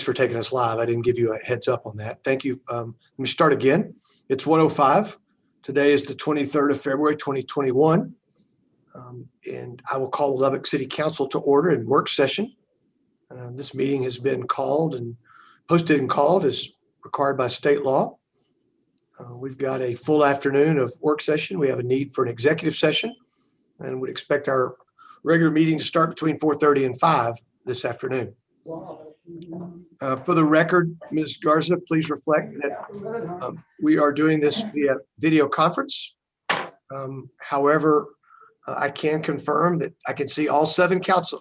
for taking us live. I didn't give you a heads up on that. Thank you. Let me start again. It's 1:05. Today is the 23rd of February, 2021. And I will call the Lubbock City Council to order in work session. This meeting has been called and posted and called as required by state law. We've got a full afternoon of work session. We have a need for an executive session and would expect our regular meeting to start between 4:30 and 5 this afternoon. For the record, Ms. Garza, please reflect that we are doing this via video conference. However, I can confirm that I can see all seven members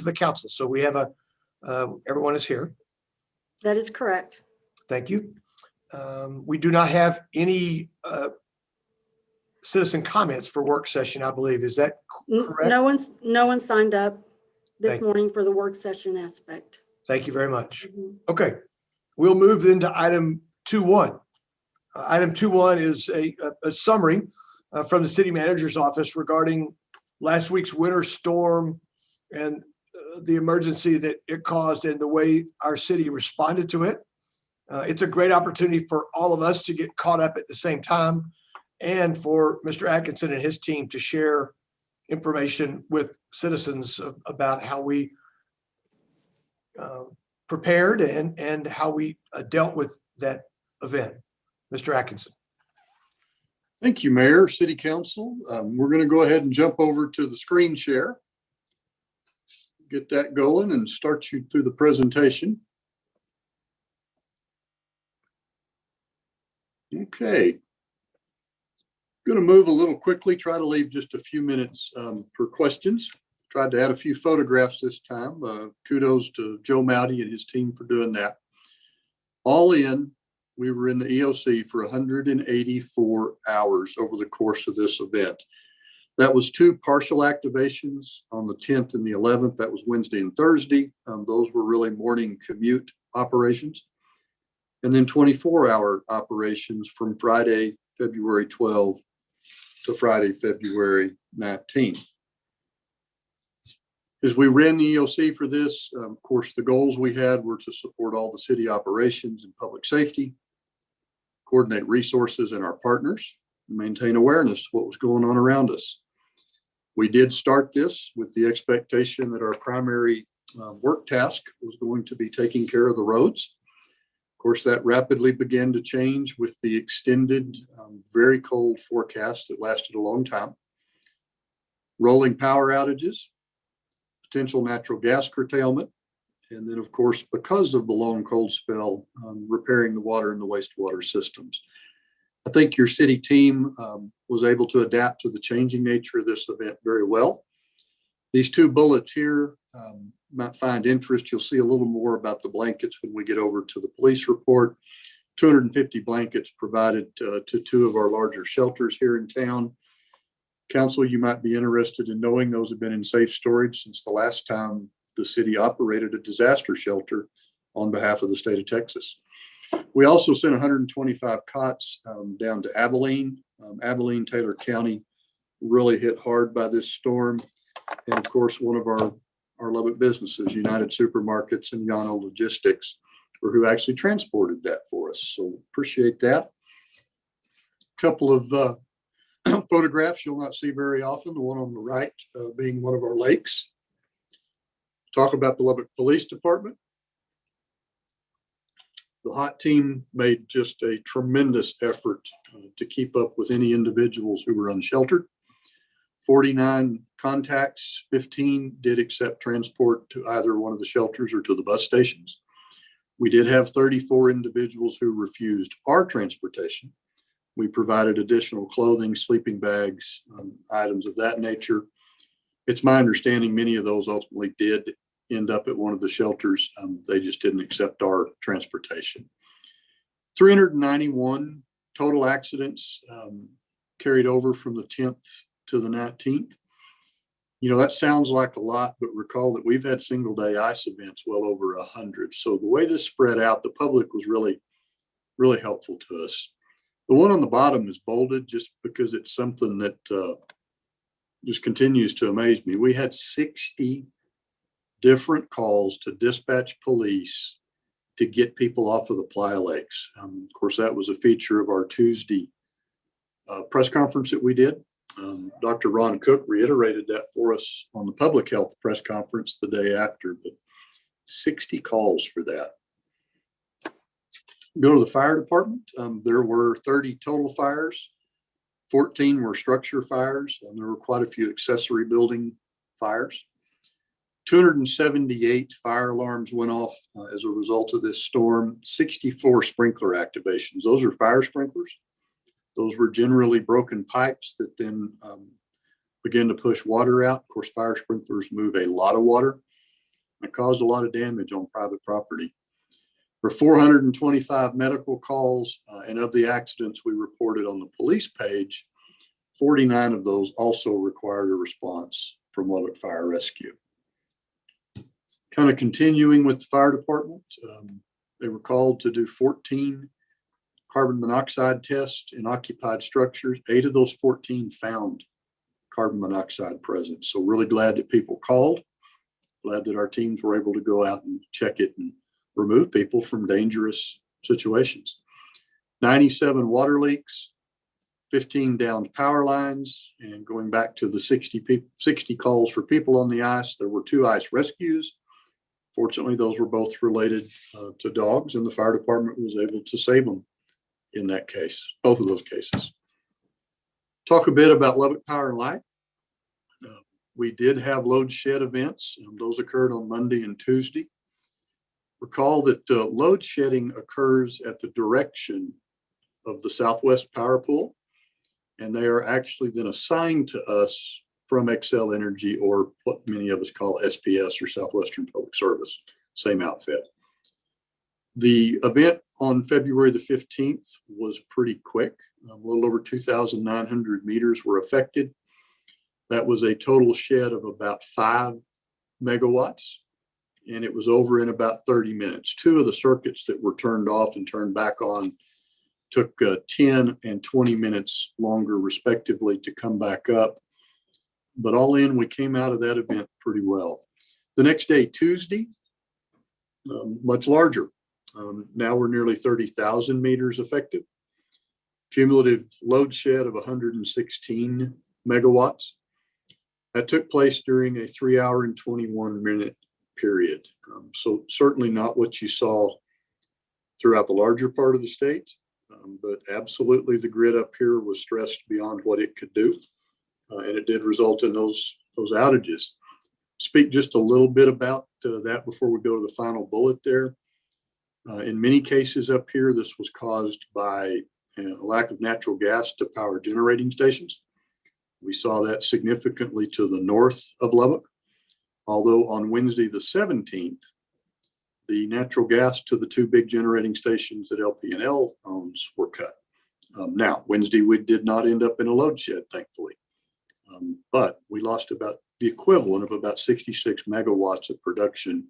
of the council. So we have everyone is here. That is correct. Thank you. We do not have any citizen comments for work session, I believe. Is that correct? No one signed up this morning for the work session aspect. Thank you very much. Okay, we'll move then to item 2.1. Item 2.1 is a summary from the city manager's office regarding last week's winter storm and the emergency that it caused and the way our city responded to it. It's a great opportunity for all of us to get caught up at the same time and for Mr. Atkinson and his team to share information with citizens about how we prepared and how we dealt with that event. Mr. Atkinson. Thank you, Mayor, City Council. We're going to go ahead and jump over to the screen share. Get that going and start you through the presentation. Okay. Going to move a little quickly, try to leave just a few minutes for questions. Tried to add a few photographs this time. Kudos to Joe Mowdy and his team for doing that. All in, we were in the EOC for 184 hours over the course of this event. That was 2 partial activations on the 10th and the 11th. That was Wednesday and Thursday. Those were really morning commute operations. And then 24-hour operations from Friday, February 12 to Friday, February 19. As we ran the EOC for this, of course, the goals we had were to support all the city operations and public safety, coordinate resources and our partners, and maintain awareness of what was going on around us. We did start this with the expectation that our primary work task was going to be taking care of the roads. Of course, that rapidly began to change with the extended, very cold forecast that lasted a long time. Rolling power outages, potential natural gas curtailment, and then, of course, because of the long cold spell, repairing the water and the wastewater systems. I think your city team was able to adapt to the changing nature of this event very well. These 2 bullets here might find interest. You'll see a little more about the blankets when we get over to the police report. 250 blankets provided to 2 of our larger shelters here in town. Council, you might be interested in knowing those have been in safe storage since the last time the city operated a disaster shelter on behalf of the state of Texas. We also sent 125 cots down to Abilene. Abilene, Taylor County, really hit hard by this storm. And of course, one of our Lubbock businesses, United Supermarkets and Yano Logistics, were who actually transported that for us. So appreciate that. A couple of photographs you'll not see very often. The one on the right being one of our lakes. Talk about the Lubbock Police Department. The HOT team made just a tremendous effort to keep up with any individuals who were unsheltered. 49 contacts, 15 did accept transport to either one of the shelters or to the bus stations. We did have 34 individuals who refused our transportation. We provided additional clothing, sleeping bags, items of that nature. It's my understanding many of those ultimately did end up at one of the shelters. They just didn't accept our transportation. 391 total accidents carried over from the 10th to the 19th. You know, that sounds like a lot, but recall that we've had single day ice events well over 100. So the way this spread out, the public was really, really helpful to us. The one on the bottom is bolded just because it's something that just continues to amaze me. We had 60 different calls to dispatch police to get people off of the Playa Lakes. Of course, that was a feature of our Tuesday press conference that we did. Dr. Ron Cook reiterated that for us on the public health press conference the day after, but 60 calls for that. Go to the fire department. There were 30 total fires. 14 were structure fires, and there were quite a few accessory building fires. 278 fire alarms went off as a result of this storm. 64 sprinkler activations. Those are fire sprinklers. Those were generally broken pipes that then began to push water out. Of course, fire sprinklers move a lot of water. It caused a lot of damage on private property. For 425 medical calls, and of the accidents we reported on the police page, 49 of those also required a response from Lubbock Fire Rescue. Kind of continuing with the fire department, they were called to do 14 carbon monoxide tests in occupied structures. 8 of those 14 found carbon monoxide present. So really glad that people called. Glad that our teams were able to go out and check it and remove people from dangerous situations. 97 water leaks, 15 downed power lines, and going back to the 60 calls for people on the ice, there were 2 ice rescues. Fortunately, those were both related to dogs, and the fire department was able to save them in that case, both of those cases. Talk a bit about Lubbock Power and Light. We did have load shed events. Those occurred on Monday and Tuesday. Recall that load shedding occurs at the direction of the Southwest Power Pool, and they are actually then assigned to us from Xcel Energy, or what many of us call SPS, or Southwestern Public Service, same outfit. The event on February the 15th was pretty quick. A little over 2,900 meters were affected. That was a total shed of about 5 megawatts, and it was over in about 30 minutes. 2 of the circuits that were turned off and turned back on took 10 and 20 minutes longer, respectively, to come back up. But all in, we came out of that event pretty well. The next day, Tuesday, much larger. Now we're nearly 30,000 meters effective. Cumulative load shed of 116 megawatts. That took place during a 3-hour and 21-minute period. So certainly not what you saw throughout the larger part of the state, but absolutely the grid up here was stressed beyond what it could do. And it did result in those outages. Speak just a little bit about that before we go to the final bullet there. In many cases up here, this was caused by a lack of natural gas to power generating stations. We saw that significantly to the north of Lubbock, although on Wednesday the 17th, the natural gas to the 2 big generating stations that LP&L owns were cut. Now, Wednesday, we did not end up in a load shed, thankfully, but we lost about the equivalent of about 66 megawatts of production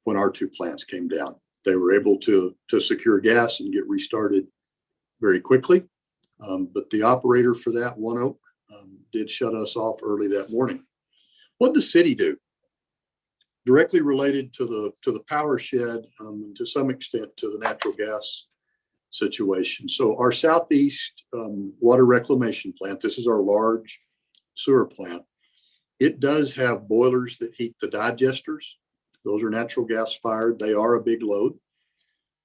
when our 2 plants came down. They were able to secure gas and get restarted very quickly, but the operator for that, One Oak, did shut us off early that morning. What did the city do? Directly related to the power shed, and to some extent to the natural gas situation. So our Southeast water reclamation plant, this is our large sewer plant. It does have boilers that heat the digesters. Those are natural gas fired. They are a big load.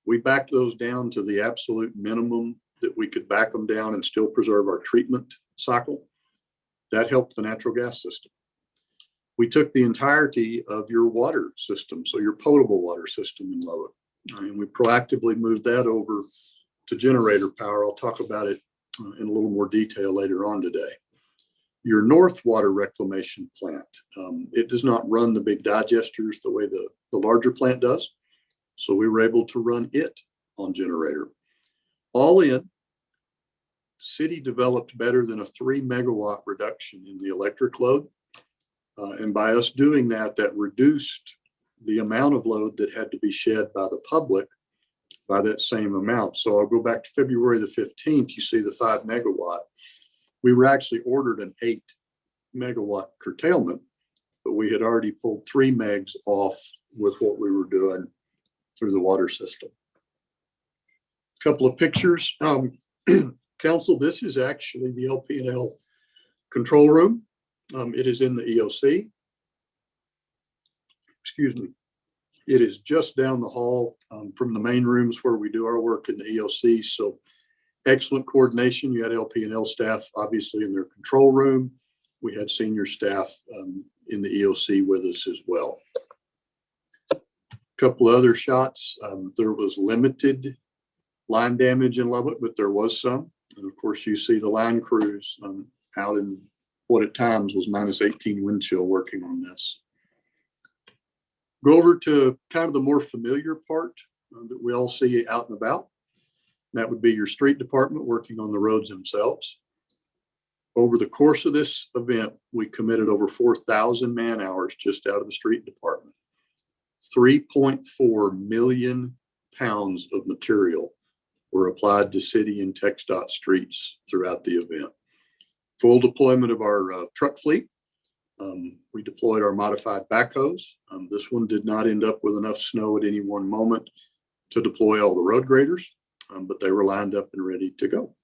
We backed those down to the absolute minimum that we could back them down and still preserve our treatment cycle. That helped the natural gas system. We took the entirety of your water system, so your potable water system in Lubbock, and we proactively moved that over to generator power. I'll talk about it in a little more detail later on today. Your North Water Reclamation Plant, it does not run the big digesters the way the larger plant does, so we were able to run it on generator. All in, city developed better than a 3 megawatt reduction in the electric load. And by us doing that, that reduced the amount of load that had to be shed by the public by that same amount. So I'll go back to February the 15th. You see the 5 megawatt. We were actually ordered an 8 megawatt curtailment but we had already pulled 3 megs off with what we were doing through the water system. A couple of pictures. Council, this is actually the LP&L control room. It is in the EOC. Excuse me. It is just down the hall from the main rooms where we do our work in the EOC. So excellent coordination. You had LP&L staff obviously in their control room. We had senior staff in the EOC with us as well. A couple other shots. There was limited line damage in Lubbock, but there was some. And of course, you see the line crews out in what at times was -18 wind chill working on this. Go over to kind of the more familiar part that we all see out and about. That would be your street department working on the roads themselves. Over the course of this event, we committed over 4,000 man hours just out of the street department. 3.4 million pounds of material were applied to city and TxDOT streets throughout the event. Full deployment of our truck fleet. We deployed our modified backhoes. This one did not end up with enough snow at any one moment to deploy all the road graders, but they were lined up and ready to go.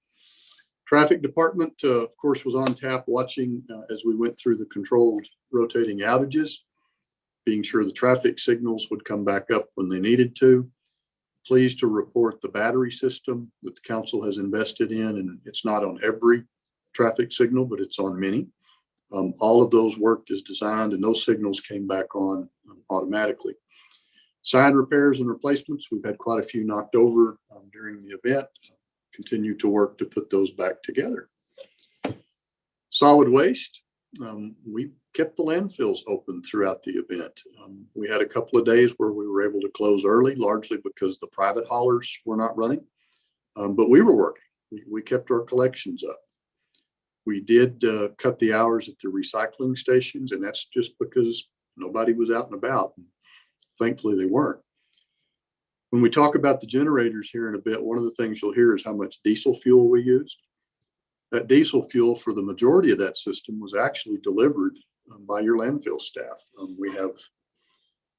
Traffic department, of course, was on tap watching as we went through the controlled rotating outages, being sure the traffic signals would come back up when they needed to. Pleased to report the battery system that the council has invested in, and it's not on every traffic signal, but it's on many. All of those worked as designed, and those signals came back on automatically. Sign repairs and replacements, we've had quite a few knocked over during the event. Continue to work to put those back together. Solid waste, we kept the landfills open throughout the event. We had a couple of days where we were able to close early, largely because the private haulers were not running, but we were working. We kept our collections up. We did cut the hours at the recycling stations, and that's just because nobody was out and about. Thankfully, they weren't. When we talk about the generators here in a bit, one of the things you'll hear is how much diesel fuel we used. That diesel fuel for the majority of that system was actually delivered by your landfill staff. We have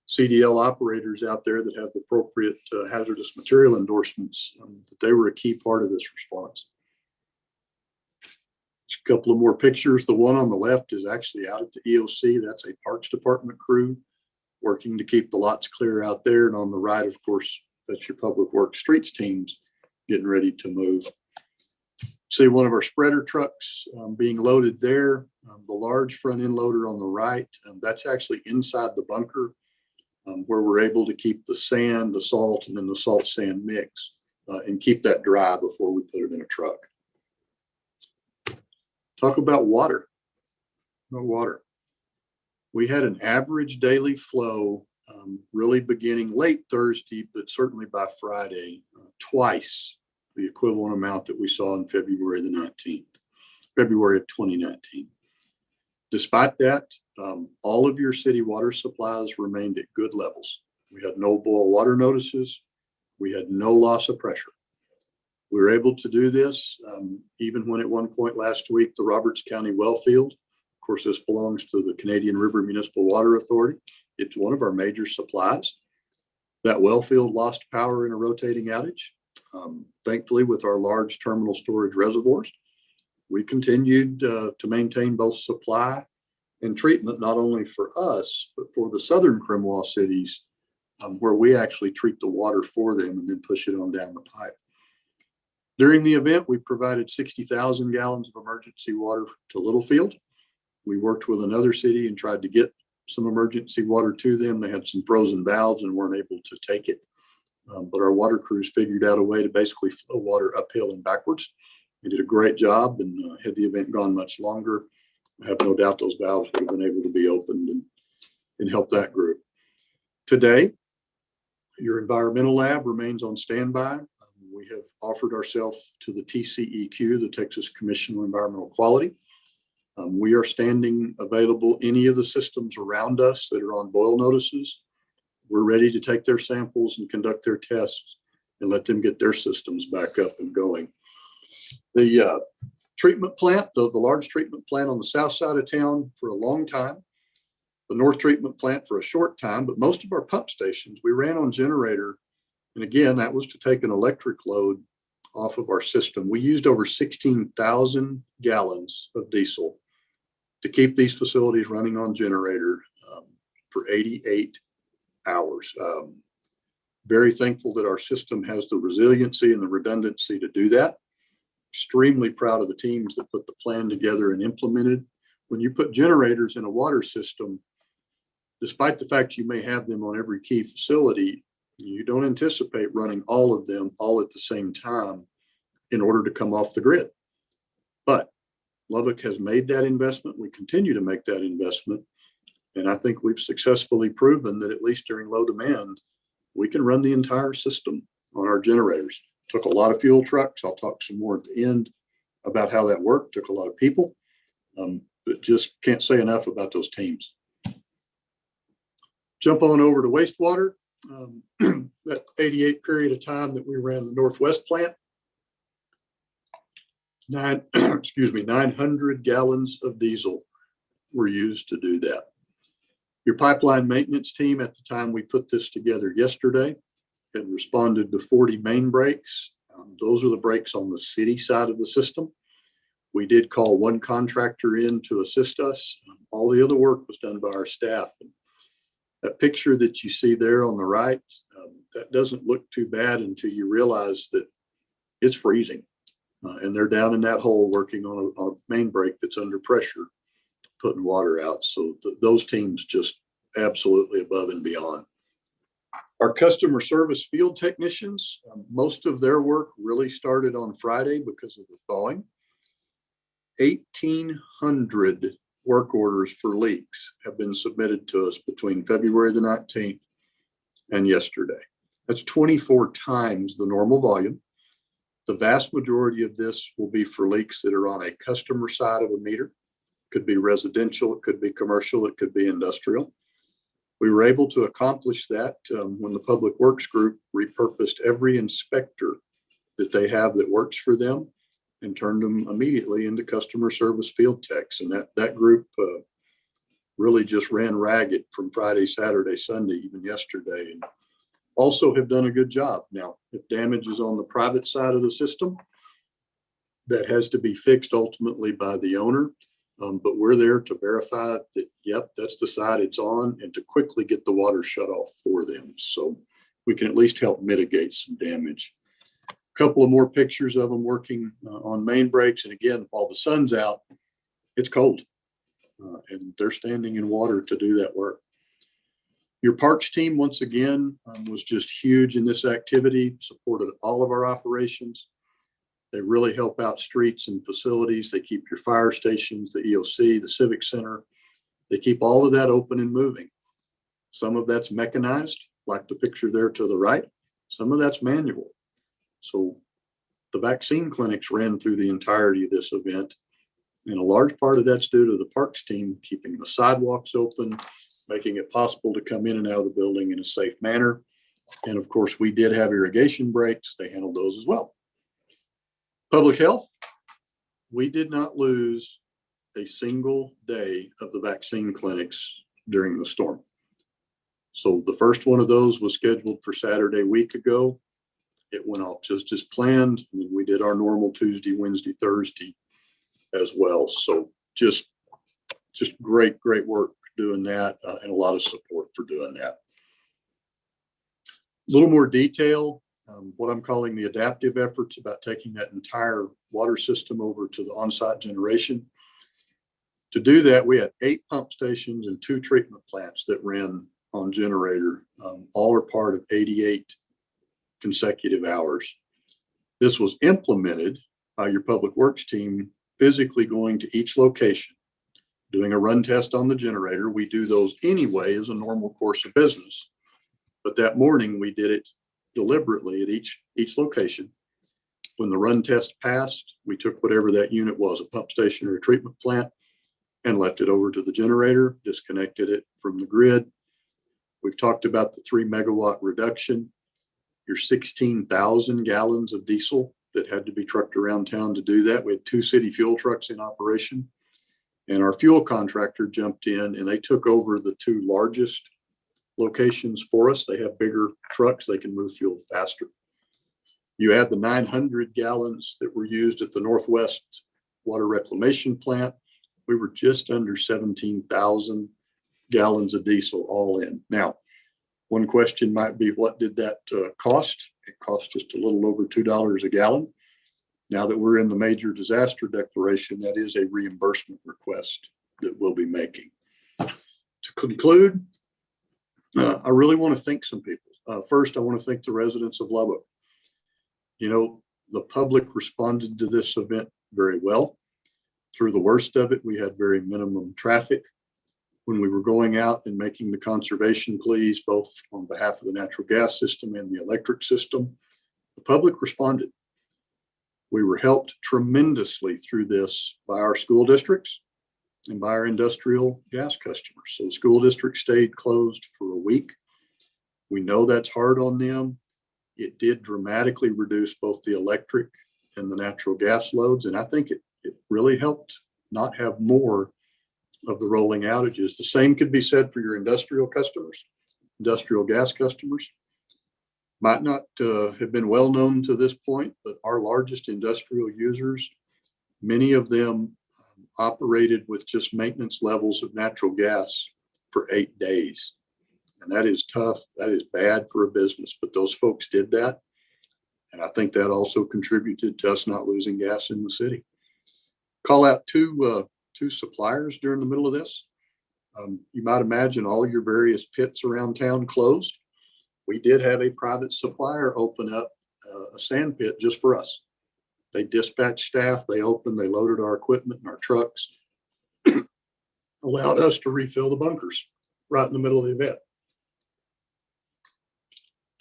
CDL operators out there that have the appropriate hazardous material endorsements. That they were a key part of this response. A couple of more pictures. The one on the left is actually out at the EOC. That's a Parks Department crew working to keep the lots clear out there. And on the right, of course, that's your Public Works Streets teams getting ready to move. See one of our spreader trucks being loaded there. The large front end loader on the right, that's actually inside the bunker where we're able to keep the sand, the salt, and then the salt sand mix and keep that dry before we put it in a truck. Talk about water. No water. We had an average daily flow really beginning late Thursday, but certainly by Friday, twice the equivalent amount that we saw in February the 19th, February of 2019. Despite that, all of your city water supplies remained at good levels. We had no boil water notices. We had no loss of pressure. We were able to do this even when at one point last week, the Roberts County well field, of course, this belongs to the Canadian River Municipal Water Authority. It's one of our major supplies. That well field lost power in a rotating outage. Thankfully, with our large terminal storage reservoirs, we continued to maintain both supply and treatment, not only for us, but for the southern Crimois cities, where we actually treat the water for them and then push it on down the pipe. During the event, we provided 60,000 gallons of emergency water to Littlefield. We worked with another city and tried to get some emergency water to them. They had some frozen valves and weren't able to take it. But our water crews figured out a way to basically flow water uphill and backwards. They did a great job, and had the event gone much longer, I have no doubt those valves would have been able to be opened and help that group. Today, your environmental lab remains on standby. We have offered ourselves to the TCEQ, the Texas Commission on Environmental Quality. We are standing available. Any of the systems around us that are on boil notices, we're ready to take their samples and conduct their tests and let them get their systems back up and going. The treatment plant, the large treatment plant on the south side of town, for a long time, the North Treatment Plant for a short time, but most of our pump stations we ran on generator. And again, that was to take an electric load off of our system. We used over 16,000 gallons of diesel to keep these facilities running on generator for 88 hours. Very thankful that our system has the resiliency and the redundancy to do that. Extremely proud of the teams that put the plan together and implemented. When you put generators in a water system, despite the fact you may have them on every key facility, you don't anticipate running all of them all at the same time in order to come off the grid. But Lubbock has made that investment. We continue to make that investment. And I think we've successfully proven that at least during low demand, we can run the entire system on our generators. Took a lot of fuel trucks. I'll talk some more at the end about how that worked. Took a lot of people, but just can't say enough about those teams. Jump on over to wastewater. That 88 period of time that we ran the Northwest plant, 900 gallons of diesel were used to do that. Your pipeline maintenance team at the time we put this together yesterday had responded to 40 main breaks. Those are the breaks on the city side of the system. We did call one contractor in to assist us. All the other work was done by our staff. That picture that you see there on the right, that doesn't look too bad until you realize that it's freezing. And they're down in that hole working on a main break that's under pressure, putting water out. So those teams just absolutely above and beyond. Our customer service field technicians, most of their work really started on Friday because of the thawing. 1,800 work orders for leaks have been submitted to us between February the 19th and yesterday. That's 24 times the normal volume. The vast majority of this will be for leaks that are on a customer side of a meter. It could be residential, it could be commercial, it could be industrial. We were able to accomplish that when the Public Works group repurposed every inspector that they have that works for them and turned them immediately into customer service field techs. And that group really just ran ragged from Friday, Saturday, Sunday, even yesterday, and also have done a good job. Now, if damage is on the private side of the system, that has to be fixed ultimately by the owner. But we're there to verify that, yep, that's the side it's on, and to quickly get the water shut off for them. So we can at least help mitigate some damage. A couple of more pictures of them working on main breaks. And again, while the sun's out, it's cold. And they're standing in water to do that work. Your parks team, once again, was just huge in this activity, supported all of our operations. They really help out streets and facilities. They keep your fire stations, the EOC, the Civic Center. They keep all of that open and moving. Some of that's mechanized, like the picture there to the right. Some of that's manual. So the vaccine clinics ran through the entirety of this event. And a large part of that's due to the parks team keeping the sidewalks open, making it possible to come in and out of the building in a safe manner. And of course, we did have irrigation breaks. They handled those as well. Public health, we did not lose a single day of the vaccine clinics during the storm. So the first one of those was scheduled for Saturday a week ago. It went off just as planned. And then we did our normal Tuesday, Wednesday, Thursday as well. So just great work doing that, and a lot of support for doing that. A little more detail. What I'm calling the adaptive efforts about taking that entire water system over to the on-site generation. To do that, we had 8 pump stations and 2 treatment plants that ran on generator. All are part of 88 consecutive hours. This was implemented by your Public Works team, physically going to each location, doing a run test on the generator. We do those anyway as a normal course of business. But that morning we did it deliberately at each location. When the run test passed, we took whatever that unit was, a pump station or a treatment plant, and left it over to the generator, disconnected it from the grid. We've talked about the 3 megawatt reduction, your 16,000 gallons of diesel that had to be trucked around town to do that. We had 2 city fuel trucks in operation. And our fuel contractor jumped in and they took over the two largest locations for us. They have bigger trucks. They can move fuel faster. You add the 900 gallons that were used at the Northwest Water Reclamation Plant. We were just under 17,000 gallons of diesel all in. Now, one question might be, what did that cost? It cost just a little over $2 a gallon. Now that we're in the major disaster declaration, that is a reimbursement request that we'll be making. To conclude, I really want to thank some people. First, I want to thank the residents of Lubbock. You know, the public responded to this event very well. Through the worst of it, we had very minimum traffic. When we were going out and making the conservation pleas, both on behalf of the natural gas system and the electric system, the public responded. We were helped tremendously through this by our school districts and by our industrial gas customers. So the school district stayed closed for a week. We know that's hard on them. It did dramatically reduce both the electric and the natural gas loads. And I think it really helped not have more of the rolling outages. The same could be said for your industrial customers, industrial gas customers. Might not have been well known to this point, but our largest industrial users, many of them operated with just maintenance levels of natural gas for 8 days. And that is tough. That is bad for a business, but those folks did that. And I think that also contributed to us not losing gas in the city. Call out two suppliers during the middle of this. You might imagine all your various pits around town closed. We did have a private supplier open up a sand pit just for us. They dispatched staff, they opened, they loaded our equipment and our trucks, allowed us to refill the bunkers right in the middle of the event.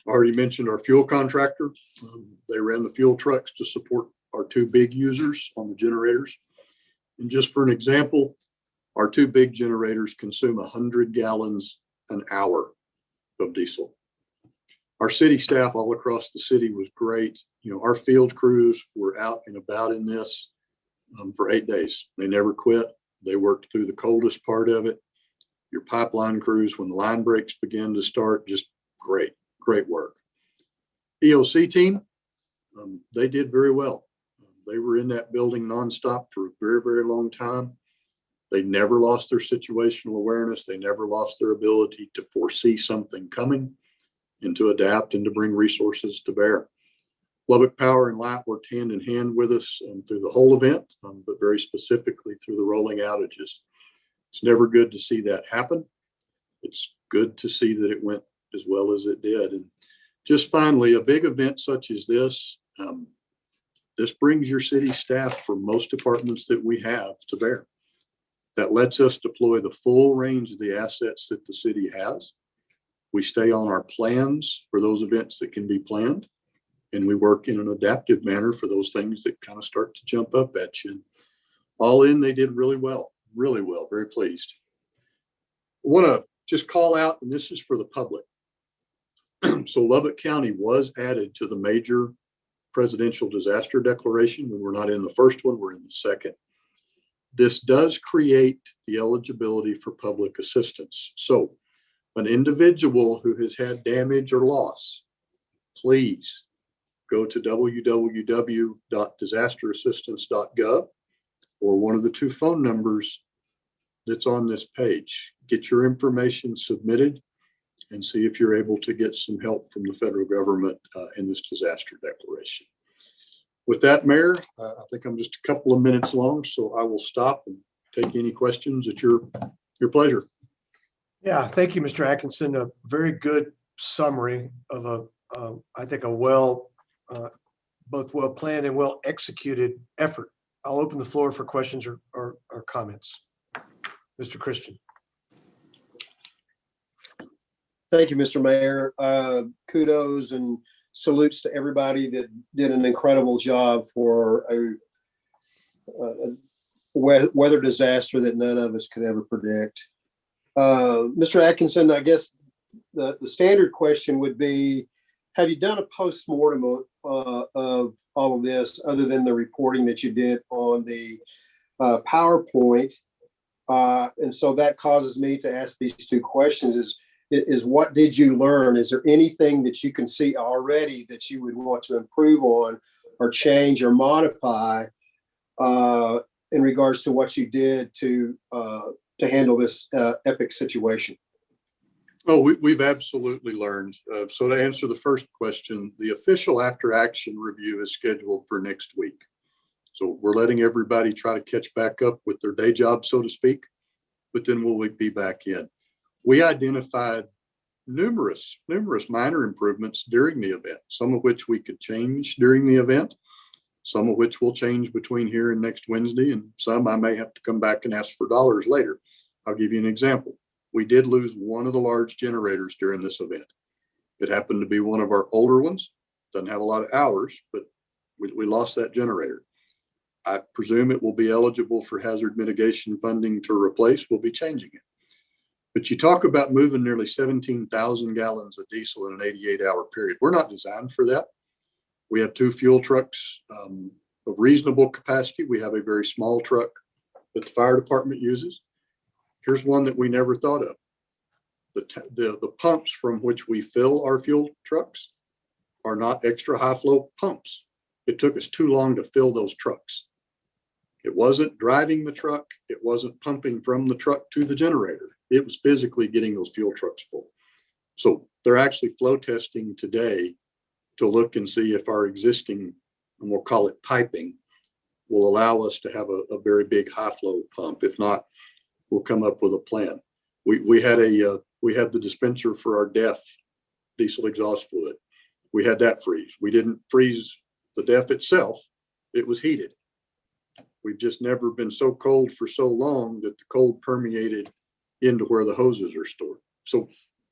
Already mentioned our fuel contractor. They ran the fuel trucks to support our two big users on the generators. And just for an example, our two big generators consume 100 gallons an hour of diesel. Our city staff all across the city was great. You know, our field crews were out and about in this for 8 days. They never quit. They worked through the coldest part of it. Your pipeline crews, when the line breaks began to start, just great work. EOC team, they did very well. They were in that building nonstop for a very, very long time. They never lost their situational awareness. They never lost their ability to foresee something coming and to adapt and to bring resources to bear. Lubbock Power and Light worked hand in hand with us through the whole event, but very specifically through the rolling outages. It's never good to see that happen. It's good to see that it went as well as it did. And just finally, a big event such as this, this brings your city staff for most departments that we have to bear. That lets us deploy the full range of the assets that the city has. We stay on our plans for those events that can be planned, and we work in an adaptive manner for those things that kind of start to jump up at you. And all in, they did really well, very pleased. I want to just call out, and this is for the public. So Lubbock County was added to the major presidential disaster declaration. We were not in the first one, we're in the second. This does create the eligibility for public assistance. So an individual who has had damage or loss, please go to www.disasterassistance.gov or one of the two phone numbers that's on this page. Get your information submitted and see if you're able to get some help from the federal government in this disaster declaration. With that, Mayor, I think I'm just a couple of minutes long, so I will stop and take any questions at your pleasure. Yeah, thank you, Mr. Atkinson. A very good summary of I think both well planned and well executed effort. I'll open the floor for questions or comments. Mr. Christian. Thank you, Mr. Mayor. Kudos and salutes to everybody that did an incredible job for a weather disaster that none of us could ever predict. Mr. Atkinson, I guess the standard question would be, have you done a post-mortem of all of this other than the reporting that you did on the PowerPoint? And so that causes me to ask these two questions is what did you learn? Is there anything that you can see already that you would want to improve on or change or modify in regards to what you did to handle this epic situation? Oh, we've absolutely learned. So to answer the first question, the official after action review is scheduled for next week. So we're letting everybody try to catch back up with their day job, so to speak, but then we'll be back in. We identified numerous minor improvements during the event, some of which we could change during the event, some of which will change between here and next Wednesday, and some I may have to come back and ask for dollars later. I'll give you an example. We did lose one of the large generators during this event. It happened to be one of our older ones. Doesn't have a lot of hours, but we lost that generator. I presume it will be eligible for hazard mitigation funding to replace. We'll be changing it. But you talk about moving nearly 17,000 gallons of diesel in an 88-hour period. We're not designed for that. We have 2 fuel trucks of reasonable capacity. We have a very small truck that the fire department uses. Here's one that we never thought of. The pumps from which we fill our fuel trucks are not extra high flow pumps. It took us too long to fill those trucks. It wasn't driving the truck. It wasn't pumping from the truck to the generator. It was physically getting those fuel trucks full. So they're actually flow testing today to look and see if our existing, and we'll call it piping, will allow us to have a very big high flow pump. If not, we'll come up with a plan. We had the dispenser for our DEF diesel exhaust fluid. We had that freeze. We didn't freeze the DEF itself. It was heated. We've just never been so cold for so long that the cold permeated into where the hoses are stored. So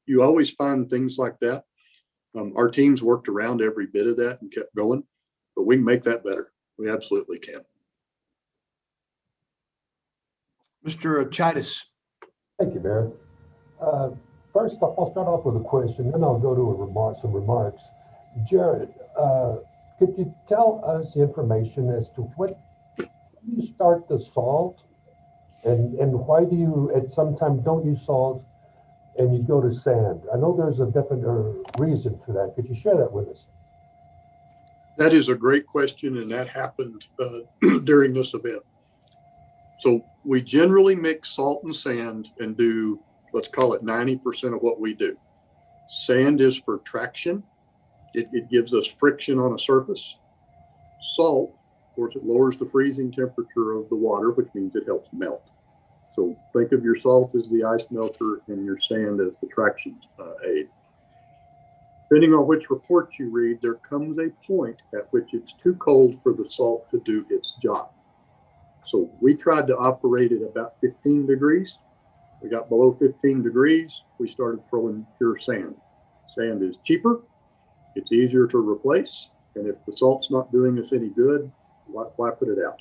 you always find things like that. Our teams worked around every bit of that and kept going, but we can make that better. We absolutely can. Mr. Chidis. Thank you, Mayor. First, I'll start off with a question, then I'll go to some remarks. Jared, could you tell us the information as to what you start the salt and why do you at some time don't use salt and you go to sand? I know there's a definite reason for that. Could you share that with us? That is a great question, and that happened during this event. So we generally mix salt and sand and do, let's call it 90% of what we do. Sand is for traction. It gives us friction on a surface. Salt, of course, it lowers the freezing temperature of the water, which means it helps melt. So think of your salt as the ice melter and your sand as the traction aid. Depending on which report you read, there comes a point at which it's too cold for the salt to do its job. So we tried to operate at about 15 degrees. We got below 15 degrees. We started throwing pure sand. Sand is cheaper. It's easier to replace. And if the salt's not doing us any good, why put it out?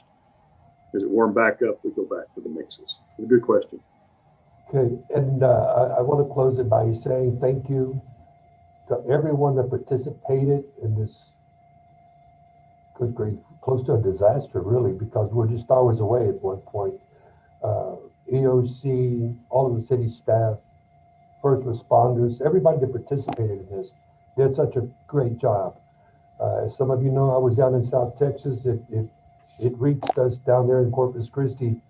As it warm back up, we go back to the mixes. It's a good question. Okay, and I want to close it by saying thank you to everyone that participated in this, good grief, close to a disaster, really, because we're just hours away at one point. EOC, all of the city staff, first responders, everybody that participated in this did such a great job. As some of you know, I was down in South Texas. It reached us down there in Corpus Christi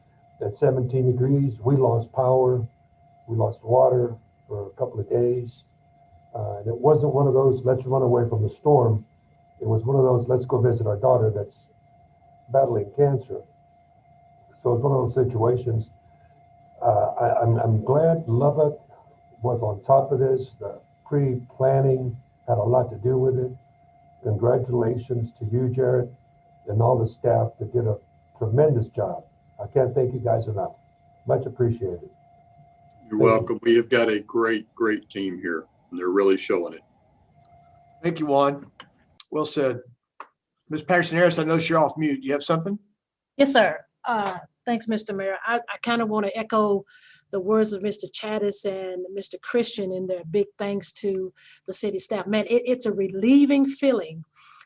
at 17 degrees. We lost power. We lost water for a couple of days. And it wasn't one of those, let's run away from the storm. It was one of those, let's go visit our daughter that's battling cancer. So it's one of those situations. I'm glad Lubbock was on top of this. The pre-planning had a lot to do with it. Congratulations to you, Jared, and all the staff that did a tremendous job. I can't thank you guys enough. Much appreciated. You're welcome. We have got a great team here, and they're really showing it. Thank you, Juan. Well said. Ms. Patterson-Harris, I know you're off mute. You have something? Yes, sir. Thanks, Mr. Mayor. I kind of want to echo the words of Mr. Chattis and Mr. Christian in their big thanks to the city staff. Man, it's a relieving feeling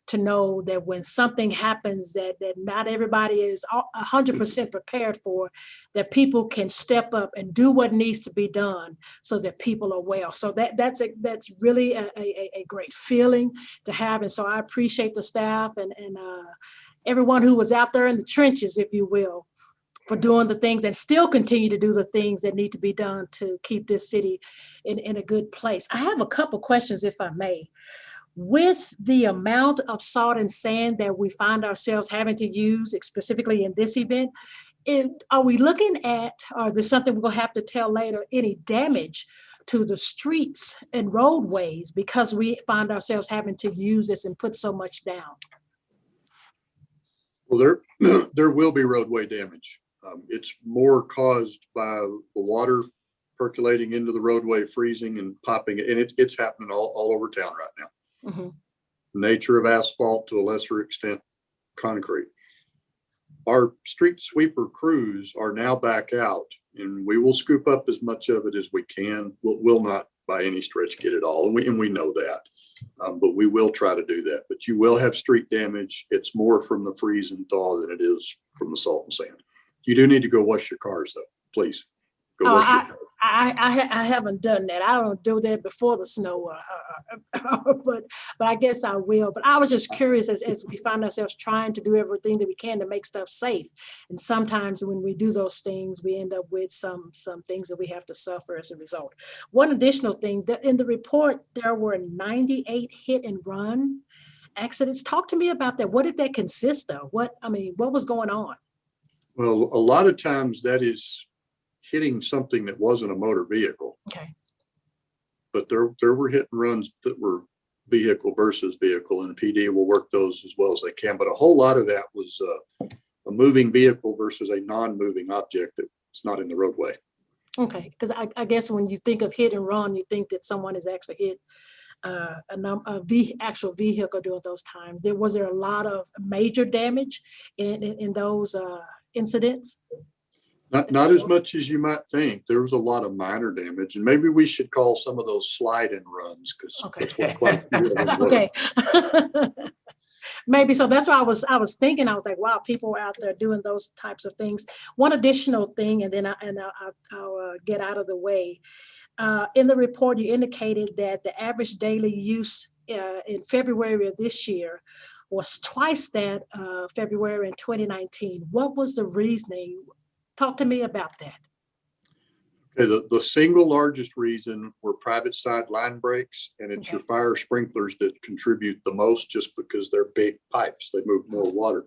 to know that when something happens that not everybody is 100% prepared for, that people can step up and do what needs to be done so that people are well. So that's really a great feeling to have. And so I appreciate the staff and everyone who was out there in the trenches, if you will, for doing the things and still continue to do the things that need to be done to keep this city in a good place. I have a couple questions, if I may. With the amount of salt and sand that we find ourselves having to use, specifically in this event, are we looking at, or there's something we're going to have to tell later, any damage to the streets and roadways because we find ourselves having to use this and put so much down? Well, there will be roadway damage. It's more caused by the water percolating into the roadway, freezing and popping, and it's happening all over town right now. Mm-hmm. Nature of asphalt, to a lesser extent, concrete. Our street sweeper crews are now back out, and we will scoop up as much of it as we can. We'll not by any stretch get it all, and we know that. But we will try to do that. But you will have street damage. It's more from the freeze and thaw than it is from the salt and sand. You do need to go wash your cars, though. Please go wash your cars. I haven't done that. I don't do that before the snow, but I guess I will. But I was just curious as we find ourselves trying to do everything that we can to make stuff safe. And sometimes when we do those things, we end up with some things that we have to suffer as a result. One additional thing, in the report, there were 98 hit and run accidents. Talk to me about that. What did that consist of? What was going on? Well, a lot of times that is hitting something that wasn't a motor vehicle. Okay. But there were hit and runs that were vehicle versus vehicle, and PD will work those as well as they can. But a whole lot of that was a moving vehicle versus a non-moving object that's not in the roadway. Okay, because I guess when you think of hit and run, you think that someone has actually hit actual vehicle during those times. Was there a lot of major damage in those incidents? Not as much as you might think. There was a lot of minor damage, and maybe we should call some of those slide and runs because Okay. quite a few of them were. Okay. Maybe so. That's why I was thinking. I was like, wow, people are out there doing those types of things. One additional thing, and then I'll get out of the way. In the report, you indicated that the average daily use in February of this year was twice that February in 2019. What was the reasoning? Talk to me about that. Okay, the single largest reason were private side line breaks, and it's your fire sprinklers that contribute the most just because they're big pipes. They move more water.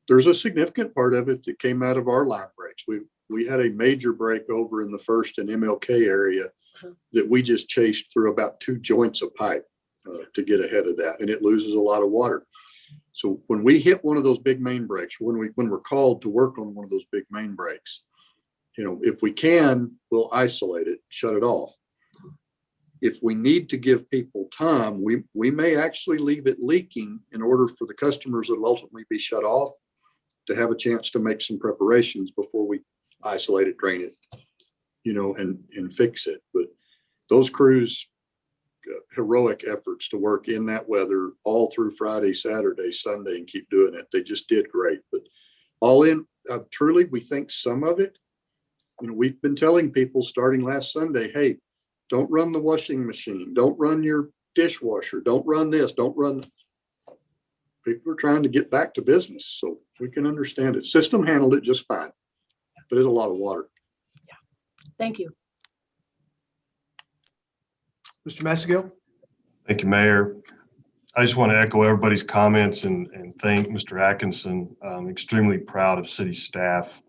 There's a significant part of it that came out of our line breaks. We had a major break over in the First and MLK area that we just chased through about 2 joints of pipe to get ahead of that, and it loses a lot of water. So when we hit one of those big main breaks, when we're called to work on one of those big main breaks, if we can, we'll isolate it, shut it off. If we need to give people time, we may actually leave it leaking in order for the customers that will ultimately be shut off to have a chance to make some preparations before we isolate it, drain it, and fix it. But those crews, heroic efforts to work in that weather all through Friday, Saturday, Sunday, and keep doing it. They just did great. But all in, truly, we think some of it, we've been telling people starting last Sunday, hey, don't run the washing machine. Don't run your dishwasher. Don't run this. Don't run. People are trying to get back to business. So we can understand it. System handled it just fine, but it's a lot of water. Yeah. Thank you. Mr. Massagill? Thank you, Mayor. I just want to echo everybody's comments and thank Mr. Atkinson. I'm extremely proud of city staff.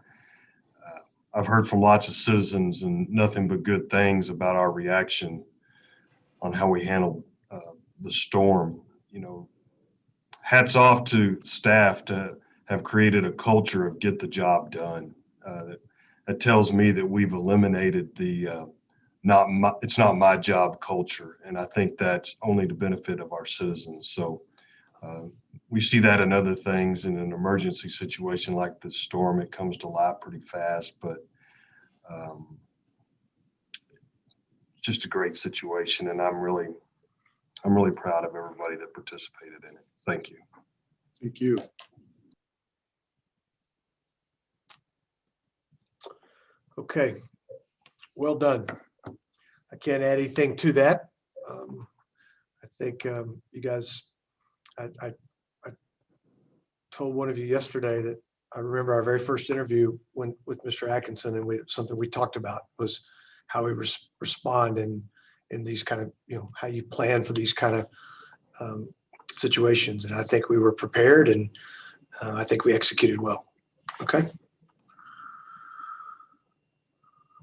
I've heard from lots of citizens and nothing but good things about our reaction on how we handled the storm. Hats off to staff to have created a culture of get the job done. That tells me that we've eliminated the it's not my job culture. And I think that's only the benefit of our citizens. So we see that in other things. In an emergency situation like this storm, it comes to light pretty fast, but just a great situation. And I'm really proud of everybody that participated in it. Thank you. Thank you. Okay, well done. I can't add anything to that. I think you guys, I told one of you yesterday that I remember our very first interview with Mr. Atkinson, and something we talked about was how we respond in these kind of, how you plan for these kind of situations. And I think we were prepared, and I think we executed well. Okay.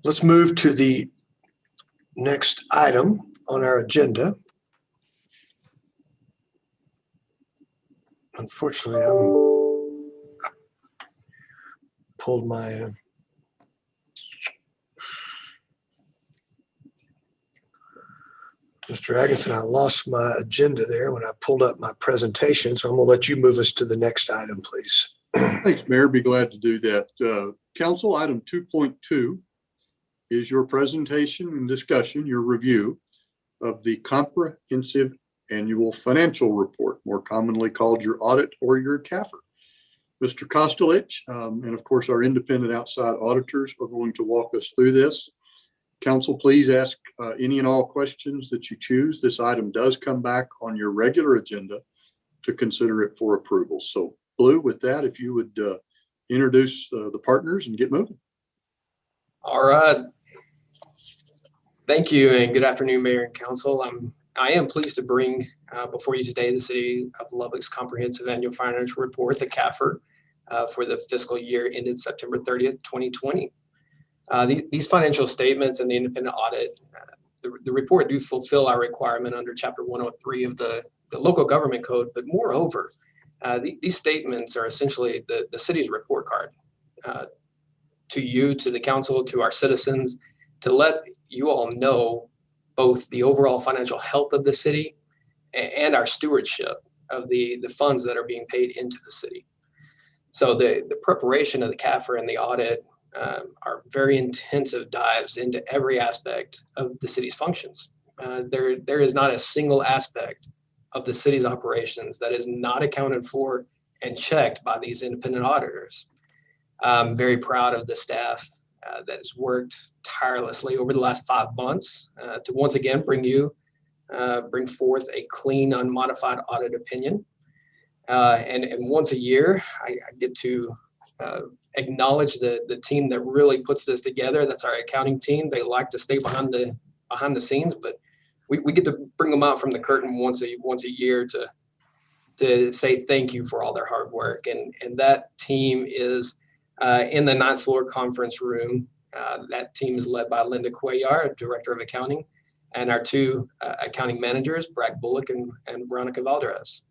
Let's move to the next item on our agenda. Unfortunately, I pulled my Mr. Atkinson, I lost my agenda there when I pulled up my presentation, so I'm going to let you move us to the next item, please. Thanks, Mayor. Be glad to do that. Council item 2.2 is your presentation and discussion, your review of the comprehensive annual financial report, more commonly called your audit or your CAFR. Mr. Kostelich, and of course our independent outside auditors are going to walk us through this. Council, please ask any and all questions that you choose. This item does come back on your regular agenda to consider it for approval. So Blue, with that, if you would introduce the partners and get moving. All right. Thank you, and good afternoon, Mayor and Council. I am pleased to bring before you today the City of Lubbock's Comprehensive Annual Financial Report, the CAFR, for the fiscal year ended September 30th, 2020. These financial statements and the independent audit, the report do fulfill our requirement under Chapter 103 of the Local Government Code, but moreover, these statements are essentially the city's report card to you, to the council, to our citizens, to let you all know both the overall financial health of the city and our stewardship of the funds that are being paid into the city. So the preparation of the CAFR and the audit are very intensive dives into every aspect of the city's functions. There is not a single aspect of the city's operations that is not accounted for and checked by these independent auditors. I'm very proud of the staff that has worked tirelessly over the last 5 months to once again bring forth a clean, unmodified audit opinion. And once a year, I get to acknowledge the team that really puts this together. That's our accounting team. They like to stay behind the scenes, but we get to bring them out from the curtain once a year to say thank you for all their hard work. And that team is in the 9th floor conference room. That team is led by Linda Cuellar, Director of Accounting, and our 2 accounting managers, Brad Bullock and Veronica Valdez.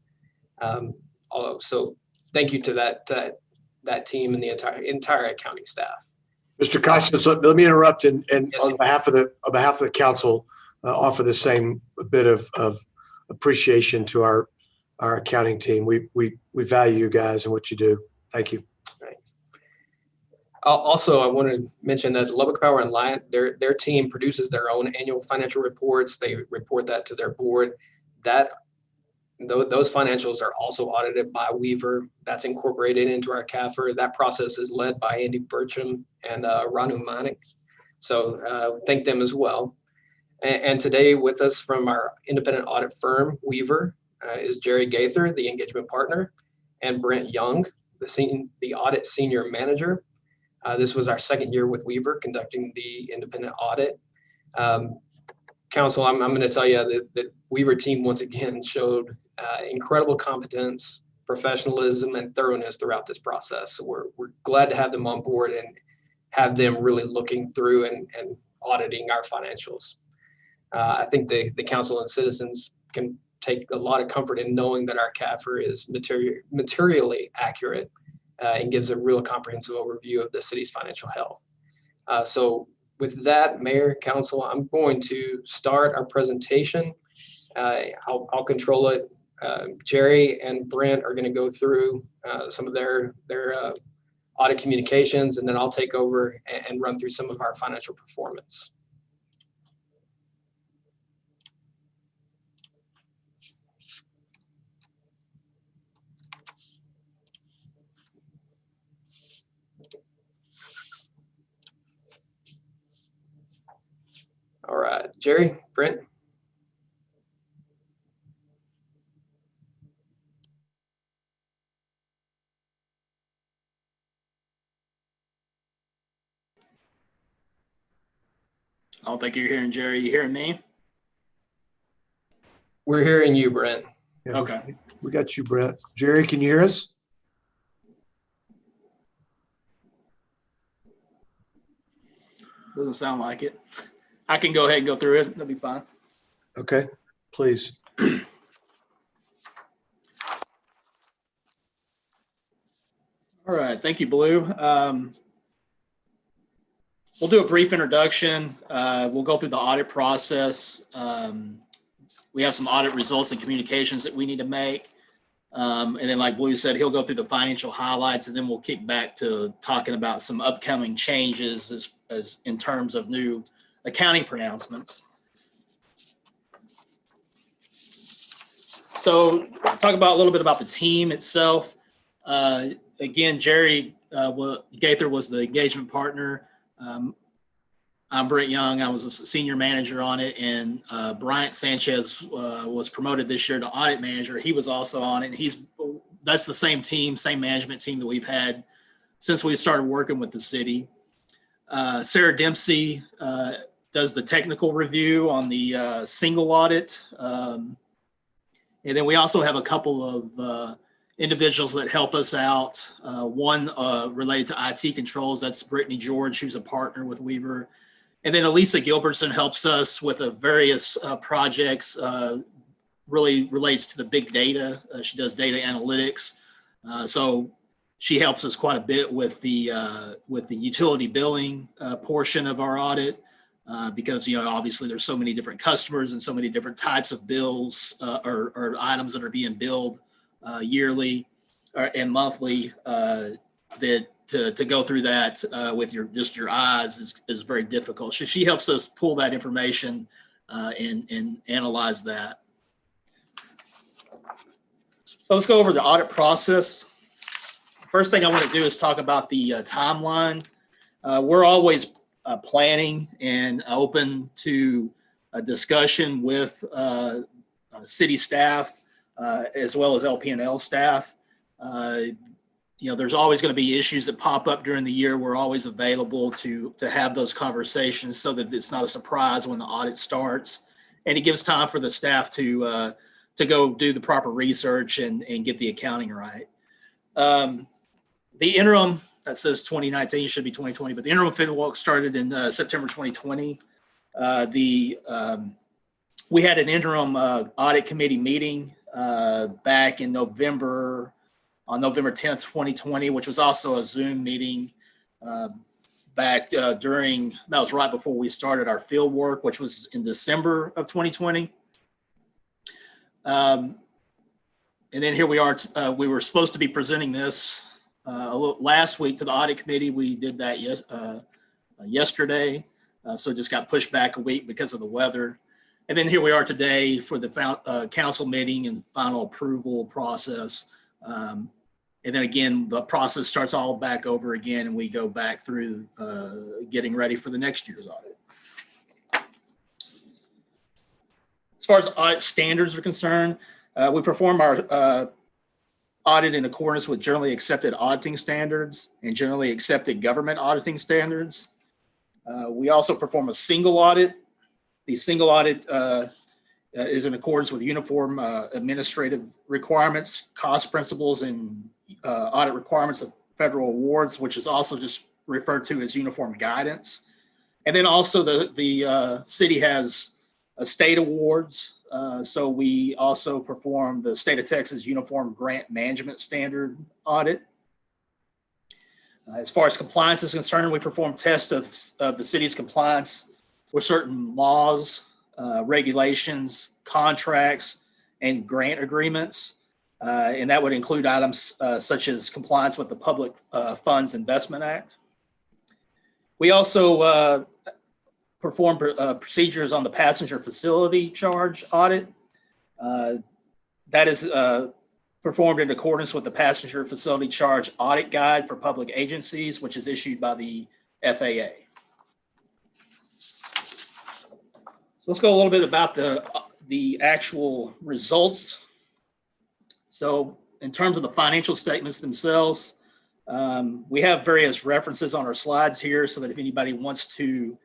So thank you to that team and the entire accounting staff. Mr. Costa, let me interrupt and Yes, on behalf of the council, offer the same bit of appreciation to our accounting team. We value you guys and what you do. Thank you. Thanks. Also, I want to mention that Lubbock Power and Light, their team produces their own annual financial reports. They report that to their board. Those financials are also audited by Weaver. That's incorporated into our CAFR. That process is led by Andy Burcham and Ranu Manik. So thank them as well. And today with us from our independent audit firm, Weaver, is Jerry Gaither, the engagement partner, and Brent Young, the audit senior manager. This was our 2nd year with Weaver conducting the independent audit. Council, I'm going to tell you that Weaver team once again showed incredible competence, professionalism, and thoroughness throughout this process. So we're glad to have them on board and have them really looking through and auditing our financials. I think the council and citizens can take a lot of comfort in knowing that our CAFR is materially accurate and gives a real comprehensive overview of the city's financial health. So with that, Mayor, Council, I'm going to start our presentation. I'll control it. Jerry and Brent are going to go through some of their audit communications, and then I'll take over and run through some of our financial performance. Jerry, Brent? I don't think you're hearing Jerry. You hearing me? We're hearing you, Brent. Yeah, Okay. we got you, Brent. Jerry, can you hear us? Doesn't sound like it. I can go ahead and go through it. That'll be fine. Okay, please. All right. Thank you, Blue. We'll do a brief introduction. We'll go through the audit process. We have some audit results and communications that we need to make. And then like Blue said, he'll go through the financial highlights, and then we'll kick back to talking about some upcoming changes as in terms of new accounting pronouncements. So talk about a little bit about the team itself. Again, Jerry Gaither was the engagement partner. I'm Brent Young. I was a senior manager on it, and Bryant Sanchez was promoted this year to audit manager. He was also on it. That's the same team, same management team that we've had since we started working with the city. Sarah Dempsey does the technical review on the single audit. And then we also have a couple of individuals that help us out. One related to IT controls, that's Brittany George, who's a partner with Weaver. And then Elisa Gilbertson helps us with various projects, really relates to the big data. She does data analytics. So she helps us quite a bit with the utility billing portion of our audit. Because, obviously there's so many different customers and so many different types of bills or items that are being billed yearly and monthly that to go through that with your eyes is very difficult. So she helps us pull that information and analyze that. So let's go over the audit process. First thing I want to do is talk about the timeline. We're always planning and open to a discussion with city staff as well as LP&L staff. There's always going to be issues that pop up during the year. We're always available to have those conversations so that it's not a surprise when the audit starts, and it gives time for the staff to go do the proper research and get the accounting right. The interim, that says 2019, should be 2020, but the interim FinWalk started in September 2020. We had an interim audit committee meeting back in on November 10th, 2020, which was also a Zoom meeting back that was right before we started our field work, which was in December of 2020. And then here we are. We were supposed to be presenting this last week to the audit committee. We did that yesterday, so it just got pushed back a week because of the weather. And then here we are today for the council meeting and final approval process. And then again, the process starts all back over again, and we go back through getting ready for the next year's audit. As far as audit standards are concerned, we perform our audit in accordance with generally accepted auditing standards and generally accepted government auditing standards. We also perform a single audit. The single audit is in accordance with uniform administrative requirements, cost principles, and audit requirements of federal awards, which is also just referred to as uniform guidance. And then also the city has state awards. So we also perform the State of Texas Uniform Grant Management Standard audit. As far as compliance is concerned, we perform tests of the city's compliance with certain laws, regulations, contracts, and grant agreements. And that would include items such as compliance with the Public Funds Investment Act. We also perform procedures on the passenger facility charge audit. That is performed in accordance with the Passenger Facility Charge Audit Guide for Public Agencies, which is issued by the FAA. So let's go a little bit about the actual results. So in terms of the financial statements themselves, we have various references on our slides here so that if anybody wants to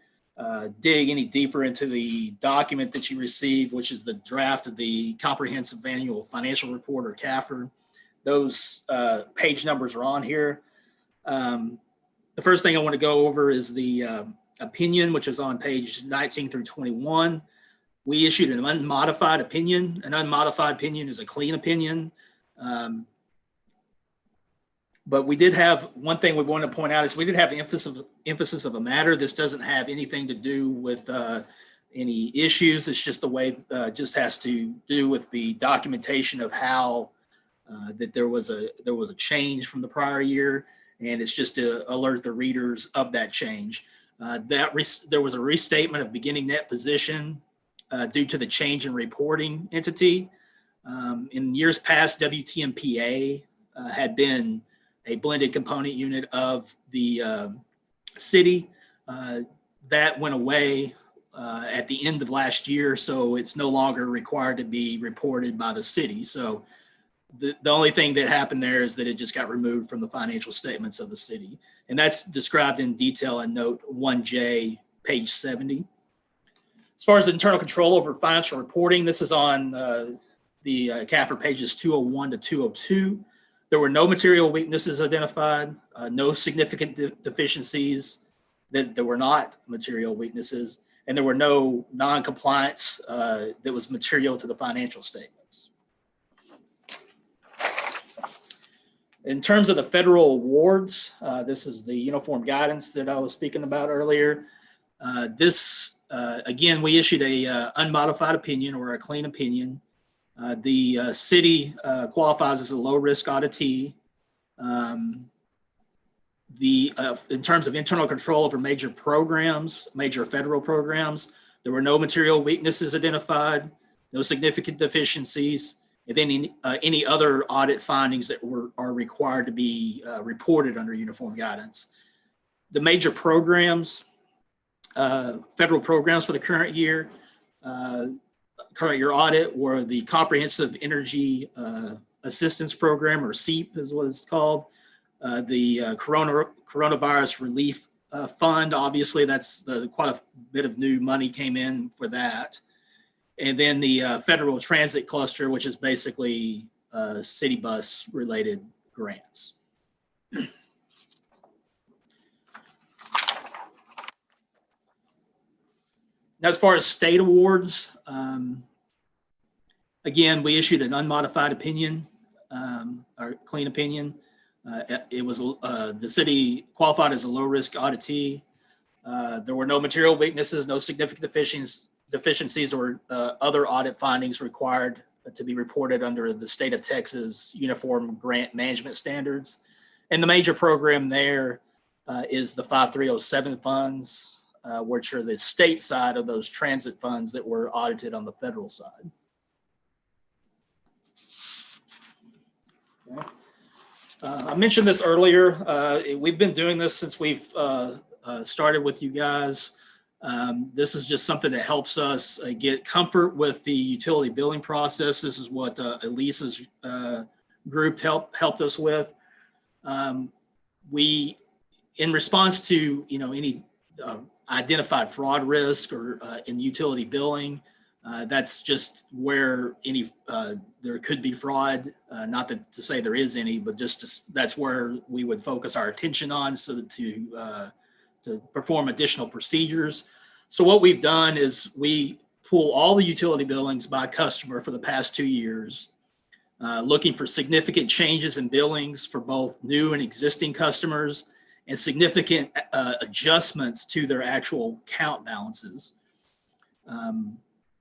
dig any deeper into the document that you received, which is the draft of the Comprehensive Annual Financial Report, or CAFR, those page numbers are on here. The first thing I want to go over is the opinion, which is on page 19 through 21. We issued an unmodified opinion. An unmodified opinion is a clean opinion. But we did have one thing we wanted to point out is we did have emphasis of a matter. This doesn't have anything to do with any issues. It's just the way, just has to do with the documentation of how that there was a change from the prior year, and it's just to alert the readers of that change. There was a restatement of beginning net position due to the change in reporting entity. In years past, WTMPA had been a blended component unit of the city. That went away at the end of last year, so it's no longer required to be reported by the city. So the only thing that happened there is that it just got removed from the financial statements of the city. And that's described in detail in note 1J, page 70. As far as internal control over financial reporting, this is on the CAFR pages 201 to 202. There were no material weaknesses identified, no significant deficiencies that were not material weaknesses, and there were no non-compliance that was material to the financial statements. In terms of the federal awards, this is the uniform guidance that I was speaking about earlier. Again, we issued a unmodified opinion, or a clean opinion. The city qualifies as a low-risk auditee. In terms of internal control over major programs, major federal programs, there were no material weaknesses identified, no significant deficiencies, and then any other audit findings that are required to be reported under uniform guidance. The major programs, federal programs for the current year audit were the Comprehensive Energy Assistance Program, or CEAP is what it's called. The Coronavirus Relief Fund, obviously that's quite a bit of new money came in for that. And then the Federal Transit Cluster, which is basically city bus related grants. Now, as far as state awards, again, we issued an unmodified opinion, or clean opinion. It was the city qualified as a low-risk auditee. There were no material weaknesses, no significant deficiencies or other audit findings required to be reported under the state of Texas Uniform Grant Management Standards. And the major program there is the 5307 funds, which are the state side of those transit funds that were audited on the federal side. Okay. I mentioned this earlier. We've been doing this since we've started with you guys. This is just something that helps us get comfort with the utility billing process. This is what Elisa's group helped us with. We, in response to any identified fraud risk or in utility billing, that's just where there could be fraud. Not to say there is any, but that's where we would focus our attention on, so that to perform additional procedures. So what we've done is we pull all the utility billings by customer for the past 2 years, looking for significant changes in billings for both new and existing customers, and significant adjustments to their actual account balances.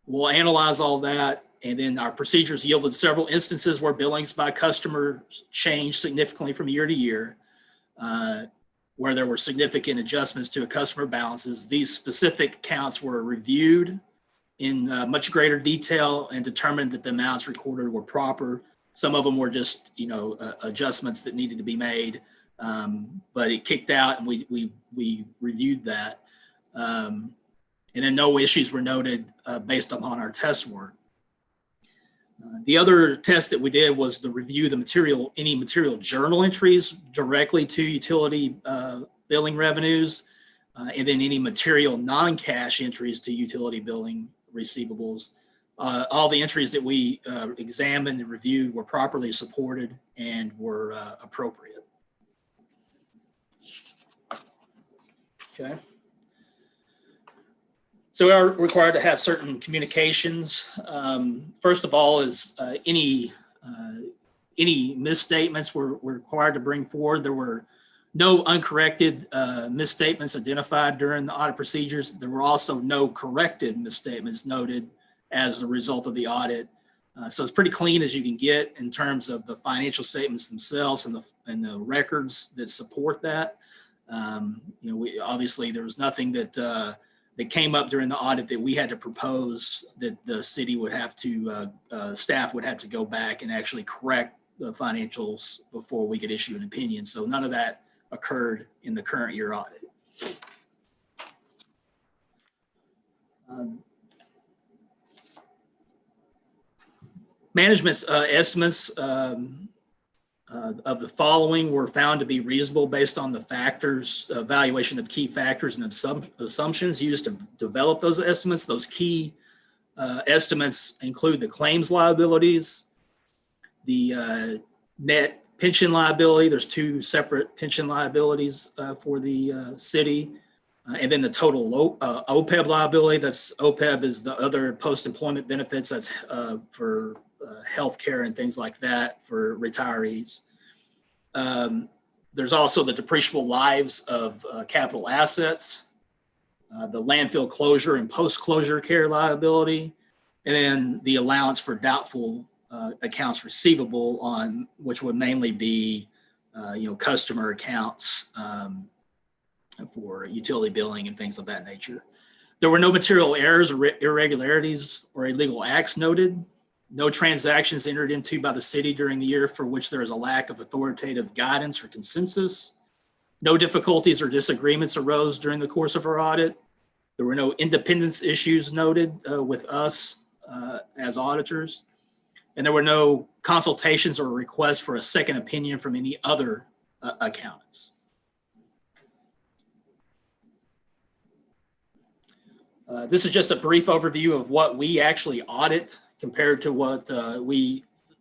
We'll analyze all that, and then our procedures yielded several instances where billings by customers changed significantly from year to year, where there were significant adjustments to a customer balances. These specific accounts were reviewed in much greater detail and determined that the amounts recorded were proper. Some of them were just, adjustments that needed to be made, but it kicked out, and we reviewed that. and then no issues were noted based upon our test work. The other test that we did was to review any material journal entries directly to utility billing revenues, and then any material non-cash entries to utility billing receivables. All the entries that we examined and reviewed were properly supported and were appropriate. Okay. So we are required to have certain communications. First of all is any misstatements we're required to bring forward. There were no uncorrected misstatements identified during the audit procedures. There were also no corrected misstatements noted as a result of the audit. So it's pretty clean as you can get in terms of the financial statements themselves and the records that support that. Obviously there was nothing that came up during the audit that we had to propose that the city would have to, staff would have to go back and actually correct the financials before we could issue an opinion. So none of that occurred in the current year audit. Management's estimates of the following were found to be reasonable based on the factors, evaluation of key factors and assumptions used to develop those estimates. Those key estimates include the claims liabilities, the net pension liability. There's two separate pension liabilities for the city. And then the total OPEB liability. That's OPEB is the other post-employment benefits. That's for healthcare and things like that for retirees. There's also the depreciable lives of capital assets, the landfill closure and post-closure care liability, and then the allowance for doubtful accounts receivable on which would mainly be, customer accounts for utility billing and things of that nature. There were no material errors or irregularities or illegal acts noted. No transactions entered into by the city during the year for which there is a lack of authoritative guidance or consensus. No difficulties or disagreements arose during the course of our audit. There were no independence issues noted with us as auditors. And there were no consultations or requests for a second opinion from any other accountants. This is just a brief overview of what we actually audit compared to what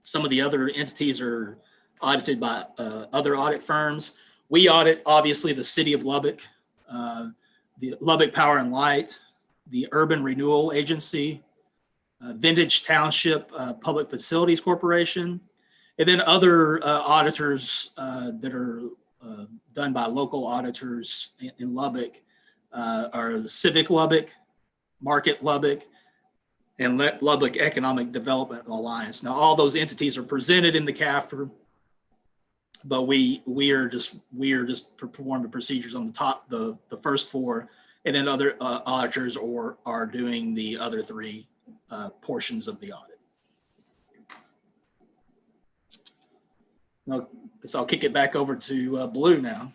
some of the other entities are audited by other audit firms. We audit, obviously, the city of Lubbock, the Lubbock Power and Light, the Urban Renewal Agency, Vintage Township Public Facilities Corporation, and then other auditors that are done by local auditors in Lubbock are Civic Lubbock, Market Lubbock, and Lubbock Economic Development Alliance. Now, all those entities are presented in the CAFR, but we are just performing the procedures on the top, the first four, and then other auditors are doing the other three portions of the audit. Now, so I'll kick it back over to Blue now.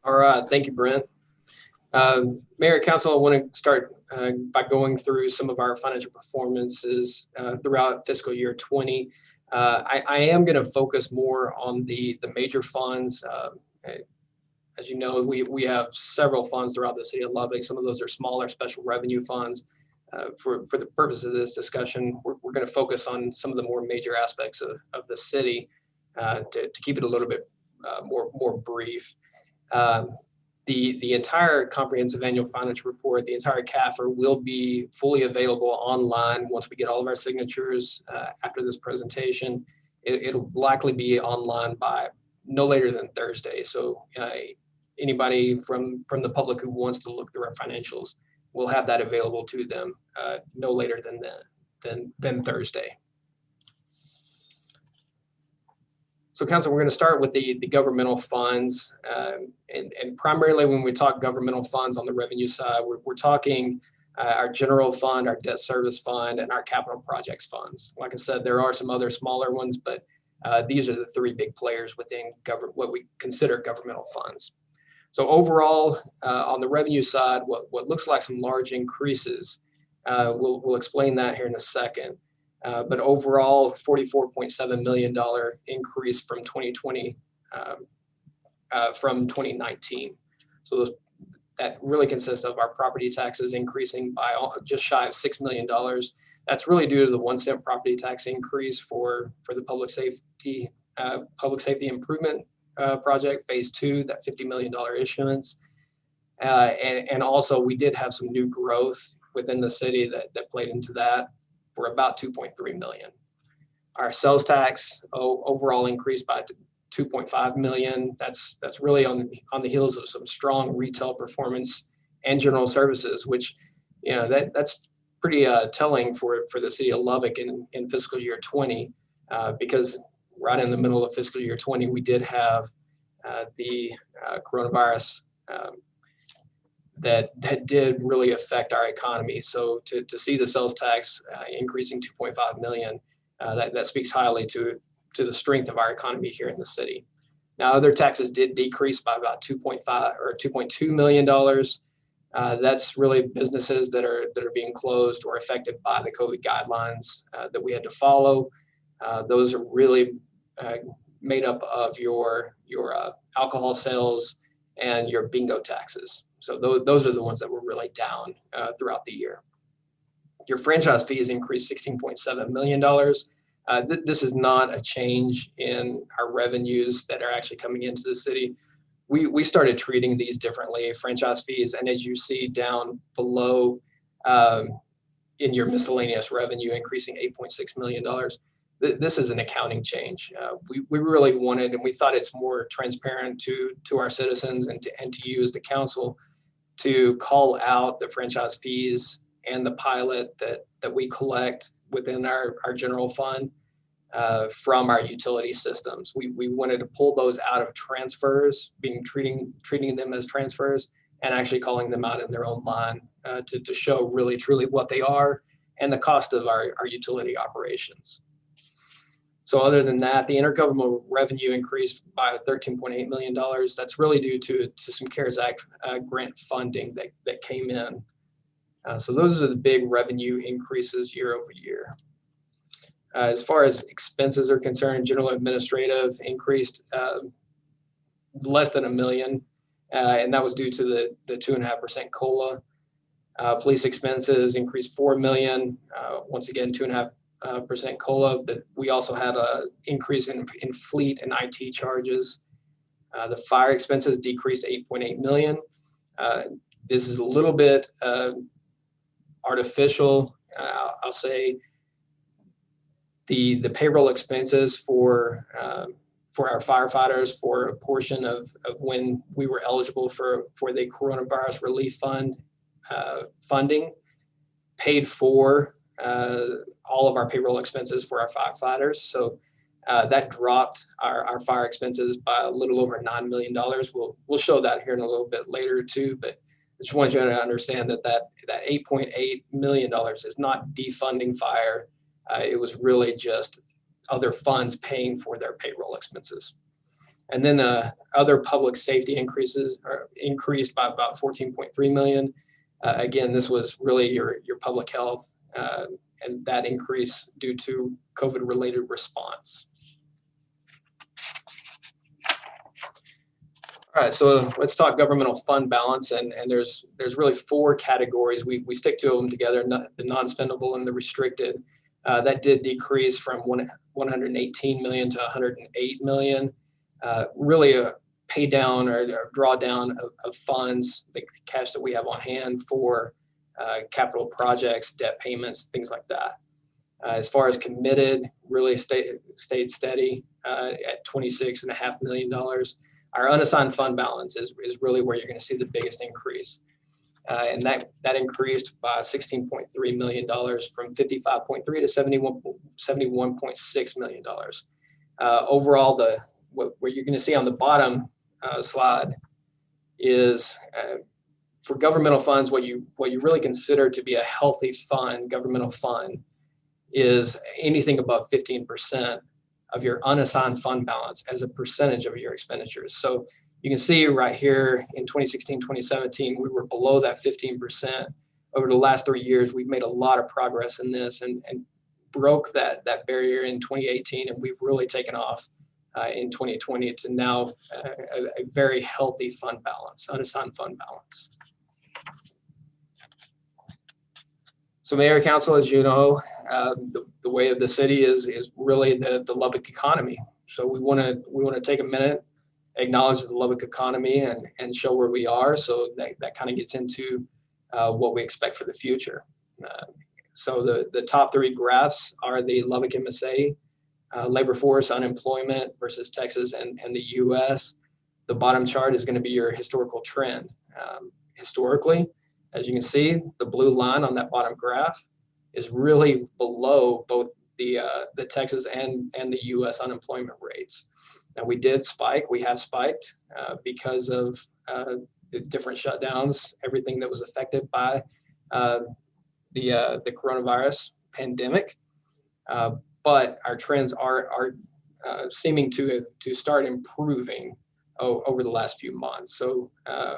All right, thank you, Brent. Mayor, Council, I want to start by going through some of our financial performances throughout fiscal year 20. I am going to focus more on the major funds. As you know, we have several funds throughout the city of Lubbock. Some of those are smaller special revenue funds. For the purpose of this discussion, we're going to focus on some of the more major aspects of the city to keep it a little bit more brief. The entire comprehensive annual financial report, the entire CAFR, will be fully available online once we get all of our signatures after this presentation. It'll likely be online by no later than Thursday. So anybody from the public who wants to look through our financials will have that available to them no later than Thursday. So, Council, we're going to start with the governmental funds. And primarily when we talk governmental funds on the revenue side, we're talking our general fund, our debt service fund, and our capital projects funds. Like I said, there are some other smaller ones, but these are the three big players within what we consider governmental funds. So overall, on the revenue side, what looks like some large increases, we'll explain that here in a second. But overall, $44.7 million increase from 2020 from 2019. So that really consists of our property taxes increasing by just shy of $6 million. That's really due to the 1 cent property tax increase for the public safety improvement project phase 2, that $50 million issuance. And also we did have some new growth within the city that played into that for about 2.3 million. Our sales tax overall increased by 2.5 million. That's really on the heels of some strong retail performance and general services, which, you know, that's pretty telling for the city of Lubbock in fiscal year 20, because right in the middle of fiscal year 20, we did have the coronavirus that did really affect our economy. So to see the sales tax increasing 2.5 million, that speaks highly to the strength of our economy here in the city. Now, other taxes did decrease by about 2.5 or $2.2 million. That's really businesses that are being closed or affected by the COVID guidelines that we had to follow. Those are really made up of your alcohol sales and your bingo taxes. So those are the ones that were really down throughout the year. Your franchise fees increased $16.7 million. This is not a change in our revenues that are actually coming into the city. We started treating these differently, franchise fees, and as you see down below in your miscellaneous revenue increasing $8.6 million, this is an accounting change. We really wanted, and we thought it's more transparent to our citizens and to you as the council to call out the franchise fees and the pilot that we collect within our general fund from our utility systems. We wanted to pull those out of transfers, treating them as transfers, and actually calling them out in their own line to show really truly what they are and the cost of our utility operations. So other than that, the intergovernmental revenue increased by $13.8 million. That's really due to some CARES Act grant funding that came in. So those are the big revenue increases year over year. As far as expenses are concerned, general administrative increased less than $1 million, and that was due to the 2.5% COLA. Police expenses increased $4 million, once again 2.5% COLA, but we also had an increase in fleet and IT charges. The fire expenses decreased $8.8 million. This is a little bit artificial. I'll say the payroll expenses for our firefighters for a portion of when we were eligible for the coronavirus relief fund funding paid for all of our payroll expenses for our firefighters. So that dropped our fire expenses by a little over $9 million. We'll show that here in a little bit later too, but I just want you to understand that $8.8 million is not defunding fire. It was really just other funds paying for their payroll expenses. And then other public safety increased by about $14.3 million. Again, this was really your public health and that increase due to COVID-related response. All right, so let's talk governmental fund balance, and there's really 4 categories. We stick 2 of them together, the non-spendable and the restricted. That did decrease from 118 million to 108 million. Really a pay down or drawdown of funds, the cash that we have on hand for capital projects, debt payments, things like that. As far as committed, really stayed steady at $26.5 million. Our unassigned fund balance is really where you're going to see the biggest increase. And that increased by $16.3 million from 55.3 to 71.6 million. Overall, what you're going to see on the bottom slide is for governmental funds, what you really consider to be a healthy fund, governmental fund, is anything above 15% of your unassigned fund balance as a percentage of your expenditures. So You can see right here in 2016, 2017, we were below that 15%. Over the last 3 years, we've made a lot of progress in this and broke that barrier in 2018, and we've really taken off in 2020 to now a very healthy fund balance, unassigned fund balance. So Mayor, Council, as you know, the way of the city is really the Lubbock economy. So we want to take a minute, acknowledge the Lubbock economy, and show where we are. So that kind of gets into what we expect for the future. So the top 3 graphs are the Lubbock MSA, labor force, unemployment versus Texas and the U.S. The bottom chart is going to be your historical trend. Historically, as you can see, the blue line on that bottom graph is really below both the Texas and the U.S. unemployment rates. Now we have spiked because of the different shutdowns, everything that was affected by the coronavirus pandemic. But our trends are seeming to start improving over the last few months. So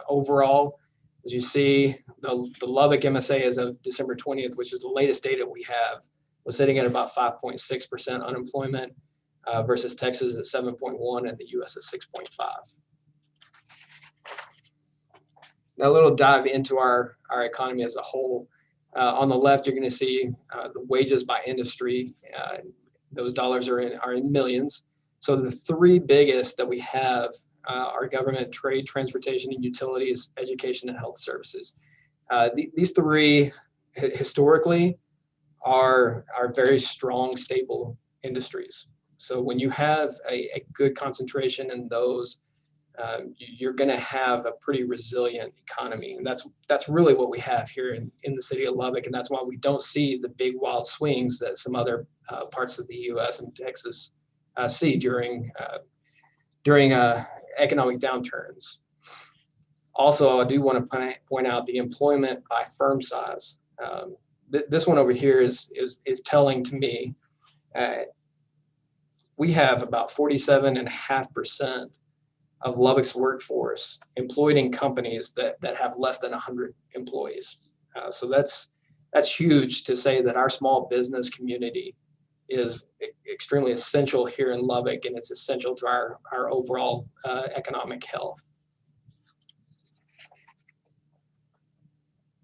overall, as you see, the Lubbock MSA as of December 20th, which is the latest data we have, was sitting at about 5.6% unemployment versus Texas at 7.1 and the US at 6.5. Now a little dive into our economy as a whole. On the left, you're going to see the wages by industry. Those dollars are in millions. So the 3 biggest that we have are government, trade, transportation, and utilities, education, and health services. These 3 historically are very strong, stable industries. So when you have a good concentration in those, you're going to have a pretty resilient economy. And that's really what we have here in the city of Lubbock. And that's why we don't see the big wild swings that some other parts of the U.S. and Texas see during economic downturns. Also, I do want to point out the employment by firm size. This one over here is telling to me. We have about 47.5% of Lubbock's workforce employed in companies that have less than 100 employees. So that's huge to say that our small business community is extremely essential here in Lubbock, and it's essential to our overall economic health.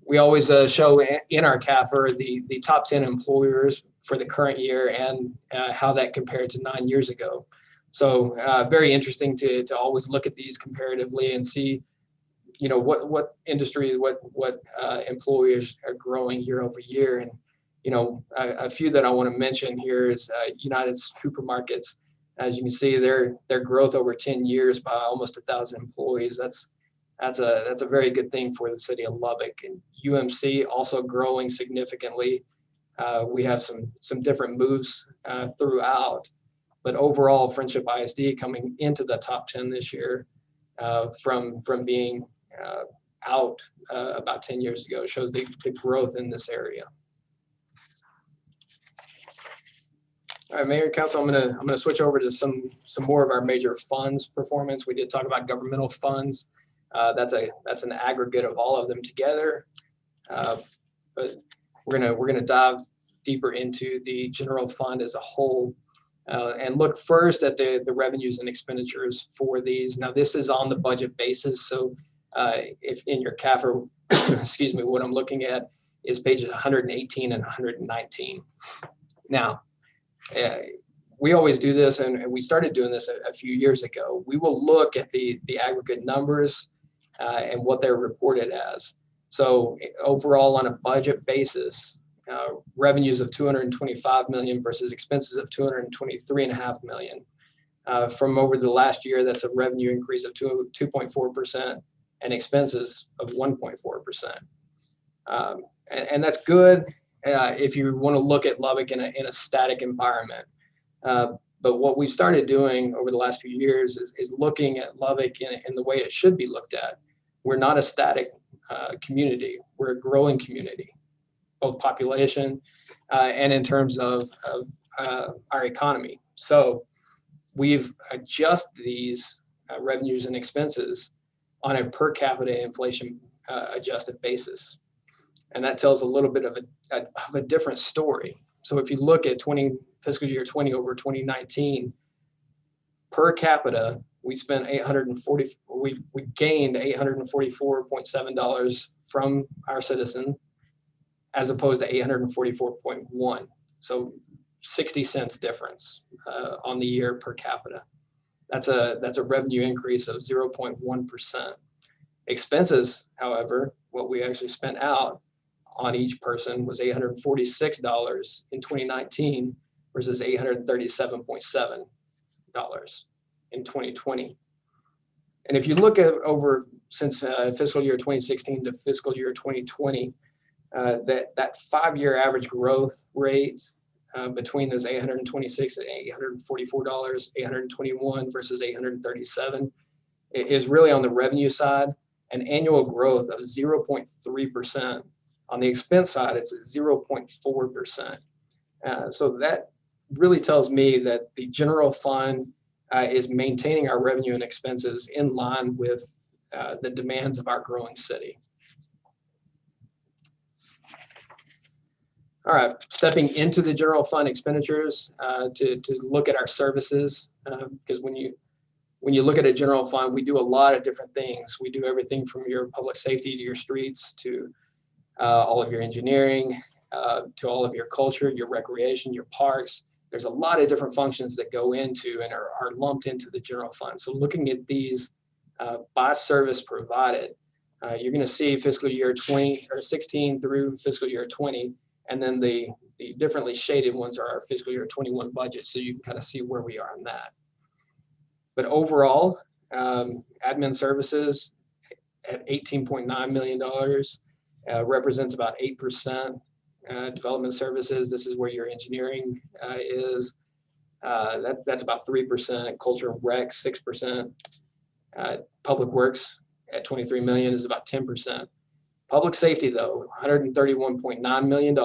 We always show in our CAFR the top 10 employers for the current year and how that compared to 9 years ago. So very interesting to always look at these comparatively and see, what industries, what employers are growing year over year. And, a few that I want to mention here is United Supermarkets. As you can see, their growth over 10 years by almost 1,000 employees. That's a very good thing for the city of Lubbock. And UMC also growing significantly. We have some different moves throughout, but overall Friendship ISD coming into the top 10 this year from being out about 10 years ago shows the growth in this area. All right, Mayor and Council, I'm gonna switch over to some more of our major funds performance. We did talk about governmental funds. That's an aggregate of all of them together. But we're gonna dive deeper into the general fund as a whole and look first at the revenues and expenditures for these. Now this is on the budget basis, so if in your CAFR, excuse me, what I'm looking at is pages 118 and 119. Now, we always do this, and we started doing this a few years ago. We will look at the aggregate numbers and what they're reported as. So overall, on a budget basis, revenues of $225 million versus expenses of $223.5 million. From over the last year, that's a revenue increase of 2.4% and expenses of 1.4%. And that's good if you want to look at Lubbock in a static environment. But what we've started doing over the last few years is looking at Lubbock in the way it should be looked at. We're not a static community. We're a growing community, both population and in terms of our economy. So we've adjusted these revenues and expenses on a per capita inflation adjusted basis. And that tells a little bit of a different story. So if you look at fiscal year 20 over 2019, per capita, we gained $844.7 from our citizen, as opposed to 844.1. So 60 cents difference on the year per capita. That's a revenue increase of 0.1%. Expenses, however, what we actually spent out on each person was $846 in 2019 versus $837.7 in 2020. And if you look at over since fiscal year 2016 to fiscal year 2020, that 5-year average growth rate between those $826 and $844, 821 versus 837 is really on the revenue side, an annual growth of 0.3%. On the expense side, it's at 0.4%. So that really tells me that the general fund is maintaining our revenue and expenses in line with the demands of our growing city. All right, stepping into the general fund expenditures to look at our services, because when you look at a general fund, we do a lot of different things. We do everything from your public safety to your streets to all of your engineering, to all of your culture, your recreation, your parks. There's a lot of different functions that go into and are lumped into the general fund. So looking at these by service provided, you're going to see fiscal year 16 through fiscal year 20, and then the differently shaded ones are our fiscal year 21 budget. So you can kind of see where we are on that. But overall, admin services at $18.9 million represents about 8%. Development services, this is where your engineering is. That's about 3%. Culture and rec, 6%. Public works at 23 million is about 10%. Public safety, though, $131.9 million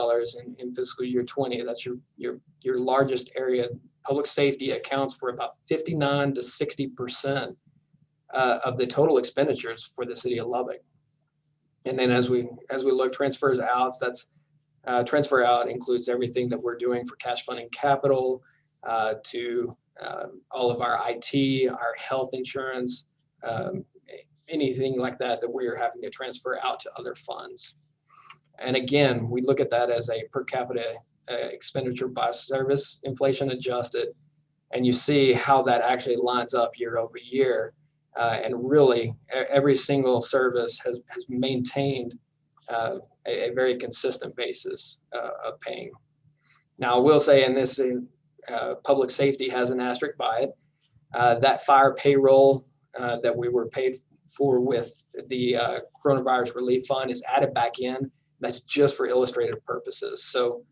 in fiscal year 20. That's your largest area. Public safety accounts for about 59 to 60% of the total expenditures for the city of Lubbock. And then as we look transfers out, that's transfer out includes everything that we're doing for cash funding capital, to all of our IT, our health insurance, anything like that we're having to transfer out to other funds. And again, we look at that as a per capita expenditure by service, inflation adjusted, and you see how that actually lines up year over year. And really, every single service has maintained a very consistent basis of paying. Now, I will say in this, public safety has an asterisk by it. That fire payroll that we were paid for with the coronavirus relief fund is added back in. That's just for illustrative purposes. So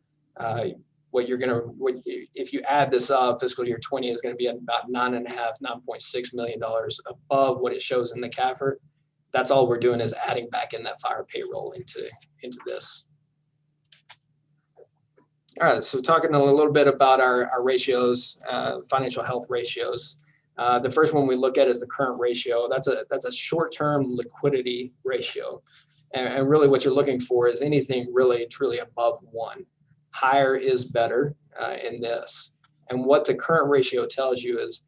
if you add this up, fiscal year 20 is going to be about $9.6 million above what it shows in the CAFR. That's all we're doing is adding back in that fire payroll into this. All right, so talking a little bit about our ratios, financial health ratios. The first one we look at is the current ratio. That's a short-term liquidity ratio. And really what you're looking for is anything really truly above 1. Higher is better in this. And what the current ratio tells you is,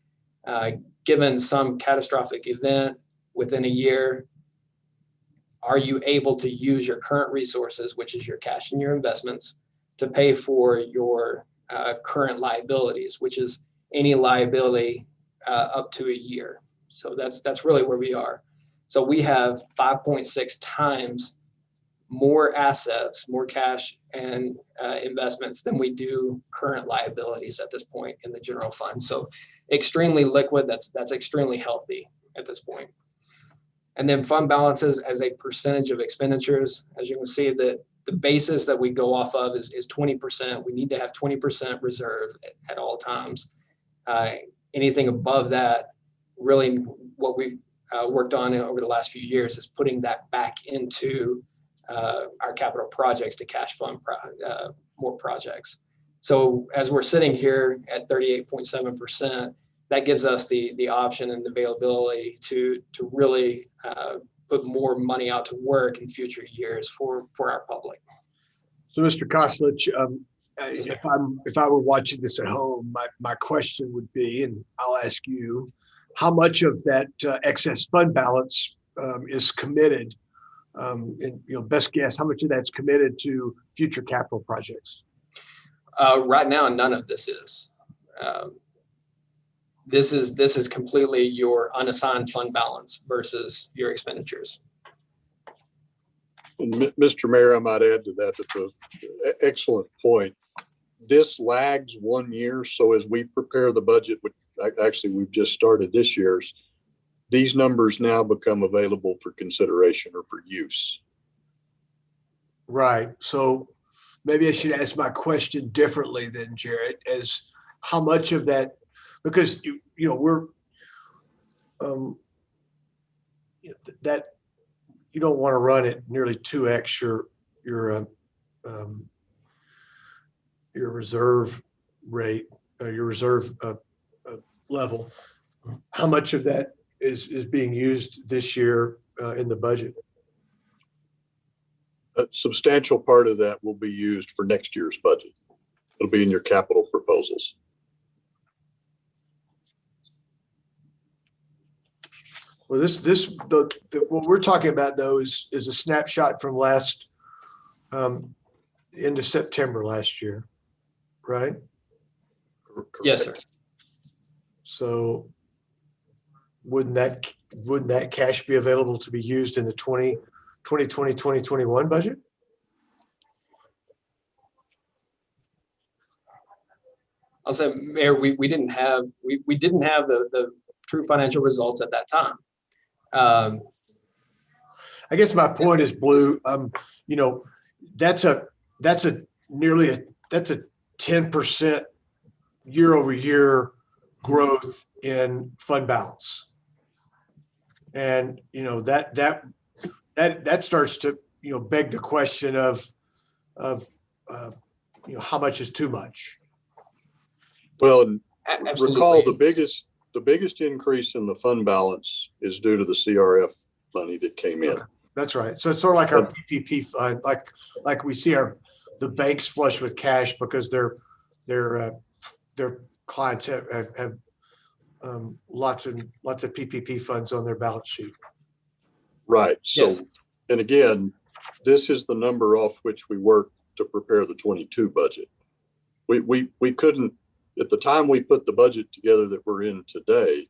given some catastrophic event within a year, are you able to use your current resources, which is your cash and your investments, to pay for your current liabilities, which is any liability up to a year. So that's really where we are. So we have 5.6 times more assets, more cash and investments than we do current liabilities at this point in the general fund. So extremely liquid. That's extremely healthy at this point. And then fund balances as a percentage of expenditures. As you can see, the basis that we go off of is 20%. We need to have 20% reserve at all times. Anything above that, really what we've worked on over the last few years is putting that back into our capital projects to cash fund more projects. So as we're sitting here at 38.7%, that gives us the option and availability to really put more money out to work in future years for our public. So, Mr. Koslich, if I were watching this at home, my question would be, and I'll ask you, how much of that excess fund balance is committed? And best guess, how much of that's committed to future capital projects? Right now, none of this is. This is completely your unassigned fund balance versus your expenditures. And Mr. Mayor, I might add to that, that's an excellent point. This lags 1 year. So as we prepare the budget, which actually we've just started this year's, these numbers now become available for consideration or for use. Right. So maybe I should ask my question differently then, Jared, as how much of that, because we're that you don't want to run at nearly 2x your reserve rate, your reserve level. How much of that is being used this year in the budget? A substantial part of that will be used for next year's budget. It'll be in your capital proposals. Well, what we're talking about though is a snapshot from last end of September last year, right? Yes, sir. So wouldn't that cash be available to be used in the 2020-2021 budget? I'll say, Mayor, we didn't have the true financial results at that time. I guess my point is, Blue, that's a 10% year over year growth in fund balance. And, that starts to, beg the question of how much is too much? Well, and Absolutely. recall the biggest increase in the fund balance is due to the CRF money that came in. That's right. So it's sort of like our PPP fund, like we see the banks flush with cash because their clients have lots of PPP funds on their balance sheet. Right. So, Yes. And again, this is the number off which we work to prepare the 22 budget. We couldn't, at the time we put the budget together that we're in today,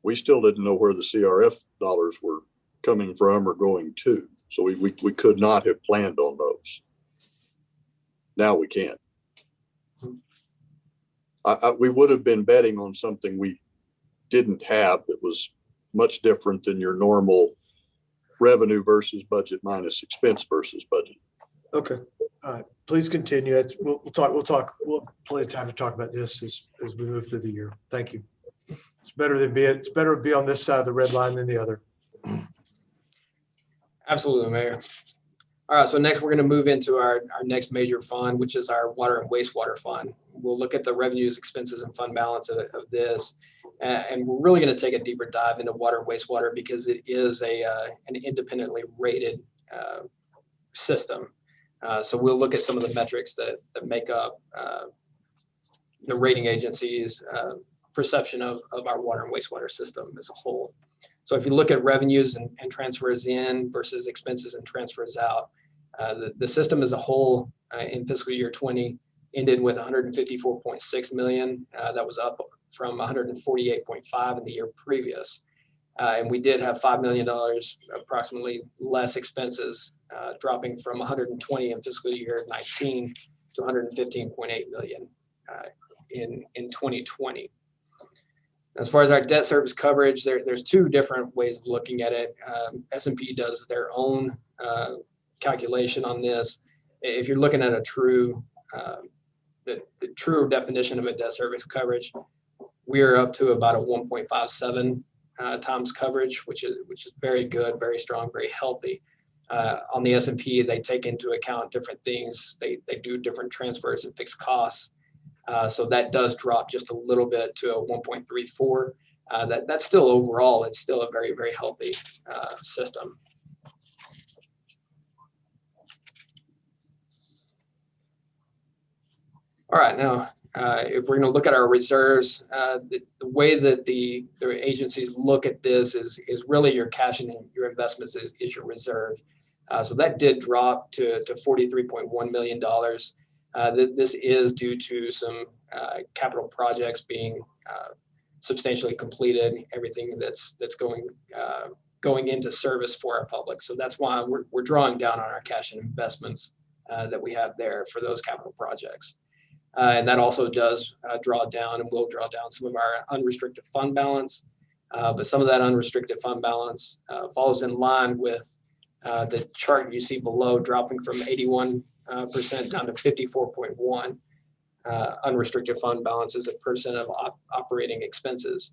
we still didn't know where the CRF dollars were coming from or going to. So we could not have planned on those. Now we can. We would have been betting on something we didn't have that was much different than your normal revenue versus budget minus expense versus budget. Okay. All right. Please continue. We'll talk. We'll have plenty of time to talk about this as we move through the year. Thank you. It's better to be on this side of the red line than the other. Absolutely, Mayor. All right, so next we're going to move into our next major fund, which is our water and wastewater fund. We'll look at the revenues, expenses, and fund balance of this. And we're really going to take a deeper dive into water and wastewater because it is an independently rated system. So we'll look at some of the metrics that make up the rating agency's perception of our water and wastewater system as a whole. So if you look at revenues and transfers in versus expenses and transfers out, the system as a whole in fiscal year 20 ended with 154.6 million. That was up from 148.5 in the year previous. And we did have $5 million approximately less expenses, dropping from 120 in fiscal year 19 to 115.8 million in 2020. As far as our debt service coverage, there's two different ways of looking at it. S&P does their own calculation on this. If you're looking at a true, the true definition of a debt service coverage, we are up to about a 1.57 times coverage, which is very good, very strong, very healthy. On the S&P, they take into account different things. They do different transfers and fixed costs. So that does drop just a little bit to a 1.34. That's still overall, it's still a very, very healthy system. All right, now, if we're going to look at our reserves, the way that the agencies look at this is really your cash and your investments is your reserve. So that did drop to $43.1 million. This is due to some capital projects being substantially completed, everything that's going into service for our public. So that's why we're drawing down on our cash and investments that we have there for those capital projects. And that also does draw down and will draw down some of our unrestricted fund balance. But some of that unrestricted fund balance falls in line with the chart you see below, dropping from 81% down to 54.1 unrestricted fund balance as a percent of operating expenses.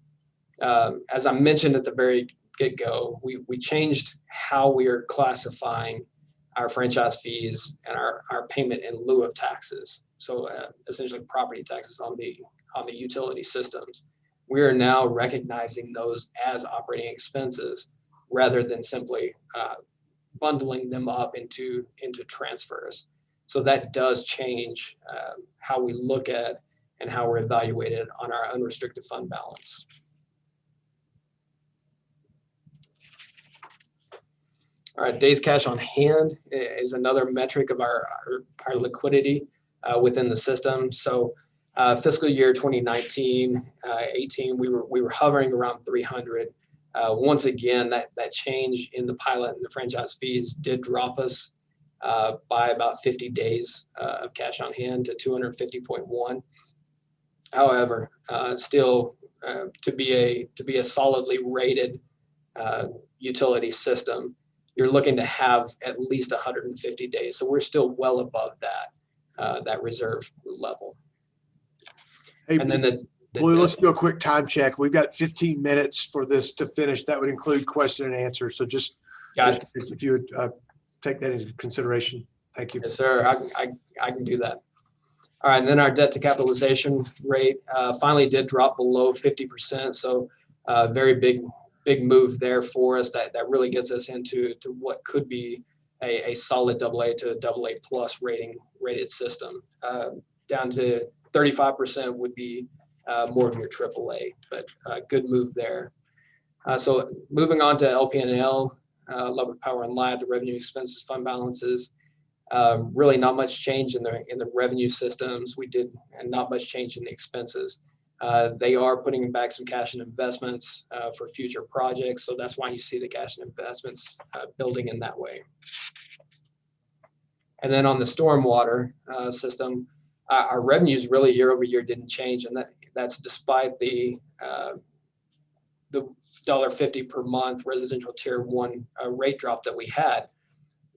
As I mentioned at the very get-go, we changed how we are classifying our franchise fees and our payment in lieu of taxes. So essentially property taxes on the utility systems. We are now recognizing those as operating expenses rather than simply bundling them up into transfers. So that does change how we look at and how we're evaluated on our unrestricted fund balance. All right, days cash on hand is another metric of our liquidity within the system. So fiscal year 2019, 18, we were hovering around 300. Once again, that change in the pilot and the franchise fees did drop us by about 50 days of cash on hand to 250.1. However, still to be a solidly rated utility system, you're looking to have at least 150 days. So we're still well above that reserve level. Hey, and then Blue, let's do a quick time check. We've got 15 minutes for this to finish. That would include question and answer. So just if you would take that into consideration. Thank you. Yes, sir. I can do that. All right. And then our debt to capitalization rate finally did drop below 50%. So very big move there for us. That really gets us into what could be a solid AA to AA plus rated system. Down to 35% would be more of your AAA, but good move there. So moving on to LP&L, Lubbock Power and Light, the revenue expenses fund balances. Really not much change in the revenue systems. We did, and not much change in the expenses. They are putting back some cash and investments for future projects. So that's why you see the cash and investments building in that way. And then on the stormwater system, our revenues really year over year didn't change. And that's despite the $1.50 per month residential tier 1 rate drop that we had.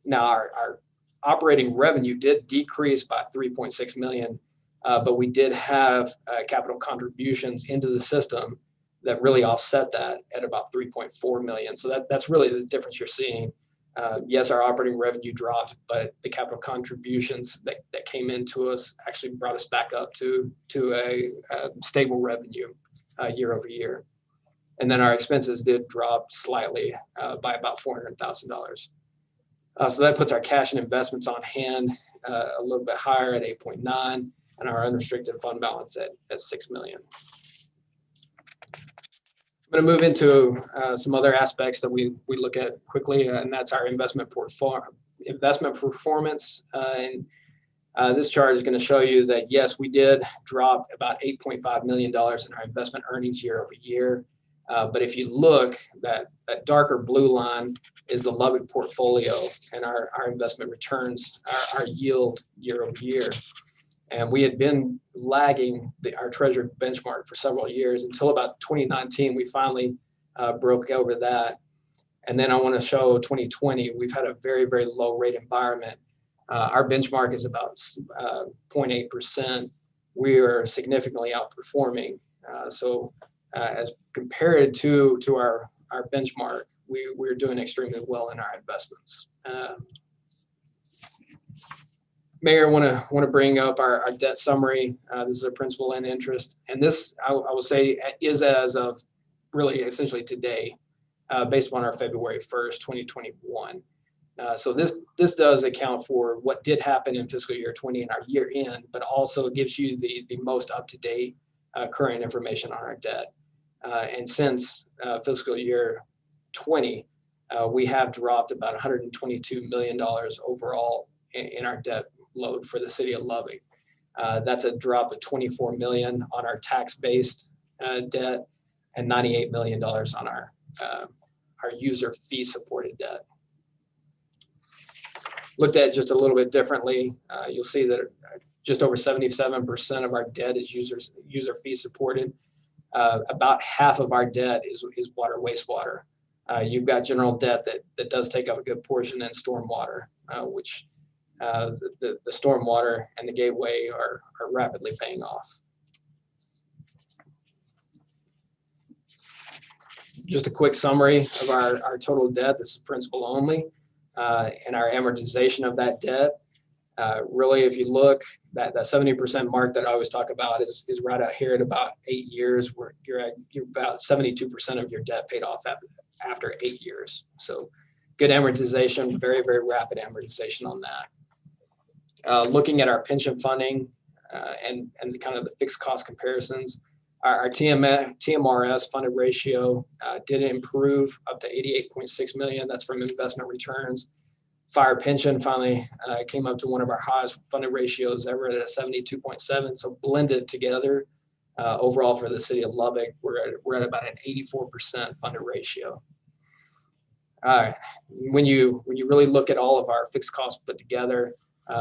Now our operating revenue did decrease by 3.6 million. But we did have capital contributions into the system that really offset that at about 3.4 million. So that's really the difference you're seeing. Yes, our operating revenue dropped, but the capital contributions that came into us actually brought us back up to a stable revenue year over year. And then our expenses did drop slightly by about $400,000. So that puts our cash and investments on hand a little bit higher at 8.9. And our unrestricted fund balance at 6 million. I'm going to move into some other aspects that we look at quickly, and that's our investment performance. This chart is going to show you that, yes, we did drop about $8.5 million in our investment earnings year over year. But if you look, that darker blue line is the Lubbock portfolio and our investment returns, our yield year over year. And we had been lagging our treasury benchmark for several years until about 2019. We finally broke over that. And then I want to show 2020, we've had a very, very low rate environment. Our benchmark is about 0.8%. We are significantly outperforming. So as compared to our benchmark, we're doing extremely well in our investments. Mayor, want to bring up our debt summary. This is a principal and interest, and this I will say is as of really essentially today, based on our February 1st, 2021. So this does account for what did happen in fiscal year 20 and our year end, but also gives you the most up to date current information on our debt. And since fiscal year 20, we have dropped about $122 million overall in our debt load for the city of Lubbock. That's a drop of $24 million on our tax-based debt and $98 million on our user fee supported debt. Looked at just a little bit differently, you'll see that just over 77% of our debt is user fee supported. About half of our debt is water wastewater. You've got general debt that does take up a good portion, and stormwater, which the stormwater and the gateway are rapidly paying off. Just a quick summary of our total debt. This is principal only, and our amortization of that debt. Really, if you look, that 70% mark that I always talk about is right out here at about 8 years, where you're about 72% of your debt paid off after 8 years. So good amortization, very, very rapid amortization on that. Looking at our pension funding and kind of the fixed cost comparisons, our TMRS funded ratio did improve up to 88.6 million. That's from investment returns. Fire pension finally came up to one of our highest funded ratios ever at a 72.7. So blended together, overall for the city of Lubbock, we're at about an 84% funded ratio. When you really look at all of our fixed costs put together,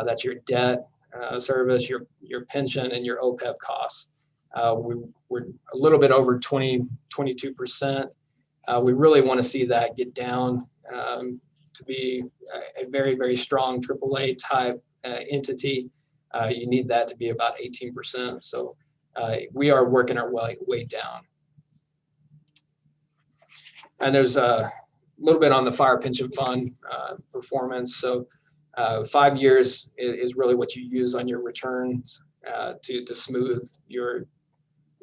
that's your debt service, your pension, and your OPEB costs. We're a little bit over 22%. We really want to see that get down to be a very, very strong AAA type entity. You need that to be about 18%. So we are working our way down. And there's a little bit on the fire pension fund performance. So 5 years is really what you use on your returns to smooth your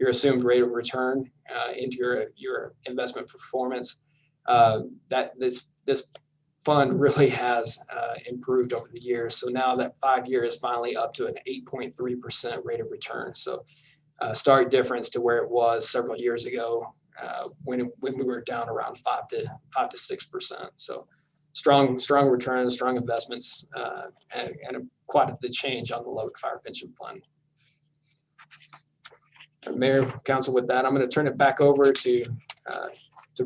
assumed rate of return into your investment performance. That this fund really has improved over the years. So now that 5 year is finally up to an 8.3% rate of return. So stark difference to where it was several years ago when we were down around 5 to 6%. So strong returns, strong investments, and quite the change on the Lubbock Fire Pension Fund. Mayor, Council, with that, I'm going to turn it back over to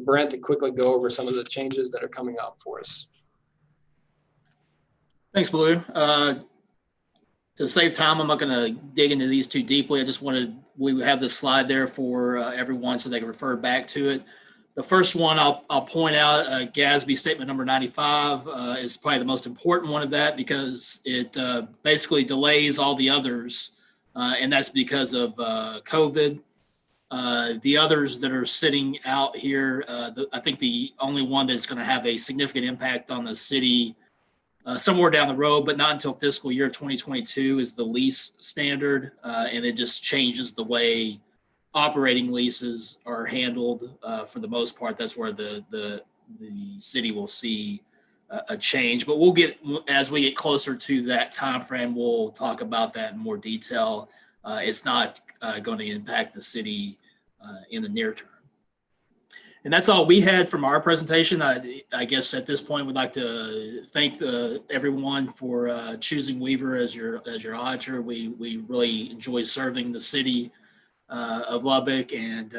Brent to quickly go over some of the changes that are coming up for us. Thanks, Blue. To save time, I'm not going to dig into these too deeply. I just we have this slide there for everyone so they can refer back to it. The first one I'll point out, GASB statement number 95 is probably the most important one of that because it basically delays all the others. And that's because of COVID. The others that are sitting out here, I think the only one that's going to have a significant impact on the city somewhere down the road, but not until fiscal year 2022, is the lease standard. And it just changes the way operating leases are handled for the most part. That's where the city will see a change, but as we get closer to that time frame, we'll talk about that in more detail. It's not going to impact the city in the near term. And that's all we had from our presentation. I guess at this point, we'd like to thank everyone for choosing Weaver as your auditor. We really enjoy serving the city of Lubbock and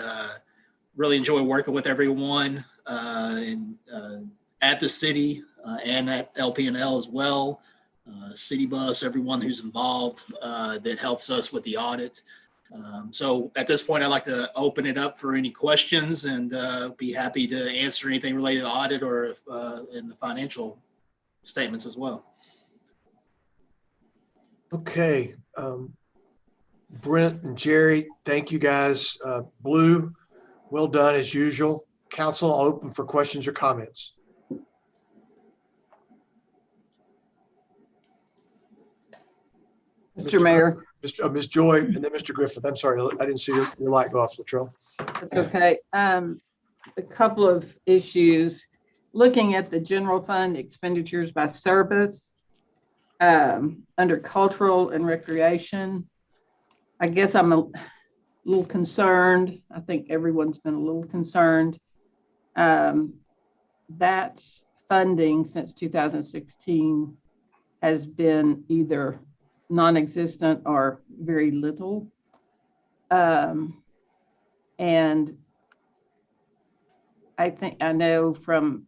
really enjoy working with everyone at the city and at LP&L as well. City Bus, everyone who's involved that helps us with the audit. So at this point, I'd like to open it up for any questions and be happy to answer anything related to audit or in the financial statements as well. Okay. Brent and Jerry, thank you guys. Blue, well done as usual. Council, I'll open for questions or comments. Mr. Mayor, Ms. Joy, and then Mr. Griffith. I'm sorry, I didn't see your light go off, Latrell. it's okay. A couple of issues. Looking at the general fund expenditures by service, under cultural and recreation, I guess I'm a little concerned. I think everyone's been a little concerned. That funding since 2016 has been either non-existent or very little. And I know from,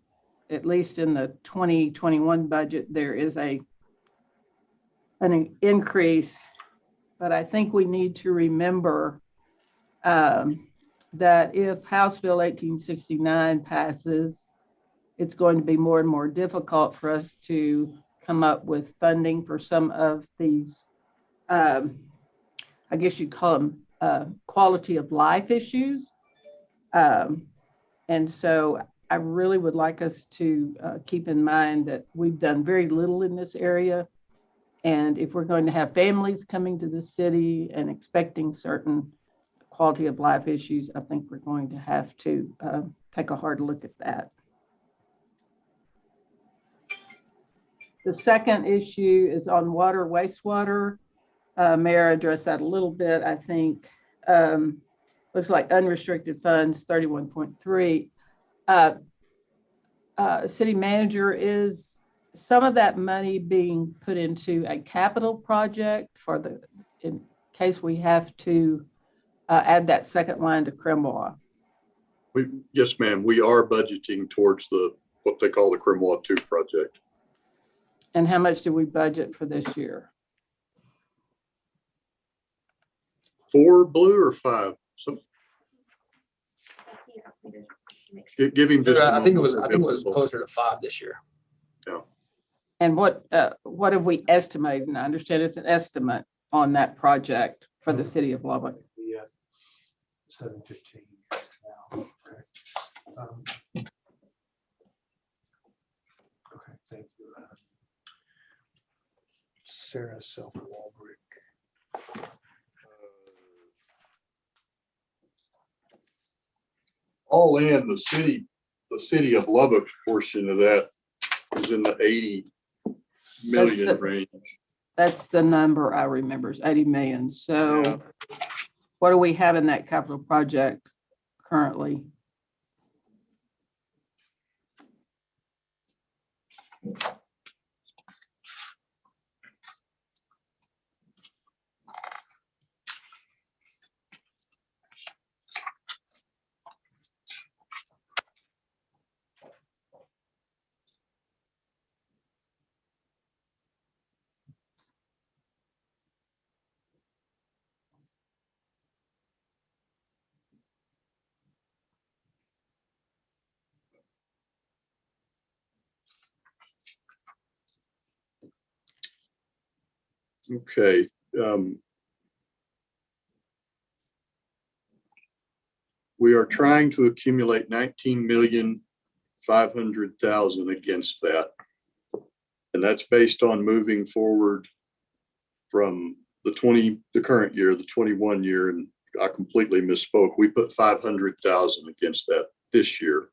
at least in the 2021 budget, there is an increase, but I think we need to remember that if House Bill 1869 passes, it's going to be more and more difficult for us to come up with funding for some of these, I guess you'd call them quality of life issues. And so I really would like us to keep in mind that we've done very little in this area. And if we're going to have families coming to the city and expecting certain quality of life issues, I think we're going to have to take a hard look at that. The second issue is on water, wastewater. Mayor addressed that a little bit, I think. Looks like unrestricted funds, 31.3. City manager, is some of that money being put into a capital project for in case we have to add that second line to Cremwa? Yes, ma'am. We are budgeting towards what they call the Cremwa 2 project. And how much do we budget for this year? 4 blue or 5? Give him just. I think it was closer to 5 this year. Yeah. And what have we estimated? And I understand it's an estimate on that project for the city of Lubbock. The 715 now. Okay. Okay, thank you. Sarah Self-Walbrick. All in, the city of Lubbock's portion of that is in the 80 million range. That's the number I remember, is 80 million. So Yeah. what do we have in that capital project currently? Okay. We are trying to accumulate 19,500,000 against that. And that's based on moving forward from the current year, the 21 year, and I completely misspoke. We put 500,000 against that this year.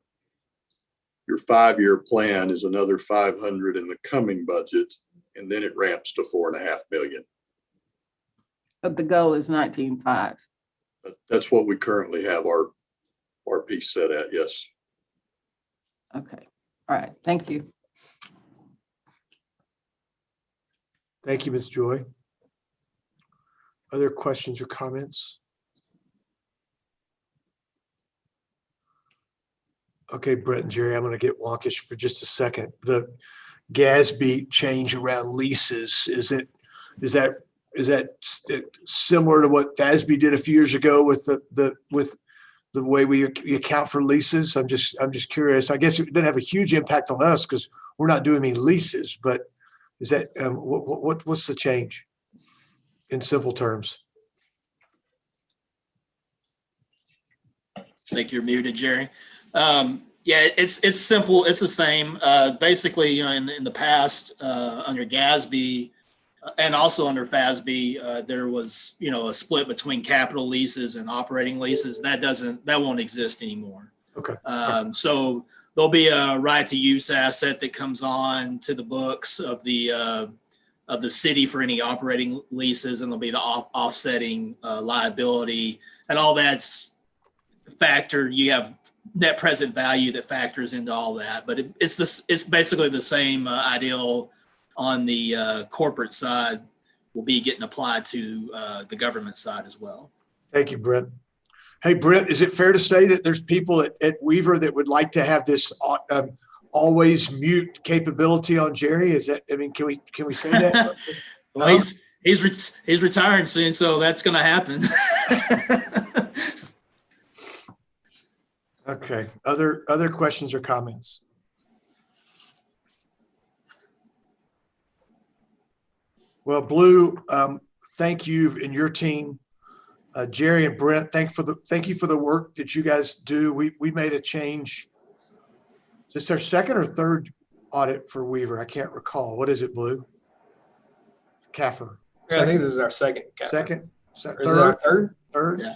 Your 5-year plan is another 500 in the coming budget, and then it ramps to 4.5 million. But the goal is 19.5. That's what we currently have our piece set at, yes. Okay, all right, thank you. Thank you, Ms. Joy. Other questions or comments? Okay, Brett and Jerry, I'm going to get wonkish for just a second. The GASB change around leases, is that similar to what FASB did a few years ago with the way we account for leases? I'm just curious. I guess it didn't have a huge impact on us because we're not doing any leases, but is that what's the change in simple terms? I think you're muted, Jerry. Yeah, it's simple. It's the same. Basically, in the past, under GASB, And also under FASB, there was, a split between capital leases and operating leases. That won't exist anymore. Okay. So there'll be a right to use asset that comes on to the books of the city for any operating leases, and there'll be the offsetting liability, and all that's factored. You have net present value that factors into all that, but it's basically the same ideal on the corporate side will be getting applied to the government side as well. Thank you, Brent. Hey, Brent, is it fair to say that there's people at Weaver that would like to have this always mute capability on Jerry? Can we say that? Well, he's retiring soon, so that's going to happen. Okay. Other questions or comments? Well, Blue, thank you and your team. Jerry and Brent, thank you for the work that you guys do. We made a change. Is this our second or third audit for Weaver? I can't recall. What is it, Blue? CAFR. I think this is our second. Second? Or is it our third? Third? Yeah.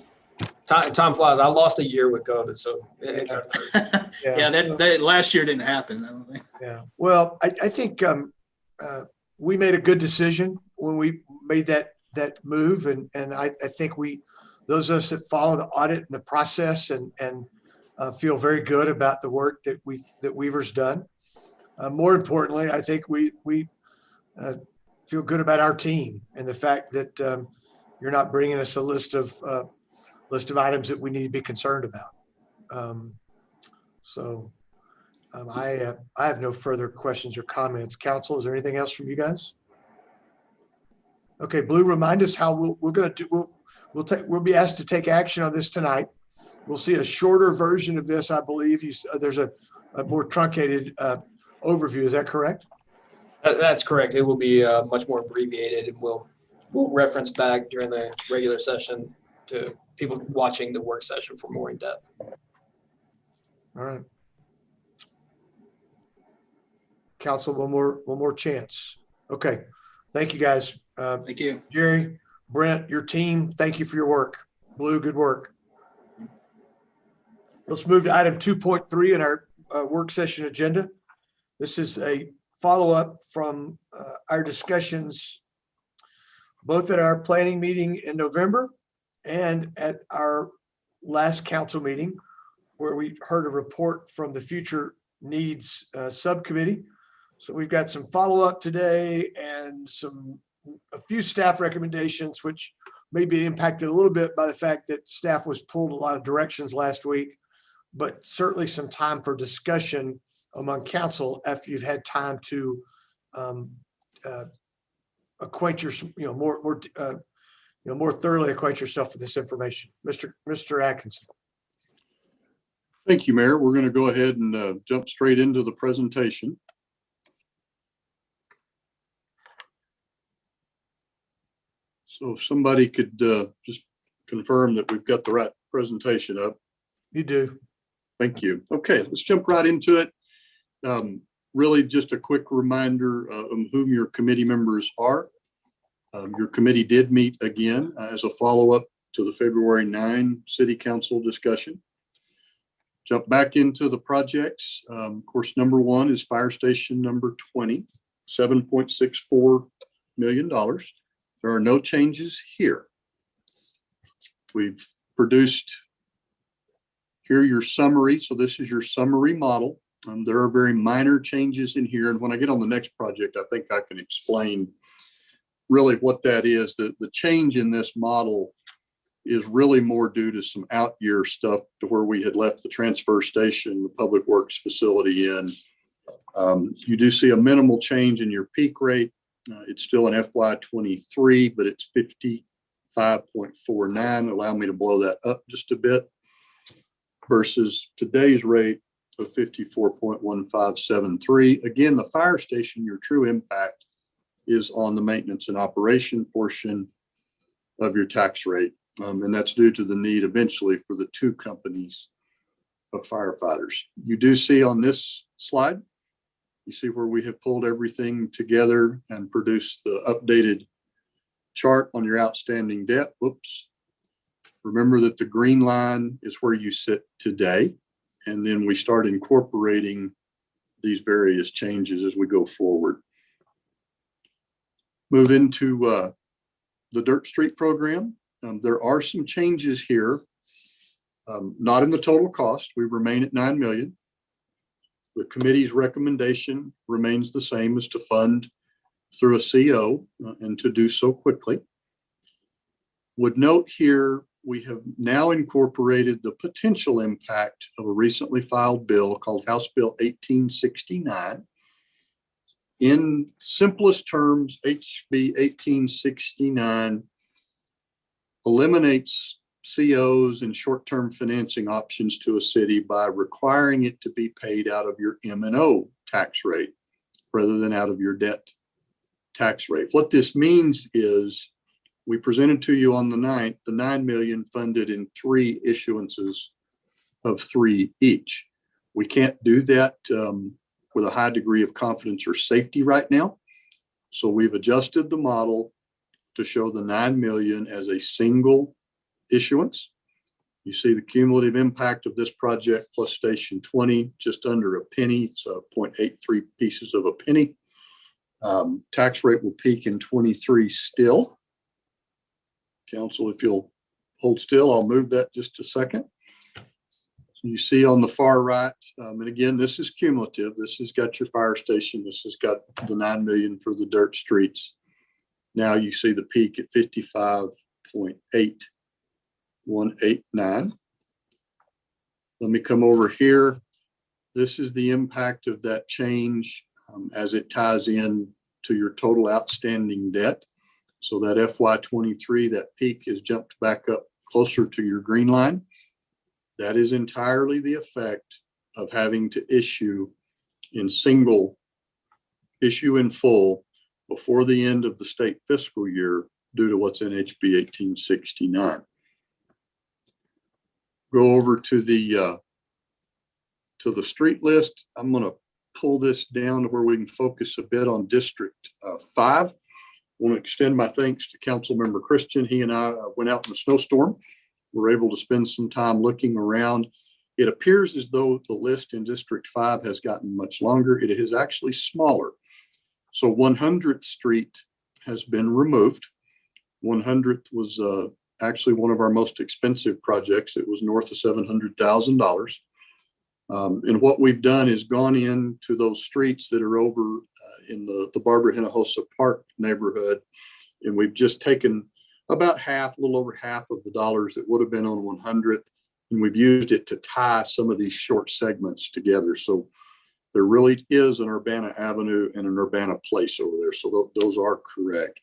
Time flies. I lost a year with COVID, so it's our third. Yeah, that last year didn't happen, I don't think. Yeah. Well, I think we made a good decision when we made that move, and I think those of us that follow the audit and the process and feel very good about the work that Weaver's done. More importantly, I think we feel good about our team and the fact that you're not bringing us a list of items that we need to be concerned about. I have no further questions or comments. Council, is there anything else from you guys? Okay, Blue, remind us how we're going to do. We'll be asked to take action on this tonight. We'll see a shorter version of this, I believe. There's a more truncated overview. Is that correct? That's correct. It will be much more abbreviated, and we'll reference back during the regular session to people watching the work session for more in depth. All right. Council, one more chance. Okay. Thank you, guys. Thank you. Jerry, Brent, your team, thank you for your work. Blue, good work. Let's move to item 2.3 in our work session agenda. This is a follow-up from our discussions both at our planning meeting in November and at our last council meeting, where we heard a report from the Future Needs Subcommittee. So we've got some follow-up today and a few staff recommendations, which may be impacted a little bit by the fact that staff was pulled a lot of directions last week, but certainly some time for discussion among council after you've had time to more thoroughly acquaint yourself with this information. Mr. Atkinson. Thank you, Mayor. We're going to go ahead and jump straight into the presentation. So if somebody could just confirm that we've got the right presentation up. You do. Thank you. Okay, let's jump right into it. Really just a quick reminder of whom your committee members are. Your committee did meet again as a follow-up to the February 9 City Council discussion. Jump back into the projects. Of course, number one is Fire Station number 20, $7.64 million. There are no changes here. We've produced here your summary. So this is your summary model. There are very minor changes in here. And when I get on the next project, I think I can explain really what that is. The change in this model is really more due to some out year stuff to where we had left the transfer station, the public works facility in. You do see a minimal change in your peak rate. It's still an FY23, but it's 55.49. Allow me to blow that up just a bit versus today's rate of 54.1573. Again, the fire station, your true impact is on the maintenance and operation portion of your tax rate. And that's due to the need eventually for the two companies of firefighters. You do see on this slide You see where we have pulled everything together and produced the updated chart on your outstanding debt. Whoops. Remember that the green line is where you sit today. And then we start incorporating these various changes as we go forward. Move into the Dirt Street program. There are some changes here, not in the total cost. We remain at 9 million. The committee's recommendation remains the same, as to fund through a CO and to do so quickly. Would note here, we have now incorporated the potential impact of a recently filed bill called House Bill 1869. In simplest terms, HB 1869 eliminates COs and short-term financing options to a city by requiring it to be paid out of your M&O tax rate rather than out of your debt tax rate. What this means is, we presented to you on the 9th, the 9 million funded in 3 issuances of 3 each. We can't do that with a high degree of confidence or safety right now. So we've adjusted the model to show the 9 million as a single issuance. You see the cumulative impact of this project plus Station 20, just under a penny. So 0.83 pieces of a penny. Tax rate will peak in 23 still. Council, if you'll hold still, I'll move that just a second. So you see on the far right, and again, this is cumulative. This has got your fire station. This has got the 9 million for the dirt streets. Now you see the peak at 55.8189. Let me come over here. This is the impact of that change as it ties in to your total outstanding debt. So that FY23, that peak has jumped back up closer to your green line. That is entirely the effect of having to issue in single issue in full before the end of the state fiscal year due to what's in HB 1869. Go over to the street list. I'm going to pull this down to where we can focus a bit on District 5. I want to extend my thanks to Councilmember Christian. He and I went out in a snowstorm. We were able to spend some time looking around. It appears as though the list in District 5 has gotten much longer. It is actually smaller. So 100th Street has been removed. 100th was actually one of our most expensive projects. It was north of $700,000. And what we've done is gone into those streets that are over in the Barbara Hinojosa Park neighborhood. And we've just taken about half, a little over half of the dollars that would have been on 100th. And we've used it to tie some of these short segments together. So there really is an Urbana Avenue and an Urbana Place over there. So those are correct.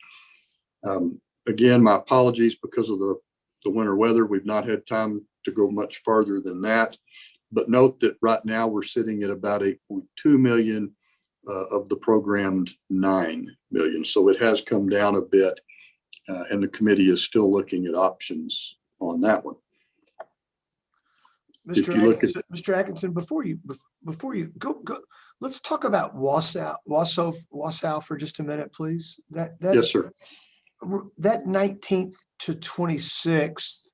Again, my apologies because of the winter weather. We've not had time to go much farther than that. But note that right now we're sitting at about 8.2 million of the programmed 9 million. So it has come down a bit, and the committee is still looking at options on that one. Mr. Atkinson, before you go, let's talk about Wausau for just a minute, please. Yes, sir. That 19th to 26th.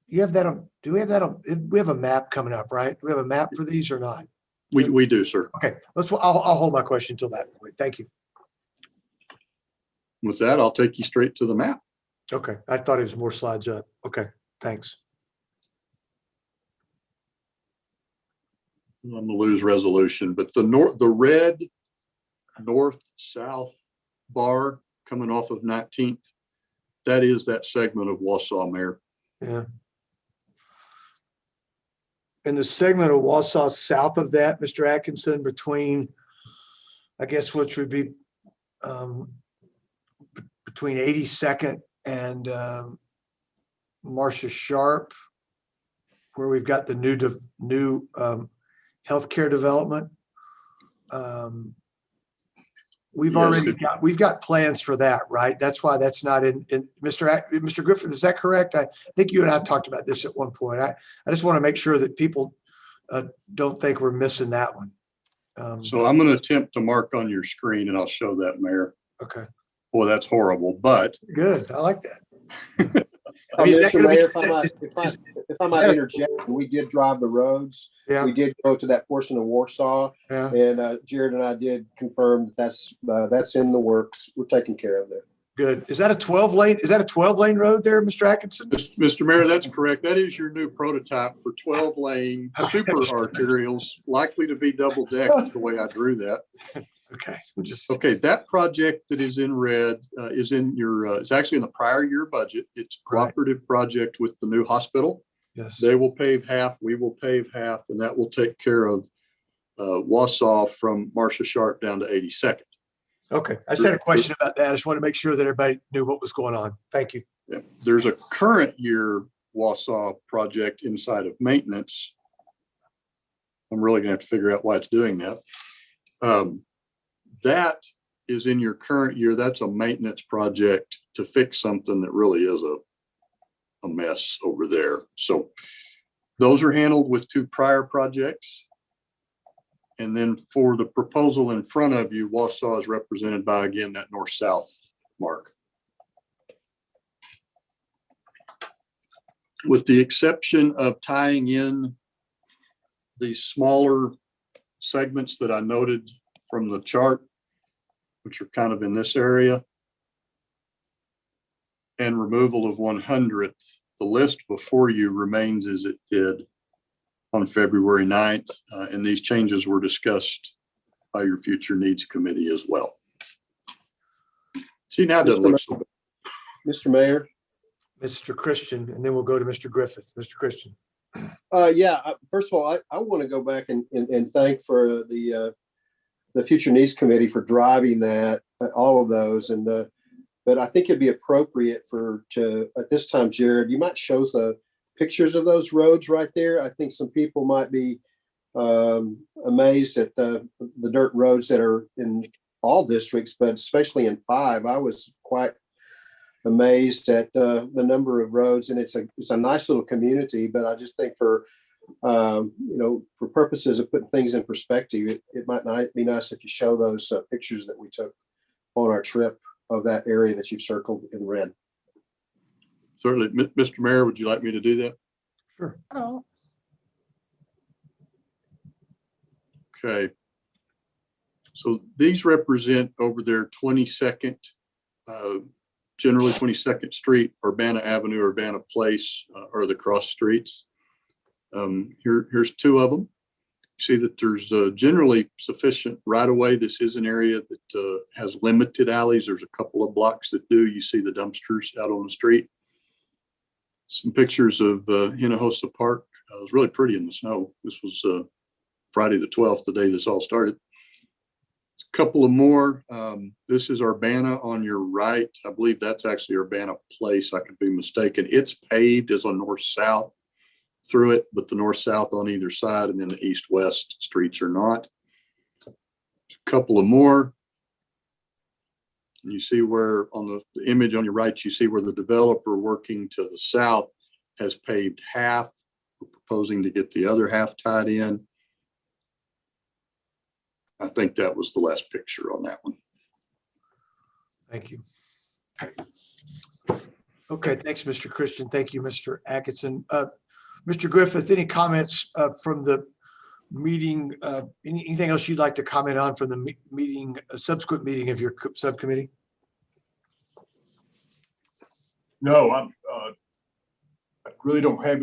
You have that on, do we have that on, we have a map coming up, right? Do we have a map for these or not? We do, sir. Okay, I'll hold my question until that point. Thank you. With that, I'll take you straight to the map. Okay, I thought it was more slides up. Okay, thanks. I'm gonna lose resolution, but the red north-south bar coming off of 19th, that is that segment of Wausau, Mayor. Yeah. And the segment of Wausau south of that, Mr. Atkinson, between, I guess, which would be between 82nd and Marcia Sharp, where we've got the new healthcare development. We've got plans for that, right? That's why that's not in Mr. Griffith, is that correct? I think you and I have talked about this at one point. I just want to make sure that people don't think we're missing that one. So I'm going to attempt to mark on your screen and I'll show that, Mayor. Okay, Boy, that's horrible, but good. I like that. I mean, is that Mr. gonna be- Mayor, if I might interject, we did drive the roads. Yeah, We did go to that portion of Warsaw, yeah. and Jared and I did confirm that's in the works. We're taking care of that. Good. Is that a 12 lane? Is that a 12 lane road there, Mr. Atkinson? Mr. Mayor, that's correct. That is your new prototype for 12 lane super arterials, likely to be double decked the way I drew that. Okay. We'll just, Okay, that project that is in red is in your, it's actually in the prior year budget. It's a cooperative project with the new hospital. yes. They will pave half, we will pave half, and that will take care of Wausau from Marcia Sharp down to 82nd. Okay. I just had a question about that. I just want to make sure that everybody knew what was going on. Thank you. Yeah. There's a current year Wausau project inside of maintenance. I'm really gonna have to figure out why it's doing that. That is in your current year. That's a maintenance project to fix something that really is a mess over there. So those are handled with two prior projects. And then for the proposal in front of you, Wausau is represented by, again, that north-south mark. With the exception of tying in the smaller segments that I noted from the chart, which are kind of in this area, and removal of 100th, the list before you remains as it did on February 9th. And these changes were discussed by your Future Needs Committee as well. See, now it doesn't look so bad. Mr. Mayor? Mr. Christian, and then we'll go to Mr. Griffith. Mr. Christian. First of all, I want to go back and thank for the Future Needs Committee for driving that, all of those. And, but I think it'd be appropriate at this time, Jared, you might show the pictures of those roads right there. I think some people might be amazed at the dirt roads that are in all districts, but especially in 5. I was quite amazed at the number of roads, and it's a nice little community, but I just think for purposes of putting things in perspective, it might not be nice if you show those pictures that we took on our trip of that area that you've circled in red. Certainly. Mr. Mayor, would you like me to do that? Sure. Oh, Okay. So these represent over there 22nd, generally 22nd Street, Urbana Avenue, Urbana Place, are the cross streets. Here's 2 of them. You see that there's generally sufficient right of way. This is an area that has limited alleys. There's a couple of blocks that do. You see the dumpsters out on the street. Some pictures of Hinojosa Park. It was really pretty in the snow. This was Friday the 12th, the day this all started. A couple of more. This is Urbana on your right. I believe that's actually Urbana Place. I could be mistaken. It's paved as on north-south through it, but the north-south on either side, and then the east-west streets are not. A couple of more. You see where on the image on your right, you see where the developer working to the south has paved half. We're proposing to get the other half tied in. I think that was the last picture on that one. Thank you. Okay, thanks, Mr. Christian. Thank you, Mr. Atkinson. Mr. Griffith, any comments from the meeting? Anything else you'd like to comment on from the meeting, a subsequent meeting of your subcommittee? No, I really don't have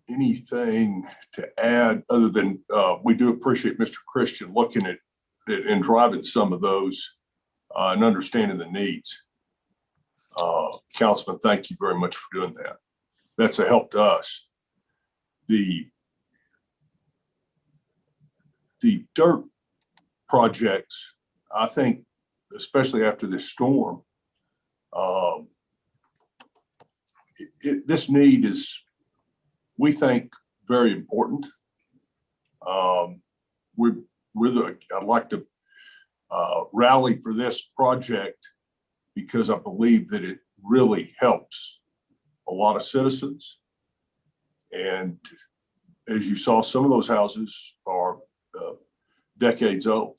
anything to add other than we do appreciate Mr. Christian looking at and driving some of those and understanding the needs. Councilman, thank you very much for doing that. That's a help to us. The dirt projects, I think, especially after this storm, this need is, we think, very important. I'd like to rally for this project because I believe that it really helps a lot of citizens. And as you saw, some of those houses are decades old.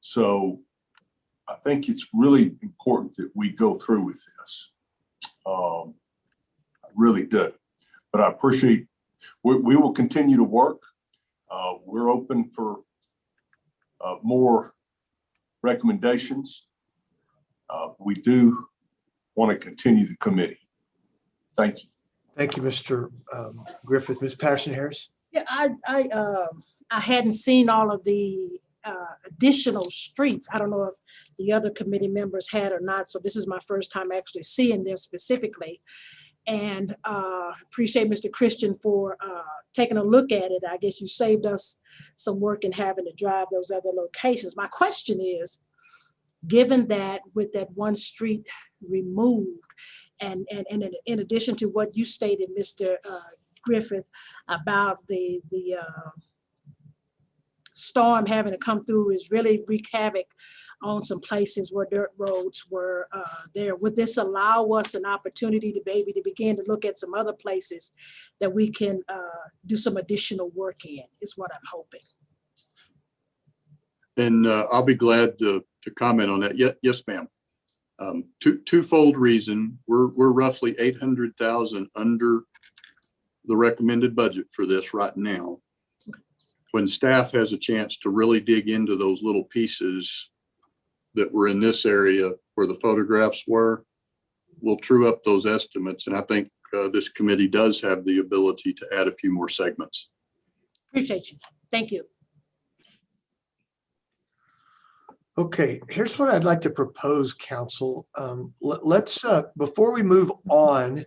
So I think it's really important that we go through with this. I really do. But I appreciate, we will continue to work. We're open for more recommendations. We do want to continue the committee. Thank you. Thank you, Mr. Griffith. Ms. Patterson Harris? Yeah, I hadn't seen all of the additional streets. I don't know if the other committee members had or not. So this is my first time actually seeing them specifically. And appreciate Mr. Christian for taking a look at it. I guess you saved us some work in having to drive those other locations. My question is, given that with that one street removed, and in addition to what you stated, Mr. Griffith, about the storm having to come through is really wreak havoc on some places where dirt roads were there. Would this allow us an opportunity to maybe to begin to look at some other places that we can do some additional work in, is what I'm hoping. And I'll be glad to comment on that. Yes, ma'am. Twofold reason. We're roughly 800,000 under the recommended budget for this right now. When staff has a chance to really dig into those little pieces that were in this area where the photographs were, we'll true up those estimates. And I think this committee does have the ability to add a few more segments. Appreciate you. Thank you. Okay, here's what I'd like to propose, council. Let's before we move on,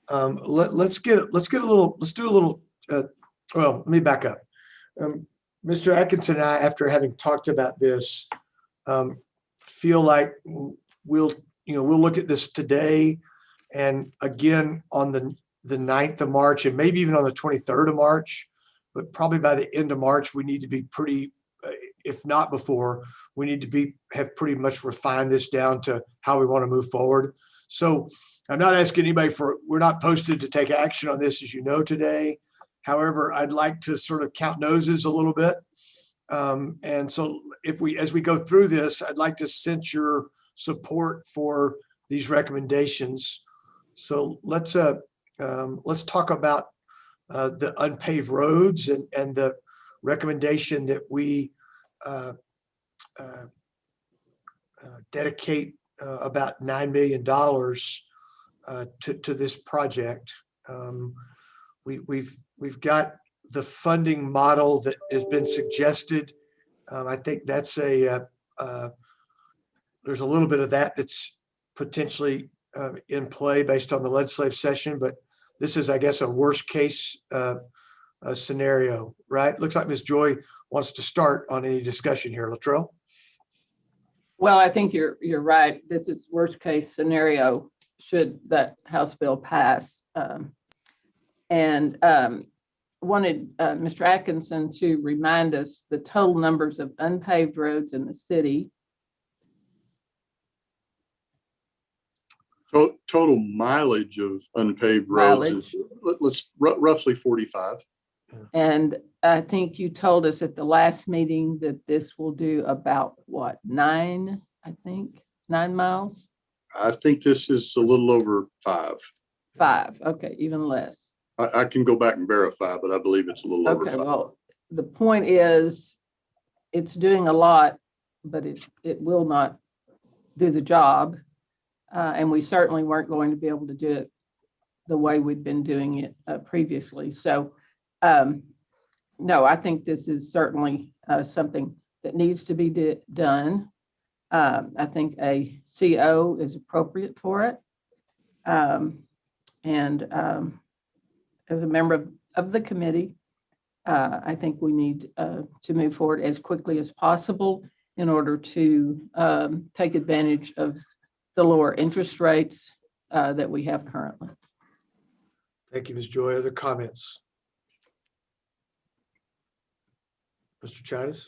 let's do a little. Well, let me back up. Mr. Atkinson and I, after having talked about this, feel like we'll look at this today, and again on the 9th of March, and maybe even on the 23rd of March, but probably by the end of March, we need to be pretty. If not before, we need to have pretty much refined this down to how we want to move forward. So I'm not asking anybody we're not posted to take action on this, as you know, today. However, I'd like to sort of count noses a little bit. And so as we go through this, I'd like to sense your support for these recommendations. So let's talk about the unpaved roads and the recommendation that we dedicate about $9 million to this project. We've got the funding model that has been suggested. I think that's there's a little bit of that's potentially in play based on the legislative session, but this is, I guess, a worst case scenario, right? Looks like Ms. Joy wants to start on any discussion here. Latrell? Well, I think you're right. This is worst case scenario should that House bill pass. And wanted Mr. Atkinson to remind us the total numbers of unpaved roads in the city. Total mileage of unpaved roads, let's roughly 45. And I think you told us at the last meeting that this will do about what, 9 miles? I think this is a little over 5. 5, okay, even less. I can go back and verify, but I believe it's a little over 5. Okay, well, the point is it's doing a lot, but it will not do the job. And we certainly weren't going to be able to do it the way we'd been doing it previously. So no, I think this is certainly something that needs to be done. I think a CO is appropriate for it. And as a member of the committee, I think we need to move forward as quickly as possible in order to take advantage of the lower interest rates that we have currently. Thank you, Ms. Joy. Other comments? Mr. Chattis?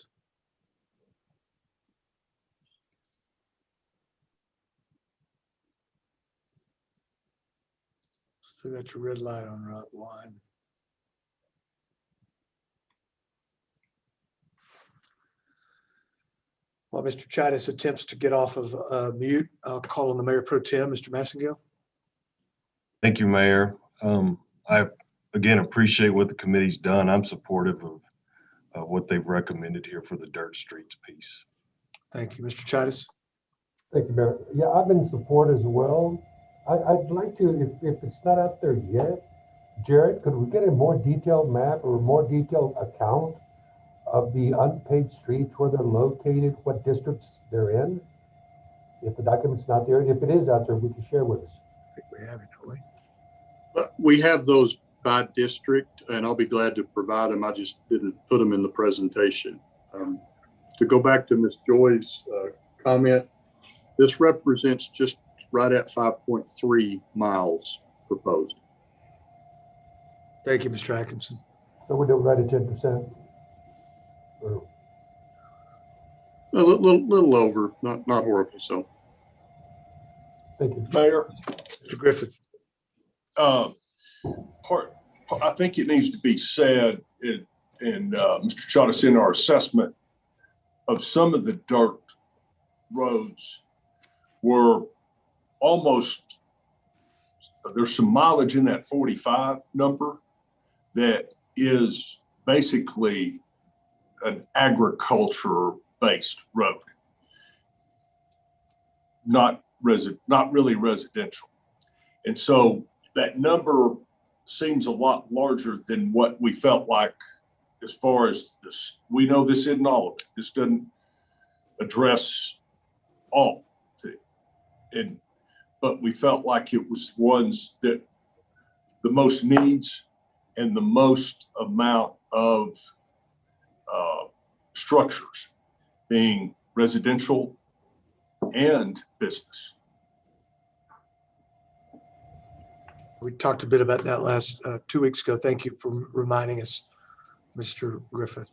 Still got your red light on, right? One. While Mr. Chidis attempts to get off of mute, I'll call on the Mayor Pro Tem, Mr. Massengill. Thank you, Mayor. I, again, appreciate what the committee's done. I'm supportive of what they've recommended here for the dirt streets piece. Thank you, Mr. Chidis. Thank you, Mayor. Yeah, I've been in support as well. I'd like to, if it's not out there yet, Jared, could we get a more detailed map or a more detailed account of the unpaved streets, where they're located, what districts they're in? If the document's not there, if it is out there, we can share with us. I think we have it, don't we? But we have those by district, and I'll be glad to provide them. I just didn't put them in the presentation. To go back to Ms. Joy's comment, this represents just right at 5.3 miles proposed. Thank you, Mr. Atkinson. So we're doing right at 10%? Or A little over, not horrible. So, thank you. Mayor, Mr. Griffith. I think it needs to be said in Mr. Chadis, in our assessment of some of the dirt roads were almost, there's some mileage in that 45 number that is basically an agriculture based road, not really residential. And so that number seems a lot larger than what we felt like as far as this. We know this isn't all of it. This doesn't address all of it. But we felt like it was ones that the most needs and the most amount of structures, being residential and business. We talked a bit about that last 2 weeks ago. Thank you for reminding us, Mr. Griffith.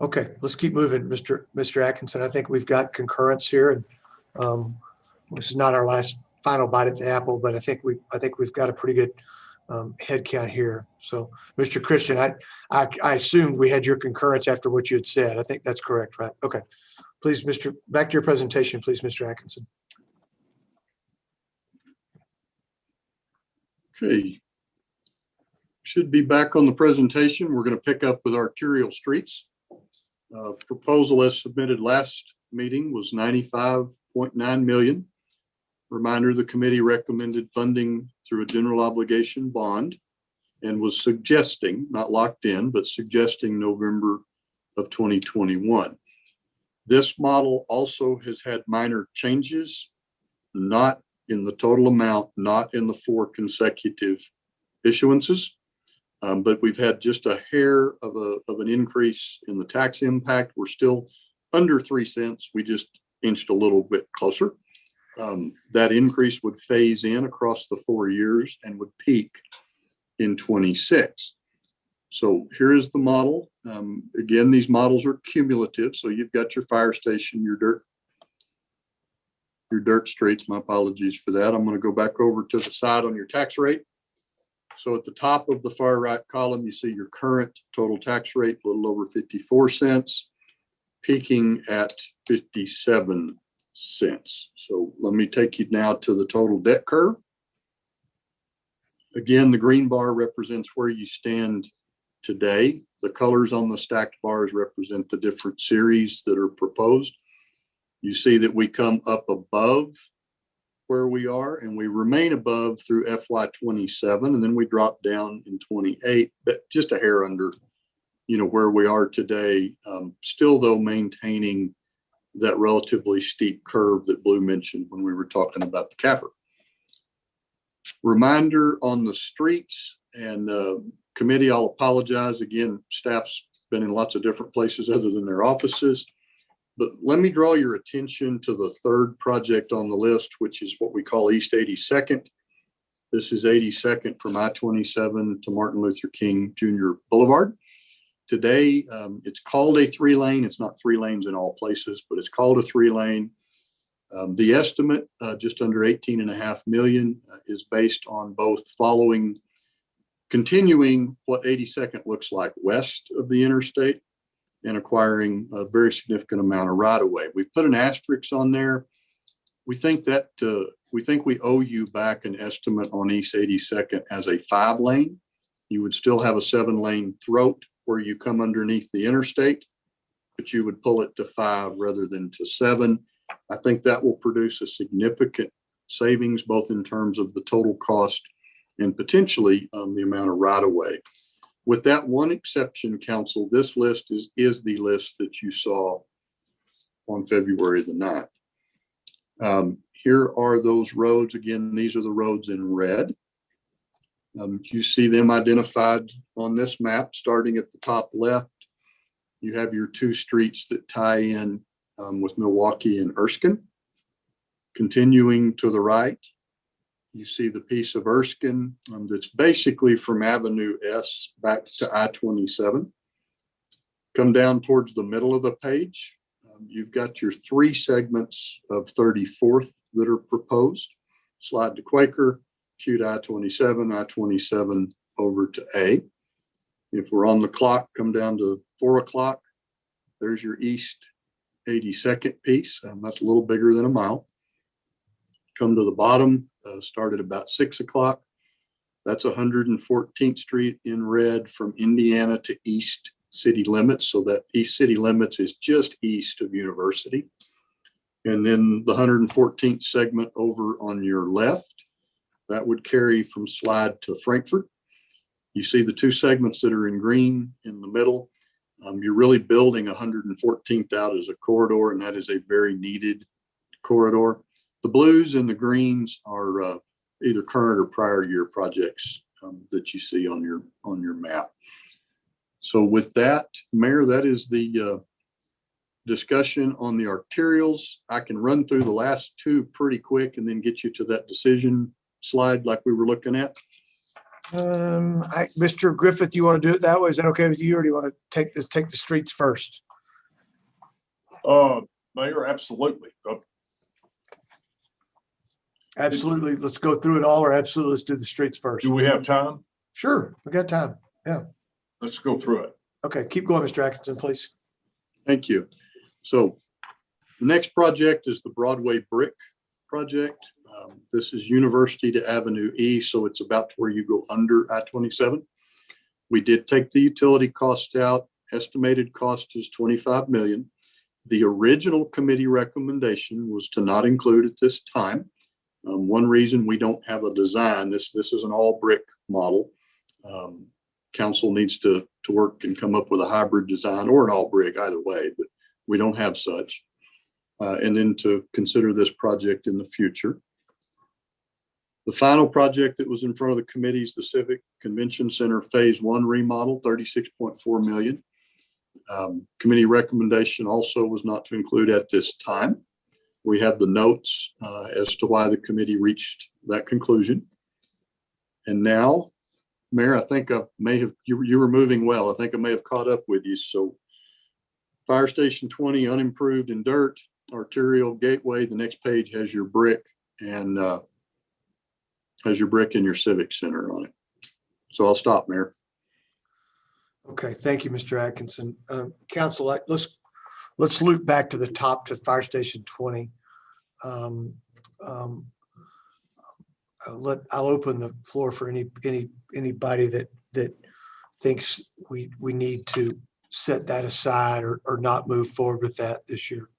Okay, let's keep moving, Mr. Atkinson. I think we've got concurrence here, and this is not our last final bite at the apple, but I think we've got a pretty good head count here. So, Mr. Christian, I assumed we had your concurrence after what you had said. I think that's correct, right? Okay. Please, back to your presentation, please, Mr. Atkinson. okay. Should be back on the presentation. We're going to pick up with arterial streets. Proposal as submitted last meeting was 95.9 million. Reminder, the committee recommended funding through a general obligation bond and was suggesting, not locked in, but suggesting November of 2021. This model also has had minor changes, not in the total amount, not in the 4 consecutive issuances, but we've had just a hair of an increase in the tax impact. We're still under 3 cents. We just inched a little bit closer. That increase would phase in across the 4 years and would peak in 26. So here is the model. Again, these models are cumulative. So you've got your fire station, your dirt streets. My apologies for that. I'm going to go back over to the side on your tax rate. So at the top of the far right column, you see your current total tax rate, a little over 54 cents, peaking at 57 cents. So let me take you now to the total debt curve. Again, the green bar represents where you stand today. The colors on the stacked bars represent the different series that are proposed. You see that we come up above where we are, and we remain above through FY27, and then we drop down in 28, but just a hair under, where we are today. Still, though, maintaining that relatively steep curve that Blue mentioned when we were talking about the CAFR. Reminder on the streets and committee, I'll apologize again. Staff's been in lots of different places other than their offices. But let me draw your attention to the third project on the list, which is what we call East 82nd. This is 82nd from I-27 to Martin Luther King Jr. Boulevard. Today, it's called a 3-lane. It's not 3 lanes in all places, but it's called a 3-lane. The estimate, just under 18.5 million, is based on both continuing what 82nd looks like west of the interstate, and acquiring a very significant amount of right of way. We've put an asterisk on there. We think that we owe you back an estimate on East 82nd as a 5-lane. You would still have a 7-lane throat where you come underneath the interstate, but you would pull it to 5 rather than to 7. I think that will produce a significant savings, both in terms of the total cost and potentially the amount of right of way. With that one exception, council, this list is the list that you saw on February the 9th. Here are those roads. Again, these are the roads in red. You see them identified on this map, starting at the top left. You have your 2 streets that tie in with Milwaukee and Erskine. Continuing to the right, you see the piece of Erskine that's basically from Avenue S back to I-27. Come down towards the middle of the page. You've got your 3 segments of 34th that are proposed. Slide to Quaker, Q I-27, I-27 over to A. If we're on the clock, come down to 4 o'clock. There's your East 82nd piece. That's a little bigger than a mile. Come to the bottom, start at about 6 o'clock. That's 114th Street in red from Indiana to East city limits. So that East city limits is just east of University. And then the 114th segment over on your left, that would carry from Slide to Frankfurt. You see the 2 segments that are in green in the middle. You're really building 114th out as a corridor, and that is a very needed corridor. The blues and the greens are either current or prior year projects that you see on your map. So with that, Mayor, that is the discussion on the arterials. I can run through the last 2 pretty quick and then get you to that decision slide like we were looking at. Mr. Griffith, you want to do it that way? Is that okay with you, or do you want to take the streets first? Mayor, absolutely. Absolutely. Let's go through it all, or absolutely let's do the streets first. Do we have time? Sure, we got time. Yeah. Let's go through it. Okay, keep going, Mr. Atkinson, please. Thank you. So the next project is the Broadway Brick project. This is University to Avenue E, so it's about to where you go under I-27. We did take the utility cost out. Estimated cost is $25 million. The original committee recommendation was to not include at this time. One reason we don't have a design, this is an all brick model. Council needs to work and come up with a hybrid design or an all brick, either way, but we don't have such. And then to consider this project in the future. The final project that was in front of the committee is the Civic Convention Center Phase 1 remodel, $36.4 million. Committee recommendation also was not to include at this time. We have the notes as to why the committee reached that conclusion. And now, Mayor, I think I may have, you were moving well. I think I may have caught up with you. So Fire Station 20 unimproved in dirt, arterial gateway. The next page has your brick and has your brick and your Civic Center on it. So I'll stop, Mayor. Okay, thank you, Mr. Atkinson. Council, let's loop back to the top to Fire Station 20. I'll open the floor for anybody that thinks we need to set that aside or not move forward with that this year.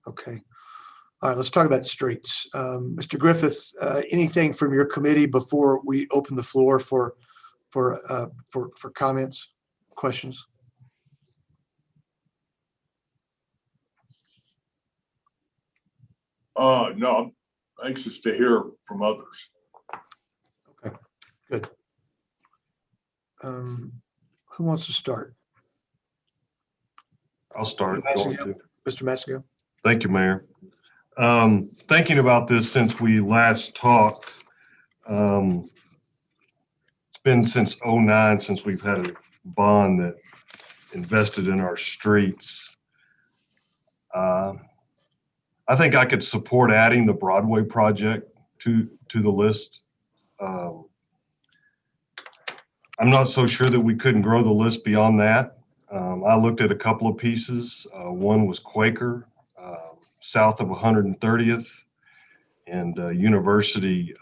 Okay. All right, let's talk about streets. Mr. Griffith, anything from your committee before we open the floor for comments, questions? No, I'm anxious to hear from others. Okay, good. Who wants to start? I'll start. Mr. Massigo. Thank you, Mayor. Thinking about this since we last talked, it's been since '09 since we've had a bond that invested in our streets. I think I could support adding the Broadway project to the list. I'm not so sure that we couldn't grow the list beyond that. I looked at a couple of pieces. One was Quaker, south of 130th, and University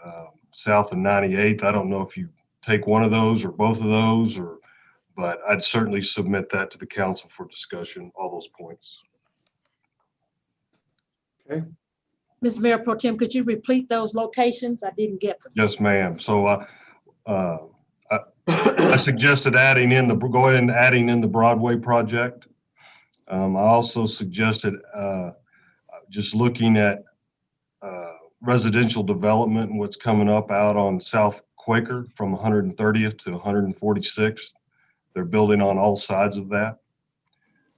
south of 98th. I don't know if you take one of those or both of those, but I'd certainly submit that to the council for discussion, all those points. Okay. Mr. Mayor Pro Tem, could you repeat those locations? I didn't get them. Yes, ma'am. So I suggested adding in the Broadway project. I also suggested just looking at residential development and what's coming up out on South Quaker from 130th to 146th. They're building on all sides of that.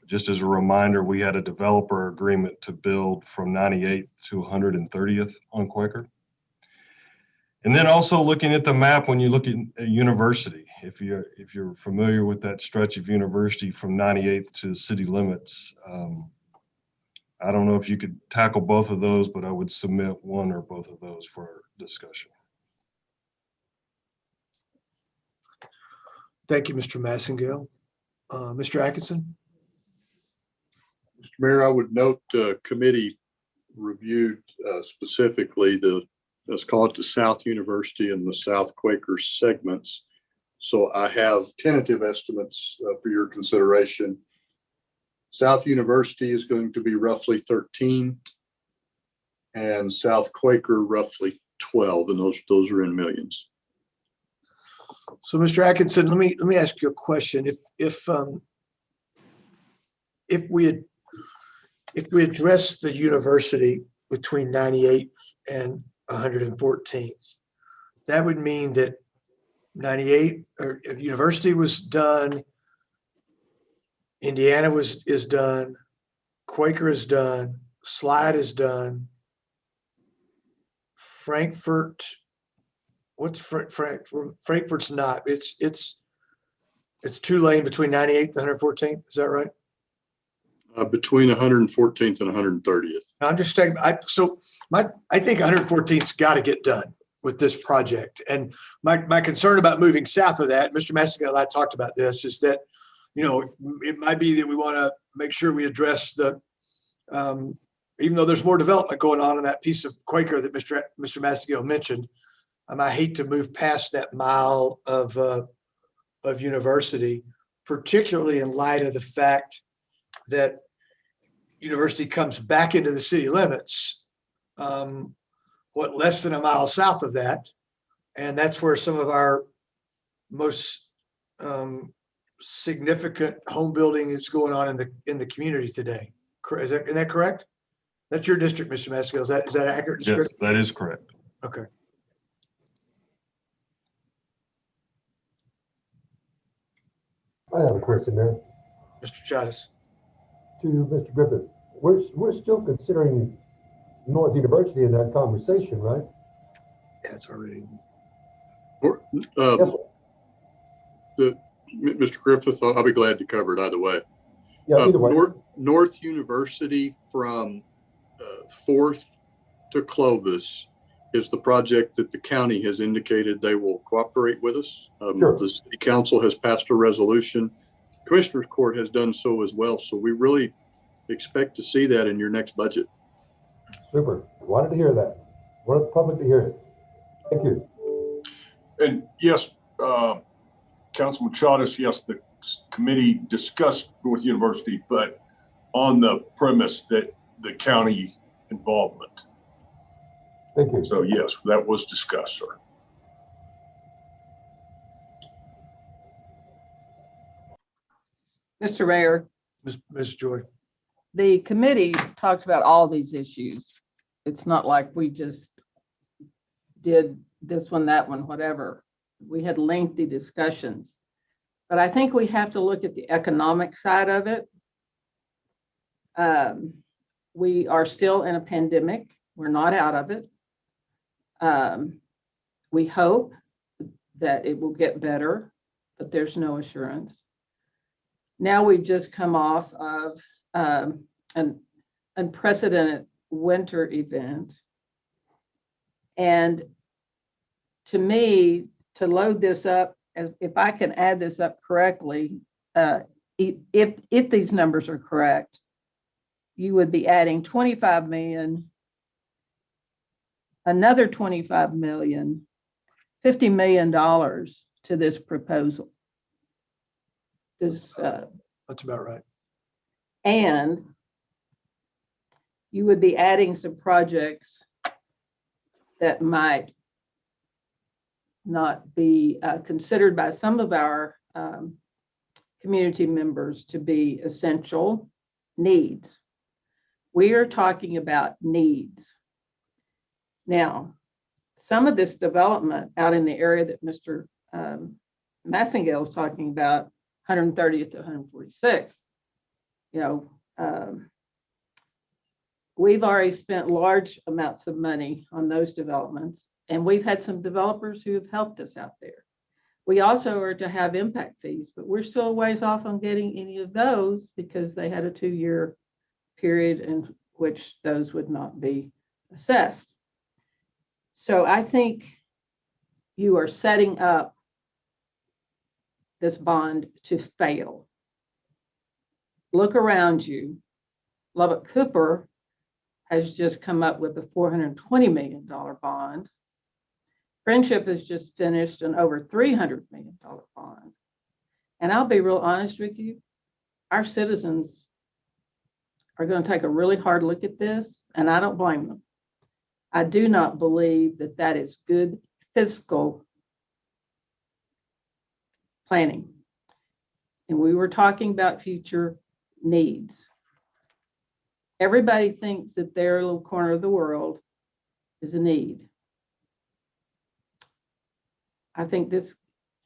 Just as a reminder, we had a developer agreement to build from 98th to 130th on Quaker. And then also looking at the map, when you look at University, if you're familiar with that stretch of University from 98th to city limits, I don't know if you could tackle both of those, but I would submit one or both of those for discussion. Thank you, Mr. Massengale. Mr. Atkinson? Mr. Mayor, I would note committee reviewed specifically let's call it the South University and the South Quaker segments. So I have tentative estimates for your consideration. South University is going to be roughly 13 and South Quaker roughly 12, and those are in millions. So, Mr. Atkinson, let me ask you a question. If we address the university between 98th and 114th, that would mean that 98 or University was done, Indiana is done, Quaker is done, Slide is done, Frankfurt. What's Frankfurt's not? It's 2-lane between 98th and 114th. Is that right? Between 114th and 130th. I'm just saying. I think 114th's got to get done with this project. And my concern about moving south of that, Mr. Massengale and I talked about this, is that it might be that we want to make sure we address the even though there's more development going on in that piece of Quaker that Mr. Massengale mentioned. I hate to move past that mile of University, particularly in light of the fact that University comes back into the city limits, less than a mile south of that. And that's where some of our most significant home building is going on in the community today. Is that correct? That's your district, Mr. Massengale. Is that accurate? Yes, that is correct. Okay. I have a question there Mr. Chavez. to Mr. Griffith. We're still considering North University in that conversation, right? Yeah, it's already. Mr. Griffith, I'll be glad to cover it either way. Yeah, either way. North University from 4th to Clovis is the project that the county has indicated they will cooperate with us. Sure. The city council has passed a resolution. Commissioners Court has done so as well. So we really expect to see that in your next budget. Super. Wanted to hear that. Wanted the public to hear it. Thank you. And yes, Councilman Chavez, yes, the committee discussed North University, but on the premise that the county involvement. Thank you. So yes, that was discussed, sir. Mr. Mayor, Ms. Joy. the committee talked about all these issues. It's not like we just did this one, that one, whatever. We had lengthy discussions. But I think we have to look at the economic side of it. We are still in a pandemic. We're not out of it. We hope that it will get better, but there's no assurance. Now we've just come off of an unprecedented winter event. And to me, to load this up if I can add this up correctly, if these numbers are correct, you would be adding 25 million, another 25 million, $50 million to this proposal. This, That's about right. and you would be adding some projects that might not be considered by some of our community members to be essential needs. We are talking about needs. Now, some of this development out in the area that Mr. Massengale is talking about, 130th to 146, we've already spent large amounts of money on those developments, and we've had some developers who have helped us out there. We also are to have impact fees, but we're still a ways off on getting any of those because they had a 2-year period in which those would not be assessed. So I think you are setting up this bond to fail. Look around you. Lubbock Cooper has just come up with a $420 million bond. Friendship has just finished an over $300 million bond. And I'll be real honest with you, our citizens are going to take a really hard look at this, and I don't blame them. I do not believe that that is good fiscal planning. And we were talking about future needs. Everybody thinks that their little corner of the world is a need. I think this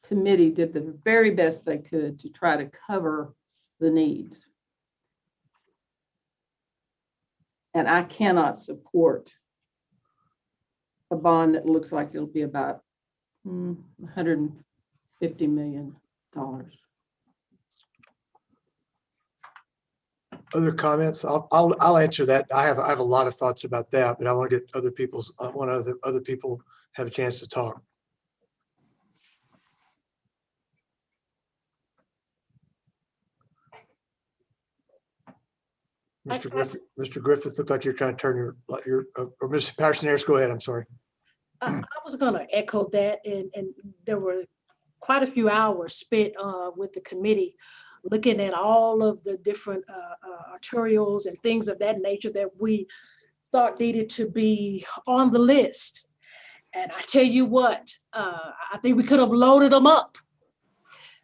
committee did the very best they could to try to cover the needs. And I cannot support a bond that looks like it'll be about $150 million. Other comments? I'll answer that. I have a lot of thoughts about that, but I want to get other people's, I want other people have a chance to talk. Mr. Griffith, looked like you're trying to turn your or Ms. Patterson-Harris, go ahead. I'm sorry. I was going to echo that, and there were quite a few hours spent with the committee looking at all of the different arterials and things of that nature that we thought needed to be on the list. And I tell you what, I think we could have loaded them up,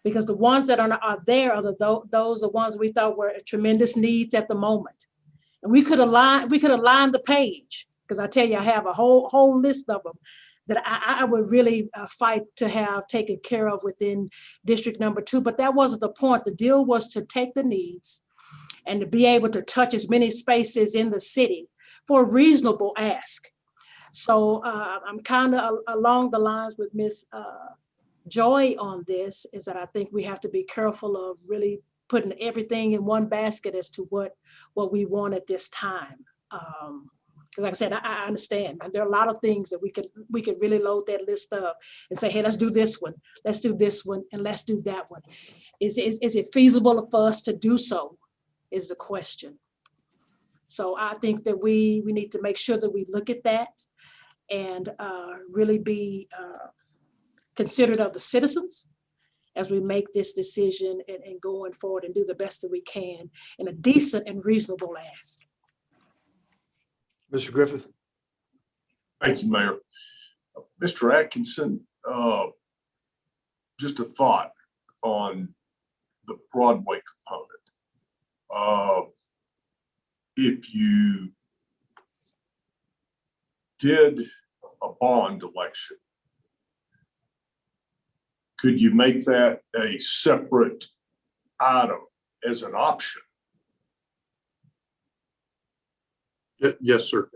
because the ones that are there are those are ones we thought were tremendous needs at the moment. And we could have lined the page, because I tell you, I have a whole list of them that I would really fight to have taken care of within District Number 2. But that wasn't the point. The deal was to take the needs and to be able to touch as many spaces in the city for a reasonable ask. So I'm kind of along the lines with Ms. Joy on this, is that I think we have to be careful of really putting everything in one basket as to what we want at this time. Because like I said, I understand, and there are a lot of things that we could really load that list up and say, hey, let's do this one, and let's do that one. Is it feasible for us to do so, is the question. So I think that we need to make sure that we look at that and really be considerate of the citizens as we make this decision and going forward and do the best that we can in a decent and reasonable ask. Mr. Griffith. Thank you, Mayor. Mr. Atkinson, just a thought on the Broadway component. If you did a bond election, could you make that a separate item as an option? Yes, sir.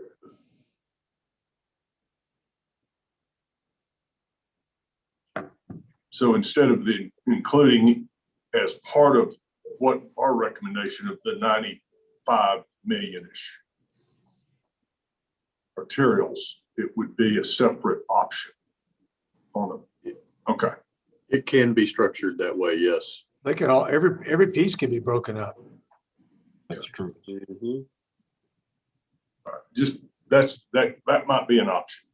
So instead of including as part of what our recommendation of the 95 million-ish arterials, it would be a separate option on it. Okay. It can be structured that way, yes. They can all, every piece can be broken up. That's true. Just, that might be an option.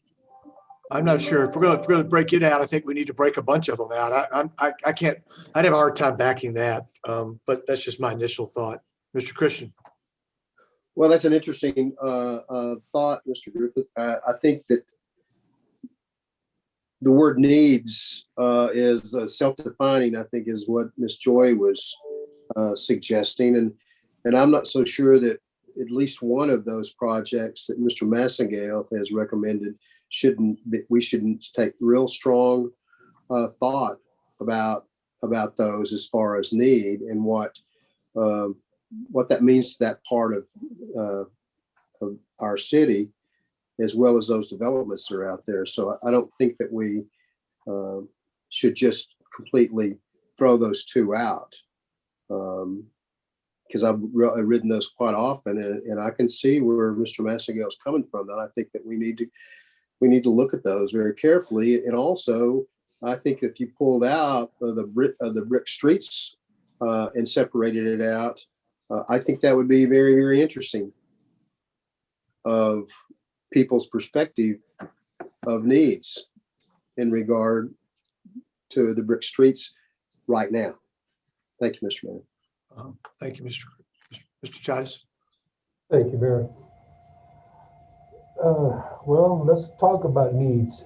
I'm not sure if we're going to break it out. I think we need to break a bunch of them out. I can't, I'd have a hard time backing that. But that's just my initial thought. Mr. Christian. Well, that's an interesting thought, Mr. Griffith. I think that the word needs is self-defining, I think, is what Ms. Joy was suggesting. And I'm not so sure that at least one of those projects that Mr. Massengale has recommended we shouldn't take real strong thought about those as far as need and what that means to that part of our city, as well as those developments that are out there. So I don't think that we should just completely throw those two out. Because I've ridden those quite often, and I can see where Mr. Massengale is coming from. That I think that we need to look at those very carefully. And also, I think if you pulled out the brick streets and separated it out, I think that would be very, very interesting of people's perspective of needs in regard to the brick streets right now. Thank you, Mr. Mayor. Thank you, Mr. Chavez. Thank you, Mayor. Well, let's talk about needs.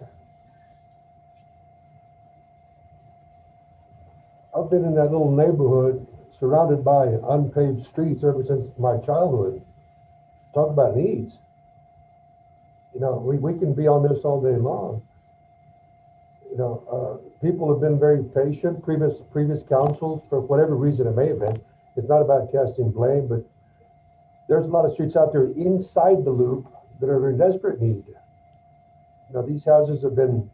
I've been in that little neighborhood surrounded by unpaved streets ever since my childhood. Talk about needs. You know, we can be on this all day long. You know, people have been very patient, previous councils, for whatever reason it may have been. It's not about casting blame, but there's a lot of streets out there inside the loop that are in desperate need. You know, these houses have been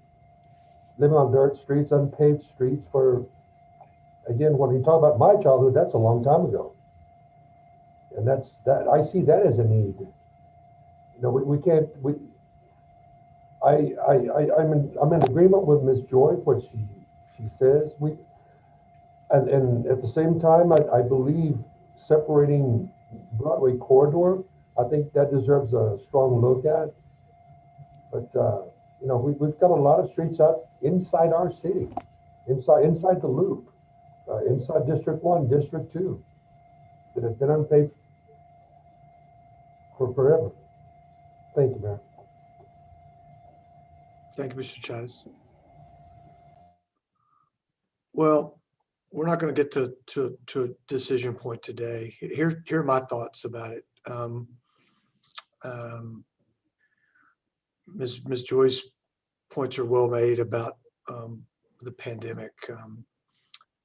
living on dirt streets, unpaved streets for, again, when you talk about my childhood, that's a long time ago. And I see that as a need. You know, I'm in agreement with Ms. Joy, what she says. And at the same time, I believe separating Broadway corridor, I think that deserves a strong look at. But you know, we've got a lot of streets out inside our city, inside the loop, inside District 1, District 2, that have been unpaved for forever. Thank you, Mayor. Thank you, Mr. Chavez. Well, we're not going to get to a decision point today. Here are my thoughts about it. Ms. Joy's points are well made about the pandemic.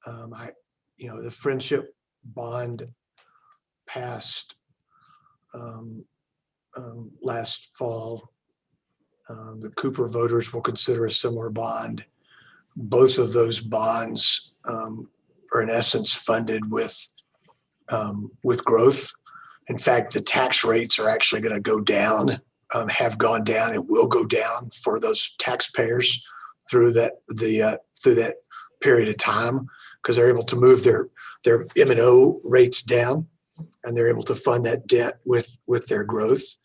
The friendship bond passed last fall. The Cooper voters will consider a similar bond. Both of those bonds are in essence funded with growth. In fact, the tax rates are actually going to go down, have gone down, and will go down for those taxpayers through that period of time, because they're able to move their M&O rates down, and they're able to fund that debt with their growth,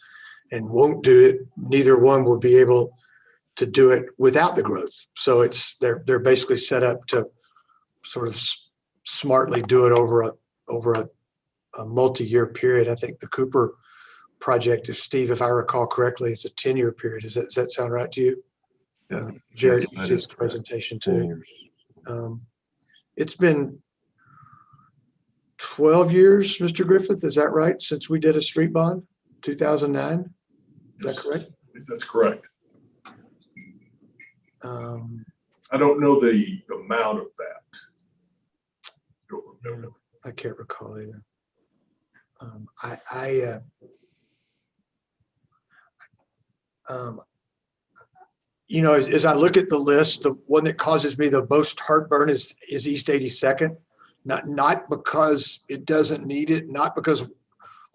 and won't do it. Neither one will be able to do it without the growth. So they're basically set up to sort of smartly do it over a multi-year period. I think the Cooper project, if I recall correctly, it's a 10-year period. Does that sound right to you? Jared, Yes, you that see is the correct. presentation 10 too. years. It's been 12 years, Mr. Griffith, is that right? Since we did a street bond, 2009? Is that correct? That's correct. I don't know the amount of that. Don't remember. I can't recall either. As I look at the list, the one that causes me the most heartburn is East 82nd. Not because it doesn't need it, not because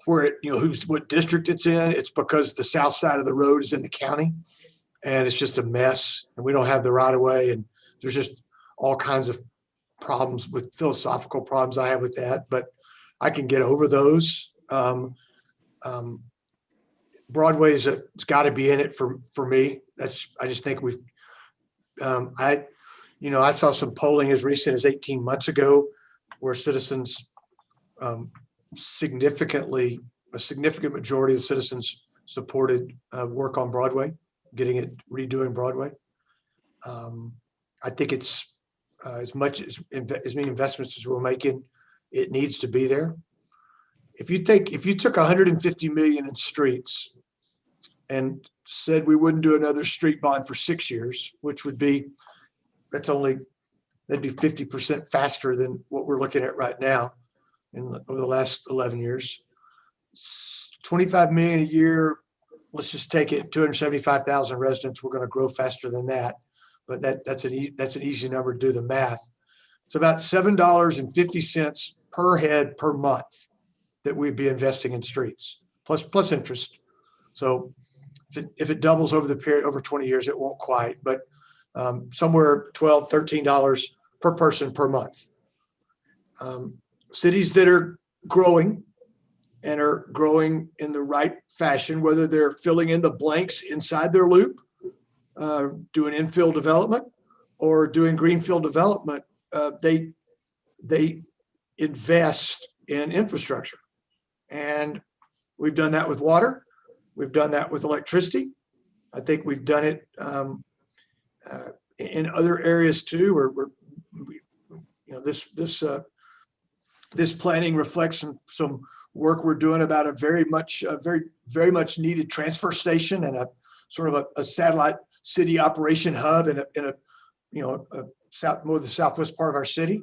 what district it's in. It's because the south side of the road is in the county, and it's just a mess, and we don't have the right of way, and there's just all kinds of problems with philosophical problems I have with that, but I can get over those. Broadway's it's got to be in it for me. I just think I saw some polling as recent as 18 months ago where citizens a significant majority of the citizens supported work on Broadway, redoing Broadway. I think it's as much as many investments as we're making, it needs to be there. If you took 150 million in streets and said we wouldn't do another street bond for 6 years, which that'd be 50% faster than what we're looking at right now over the last 11 years. 25 million a year, let's just take it, 275,000 residents, we're going to grow faster than that. But that's an easy number to do the math. It's about $7.50 per head per month that we'd be investing in streets, plus interest. So if it doubles over the period over 20 years, it won't quite, but somewhere $12, $13 per person per month. Cities that are growing and are growing in the right fashion, whether they're filling in the blanks inside their loop, doing infill development or doing greenfield development, they invest in infrastructure. And we've done that with water. We've done that with electricity. I think we've done it in other areas too, where this planning reflects some work we're doing about a very much needed transfer station and a sort of a satellite city operation hub in a more of the southwest part of our city.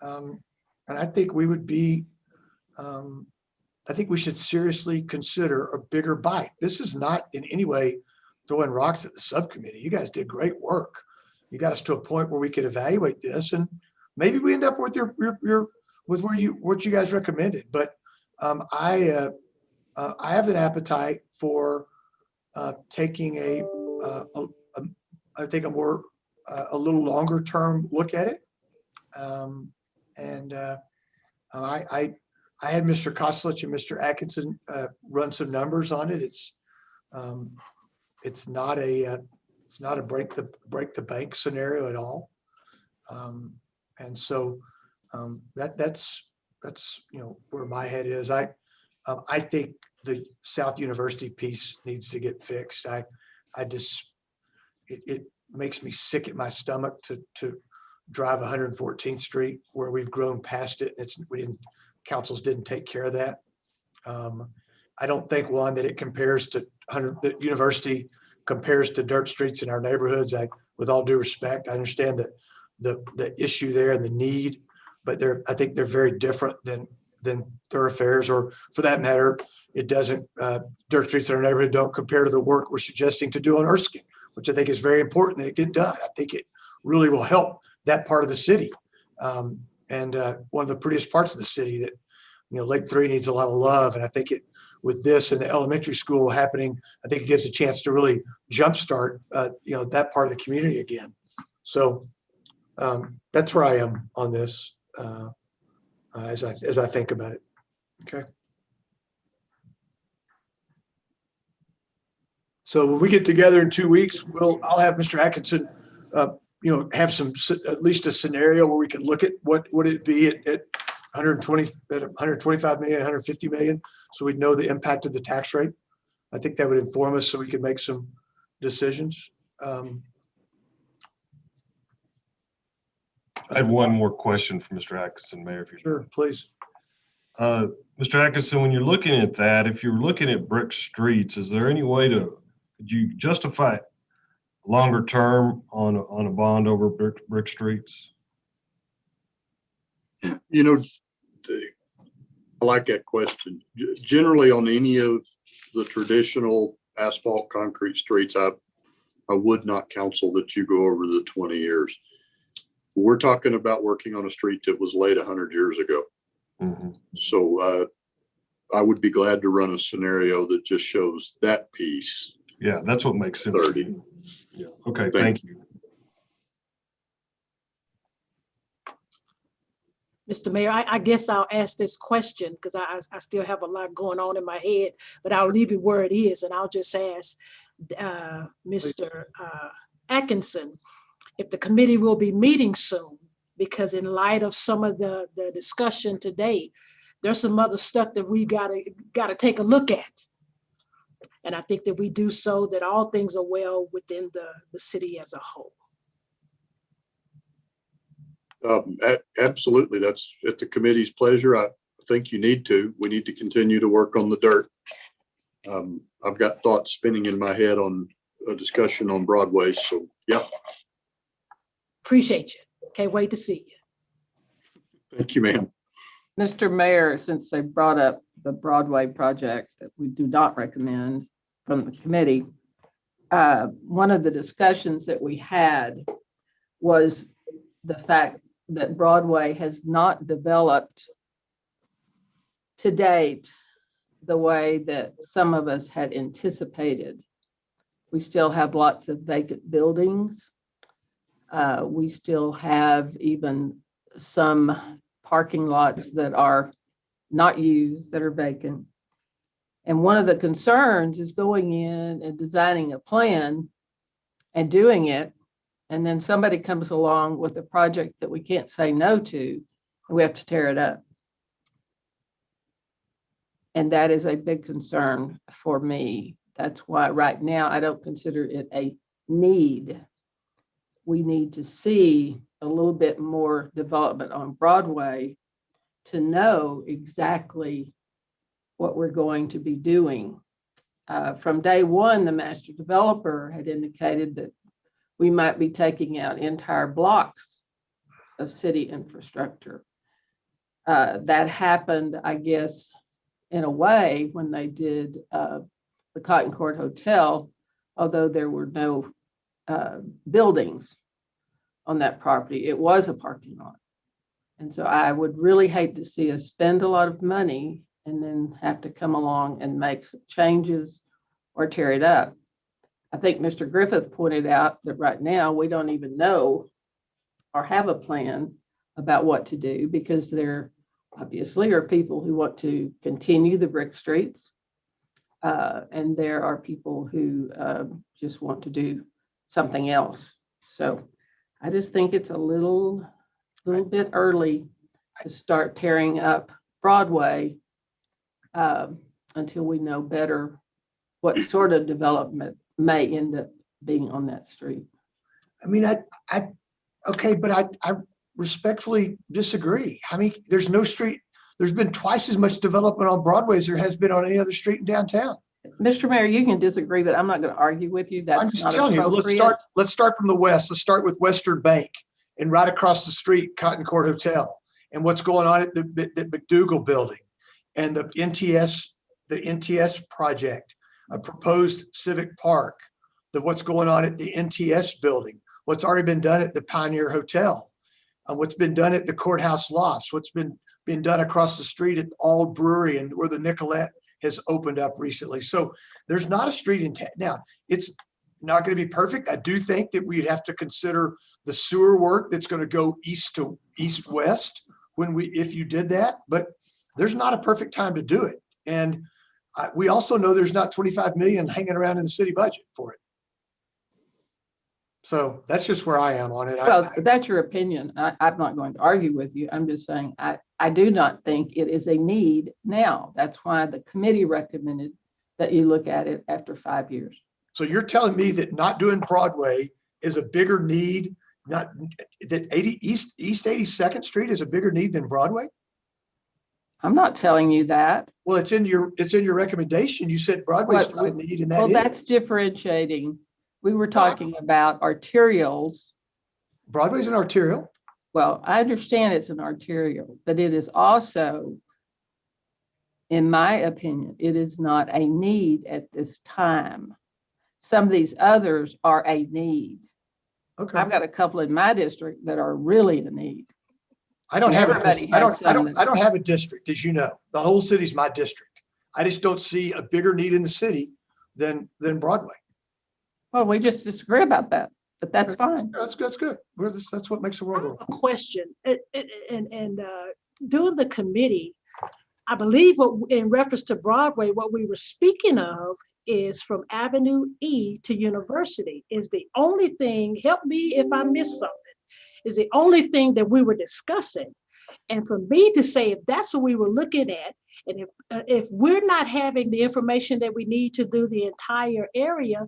And I think I think we should seriously consider a bigger bite. This is not in any way throwing rocks at the subcommittee. You guys did great work. You got us to a point where we could evaluate this, and maybe we end up with what you guys recommended. But I have an appetite for taking a little longer term look at it. I had Mr. Koslich and Mr. Atkinson run some numbers on it. It's not a break the bank scenario at all. And so that's where my head is. I think the South University piece needs to get fixed. It makes me sick at my stomach to drive 114th Street where we've grown past it. Councils didn't take care of that. I don't think that it compares to the university compares to dirt streets in our neighborhoods. With all due respect, I understand that the issue there and the need, but I think they're very different than thoroughfares, or for that matter, it doesn't. Dirt streets in our neighborhood don't compare to the work we're suggesting to do on Erskine, which I think is very important that it get done. I think it really will help that part of the city. And one of the prettiest parts of the city that, Lake 3 needs a lot of love. And I think with this and the elementary school happening, I think it gives a chance to really jumpstart, that part of the community again. So that's where I am on this as I think about it. Okay. So when we get together in 2 weeks, I'll have Mr. Atkinson, have at least a scenario where we can look at what would it be at 125 million, 150 million, so we'd know the impact of the tax rate. I think that would inform us so we could make some decisions. I have one more question for Mr. Atkinson, Mayor. If you're Sure, please. Mr. Atkinson, when you're looking at that, if you're looking at brick streets, is there any way could you justify longer term on a bond over brick streets? I like that question. Generally, on any of the traditional asphalt concrete streets, I would not counsel that you go over the 20 years. We're talking about working on a street that was laid 100 years ago. Mm-hmm. So I would be glad to run a scenario that just shows that piece. Yeah, that's what makes sense. 30. Yeah. Okay, thank you. Mr. Mayor, I guess I'll ask this question because I still have a lot going on in my head, but I'll leave it where it is and I'll just ask Mr. Atkinson if the committee will be meeting soon, because in light of some of the discussion today, there's some other stuff that we gotta take a look at. And I think that we do so that all things are well within the city as a whole. Absolutely. That's at the committee's pleasure. I think we need to continue to work on the dirt. I've got thoughts spinning in my head on a discussion on Broadway. So yeah. Appreciate you. Can't wait to see you. Thank you, ma'am. Mr. Mayor, since they brought up the Broadway project that we do not recommend from the committee, one of the discussions that we had was the fact that Broadway has not developed to date the way that some of us had anticipated. We still have lots of vacant buildings. We still have even some parking lots that are not used, that are vacant. And one of the concerns is going in and designing a plan and doing it, and then somebody comes along with a project that we can't say no to, and we have to tear it up. And that is a big concern for me. That's why right now I don't consider it a need. We need to see a little bit more development on Broadway to know exactly what we're going to be doing. From day one, the master developer had indicated that we might be taking out entire blocks of city infrastructure. That happened, I guess, in a way when they did the Cotton Court Hotel, although there were no buildings on that property. It was a parking lot. And so I would really hate to see us spend a lot of money and then have to come along and make some changes or tear it up. I think Mr. Griffith pointed out that right now we don't even know or have a plan about what to do, because there obviously are people who want to continue the brick streets. And there are people who just want to do something else. So I just think it's a little bit early to start tearing up Broadway until we know better what sort of development may end up being on that street. I mean, okay, but I respectfully disagree. I mean, there's no street, there's been twice as much development on Broadway as there has been on any other street in downtown. Mr. Mayor, you can disagree, but I'm not going to argue with you. That's I'm just not telling you, appropriate. let's start from the west. Let's start with Western Bank and right across the street, Cotton Court Hotel, and what's going on at the McDougal building and the NTS project, a proposed civic park, what's going on at the NTS building, what's already been done at the Pioneer Hotel, what's been done at the courthouse lofts, what's been done across the street at Old Brewery and where the Nicolette has opened up recently. So there's not a street in town. Now, it's not going to be perfect. I do think that we'd have to consider the sewer work that's going to go east to east-west if you did that, but there's not a perfect time to do it. And we also know there's not 25 million hanging around in the city budget for it. So that's just where I am on it. Well, that's your opinion. I'm not going to argue with you. I'm just saying I do not think it is a need now. That's why the committee recommended that you look at it after 5 years. So you're telling me that not doing Broadway is a bigger need, not that East 82nd Street is a bigger need than Broadway? I'm not telling you that. Well, it's in your recommendation. You said Broadway's not a need, and that well, is. That's differentiating. We were talking about arterials. Broadway's an arterial. Well, I understand it's an arterial, but it is also, in my opinion, it is not a need at this time. Some of these others are a need. Okay. I've got a couple in my district that are really a need. I don't have Everybody I has don't have a district, as you know. The whole city's my district. I just don't see a bigger need in the city than Broadway. Well, we just disagree about that. but that's fine. That's good. That's what makes the I world have go. a question, and during the committee, I believe in reference to Broadway, what we were speaking of is from Avenue E to University is the only thing, help me if I missed something, is the only thing that we were discussing. And for me to say, if that's what we were looking at, and if we're not having the information that we need to do the entire area,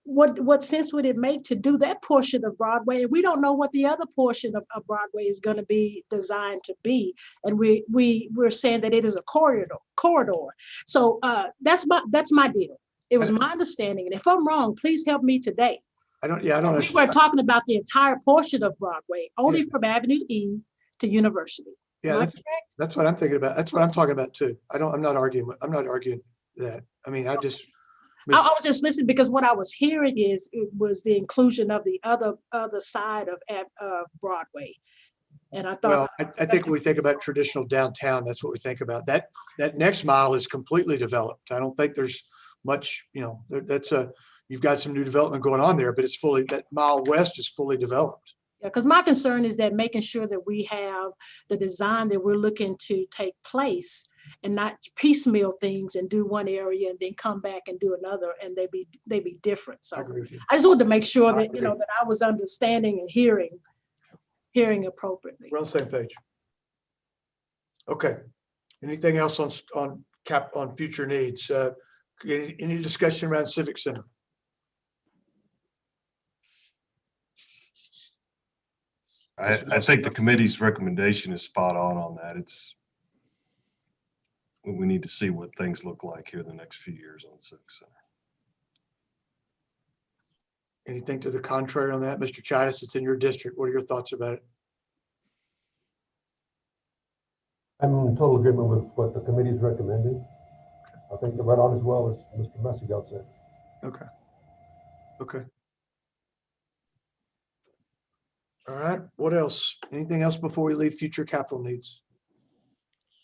what sense would it make to do that portion of Broadway? And we don't know what the other portion of Broadway is going to be designed to be. And we're saying that it is a corridor. So that's my deal. It was my understanding. And if I'm wrong, please help me today. I don't We understand. were talking about the entire portion of Broadway, only from Avenue E to University. Yeah, Am I correct? that's what I'm thinking about. That's what I'm talking about too. I'm not arguing that. I mean, I was just listening because what I was hearing is it was the inclusion of the other side of Broadway. And I thought. Well, I think when we think about traditional downtown, that's what we think about. That next mile is completely developed. I don't think there's much, you've got some new development going on there, but that mile west is fully developed. Yeah, because my concern is that making sure that we have the design that we're looking to take place and not piecemeal things and do one area and then come back and do another and they be different. So I agree with you. I just wanted to make sure that, agree. that I was understanding and hearing appropriately. We're on the same page. Okay. Anything else on future needs? Any discussion around Civic Center? I think the committee's recommendation is spot on that. We need to see what things look like here in the next few years on Civic Center. Anything to the contrary on that? Mr. Chidis, it's in your district. What are your thoughts about it? I'm in total agreement with what the committee's recommending. I think they're right on as well as Mr. Messigal said. Okay. All right. What else? Anything else before we leave future capital needs?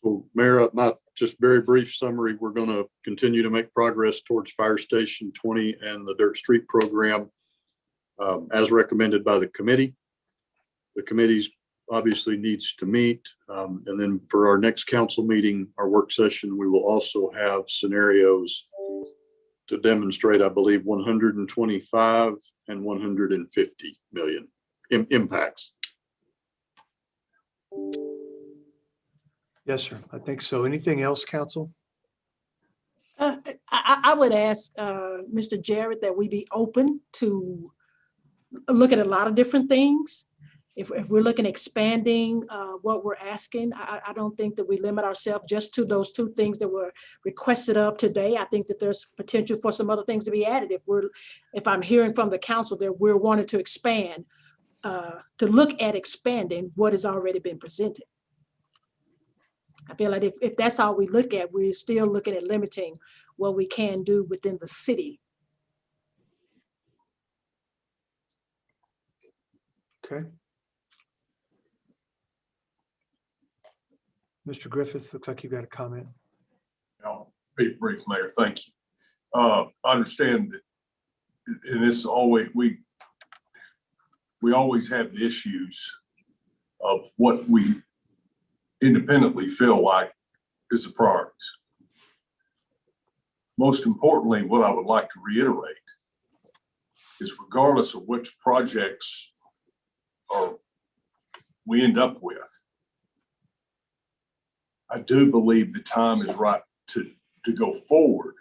So Mayor, not just very brief summary, we're going to continue to make progress towards Fire Station 20 and the Dirt Street program as recommended by the committee. The committee's obviously needs to meet. And then for our next council meeting, our work session, we will also have scenarios to demonstrate, I believe, 125 and 150 million impacts. Yes, sir. I think so. Anything else, council? I would ask Mr. Jarrett that we be open to look at a lot of different things. If we're looking at expanding what we're asking, I don't think that we limit ourselves just to those two things that were requested of today. I think that there's potential for some other things to be added. If I'm hearing from the council that we're wanting to expand, to look at expanding what has already been presented. I feel like if that's all we look at, we're still looking at limiting what we can do within the city. Okay. Mr. Griffith, looks like you got a comment. I'll be brief, Mayor. Thank you. I understand that, and this is always, we always have the issues of what we independently feel like is the priorities. Most importantly, what I would like to reiterate is regardless of which projects we end up with, I do believe the time is right to go forward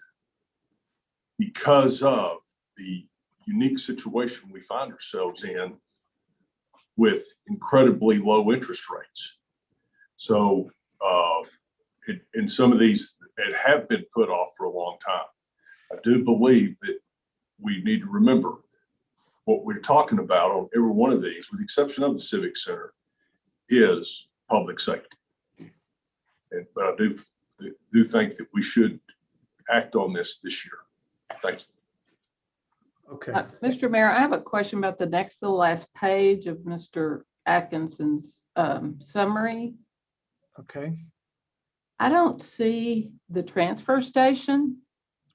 because of the unique situation we find ourselves in with incredibly low interest rates. So in some of these that have been put off for a long time, I do believe that we need to remember what we're talking about on every one of these, with the exception of the Civic Center, is public safety. But I do think that we should act on this year. Thank you. Okay. Mr. Mayor, I have a question about the next to the last page of Mr. Atkinson's summary. Okay. I don't see the transfer station.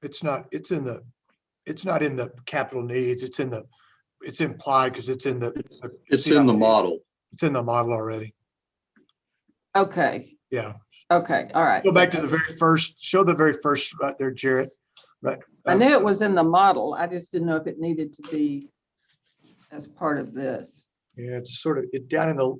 It's not in the capital needs. It's in the it's implied because it's in the. It's in the model. It's in the model already. Okay, Yeah. okay, all right. Go back to the very first, show the very first right there, Jarrett. Right. I knew it was in the model. I just didn't know if it needed to be as part of this. Yeah, it's sort of down in the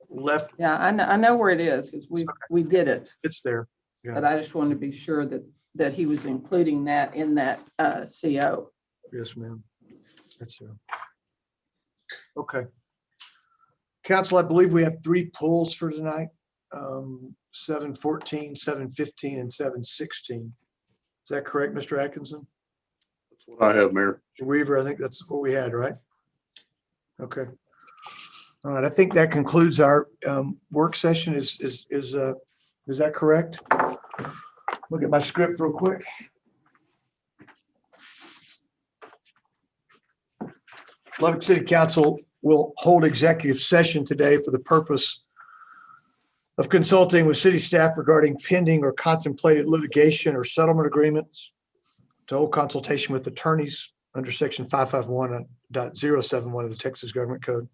left. Yeah, I know where it is because we did it, It's there. Yeah. but I just wanted to be sure that he was including that in that CO. Yes, ma'am. That's okay. Council, I believe we have 3 pulls for tonight. 7:14, 7:15, and 7:16. Is that correct, Mr. Atkinson? That's what I have, Mayor. Mr. Weaver, I think that's what we had, right? Okay. All right. I think that concludes our work session. Is that correct? Look at my script real quick. Lubbock City Council will hold executive session today for the purpose of consulting with city staff regarding pending or contemplated litigation or settlement agreements, to hold consultation with attorneys under section 551.071 of the Texas Government Code,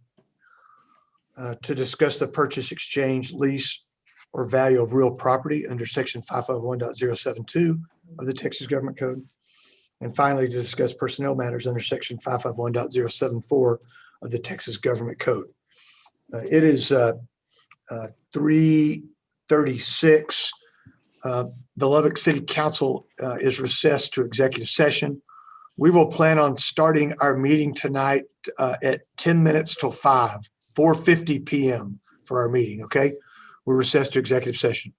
to discuss the purchase, exchange, lease, or value of real property under section 551.072 of the Texas Government Code. And finally, to discuss personnel matters under section 551.074 of the Texas Government Code. It is 3:36. The Lubbock City Council is recessed to executive session. We will plan on starting our meeting tonight at 10 minutes till 4:50 p.m. for our meeting, okay? We're recessed to executive session.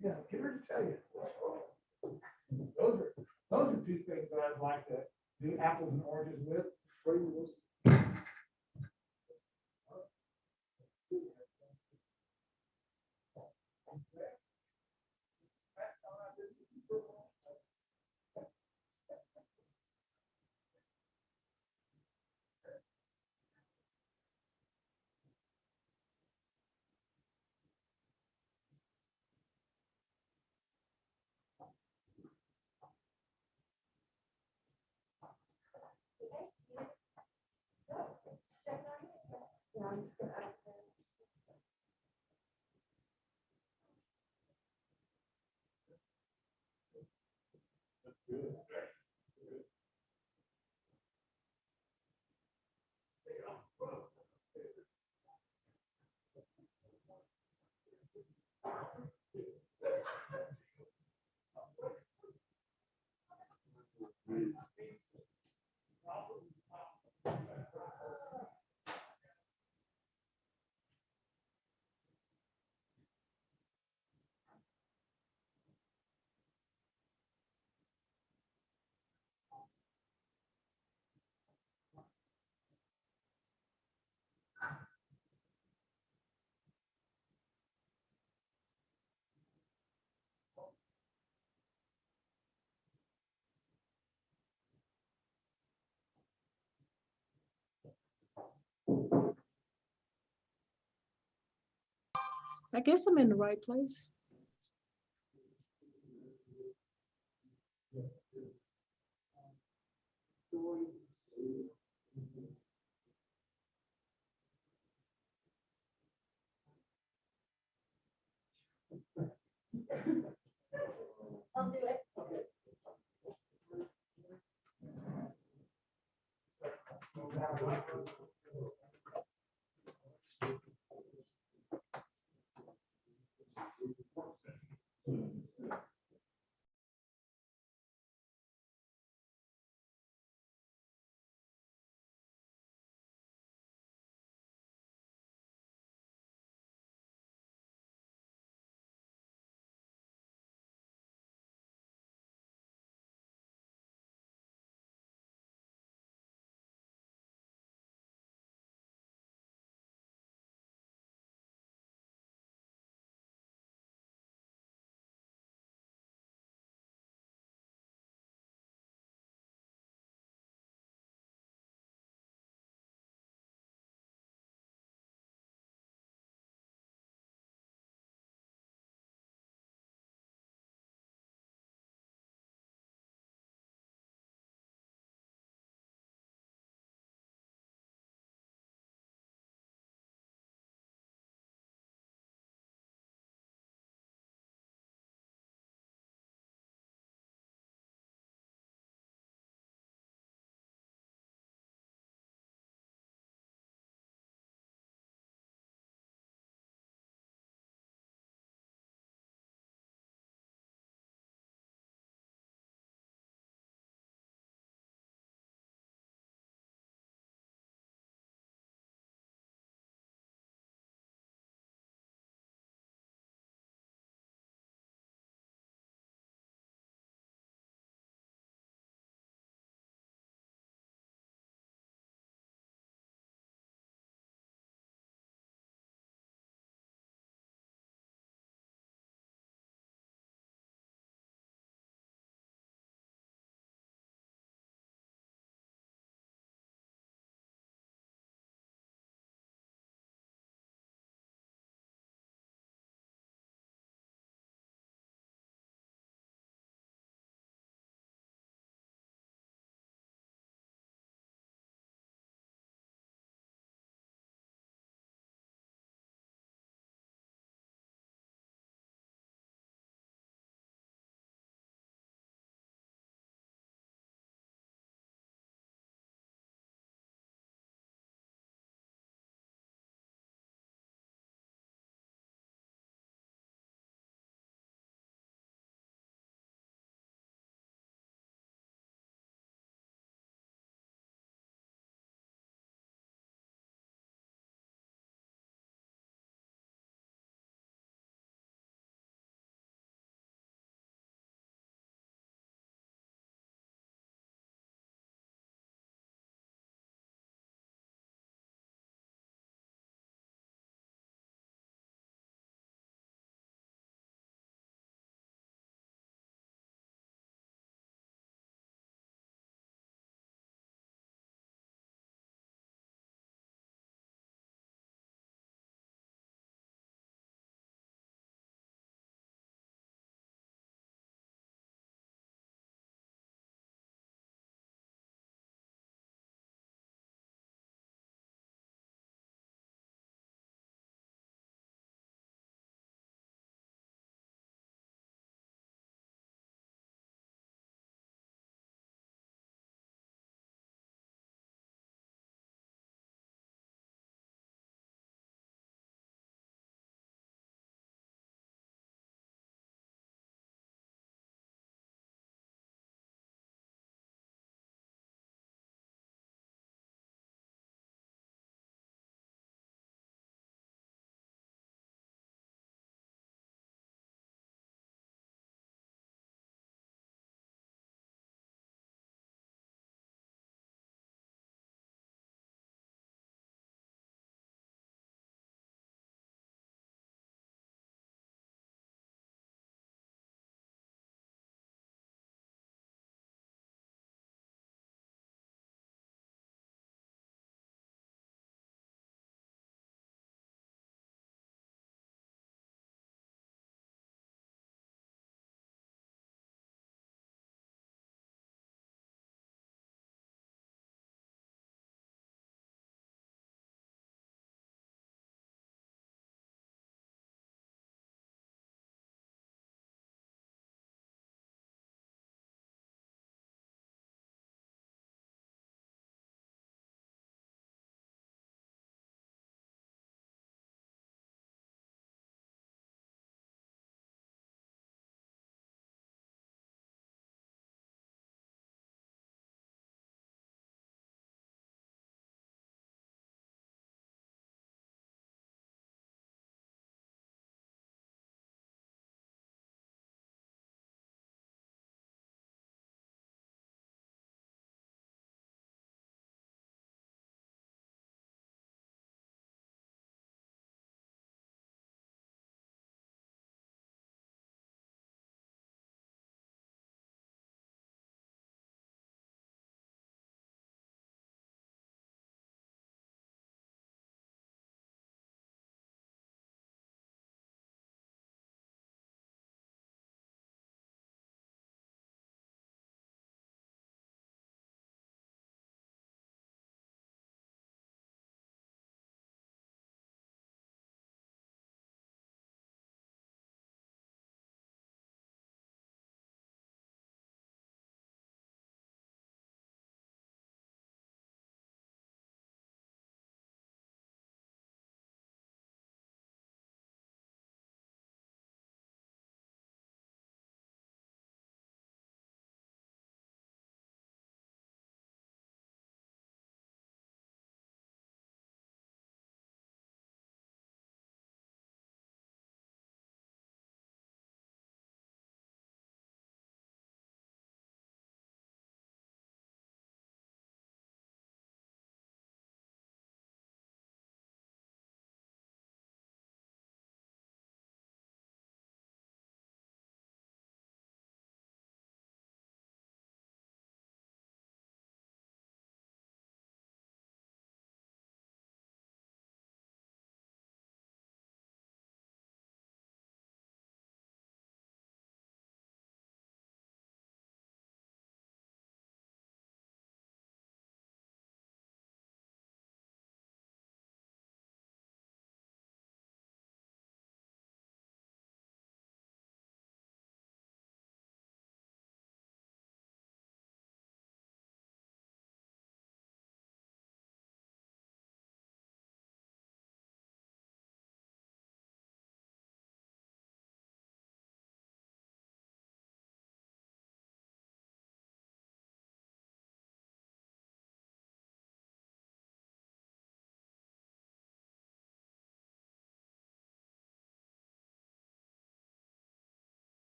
Yeah, get her to tell you. Those are two things that I'd like to do apples and oranges with. What do you I guess I'm in the right place.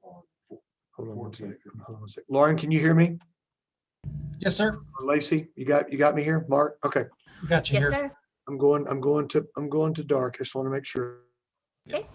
Hold on one second. Hold on one second. Lauren, can you hear me? Yes, sir. Or Lacey, you got me here? Mark? Okay. We got you Yes, here. sir. I'm going to dark. I just want to make sure. Okay.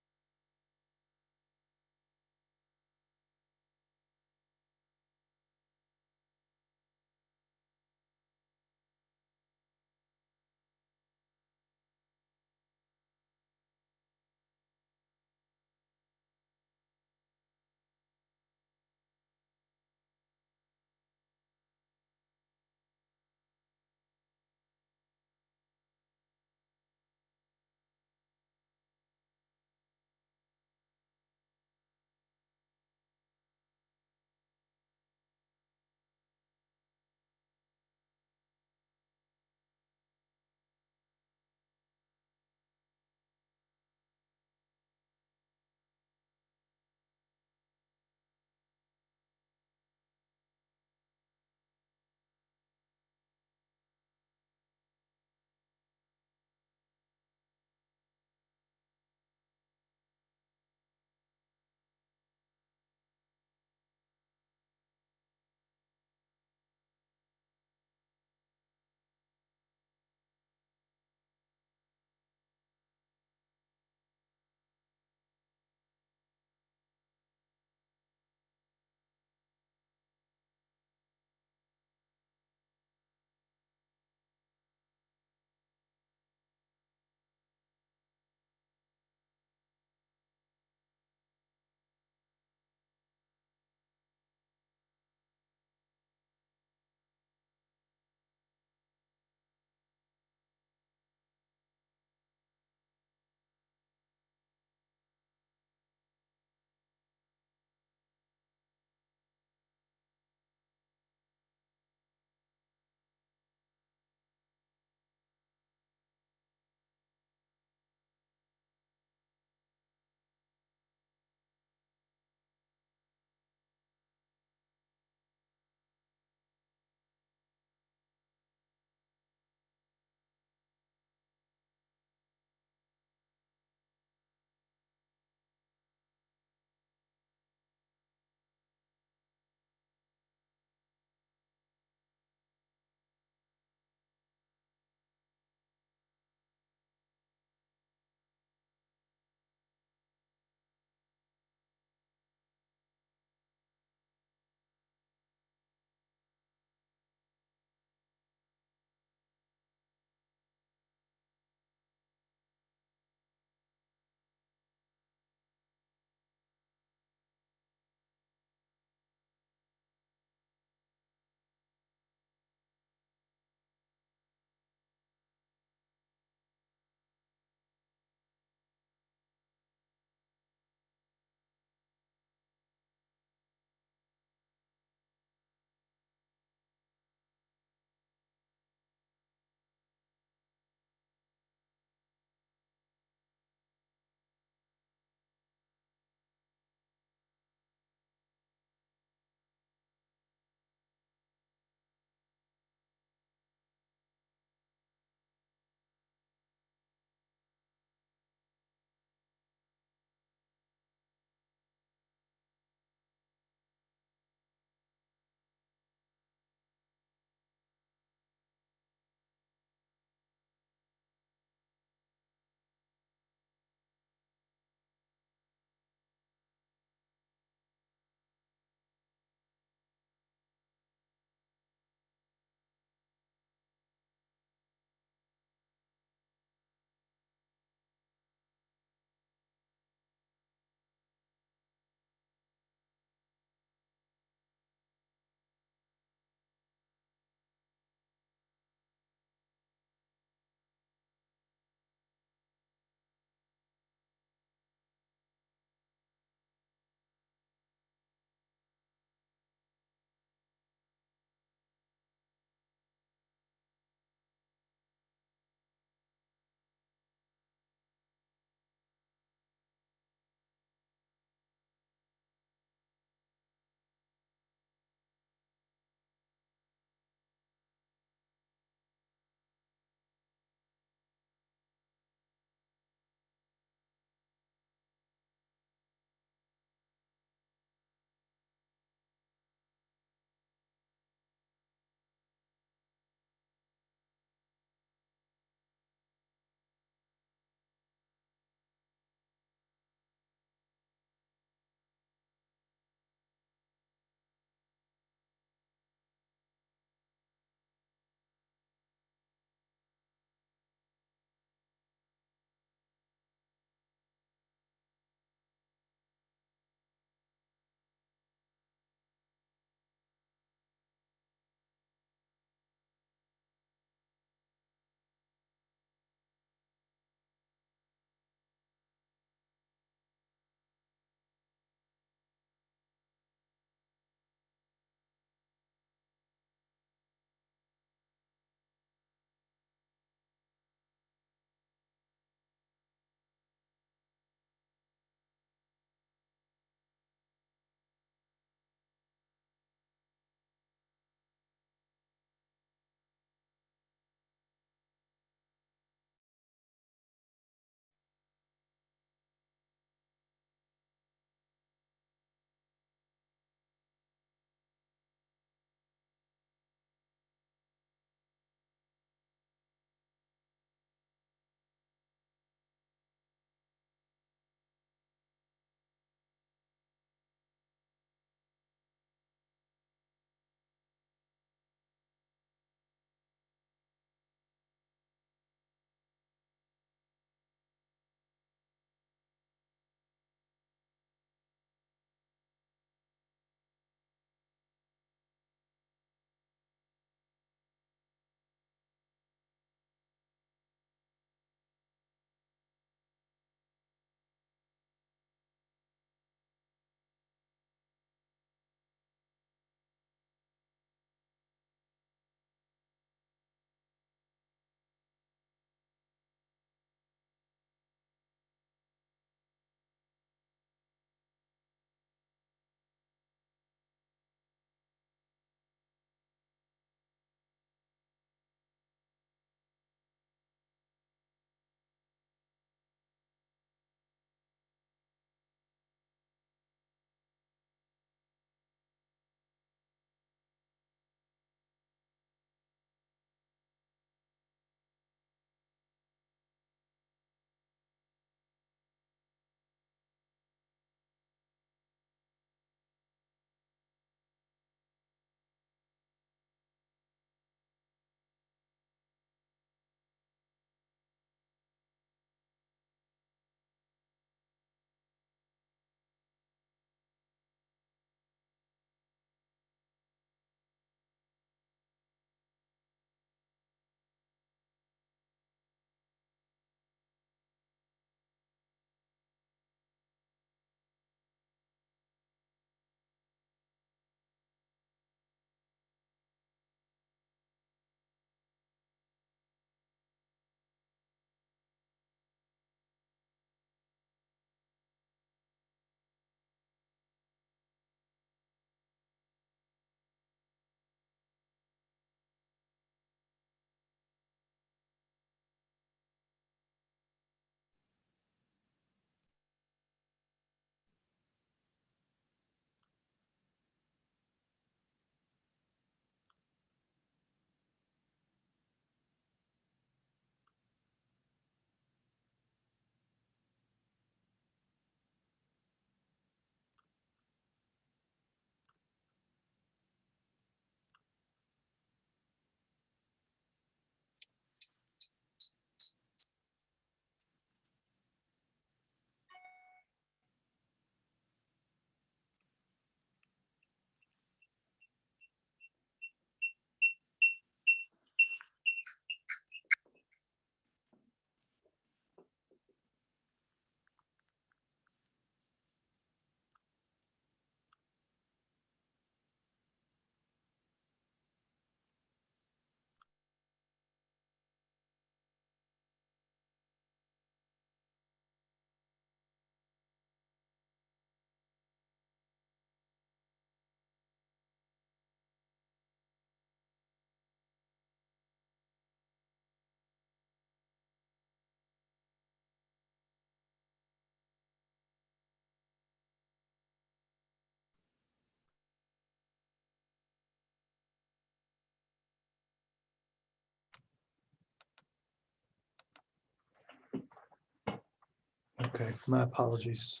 Okay, my apologies.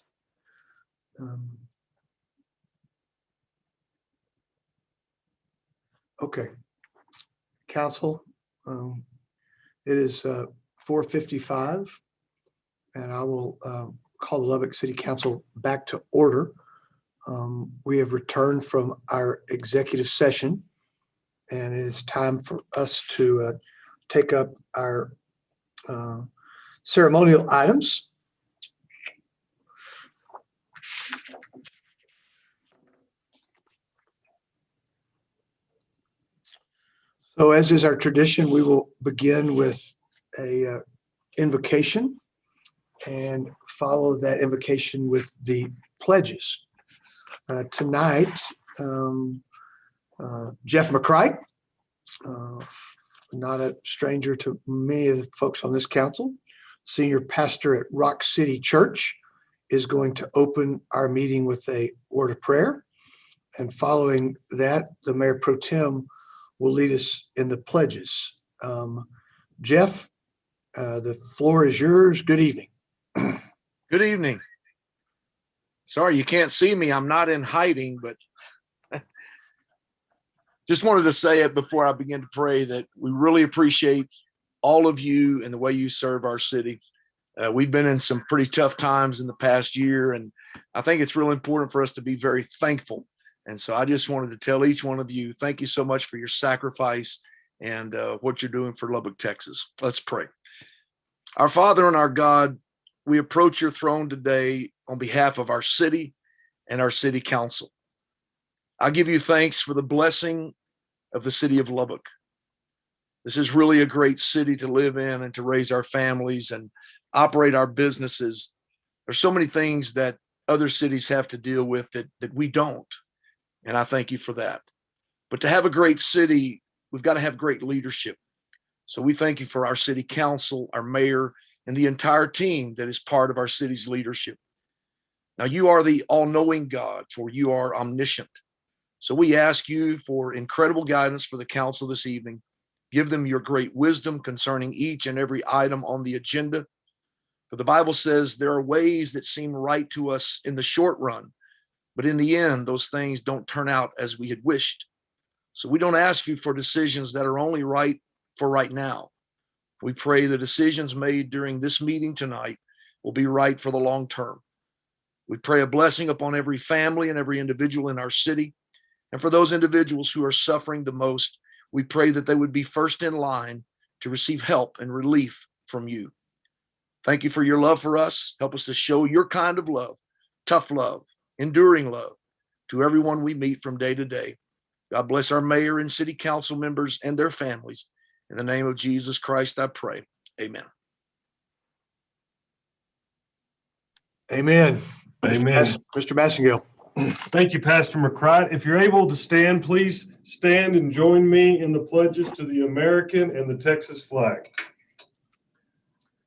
Okay. Council, it is 4:55, and I will call the Lubbock City Council back to order. We have returned from our executive session, and it is time for us to take up our ceremonial items. So as is our tradition, we will begin with a invocation and follow that invocation with the pledges. Tonight, Jeff McCright, not a stranger to many of the folks on this council, senior pastor at Rock City Church, is going to open our meeting with a word of prayer. And following that, the Mayor Pro Tem will lead us in the pledges. Jeff, the floor is yours. Good evening. Good evening. Sorry, you can't see me. I'm not in hiding, but just wanted to say it before I begin to pray that we really appreciate all of you and the way you serve our city. We've been in some pretty tough times in the past year, and I think it's really important for us to be very thankful. And so I just wanted to tell each one of you, thank you so much for your sacrifice and what you're doing for Lubbock, Texas. Let's pray. Our Father and our God, we approach your throne today on behalf of our city and our city council. I give you thanks for the blessing of the city of Lubbock. This is really a great city to live in and to raise our families and operate our businesses. There's so many things that other cities have to deal with that we don't. And I thank you for that. But to have a great city, we've got to have great leadership. So we thank you for our city council, our mayor, and the entire team that is part of our city's leadership. Now, you are the all-knowing God, for you are omniscient. So we ask you for incredible guidance for the council this evening. Give them your great wisdom concerning each and every item on the agenda. For the Bible says there are ways that seem right to us in the short run, but in the end, those things don't turn out as we had wished. So we don't ask you for decisions that are only right for right now. We pray the decisions made during this meeting tonight will be right for the long term. We pray a blessing upon every family and every individual in our city. And for those individuals who are suffering the most, we pray that they would be first in line to receive help and relief from you. Thank you for your love for us. Help us to show your kind of love, tough love, enduring love to everyone we meet from day to day. God bless our mayor and city council members and their families. In the name of Jesus Christ, I pray. Amen. Amen. Amen. Mr. Massengill. Thank you, Pastor McCright. If you're able to stand, please stand and join me in the pledges to the American and the Texas flag.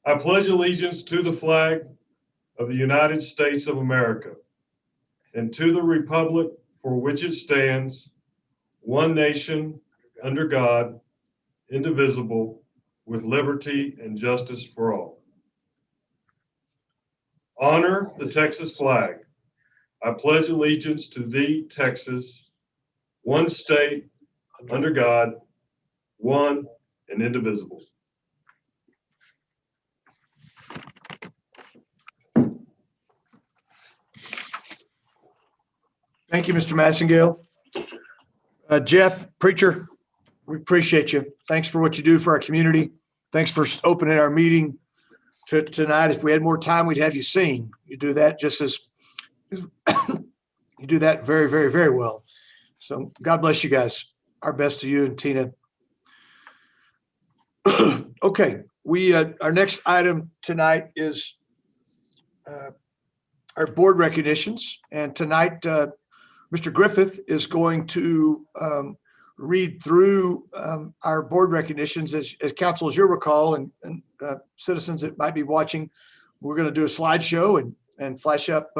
I pledge allegiance to the flag of the United States of America and to the republic for which it stands, one nation, under God, indivisible, with liberty and justice for all. Honor the Texas flag. I pledge allegiance to thee, Texas, one state, under God, one and indivisible. Thank you, Mr. Massengill. Jeff, preacher, we appreciate you. Thanks for what you do for our community. Thanks for opening our meeting tonight. If we had more time, we'd have you sing. You do that just as you do that very, very, very well. So God bless you guys. Our best to you and Tina. Okay, our next item tonight is our board recognitions. And tonight, Mr. Griffith is going to read through our board recognitions. As council, as you'll recall, and citizens that might be watching, we're going to do a slideshow and flash up.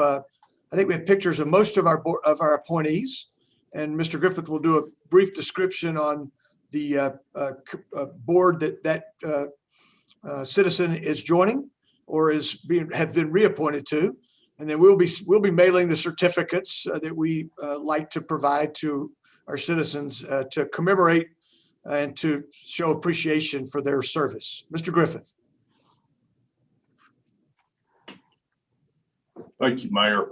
I think we have pictures of most of our appointees, and Mr. Griffith will do a brief description on the board that citizen is joining, or have been reappointed to. And then we'll be mailing the certificates that we like to provide to our citizens to commemorate and to show appreciation for their service. Mr. Griffith. Thank you, Mayor.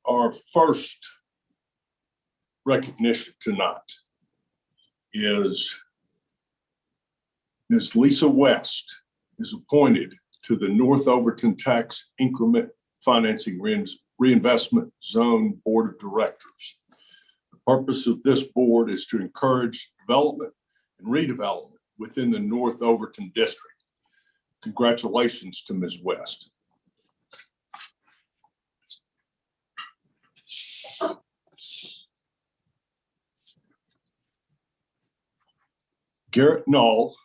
Our first recognition tonight is Ms. Lisa West is appointed to the North Overton Tax Increment Financing Reinvestment Zone Board of Directors. The purpose of this board is to encourage development and redevelopment within the North Overton District. Congratulations to Ms. West. Garrett Knoll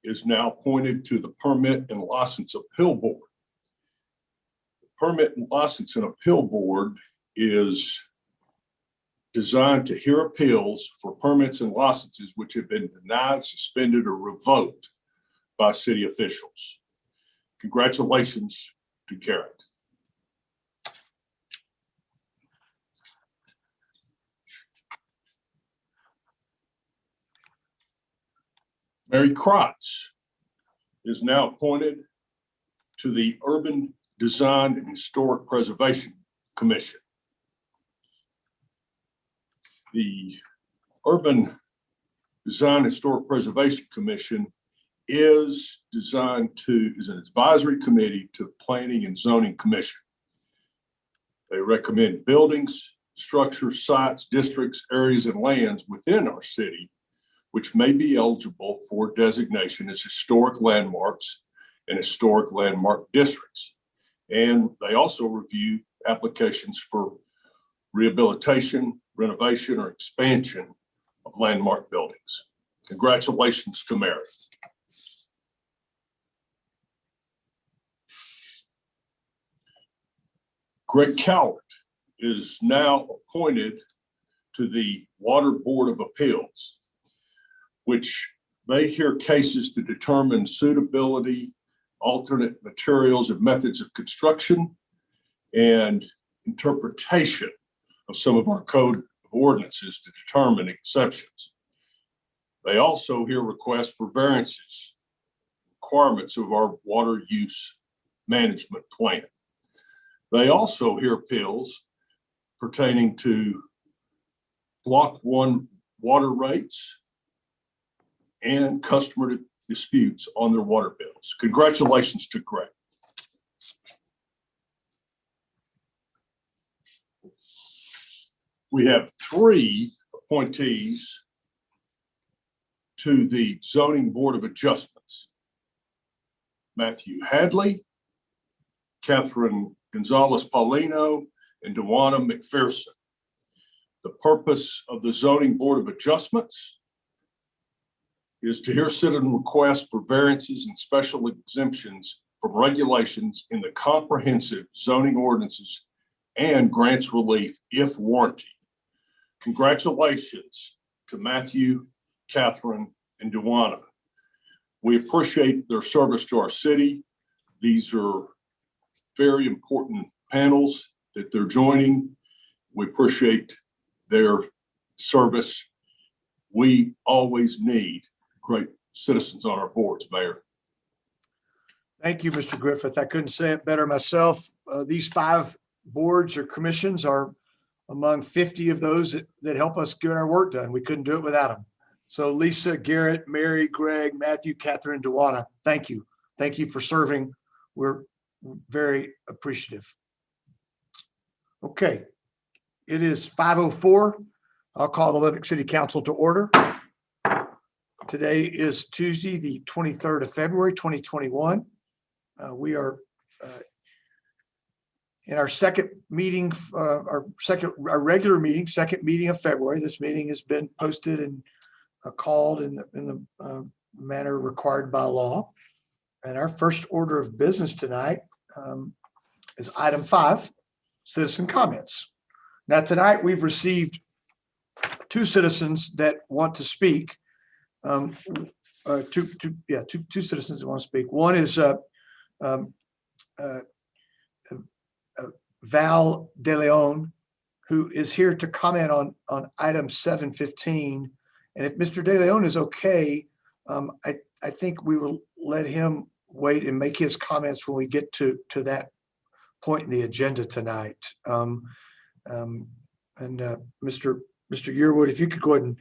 is now appointed to the Permit and License Appeal Board. The Permit and License and Appeal Board is designed to hear appeals for permits and licenses which have been denied, suspended, or revoked by city officials. Congratulations to Garrett. Mary Krotz is now appointed to the Urban Design and Historic Preservation Commission. The Urban Design and Historic Preservation Commission is an advisory committee to Planning and Zoning Commission. They recommend buildings, structures, sites, districts, areas, and lands within our city which may be eligible for designation as historic landmarks and historic landmark districts. And they also review applications for rehabilitation, renovation, or expansion of landmark buildings. Congratulations to Mary. Greg Cowart is now appointed to the Water Board of Appeals, which they hear cases to determine suitability, alternate materials and methods of construction, and interpretation of some of our code of ordinances to determine exceptions. They also hear requests for variances, requirements of our water use management plan. They also hear appeals pertaining to Block 1 water rates and customer disputes on their water bills. Congratulations to Greg. We have 3 appointees to the Zoning Board of Adjustments. Matthew Hadley, Catherine Gonzalez-Paulino, and Dewana McPherson. The purpose of the Zoning Board of Adjustments is to hear citizen requests for variances and special exemptions from regulations in the comprehensive zoning ordinances and grants relief if warranted. Congratulations to Matthew, Catherine, and Dewana. We appreciate their service to our city. These are very important panels that they're joining. We appreciate their service. We always need great citizens on our boards, Mayor. Thank you, Mr. Griffith. I couldn't say it better myself. These 5 boards or commissions are among 50 of those that help us get our work done. We couldn't do it without them. So Lisa, Garrett, Mary, Greg, Matthew, Catherine, and Dewana, thank you. Thank you for serving. We're very appreciative. Okay, it is 5:04. I'll call the Lubbock City Council to order. Today is Tuesday, the 23rd of February, 2021. We are in our second meeting, our regular meeting, second meeting of February. This meeting has been posted and called in the manner required by law. And our first order of business tonight is item 5, citizen comments. Now tonight we've received two citizens that want to speak. Two citizens that want to speak. One is Val De Leon, who is here to comment on item 715. And if Mr. De Leon is okay, I think we will let him wait and make his comments when we get to that point in the agenda tonight. Mr. Yearwood, if you could go ahead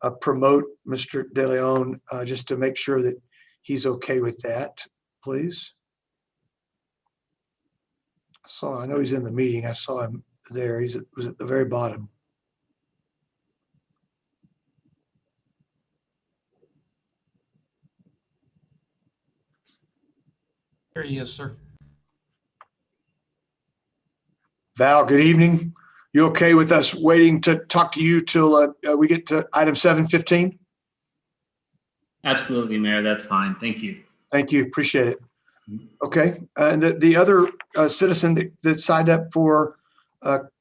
and promote Mr. De Leon just to make sure that he's okay with that, please. I know he's in the meeting. I saw him there. Was at the very bottom. Here he is, sir. Val, good evening. You okay with us waiting to talk to you till we get to item 715? Absolutely, Mayor. That's fine. Thank you. Thank you. Appreciate it. Okay. And the other citizen that signed up for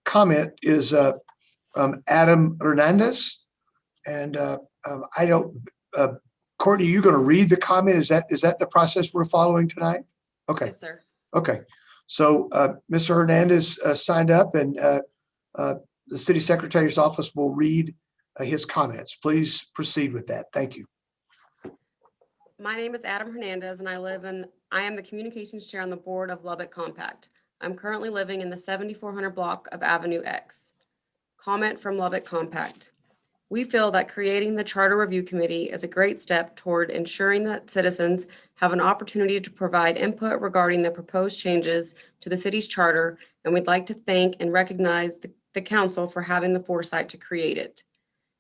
comment is Adam Hernandez. And I don't, Courtney, you going to read the comment? Is that the process we're following tonight? Okay. Yes, sir. Okay. So Mr. Hernandez signed up, and the city secretary's office will read his comments. Please proceed with that. Thank you. My name is Adam Hernandez, and I am the communications chair on the board of Lubbock Compact. I'm currently living in the 7400 block of Avenue X. Comment from Lubbock Compact. We feel that creating the Charter Review Committee is a great step toward ensuring that citizens have an opportunity to provide input regarding the proposed changes to the city's charter, and we'd like to thank and recognize the council for having the foresight to create it.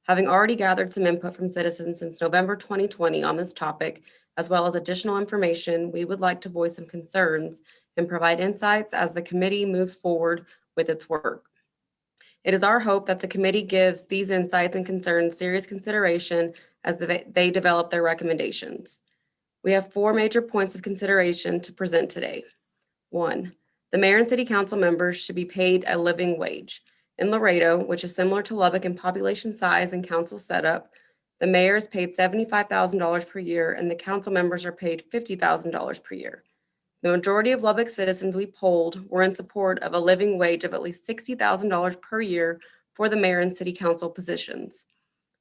Having already gathered some input from citizens since November 2020 on this topic, as well as additional information, we would like to voice some concerns and provide insights as the committee moves forward with its work. It is our hope that the committee gives these insights and concerns serious consideration as they develop their recommendations. We have 4 major points of consideration to present today. 1, the mayor and city council members should be paid a living wage. In Laredo, which is similar to Lubbock in population size and council setup, the mayor is paid $75,000 per year and the council members are paid $50,000 per year. The majority of Lubbock citizens we polled were in support of a living wage of at least $60,000 per year for the mayor and city council positions.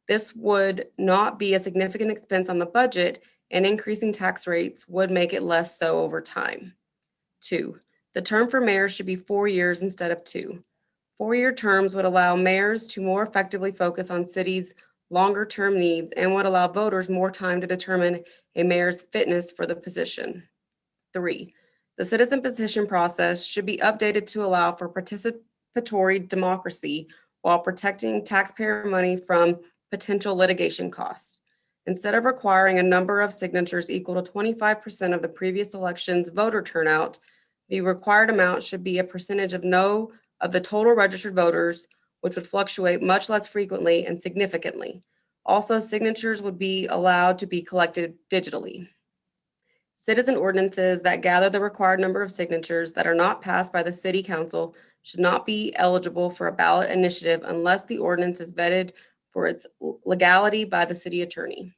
This would not be a significant expense on the budget, and increasing tax rates would make it less so over time. 2, the term for mayors should be 4 years instead of 2. 4-year terms would allow mayors to more effectively focus on cities' longer-term needs and would allow voters more time to determine a mayor's fitness for the position. 3, the citizen petition process should be updated to allow for participatory democracy while protecting taxpayer money from potential litigation costs. Instead of requiring a number of signatures equal to 25% of the previous election's voter turnout, the required amount should be a percentage of the total registered voters, which would fluctuate much less frequently and significantly. Also, signatures would be allowed to be collected digitally. Citizen ordinances that gather the required number of signatures that are not passed by the city council should not be eligible for a ballot initiative unless the ordinance is vetted for its legality by the city attorney.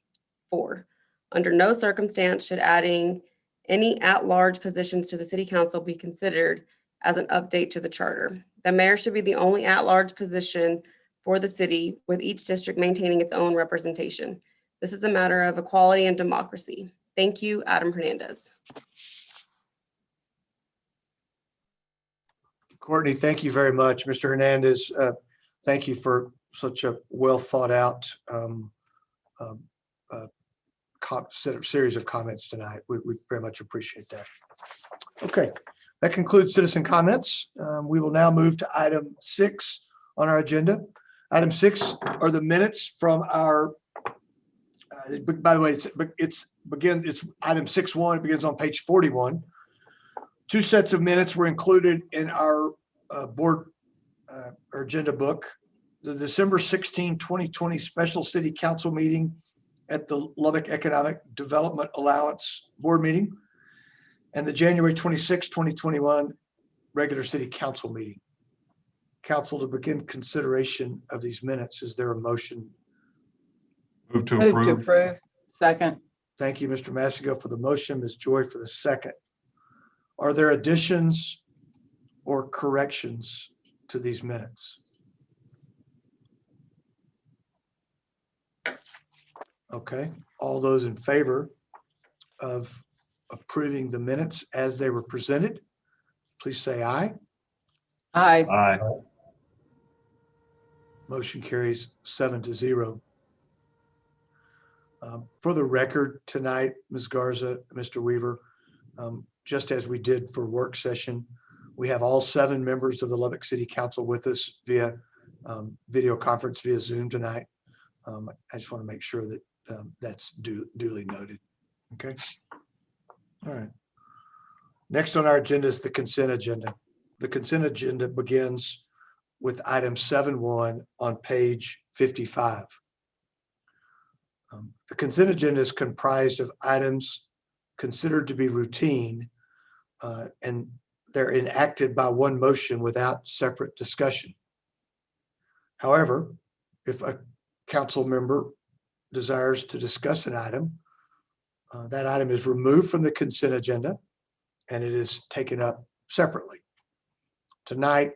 4, under no circumstance should adding any at-large positions to the city council be considered as an update to the charter. The mayor should be the only at-large position for the city, with each district maintaining its own representation. This is a matter of equality and democracy. Thank you, Adam Hernandez. Courtney, thank you very much. Mr. Hernandez, thank you for such a well thought out series of comments tonight. We very much appreciate that. Okay, that concludes citizen comments. We will now move to item 6 on our agenda. Item 6 are the minutes from our, by the way, it's item 6.1. It begins on page 41. 2 sets of minutes were included in our board or agenda book. The December 16, 2020 special city council meeting at the Lubbock Economic Development Allowance Board meeting, and the January 26, 2021 regular city council meeting. Council, to begin consideration of these minutes, is there a motion? Move to Move to approve. approve. Second. Thank you, Mr. Massigo, for the motion, Ms. Joy for the second. Are there additions or corrections to these minutes? Okay, all those in favor of approving the minutes as they were presented, please say aye. Aye. Aye. Motion carries 7-0. For the record tonight, Ms. Garza, Mr. Weaver, just as we did for work session, we have all 7 members of the Lubbock City Council with us via video conference via Zoom tonight. I just want to make sure that that's duly noted. Okay. All right. Next on our agenda is the consent agenda. The consent agenda begins with item 7.1 on page 55. The consent agenda is comprised of items considered to be routine, and they're enacted by one motion without separate discussion. However, if a council member desires to discuss an item, that item is removed from the consent agenda and it is taken up separately. Tonight,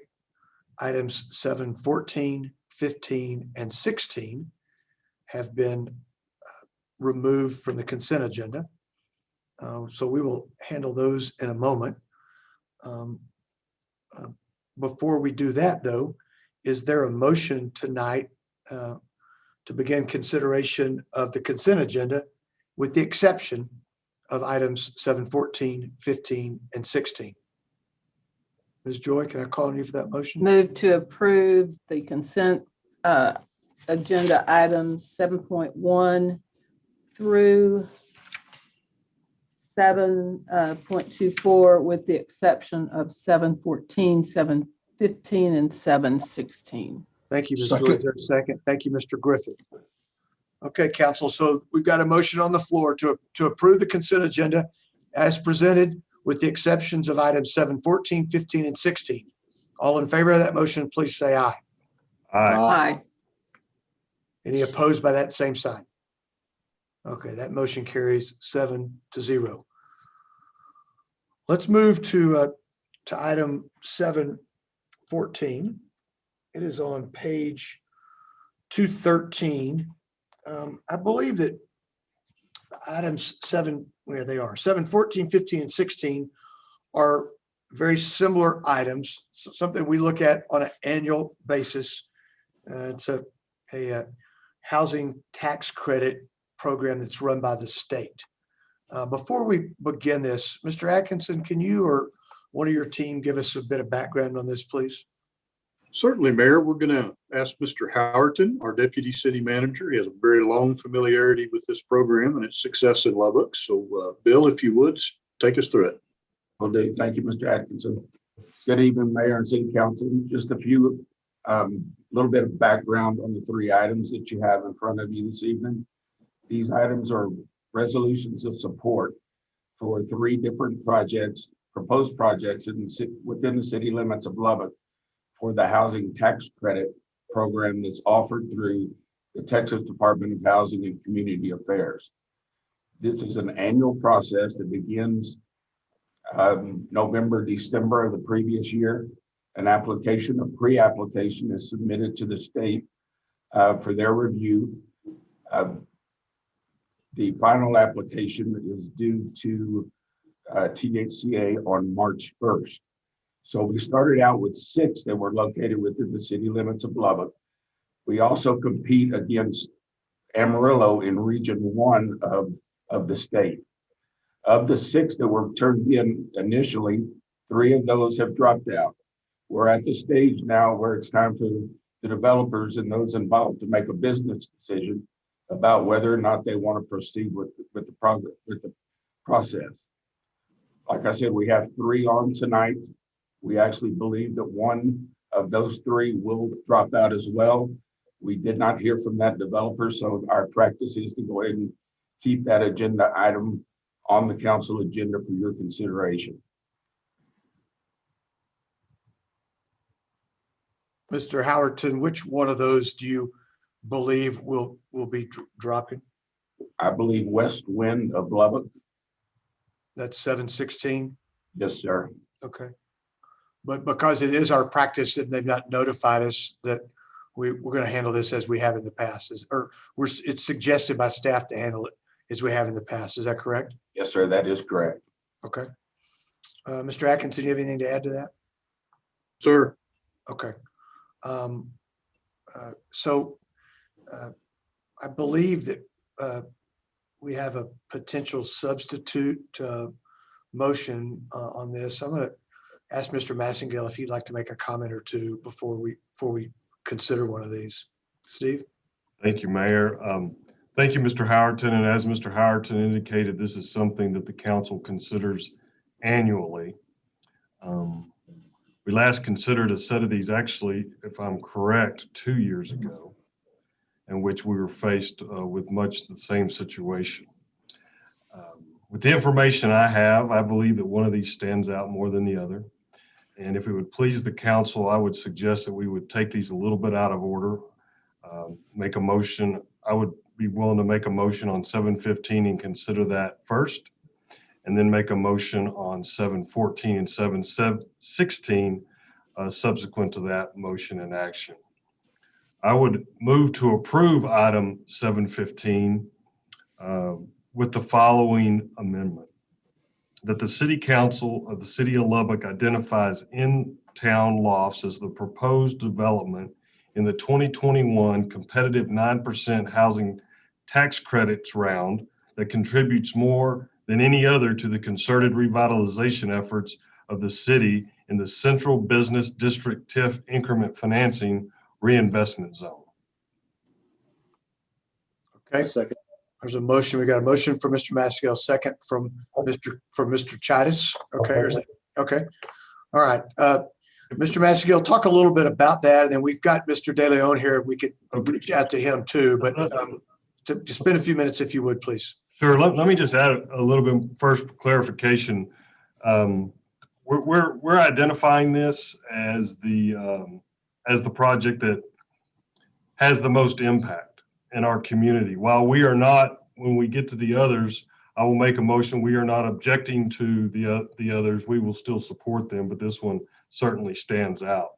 items 7.14, 15, and 16 have been removed from the consent agenda. So we will handle those in a moment. Before we do that, though, is there a motion tonight to begin consideration of the consent agenda with the exception of items 7.14, 15, and 16? Ms. Joy, can I call on you for that motion? Move to approve the consent agenda items 7.1 through 7.24 with the exception of 7.14, 7.15, and 7.16. Thank you, Ms. Joy. Is there a second? Thank you, Mr. Griffith. Okay, council. So we've got a motion on the floor to approve the consent agenda as presented with the exceptions of items 7.14, 15, and 16. All in favor of that motion, please say aye. Aye. Aye. Any opposed by that same sign? Okay, that motion carries 7-0. Let's move to item 7.14. It is on page 213. I believe that items 7.14, 15, and 16 are very similar items, something we look at on an annual basis. It's a housing tax credit program that's run by the state. Before we begin this, Mr. Atkinson, can you or one of your team give us a bit of background on this, please? Certainly, Mayor. We're going to ask Mr. Howerton, our Deputy City Manager. He has a very long familiarity with this program and its success in Lubbock. So, Bill, if you would, take us through it. Well, Dave, thank you, Mr. Atkinson. Good evening, Mayor and City Council. Just a few, little bit of background on the 3 items that you have in front of you this evening. These items are resolutions of support for 3 different projects, proposed projects within the city limits of Lubbock for the housing tax credit program that's offered through the Texas Department of Housing and Community Affairs. This is an annual process that begins November, December of the previous year. An application, a pre-application is submitted to the state for their review. The final application is due to THCA on March 1st. So we started out with 6 that were located within the city limits of Lubbock. We also compete against Amarillo in Region 1 of the state. Of the 6 that were turned in initially, 3 of those have dropped out. We're at the stage now where it's time for the developers and those involved to make a business decision about whether or not they want to proceed with the process. Like I said, we have 3 on tonight. We actually believe that 1 of those 3 will drop out as well. We did not hear from that developer, so our practice is to go ahead and keep that agenda item on the council agenda for your consideration. Mr. Howerton, which one of those do you believe will be dropping? I believe West Wind of Lubbock. That's 716? Yes, sir. Okay. But because it is our practice and they've not notified us that we're going to handle this as we have in the past, it's suggested by staff to handle it as we have in the past. Is that correct? Yes, sir. That is correct. Okay. Mr. Atkinson, do you have anything to add to that? Sir, Okay. So I believe that we have a potential substitute motion on this. I'm going to ask Mr. Massengale if he'd like to make a comment or two before we consider one of these. Steve? Thank you, Mayor. Thank you, Mr. Howerton. And as Mr. Howerton indicated, this is something that the council considers annually. We last considered a set of these, actually, if I'm correct, 2 years ago, in which we were faced with much the same situation. With the information I have, I believe that one of these stands out more than the other. And if it would please the council, I would suggest that we would take these a little bit out of order, make a motion. I would be willing to make a motion on 715 and consider that first, and then make a motion on 714 and 716 subsequent to that motion and action. I would move to approve item 715 with the following amendment: that the City Council of the City of Lubbock identifies in-town lofts as the proposed development in the 2021 competitive 9% housing tax credits round that contributes more than any other to the concerted revitalization efforts of the city in the Central Business District TIF increment financing reinvestment zone. Okay. Second. There's a motion. We got a motion from Mr. Massengale, second from Mr. Chidis. Okay. Okay. All right. Mr. Massengale, talk a little bit about that, and then we've got Mr. De Leon here. We could reach out to him too, but to spend a few minutes, if you would, please. Sure. Let me just add a little bit first clarification. We're identifying this as the project that has the most impact in our community. While we are not, when we get to the others, I will make a motion. We are not objecting to the others. We will still support them, but this one certainly stands out.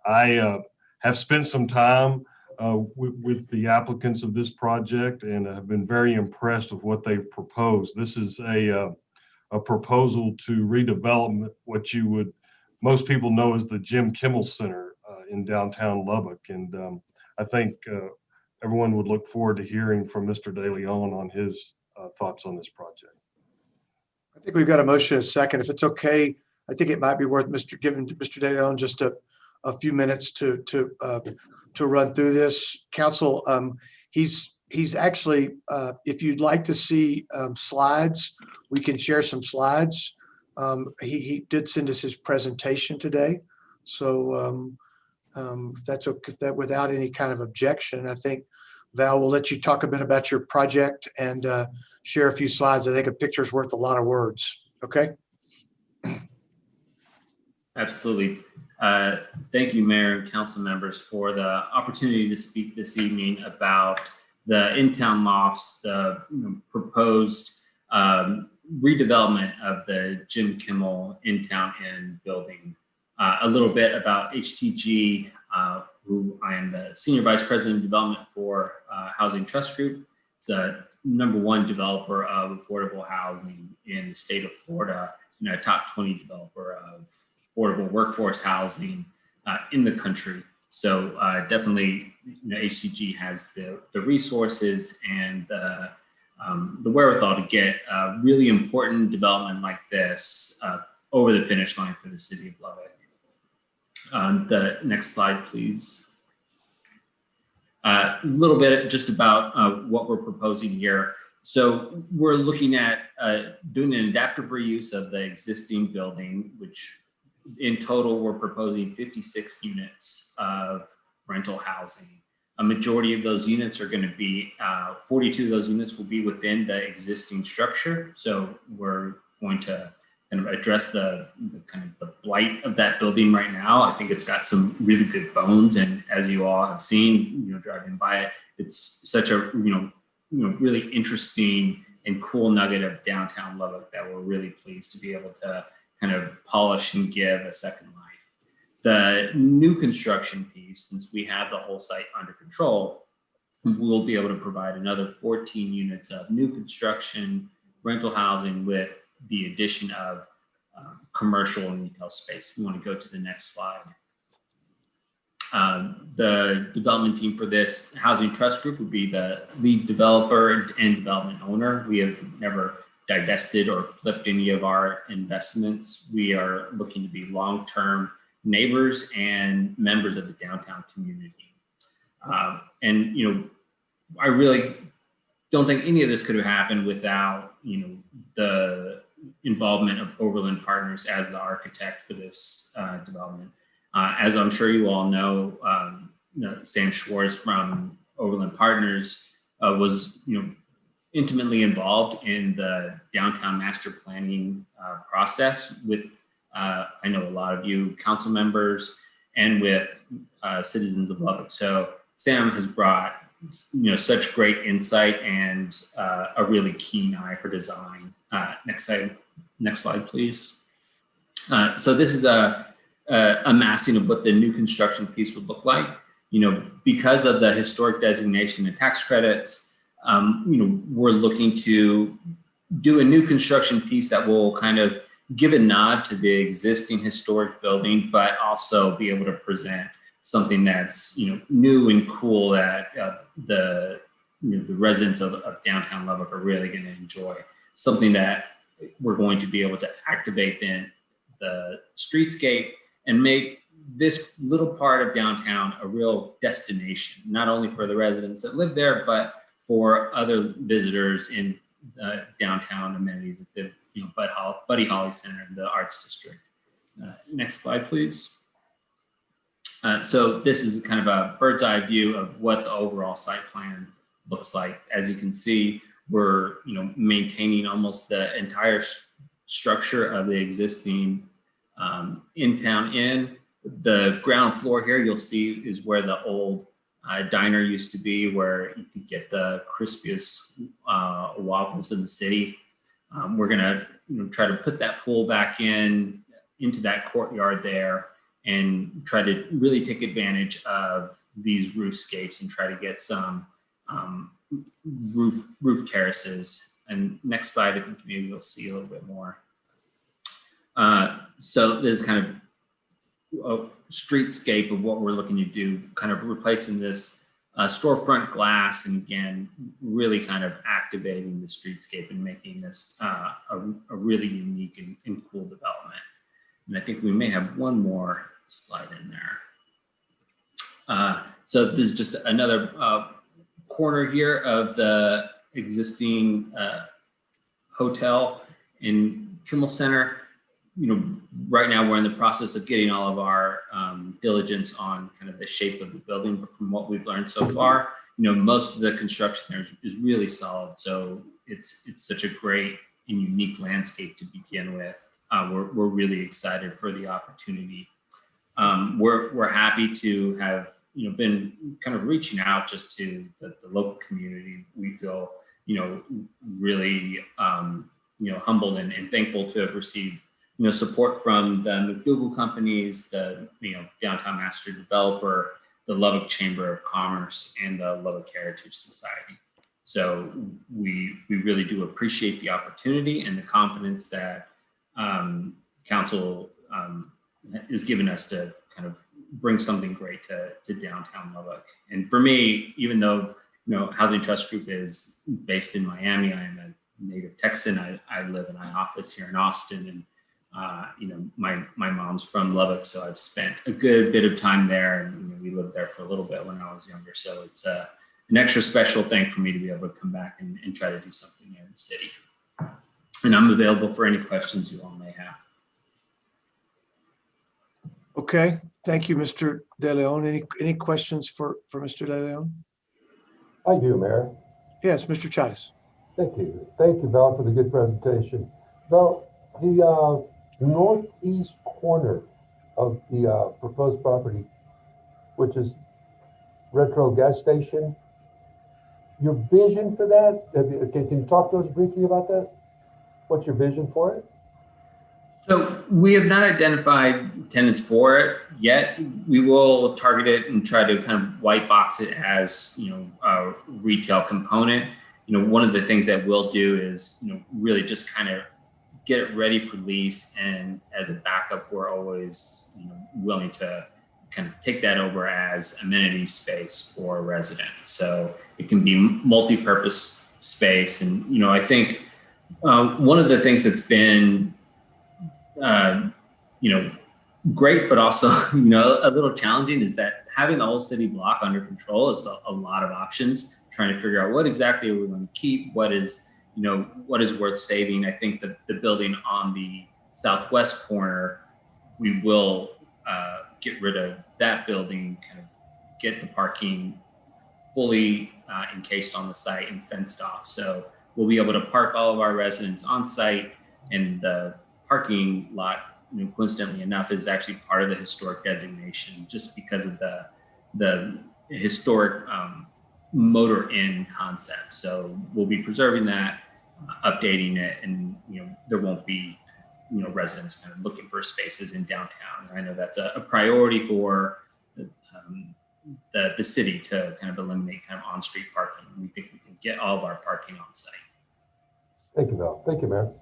I have spent some time with the applicants of this project and have been very impressed with what they've proposed. This is a proposal to redevelop what most people know as the Jim Kimmel Center in downtown Lubbock. And I think everyone would look forward to hearing from Mr. De Leon on his thoughts on this project. I think we've got a motion and a second. If it's okay, I think it might be worth giving Mr. De Leon just a few minutes to run through this. Council, he's actually, if you'd like to see slides, we can share some slides. He did send us his presentation today. So if that's okay, if that without any kind of objection, I think Val will let you talk a bit about your project and share a few slides. I think a picture's worth a lot of words. Okay. Absolutely. Thank you, Mayor and council members, for the opportunity to speak this evening about the in-town lofts, the proposed redevelopment of the Jim Kimmel in-town Inn building. A little bit about HTG, who I am the Senior Vice President of Development for Housing Trust Group. It's a #1 developer of affordable housing in the state of Florida, and a top 20 developer of affordable workforce housing in the country. So definitely, HTG has the resources and the wherewithal to get a really important development like this over the finish line for the city of Lubbock. The next slide, please. A little bit just about what we're proposing here. So we're looking at doing an adaptive reuse of the existing building, which in total, we're proposing 56 units of rental housing. A majority of those units are going to be, 42 of those units will be within the existing structure. So we're going to kind of address the kind of the blight of that building right now. I think it's got some really good bones, and as you all have seen, driving by it, it's such a really interesting and cool nugget of downtown Lubbock that we're really pleased to be able to kind of polish and give a second life. The new construction piece, since we have the whole site under control, we'll be able to provide another 14 units of new construction rental housing with the addition of commercial and retail space. We want to go to the next slide. The development team for this housing trust group would be the lead developer and development owner. We have never divested or flipped any of our investments. We are looking to be long-term neighbors and members of the downtown community. I really don't think any of this could have happened without, the involvement of Overland Partners as the architect for this development. As I'm sure you all know, Sam Schwartz from Overland Partners was, intimately involved in the downtown master planning process with, I know a lot of you council members and with citizens of Lubbock. So Sam has brought, such great insight and a really keen eye for design. Next slide, please. So this is a massing of what the new construction piece would look like. Because of the historic designation and tax credits, we're looking to do a new construction piece that will kind of give a nod to the existing historic building, but also be able to present something that's new and cool that the residents of downtown Lubbock are really going to enjoy. Something that we're going to be able to activate in the streetscape and make this little part of downtown a real destination, not only for the residents that live there, but for other visitors in downtown amenities at the Buddy Holly Center and the Arts District. Next slide, please. So this is kind of a bird's eye view of what the overall site plan looks like. As you can see, we're maintaining almost the entire structure of the existing in-town inn. The ground floor here you'll see is where the old diner used to be, where you could get the crispiest waffles in the city. We're gonna try to put that pool back into that courtyard there and try to really take advantage of these roofscapes and try to get some roof terraces. And next slide, I think maybe you'll see a little bit more. So there's kind of a streetscape of what we're looking to do, kind of replacing this storefront glass, and again, really kind of activating the streetscape and making this a really unique and cool development. And I think we may have one more slide in there. So this is just another corner here of the existing hotel in Kimmel Center. Right now we're in the process of getting all of our diligence on kind of the shape of the building, but from what we've learned so far, most of the construction there is really solid. So it's such a great and unique landscape to begin with. We're really excited for the opportunity. We're happy to have been kind of reaching out just to the local community. We feel really humbled and thankful to have received support from the McDougal companies, the Downtown Master Developer, the Lubbock Chamber of Commerce, and the Lubbock Heritage Society. So we really do appreciate the opportunity and the confidence that council is giving us to kind of bring something great to downtown Lubbock. And for me, even though Housing Trust Group is based in Miami, I am a native Texan. I live in an office here in Austin, and my mom's from Lubbock, so I've spent a good bit of time there, and we lived there for a little bit when I was younger. So it's an extra special thing for me to be able to come back and try to do something here in the city. And I'm available for any questions you all may have. Okay, thank you, Mr. De Leon. Any questions for Mr. De Leon? I do, Mayor. Yes, Mr. Chavez. Thank you. Thank you, Val, for the good presentation. Val, the northeast corner of the proposed property, which is Retro Gas Station, your vision for that, can you talk to us briefly about that? What's your vision for it? So we have not identified tenants for it yet. We will target it and try to kind of white box it as, a retail component. One of the things that we'll do is, really just kind of get it ready for lease. And as a backup, we're always, willing to kind of take that over as amenity space for a resident. So it can be multi-purpose space. And, I think one of the things that's been great, but also, a little challenging is that having the whole city block under control, it's a lot of options, trying to figure out what exactly are we going to keep, what is worth saving. I think that the building on the southwest corner, we will get rid of that building, kind of get the parking fully encased on the site and fenced off. So we'll be able to park all of our residents on site, and the parking lot, coincidentally enough, is actually part of the historic designation just because of the historic motor inn concept. So we'll be preserving that, updating it, and there won't be residents kind of looking for spaces in downtown. I know that's a priority for the city to kind of eliminate kind of on-street parking. We think we can get all of our parking on site. Thank you, Val. Thank you, Mayor.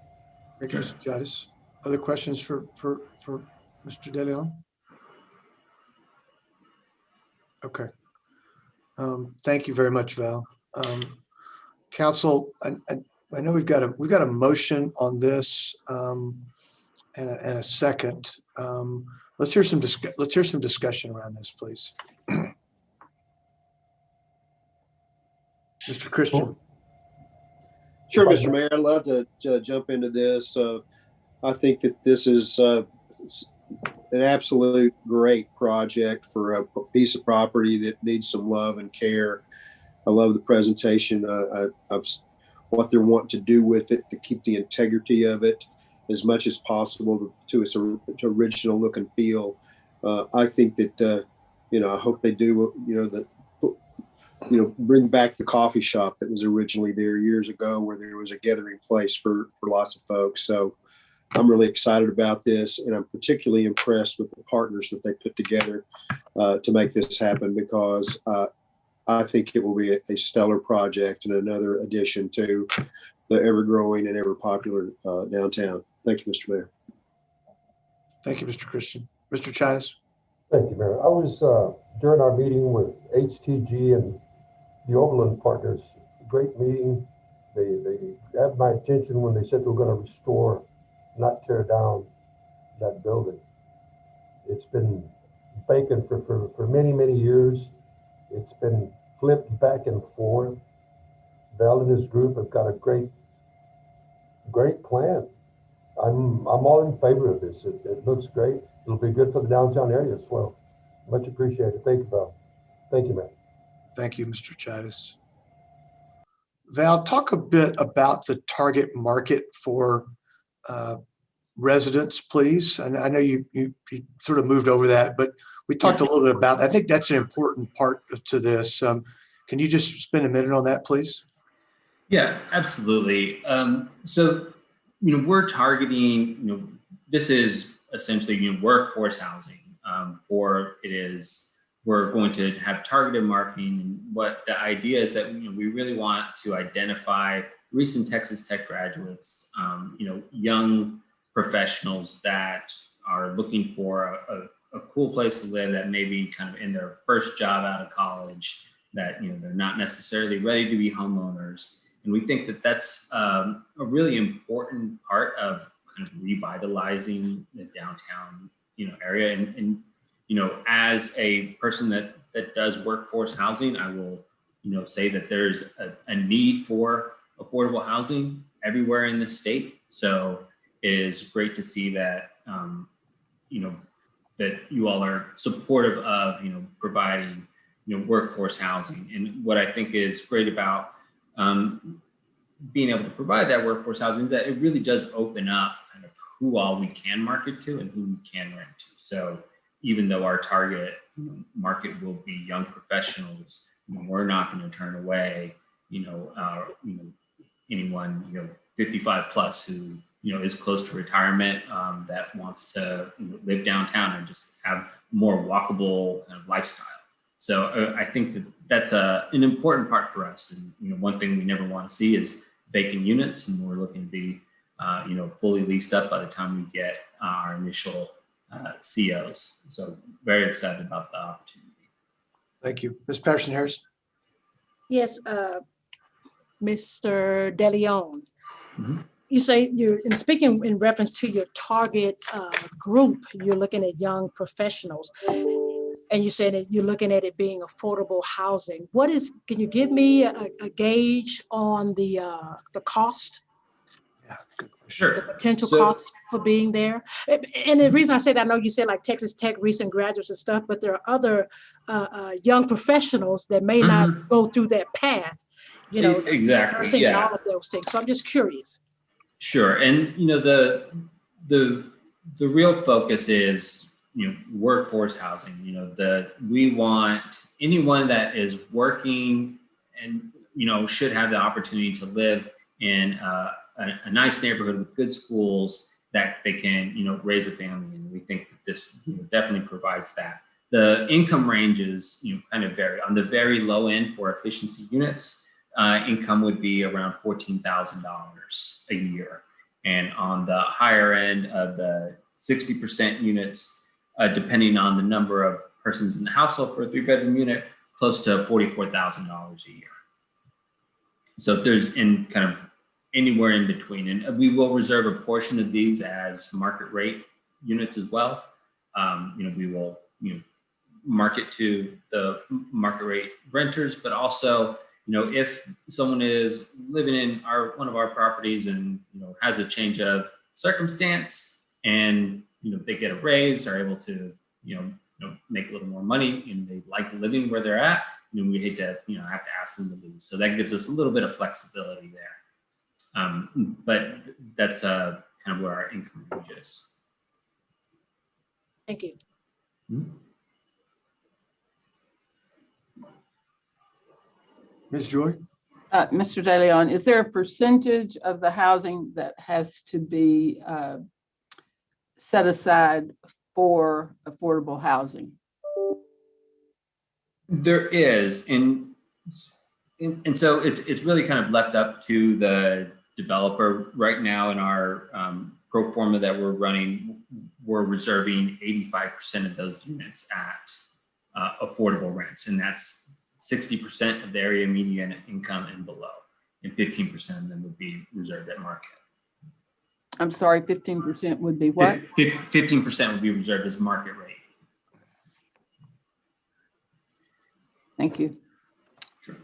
Thank you, Mr. Jadis. Other questions for Mr. De Leon? Okay. Thank you very much, Val. Council, I know we've got a motion on this and a second. Let's hear some discussion around this, please. Mr. Christian. Sure, Mr. Mayor, I'd love to jump into this. I think that this is an absolute great project for a piece of property that needs some love and care. I love the presentation of what they're wanting to do with it to keep the integrity of it as much as possible to its original look and feel. I think that, I hope they do, bring back the coffee shop that was originally there years ago, where there was a gathering place for lots of folks. So I'm really excited about this, and I'm particularly impressed with the partners that they put together to make this happen, because I think it will be a stellar project and another addition to the ever-growing and ever-popular downtown. Thank you, Mr. Mayor. Thank you, Mr. Christian. Mr. Chavez. Thank you, Mayor. I was, during our meeting with HTG and the Overland Partners, great meeting. They had my attention when they said they were going to restore, not tear down that building. It's been vacant for many, many years. It's been flipped back and forth. Val and his group have got a great plan. I'm all in favor of this. It looks great. It'll be good for the downtown area as well. Much appreciated. Thank you, Val. Thank you, man. Thank you, Mr. Chavez. Val, talk a bit about the target market for residents, please. And I know you sort of moved over that, but we talked a little bit about, I think that's an important part to this. Can you just spend a minute on that, please? Yeah, absolutely. So, we're targeting, this is essentially, workforce housing. We're going to have targeted marketing. And what the idea is that, we really want to identify recent Texas Tech graduates, young professionals that are looking for a cool place to live, that may be kind of in their first job out of college, that, they're not necessarily ready to be homeowners. And we think that that's a really important part of kind of revitalizing the downtown, area. And as a person that does workforce housing, I will, say that there's a need for affordable housing everywhere in the state. So it is great to see that, that you all are supportive of, providing, workforce housing. And what I think is great about being able to provide that workforce housing is that it really does open up kind of who all we can market to and who we can rent to. So even though our target market will be young professionals, we're not going to turn away, anyone, 55 plus who, is close to retirement, that wants to live downtown and just have more walkable kind of lifestyle. So I think that's an important part for us. And, one thing we never want to see is vacant units, and we're looking to be, fully leased up by the time we get our initial COs. So very excited about the opportunity. Thank you. Ms. Patterson Harris? Yes, Mr. De Leon. Mm-hmm. You say you're speaking in reference to your target group, you're looking at young professionals, and you said that you're looking at it being affordable housing. Can you give me a gauge on the cost? Yeah, good question. Sure. The potential cost for being there? And the reason I say that, I know you said like Texas Tech recent graduates and stuff, but there are other young professionals that may not go through that path, Exactly. nursing Yeah. and all of those things. So I'm just curious. Sure. And, the real focus is, workforce housing. We want anyone that is working and, should have the opportunity to live in a nice neighborhood with good schools that they can, raise a family. And we think that this definitely provides that. The income ranges, kind of vary. On the very low end for efficiency units, income would be around $14,000 a year. And on the higher end of the 60% units, depending on the number of persons in the household for a 3-bedroom unit, close to $44,000 a year. So there's in kind of anywhere in between. And we will reserve a portion of these as market rate units as well. We will, market to the market rate renters, but also, if someone is living in one of our properties and, has a change of circumstance and, they get a raise, are able to, make a little more money and they like living where they're at, we hate to, have to ask them to leave. So that gives us a little bit of flexibility there. But that's kind of where our income range is. Thank you. Mm-hmm. Ms. Joy? Mr. De Leon, is there a percentage of the housing that has to be set aside for affordable housing? There is, and so it's really kind of left up to the developer. Right now in our pro forma that we're running, we're reserving 85% of those units at affordable rents, and that's 60% of the area median income and below, and 15% of them would be reserved at market. I'm sorry, 15% would be what? 15% would be reserved as market rate. Thank you. Sure.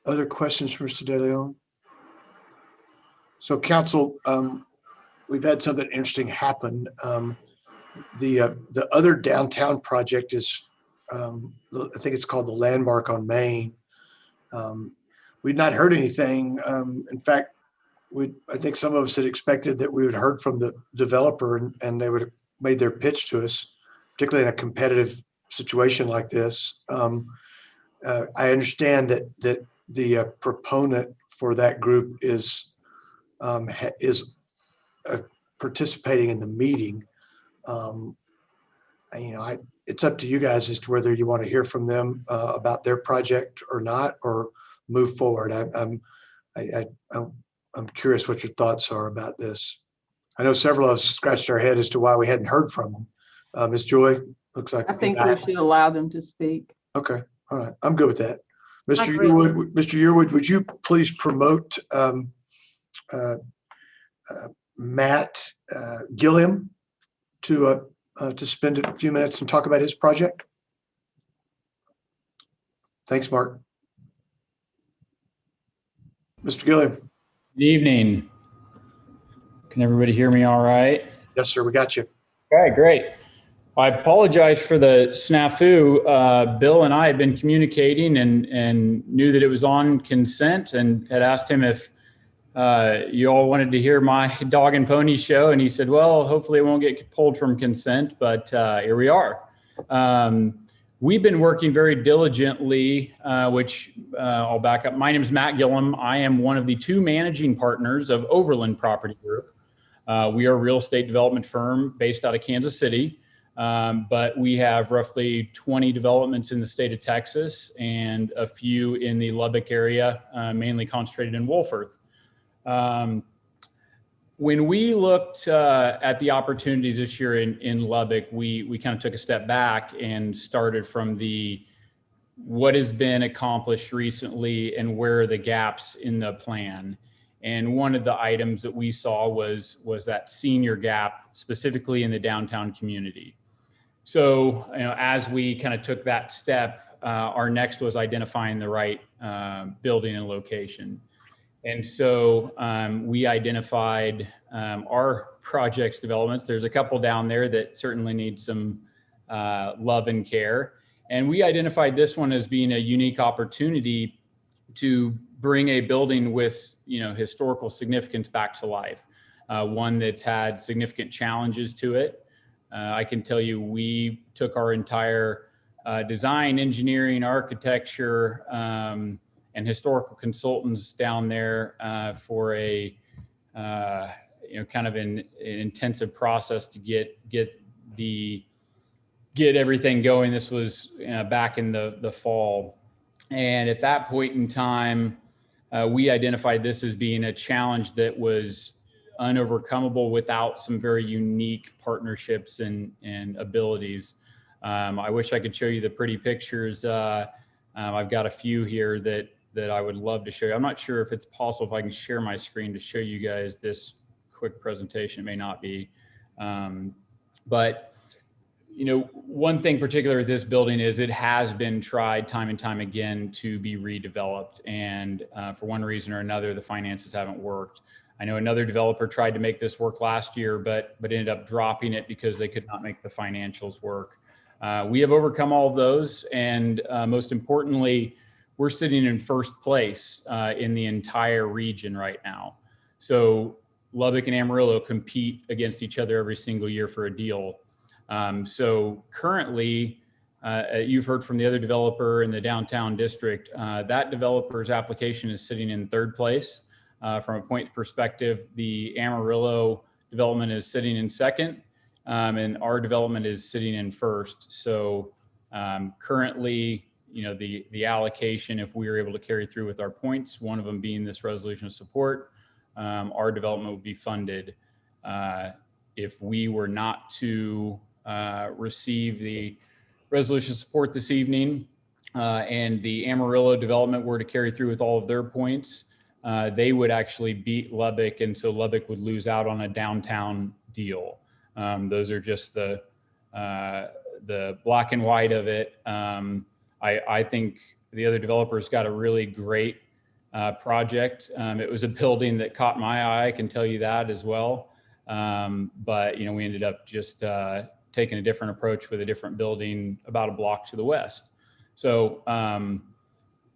Other questions for Mr. De Leon? So council, we've had something interesting happen. The other downtown project is, I think it's called the Landmark on Main. We'd not heard anything. In fact, I think some of us had expected that we would heard from the developer and they would have made their pitch to us, particularly in a competitive situation like this. I understand that the proponent for that group is participating in the meeting. It's up to you guys as to whether you want to hear from them about their project or not, or move forward. I'm curious what your thoughts are about this. I know several of us scratched our head as to why we hadn't heard from them. Ms. Joy, looks like I think we should allow them to speak. Okay, all right, I'm good with that. Mr. Yearwood, would you please promote Matt Gilliam to spend a few minutes and talk about his project? Thanks, Mark. Mr. Gilliam. Good evening. Can everybody hear me all right? Yes, sir, we got you. Okay, great. I apologize for the snafu. Bill and I had been communicating and knew that it was on consent and had asked him if you all wanted to hear my dog and pony show, and he said, well, hopefully it won't get pulled from consent, but here we are. We've been working very diligently, which I'll back up. My name is Matt Gillum. I am one of the 2 managing partners of Overland Property Group. We are a real estate development firm based out of Kansas City, but we have roughly 20 developments in the state of Texas and a few in the Lubbock area, mainly concentrated in Wolfforth. When we looked at the opportunities this year in Lubbock, we kind of took a step back and started from what has been accomplished recently and where are the gaps in the plan. And one of the items that we saw was that senior gap, specifically in the downtown community. So, as we kind of took that step, our next was identifying the right building and location. And so we identified our projects developments. There's a couple down there that certainly need some love and care. And we identified this one as being a unique opportunity to bring a building with, historical significance back to life. One that's had significant challenges to it. I can tell you, we took our entire design, engineering, architecture, and historical consultants down there for a kind of an intensive process to get everything going. This was back in the fall, and at that point in time, we identified this as being a challenge that was unovercomable without some very unique partnerships and abilities. I wish I could show you the pretty pictures. I've got a few here that I would love to show you. I'm not sure if it's possible if I can share my screen to show you guys this quick presentation. It may not be. But one thing particular with this building is it has been tried time and time again to be redeveloped. And for one reason or another, the finances haven't worked. I know another developer tried to make this work last year, but ended up dropping it because they could not make the financials work. We have overcome all of those. And most importantly, we're sitting in first place in the entire region right now. So Lubbock and Amarillo compete against each other every single year for a deal. So currently, you've heard from the other developer in the downtown district, that developer's application is sitting in third place. From a point perspective, the Amarillo development is sitting in second, and our development is sitting in first. So currently, the allocation, if we were able to carry through with our points, one of them being this resolution of support, our development would be funded. If we were not to receive the resolution of support this evening, and the Amarillo development were to carry through with all of their points, they would actually beat Lubbock, and so Lubbock would lose out on a downtown deal. Those are just the black and white of it. I think the other developers got a really great project. It was a building that caught my eye, I can tell you that as well. But we ended up just taking a different approach with a different building about a block to the west. So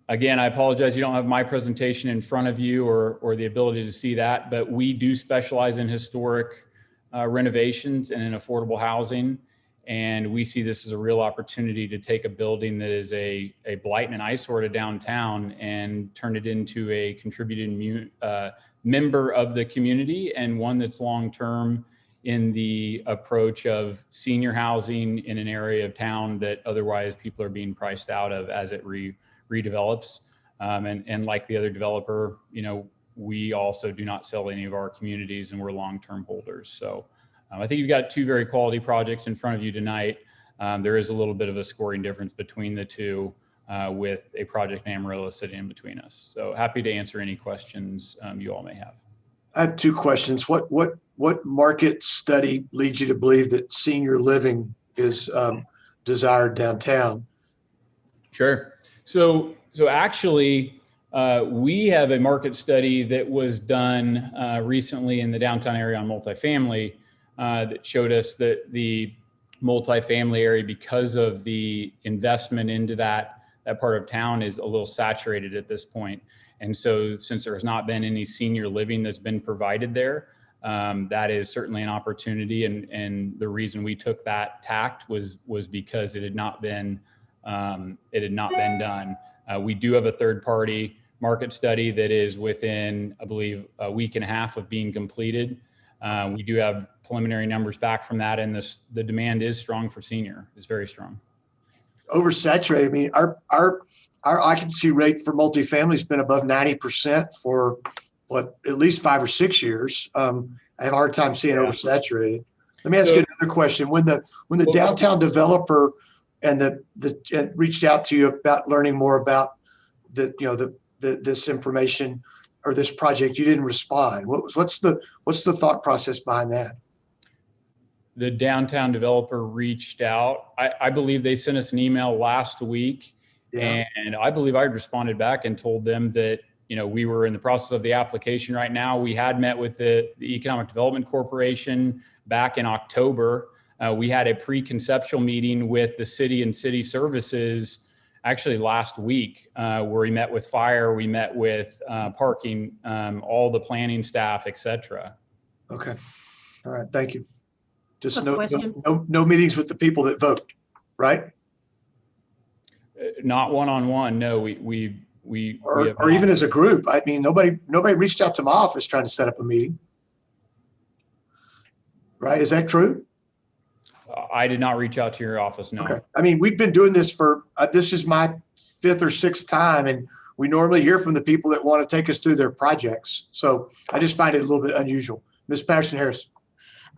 again, I apologize you don't have my presentation in front of you or the ability to see that, but we do specialize in historic renovations and in affordable housing. And we see this as a real opportunity to take a building that is a blight and an eyesore to downtown and turn it into a contributing member of the community, and one that's long-term in the approach of senior housing in an area of town that otherwise people are being priced out of as it redevelops. And like the other developer, we also do not sell any of our communities, and we're long-term holders. So I think you've got 2 very quality projects in front of you tonight. There is a little bit of a scoring difference between the two, with a project in Amarillo sitting in between us. So happy to answer any questions you all may have. I have 2 questions. What market study leads you to believe that senior living is desired downtown? Sure. So actually, we have a market study that was done recently in the downtown area on multifamily that showed us that the multifamily area, because of the investment into that that part of town is a little saturated at this point. And so since there's not been any senior living that's been provided there, that is certainly an opportunity. And the reason we took that tact was because it had not been done. We do have a third party market study that is within, I believe, a week and a half of being completed. We do have preliminary numbers back from that, and the demand is strong for senior. It's very strong. Oversaturated. I mean, our occupancy rate for multifamily has been above 90% for at least 5 or 6 years. I have a hard time seeing oversaturated. Let me ask you another question. When the downtown developer and reached out to you about learning more about this information or this project, you didn't respond. What's the thought process behind that? The downtown developer reached out. I believe they sent us an email last week, and I believe I responded back and told them that we were in the process of the application right now. We had met with the Economic Development Corporation back in October. We had a pre-conceptual meeting with the city and city services actually last week, where we met with fire, we met with parking, all the planning staff, et cetera. Okay. All right. Thank you. Just question. no meetings with the people that vote, right? Not one-on-one. No, we or even as a group. I mean, nobody reached out to my office trying to set up a meeting. Right? Is that true? I did not reach out to your office. No. Okay. I mean, we've been doing this for, this is my 5th or 6th time, and we normally hear from the people that want to take us through their projects. So I just find it a little bit unusual. Ms. Patterson Harris.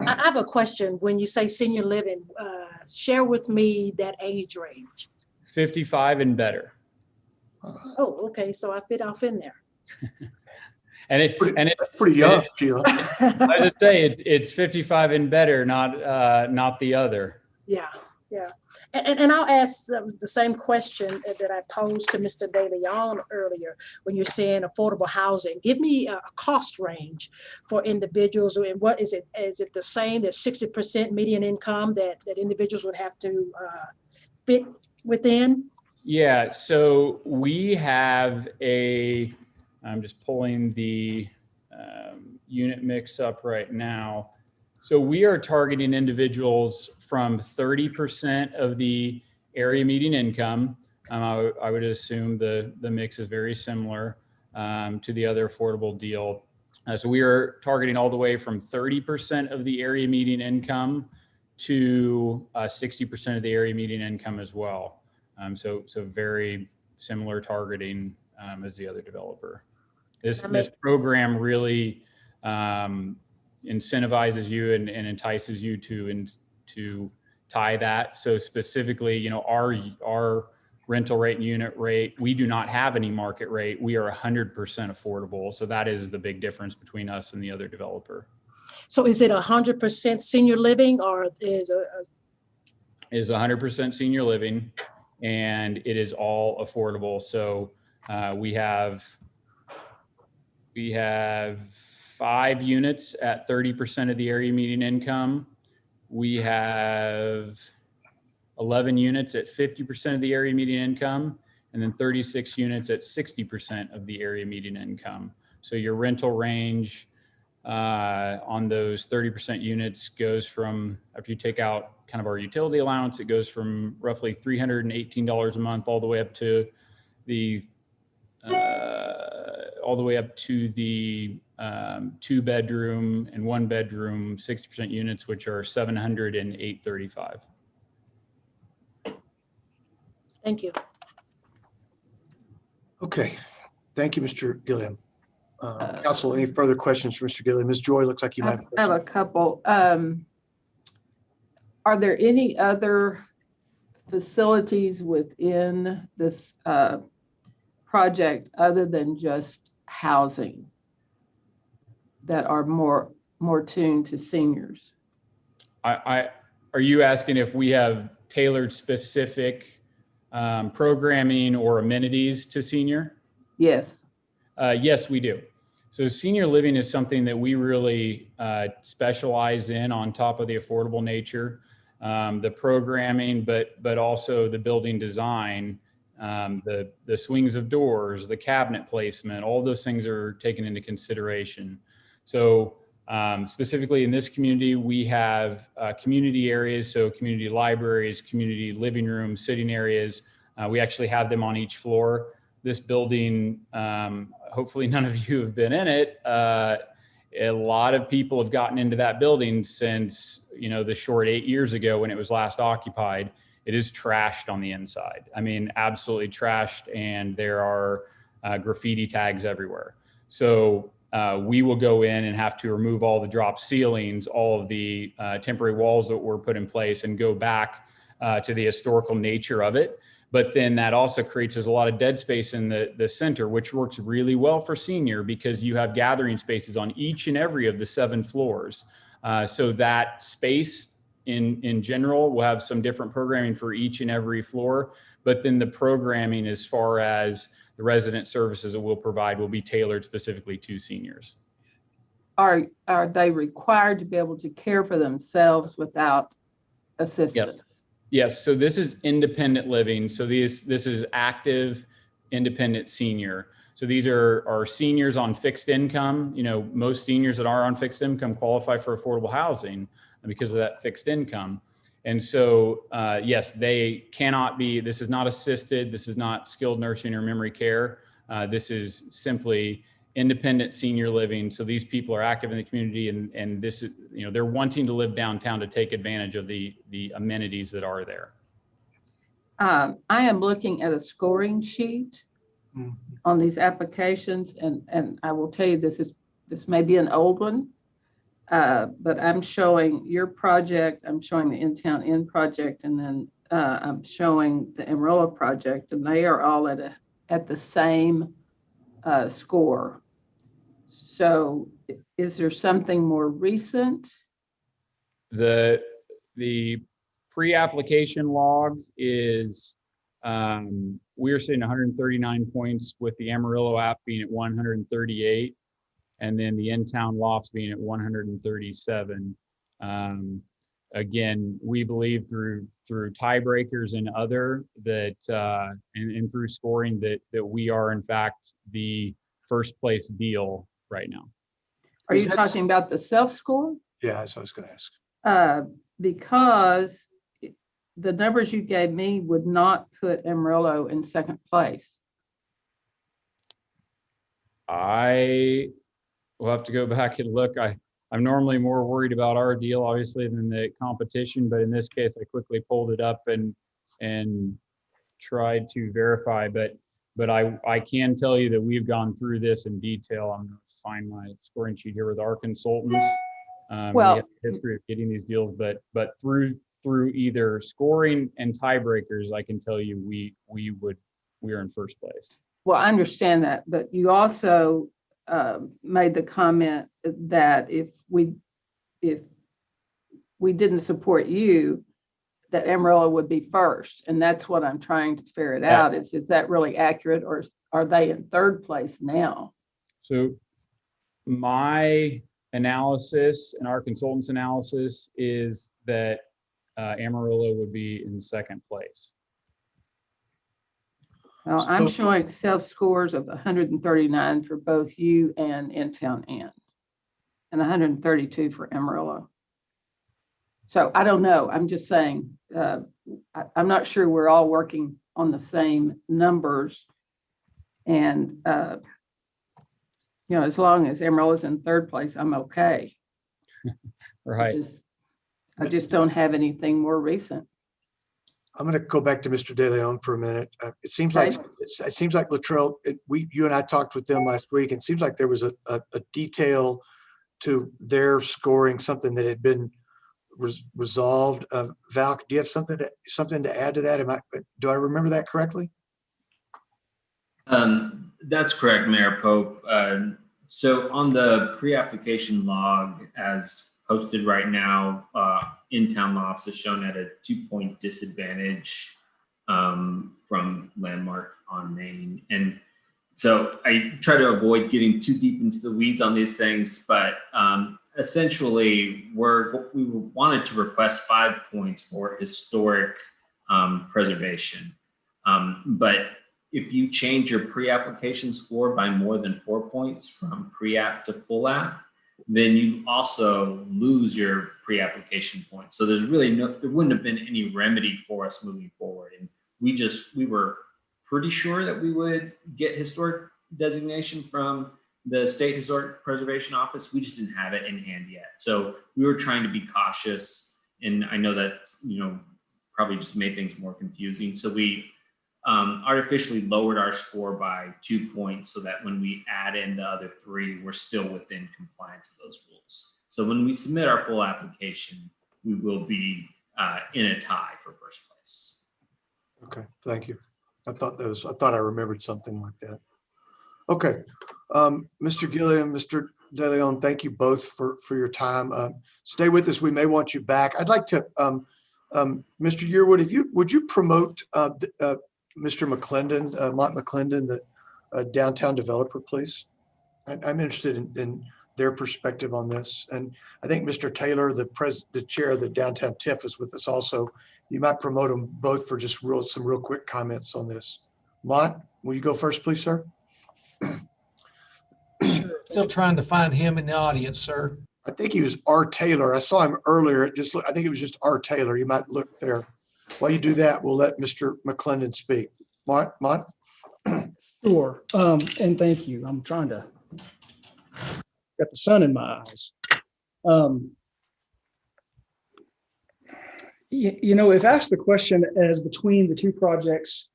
I have a question. When you say senior living, share with me that age range. 55 and better. Oh, okay. So I fit off in there. It's pretty young, Sheila. As I say, it's 55 and better, not the other. Yeah. And I'll ask the same question that I posed to Mr. De Leon earlier when you're saying affordable housing. Give me a cost range for individuals, and what is it? Is it the same as 60% median income that individuals would have to fit within? Yeah, so we have I'm just pulling the unit mix up right now. So we are targeting individuals from 30% of the area median income. I would assume the mix is very similar to the other affordable deal. So we are targeting all the way from 30% of the area median income to 60% of the area median income as well. So very similar targeting as the other developer. This program really incentivizes you and entices you to tie that. So specifically, our rental rate and unit rate, we do not have any market rate. We are 100% affordable. So that is the big difference between us and the other developer. So is it 100% senior living, or is 100% senior living, and it is all affordable. So we have 5 units at 30% of the area median income. We have 11 units at 50% of the area median income, and then 36 units at 60% of the area median income. So your rental range on those 30% units goes from, after you take out kind of our utility allowance, it goes from roughly $318 a month all the way up to the 2-bedroom and 1-bedroom 60% units, which are $708.35. Thank you. Okay. Thank you, Mr. Gilliam. Council, any further questions for Mr. Gilliam? Ms. Joy, looks like you might have a couple. Are there any other facilities within this project other than just housing that are more tuned to seniors? Are you asking if we have tailored specific programming or amenities to senior? Yes. Yes, we do. So senior living is something that we really specialize in, on top of the affordable nature, the programming, but also the building design the swings of doors, the cabinet placement, all those things are taken into consideration. So specifically in this community, we have community areas, so community libraries, community living rooms, sitting areas. We actually have them on each floor. This building, hopefully none of you have been in it. A lot of people have gotten into that building since, the short 8 years ago when it was last occupied. It is trashed on the inside. I mean, absolutely trashed, and there are graffiti tags everywhere. So we will go in and have to remove all the drop ceilings, all of the temporary walls that were put in place, and go back to the historical nature of it. But then that also creates, there's a lot of dead space in the center, which works really well for senior because you have gathering spaces on each and every of the 7 floors. So that space in general will have some different programming for each and every floor. But then the programming as far as the resident services that we'll provide will be tailored specifically to seniors. Are they required to be able to care for themselves without assistance? Yes, so this is independent living. So this is active independent senior. So these are seniors on fixed income. Most seniors that are on fixed income qualify for affordable housing because of that fixed income. And so, yes, they cannot be, this is not assisted, this is not skilled nursing or memory care. This is simply independent senior living. So these people are active in the community, and this is, they're wanting to live downtown to take advantage of the amenities that are there. I am looking at a scoring sheet on these applications, and I will tell you, this may be an old one, but I'm showing your project, I'm showing the In-Town Inn project, and then I'm showing the Amarillo project, and they are all at the same score. So is there something more recent? The pre-application log is, we're seeing 139 points with the Amarillo app being at 138, and then the In-Town Lofts being at 137. Again, we believe through tiebreakers and other that, and through scoring that we are in fact the first place deal right now. Are you talking about the self-score? Yeah, that's what I was going to ask. Because the numbers you gave me would not put Amarillo in second place. I will have to go back and look. I'm normally more worried about our deal, obviously, than the competition, but in this case, I quickly pulled it up and tried to verify. But I can tell you that we've gone through this in detail. I'm going to find my scoring sheet here with our consultants. We have a history of getting these deals, but through either scoring and tiebreakers, I can tell you we are in first place. Well, I understand that, but you also made the comment that if we didn't support you, that Amarillo would be first, and that's what I'm trying to ferret out. Is that really accurate, or are they in third place now? So my analysis and our consultants' analysis is that Amarillo would be in second place. Well, I'm showing self-scores of 139 for both you and In-Town Inn, and 132 for Amarillo. So I don't know. I'm just saying, I'm not sure we're all working on the same numbers. And, as long as Amarillo's in third place, I'm okay. Right. I just don't have anything more recent. I'm going to go back to Mr. De Leon for a minute. It seems like Latrell, you and I talked with them last week, and it seems like there was a detail to their scoring, something that had been resolved. Val, do you have something to add to that? Do I remember that correctly? That's correct, Mayor Pope. So on the pre-application log, as posted right now, In-Town Lofts is shown at a 2-point disadvantage from Landmark on Main. And so I try to avoid getting too deep into the weeds on these things, but essentially we wanted to request 5 points for historic preservation. But if you change your pre-application score by more than 4 points from pre-app to full app, then you also lose your pre-application points. So there's really there wouldn't have been any remedy for us moving forward. And we were pretty sure that we would get historic designation from the State Historic Preservation Office. We just didn't have it in hand yet. So we were trying to be cautious. And I know that, probably just made things more confusing. So we artificially lowered our score by 2 points so that when we add in the other 3, we're still within compliance of those rules. So when we submit our full application, we will be in a tie for first place. Okay, thank you. I thought I remembered something like that. Okay, Mr. Gilliam, Mr. De Leon, thank you both for your time. Stay with us. We may want you back. I'd like to, Mr. Yearwood, would you promote Mr. McClendon, Mont McClendon, the downtown developer, please? I'm interested in their perspective on this. And I think Mr. Taylor, the chair of the downtown TIF, is with us also. You might promote them both for just some real quick comments on this. Mont, will you go first, please, sir? Sure. Still trying to find him in the audience, sir. I think he was R. Taylor. I saw him earlier. I think it was just R. Taylor. You might look there. While you do that, we'll let Mr. McClendon speak. Mont? Sure. And thank you. I'm trying to get the sun in my eyes. If asked the question as between the 2 projects,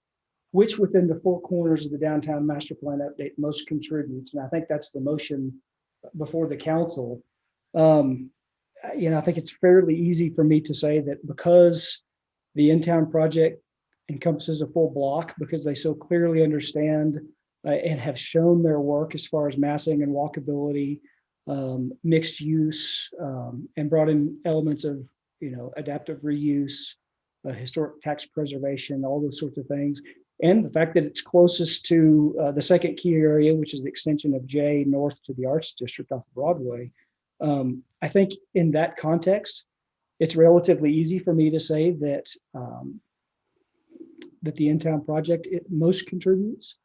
which within the 4 corners of the downtown master plan update most contributes, and I think that's the motion before the council. I think it's fairly easy for me to say that because the in-town project encompasses a full block, because they so clearly understand and have shown their work as far as massing and walkability, mixed use, and brought in elements of adaptive reuse, historic tax preservation, all those sorts of things. And the fact that it's closest to the second key area, which is the extension of J north to the Arts District off Broadway. I think in that context, it's relatively easy for me to say that that the in-town project most contributes.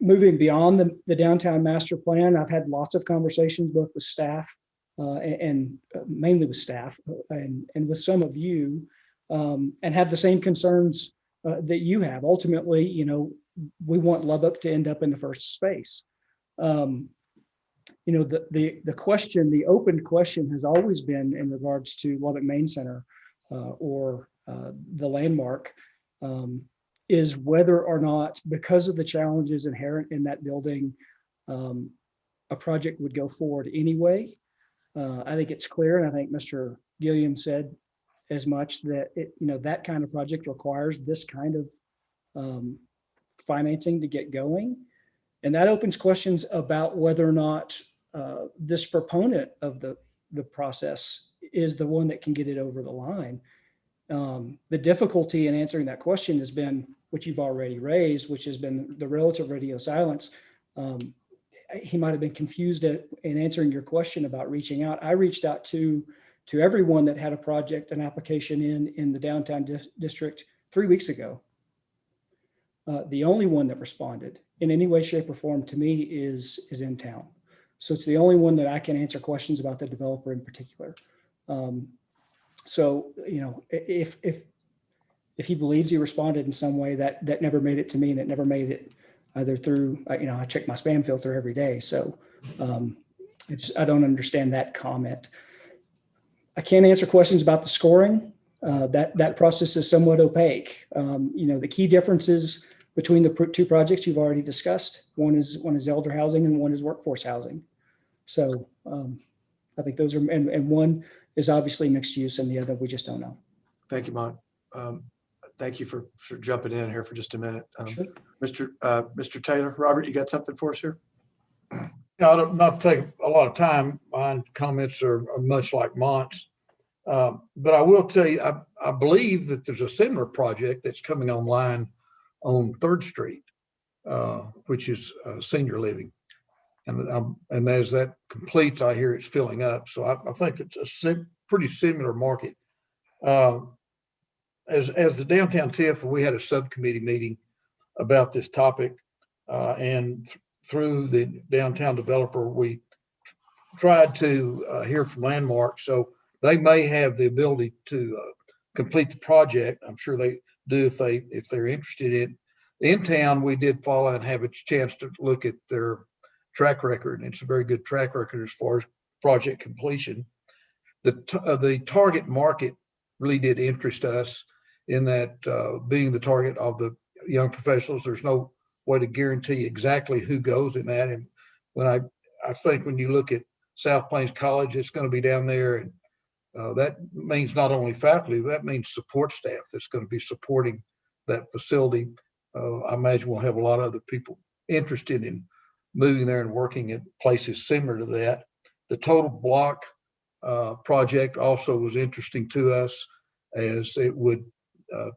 Moving beyond the downtown master plan, I've had lots of conversations both with staff and mainly with staff and with some of you, and have the same concerns that you have. Ultimately, we want Lubbock to end up in the first space. The question, the open question has always been in regards to Lubbock Main Center or the landmark, is whether or not, because of the challenges inherent in that building, a project would go forward anyway. I think it's clear, and I think Mr. Gilliam said as much, that that kind of project requires this kind of financing to get going. And that opens questions about whether or not this proponent of the process is the one that can get it over the line. The difficulty in answering that question has been what you've already raised, which has been the relative radio silence. He might have been confused in answering your question about reaching out. I reached out to everyone that had a project, an application in the downtown district 3 weeks ago. The only one that responded in any way, shape, or form to me is in town. So it's the only one that I can answer questions about the developer in particular. So, if he believes he responded in some way, that never made it to me, and it never made it either through, I check my spam filter every day. So I don't understand that comment. I can't answer questions about the scoring. That process is somewhat opaque. The key differences between the 2 projects you've already discussed. One is elder housing and one is workforce housing. So I think those are, and one is obviously mixed use and the other we just don't know. Thank you, Mont. Thank you for jumping in here for just a minute. Sure. Mr. Taylor, Robert, you got something for us here? I don't not take a lot of time. My comments are much like Mont's. But I will tell you, I believe that there's a similar project that's coming online on 3rd Street, which is senior living. And as that completes, I hear it's filling up. So I think it's a pretty similar market. as the downtown TIF, we had a subcommittee meeting about this topic. And through the downtown developer, we tried to hear from Landmark. So they may have the ability to complete the project. I'm sure they do if they're interested in. In town, we did follow and have a chance to look at their track record, and it's a very good track record as far as project completion. The target market really did interest us in that being the target of the young professionals, there's no way to guarantee exactly who goes in that. And when I think when you look at South Plains College, it's going to be down there, and that means not only faculty, that means support staff that's going to be supporting that facility. I imagine we'll have a lot of other people interested in moving there and working at places similar to that. The total block project also was interesting to us, as it would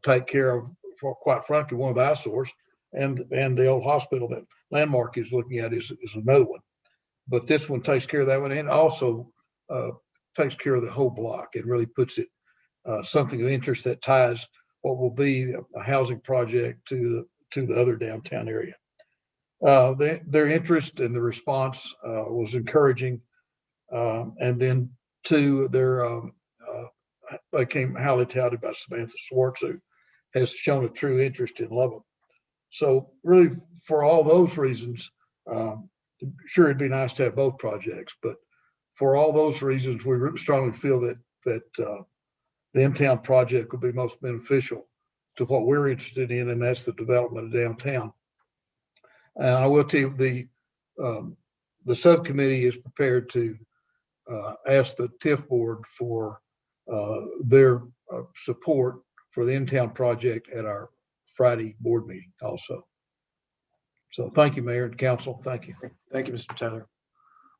take care of, for quite frankly, one of the eyesores, and the old hospital that Landmark is looking at is another one. But this one takes care of that one, and also takes care of the whole block. It really puts it something of interest that ties what will be a housing project to the other downtown area. Their interest and the response was encouraging, and then they came highly touted by Samantha Swartz, who has shown a true interest in Lubbock. So really, for all those reasons, sure, it'd be nice to have both projects, but for all those reasons, we strongly feel that the in-town project will be most beneficial to what we're interested in, and that's the development of downtown. And I will tell you, the subcommittee is prepared to ask the TIF board for their support for the in-town project at our Friday board meeting also. So thank you, Mayor and Council. Thank you. Thank you, Mr. Taylor.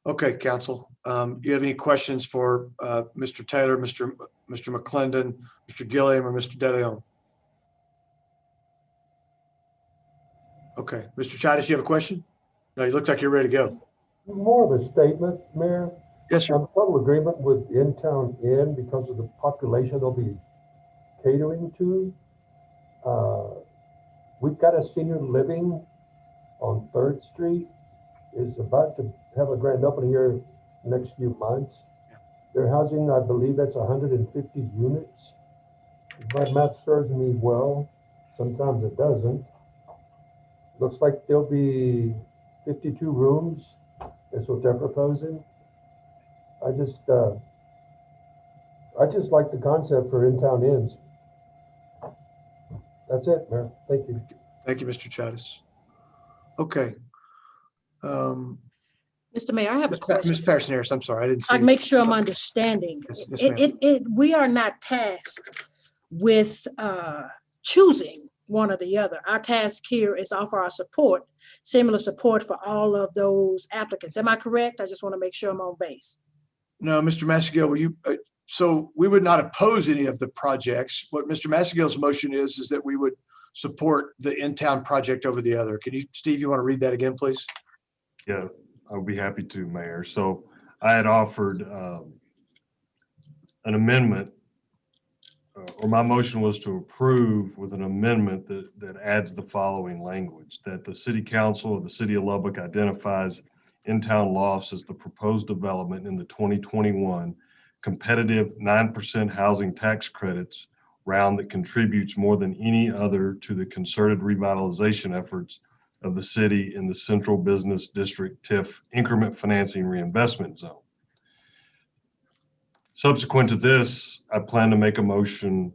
Okay, Council, do you have any questions for Mr. Taylor, Mr. McClendon, Mr. Gilliam, or Mr. De Leon? Okay, Mr. Chattis, you have a question? No, you look like you're ready to go. More of a statement, Mayor. Yes, sir. I'm in total agreement with in-town inn because of the population they'll be catering to. We've got a senior living on 3rd Street. Is about to have a grand opening here next few months. They're housing, I believe that's 150 units. If my math serves me well, sometimes it doesn't. Looks like there'll be 52 rooms. That's what they're proposing. I just like the concept for in-town inns. That's it, Mayor. Thank you. Thank you, Mr. Chattis. Okay. Mr. Mayor, I have a question. Ms. Patterson Harris, I'm sorry, I didn't see. I'd make sure I'm understanding. Yes, We are not tasked with choosing one or the other. Our task here is offer our support, similar support for all of those applicants. Am I correct? I just want to make sure I'm on base. No, Mr. Massagill, will you, so we would not oppose any of the projects. What Mr. Massagill's motion is that we would support the in-town project over the other. Can you, Steve, you want to read that again, please? Yeah, I'll be happy to, Mayor. So I had offered an amendment, or my motion was to approve with an amendment that adds the following language: that the City Council of the City of Lubbock identifies in-town lofts as the proposed development in the 2021 competitive 9% housing tax credits round that contributes more than any other to the concerted revitalization efforts of the city in the Central Business District TIF increment financing reinvestment zone. Subsequent to this, I plan to make a motion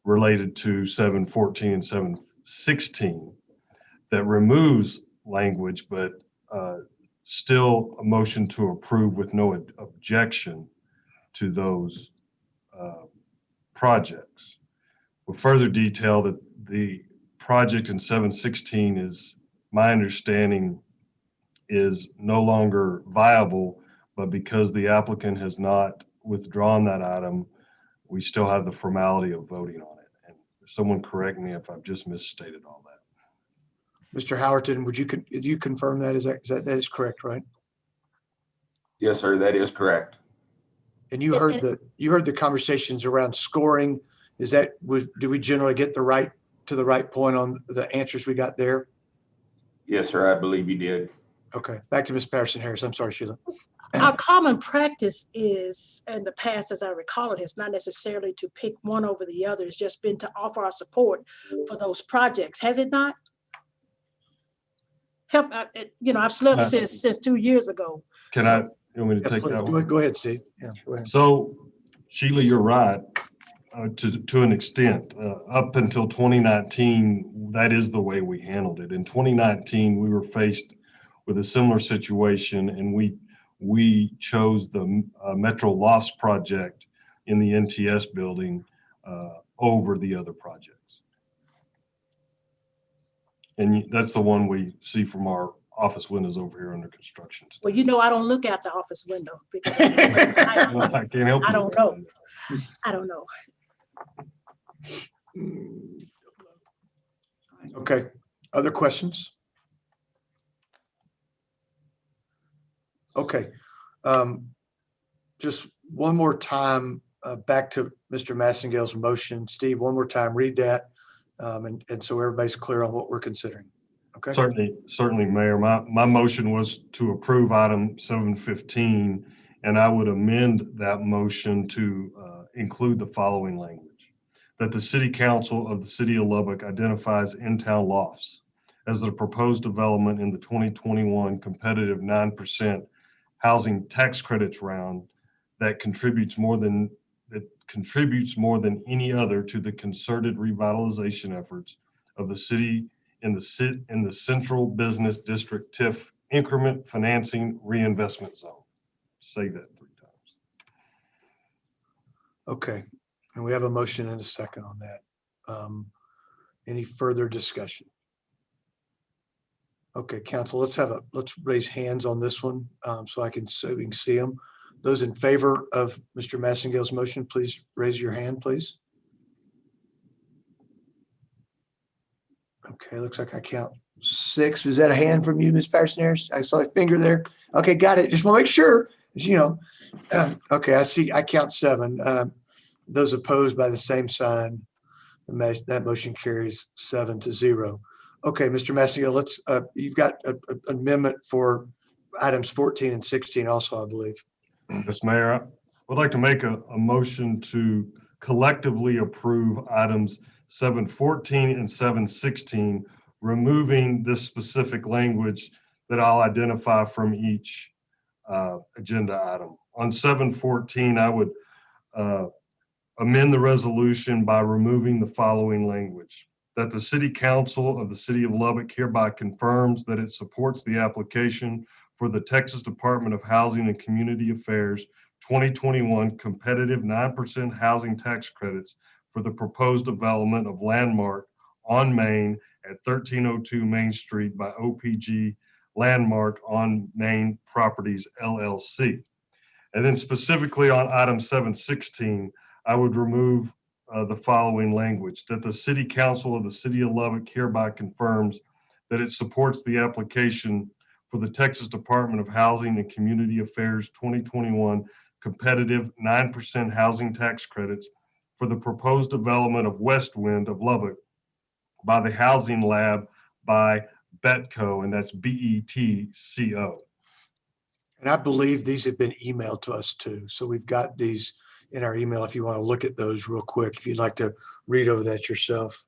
related to 714 and 716 that removes language, but still a motion to approve with no objection to those projects. With further detail that the project in 716 is, my understanding, is no longer viable, but because the applicant has not withdrawn that item, we still have the formality of voting on it. And someone correct me if I've just misstated all that. Mr. Howerton, would you confirm that? That is correct, right? Yes, sir, that is correct. And you heard the conversations around scoring did we generally get to the right point on the answers we got there? Yes, sir, I believe you did. Okay, back to Ms. Patterson Harris. I'm sorry, Sheila. Our common practice is, in the past, as I recall it, is not necessarily to pick one over the other. It's just been to offer our support for those projects. Has it not? Help, I've slept since 2 years ago. Can I, you want me to take that one? Go ahead, Steve. Yeah, go ahead. So Sheila, you're right, to an extent. Up until 2019, that is the way we handled it. In 2019, we were faced with a similar situation, and we chose the Metro Lofts project in the NTS building over the other projects. And that's the one we see from our office windows over here under construction. Well, I don't look out the office window because I can't help you. I don't know. I don't know. Okay, other questions? Okay, just one more time, back to Mr. Massengale's motion. Steve, one more time, read that, and so everybody's clear on what we're considering. Okay. Certainly, Mayor. My motion was to approve item 715, and I would amend that motion to include the following language: that the City Council of the City of Lubbock identifies in-town lofts as the proposed development in the 2021 competitive 9% housing tax credits round that contributes more than any other to the concerted revitalization efforts of the city in the Central Business District TIF Increment Financing Reinvestment Zone. Say that 3 times. Okay, and we have a motion and a second on that. Any further discussion? Okay, council, let's raise hands on this one so we can see them. Those in favor of Mr. Massengale's motion, please raise your hand, please. Okay, looks like I count 6. Was that a hand from you, Ms. Patterson Harris? I saw a finger there. Okay, got it. Just want to make sure, okay, I count 7. Those opposed by the same sign. That motion carries 7-0. Okay, Mr. Massengale, you've got an amendment for items 14 and 16 also, I believe. Yes, Mayor. I would like to make a motion to collectively approve items 714 and 716, removing this specific language that I'll identify from each agenda item. On 714, I would amend the resolution by removing the following language: that the City Council of the City of Lubbock hereby confirms that it supports the application for the Texas Department of Housing and Community Affairs 2021 competitive 9% housing tax credits for the proposed development of Landmark on Main at 1302 Main Street by OPG Landmark on Main Properties LLC. And then specifically on item 716, I would remove the following language: that the City Council of the City of Lubbock hereby confirms that it supports the application for the Texas Department of Housing and Community Affairs 2021 competitive 9% housing tax credits for the proposed development of West Wind of Lubbock by the Housing Lab by Betco, and that's BETCO. And I believe these have been emailed to us too. So we've got these in our email if you want to look at those real quick, if you'd like to read over that yourself.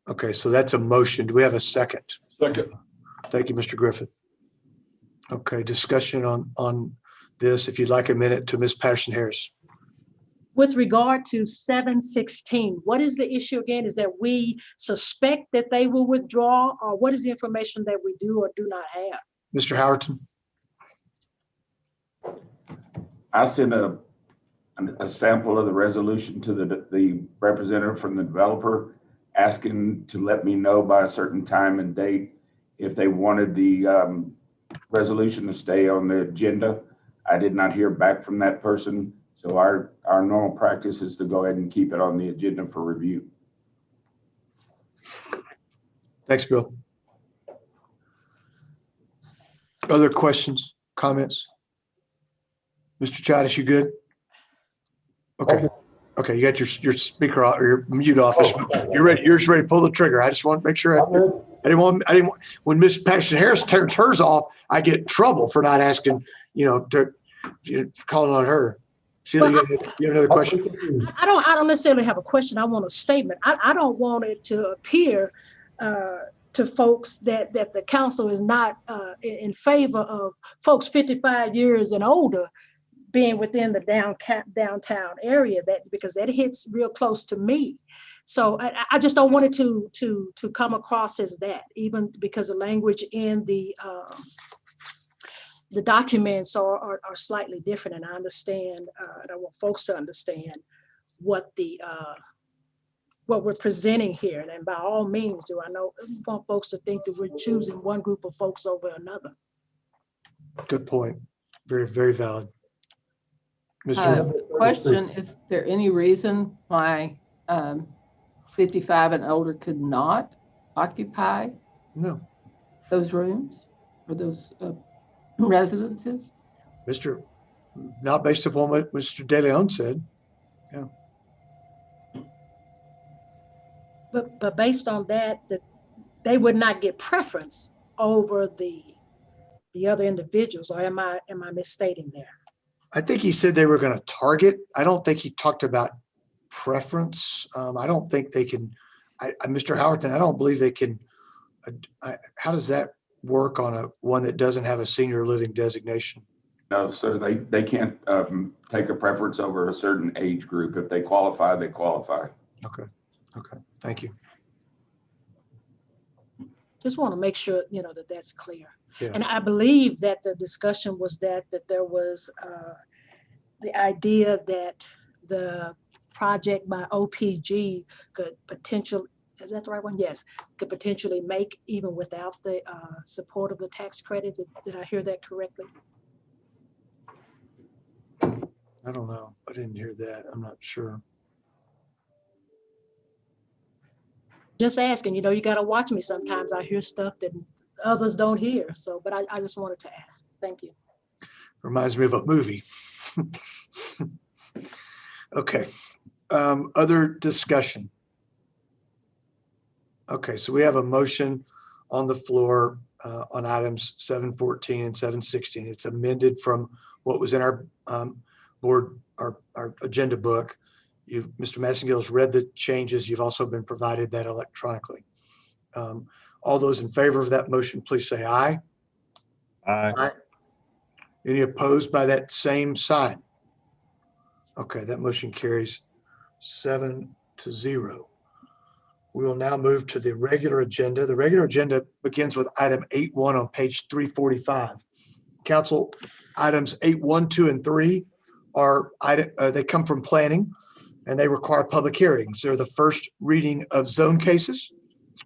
Okay, so that's a motion. Do we have a second? Second. Thank you, Mr. Griffith. Okay, discussion on this. If you'd like a minute to Ms. Patterson Harris. With regard to 716, what is the issue again? Is that we suspect that they will withdraw, or what is the information that we do or do not have? Mr. Howerton. I sent a sample of the resolution to the representative from the developer, asking to let me know by a certain time and date if they wanted the resolution to stay on the agenda. I did not hear back from that person, so our normal practice is to go ahead and keep it on the agenda for review. Thanks, Bill. Other questions, comments? Mr. Chavez, you good? Okay. Okay, you got your speaker off, or your mute off. You're ready. You're just ready to pull the trigger. I just want to make sure. I didn't want. When Miss Patterson Harris turns hers off, I get in trouble for not asking. Calling on her. Sheila, you have another question? I don't necessarily have a question. I want a statement. I don't want it to appear to folks that the council is not in favor of folks 55 years and older being within the downtown area, because that hits real close to me. So I just don't want it to come across as that, even because the language in the documents are slightly different, and I understand, and I want folks to understand what we're presenting here. And by all means, I want folks to think that we're choosing one group of folks over another. Good point. Very, very valid. Mr. Question, is there any reason why 55 and older could not occupy those rooms or those residences? Not based upon what Mr. De Leon said. Yeah. But based on that they would not get preference over the other individuals, or am I misstating there? I think he said they were going to target. I don't think he talked about preference. I don't think they can. Mr. Howerton, I don't believe they can. How does that work on one that doesn't have a senior living designation? No, sir, they can't take a preference over a certain age group. If they qualify, they qualify. Okay. Thank you. Just want to make sure, that's clear. Yeah. And I believe that the discussion was that there was the idea that the project by OPG could potentially, is that the right one? Yes, could potentially make even without the support of the tax credits. Did I hear that correctly? I don't know. I didn't hear that. I'm not sure. Just asking, you got to watch me sometimes. I hear stuff that others don't hear. So, but I just wanted to ask. Thank you. Reminds me of a movie. Okay. Other discussion. Okay, so we have a motion on the floor on items 714 and 716. It's amended from what was in our our agenda book. Mr. Massengill's read the changes. You've also been provided that electronically. All those in favor of that motion, please say aye. Aye. Any opposed by that same sign? Okay, that motion carries 7-0. We will now move to the regular agenda. The regular agenda begins with item 8.1 on page 345. Council, items 8.1, 2, and 3 they come from planning, and they require public hearings. They're the first reading of zone cases.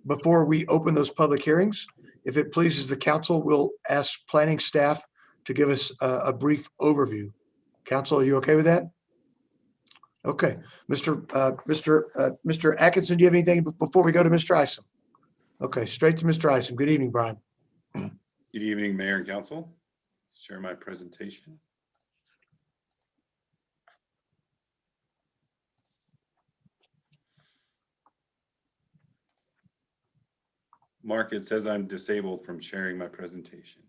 Before we open those public hearings, if it pleases the council, we'll ask planning staff to give us a brief overview. Council, are you okay with that? Okay, Mr. Atkinson, do you have anything before we go to Mr. Isom? Okay, straight to Mr. Isom. Good evening, Brian. Good evening, Mayor and Council. Share my presentation. Mark, it says I'm disabled from sharing my presentation.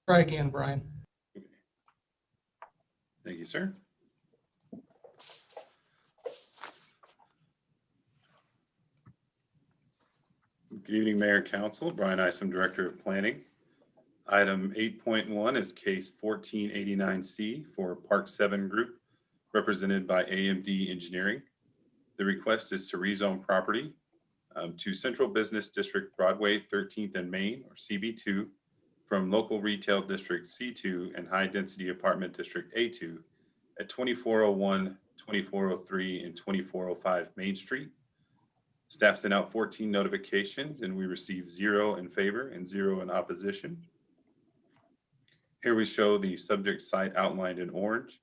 Try again, Brian. Thank you, sir. Good evening, Mayor and Council. Brian Isom, Director of Planning. Item 8.1 is case 1489C for Park 7 Group, represented by AMD Engineering. The request is to rezone property to Central Business District Broadway 13th and Main, or CB2, from Local Retail District C2 and High Density Apartment District A2 at 2401, 2403, and 2405 Main Street. Staff sent out 14 notifications and we received 0 in favor and 0 in opposition. Here we show the subject site outlined in orange,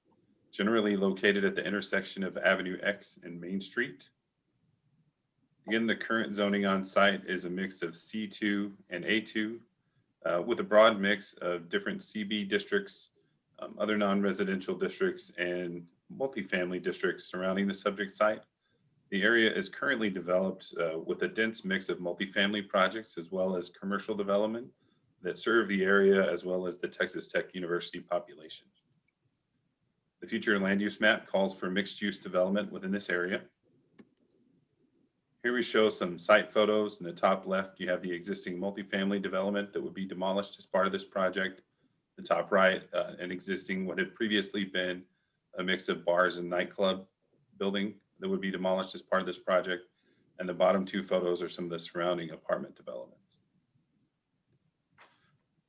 generally located at the intersection of Avenue X and Main Street. Again, the current zoning on site is a mix of C2 and A2 with a broad mix of different CB districts other non-residential districts, and multifamily districts surrounding the subject site. The area is currently developed with a dense mix of multifamily projects as well as commercial development that serve the area as well as the Texas Tech University population. The future land use map calls for mixed use development within this area. Here we show some site photos. In the top left, you have the existing multifamily development that would be demolished as part of this project. The top right, an existing what had previously been a mix of bars and nightclub building that would be demolished as part of this project. And the bottom two photos are some of the surrounding apartment developments.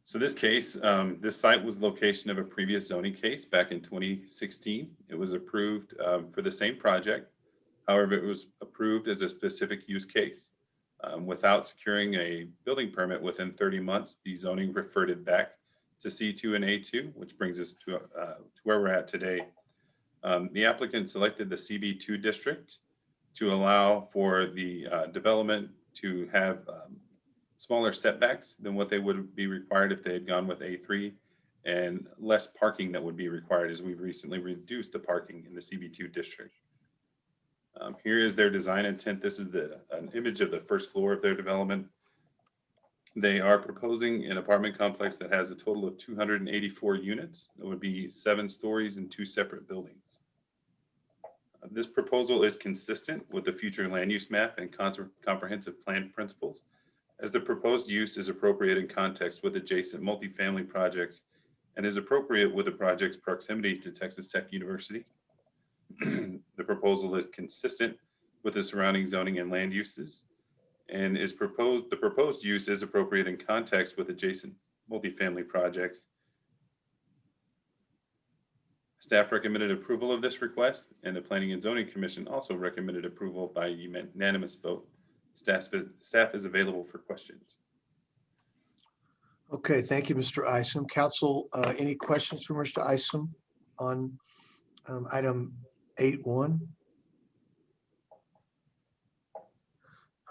So this case, this site was the location of a previous zoning case back in 2016. It was approved for the same project. However, it was approved as a specific use case. Without securing a building permit within 30 months, the zoning referred it back to C2 and A2, which brings us to where we're at today. The applicant selected the CB2 district to allow for the development to have smaller setbacks than what they would be required if they had gone with A3, and less parking that would be required, as we've recently reduced the parking in the CB2 district. Here is their design intent. This is an image of the first floor of their development. They are proposing an apartment complex that has a total of 284 units. It would be 7 stories in 2 separate buildings. This proposal is consistent with the future land use map and comprehensive plan principles, as the proposed use is appropriate in context with adjacent multifamily projects and is appropriate with the project's proximity to Texas Tech University. The proposal is consistent with the surrounding zoning and land uses, and the proposed use is appropriate in context with adjacent multifamily projects. Staff recommended approval of this request, and the Planning and Zoning Commission also recommended approval by unanimous vote. Staff is available for questions. Okay, thank you, Mr. Isom. Council, any questions for Mr. Isom on item 8.1?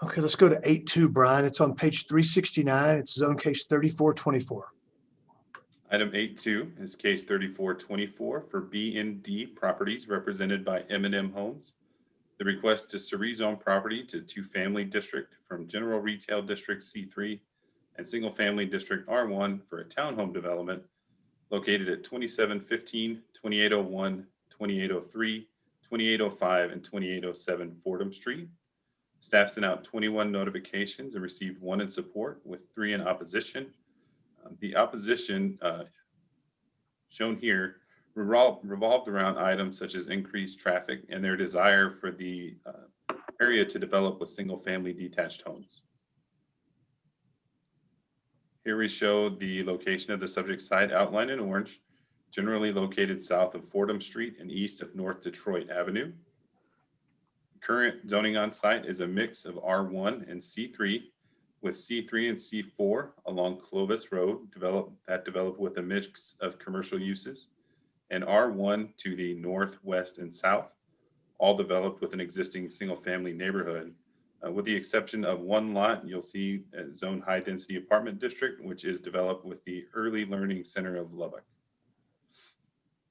Okay, let's go to 8.2, Brian. It's on page 369. It's zone case 3424. Item 8.2 is case 3424 for B&D properties represented by M&M Homes. The request is to rezone property to 2-family district from general retail district C3 and single family district R1 for a townhome development located at 2715, 2801, 2803, 2805, and 2807 Fordham Street. Staff sent out 21 notifications and received 1 in support with 3 in opposition. The opposition shown here revolved around items such as increased traffic and their desire for the area to develop with single-family detached homes. Here we show the location of the subject site outlined in orange, generally located south of Fordham Street and east of North Detroit Avenue. Current zoning on site is a mix of R1 and C3, with C3 and C4 along Clovis Road developed with a mix of commercial uses, and R1 to the north, west, and south, all developed with an existing single-family neighborhood, with the exception of 1 lot you'll see at Zone High Density Apartment District, which is developed with the Early Learning Center of Lubbock.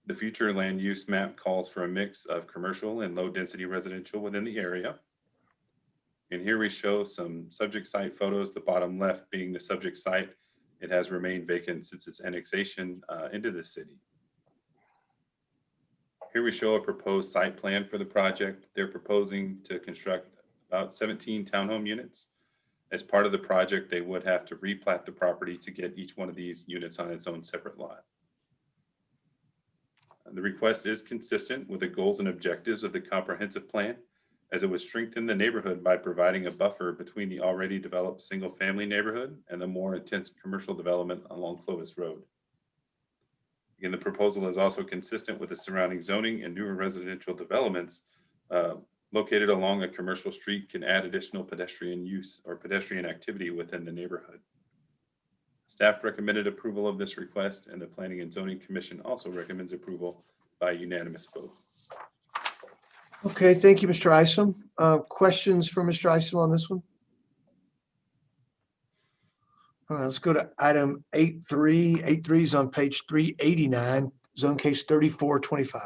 The future land use map calls for a mix of commercial and low-density residential within the area. And here we show some subject site photos, the bottom left being the subject site. It has remained vacant since its annexation into the city. Here we show a proposed site plan for the project. They're proposing to construct about 17 townhome units. As part of the project, they would have to replat the property to get each one of these units on its own separate lot. The request is consistent with the goals and objectives of the comprehensive plan, as it would strengthen the neighborhood by providing a buffer between the already developed single-family neighborhood and the more intense commercial development along Clovis Road. Again, the proposal is also consistent with the surrounding zoning, and newer residential developments located along a commercial street can add additional pedestrian use or pedestrian activity within the neighborhood. Staff recommended approval of this request, and the Planning and Zoning Commission also recommends approval by unanimous vote. Okay, thank you, Mr. Isom. Questions for Mr. Isom on this one? All right, let's go to item 8.3. 8.3 is on page 389. zone case 3425.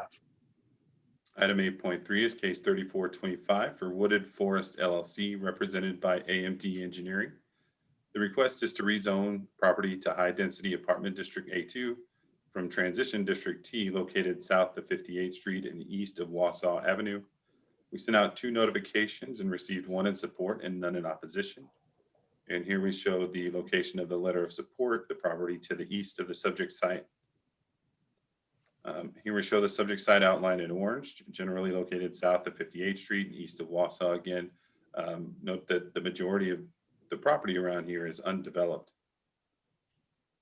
Item 8.3 is case 3425 for Wooded Forest LLC, represented by AMD Engineering. The request is to rezone property to high-density apartment district A2 from transition district T located south of 58th Street and east of Wausau Avenue. We sent out 2 notifications and received 1 in support and none in opposition. And here we show the location of the letter of support, the property to the east of the subject site. Here we show the subject site outlined in orange, generally located south of 58th Street and east of Wausau again. Note that the majority of the property around here is undeveloped.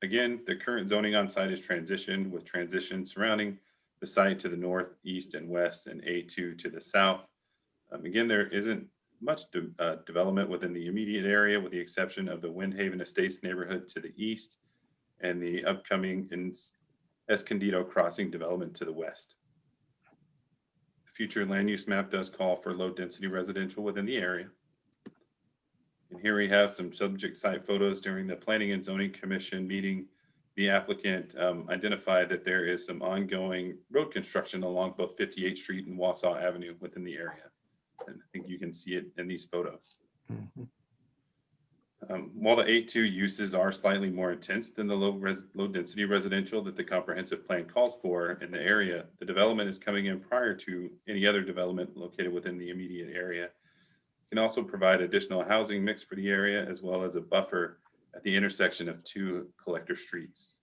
Again, the current zoning on site is transition, with transition surrounding the site to the north, east, and west, and A2 to the south. Again, there isn't much development within the immediate area, with the exception of the Windhaven Estates neighborhood to the east and the upcoming Escondido Crossing development to the west. The future land use map does call for low density residential within the area. And here we have some subject site photos. During the Planning and Zoning Commission meeting, the applicant identified that there is some ongoing road construction along both 58th Street and Wausau Avenue within the area. And I think you can see it in these photos. While the A2 uses are slightly more intense than the low density residential that the comprehensive plan calls for in the area, the development is coming in prior to any other development located within the immediate area. Can also provide additional housing mix for the area, as well as a buffer at the intersection of 2 collector streets.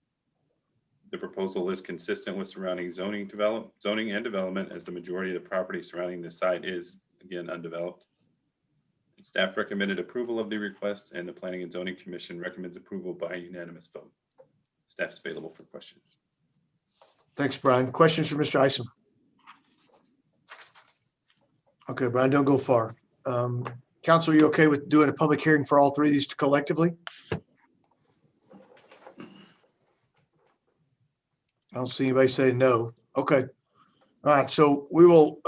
The proposal is consistent with surrounding zoning and development, as the majority of the property surrounding the site is, again, undeveloped. Staff recommended approval of the request, and the Planning and Zoning Commission recommends approval by unanimous vote. Staff is available for questions. Thanks, Brian. Questions for Mr. Isom? Okay, Brian, don't go far. Council, are you okay with doing a public hearing for all 3 of these collectively? I don't see anybody say no. Okay. All right, so we will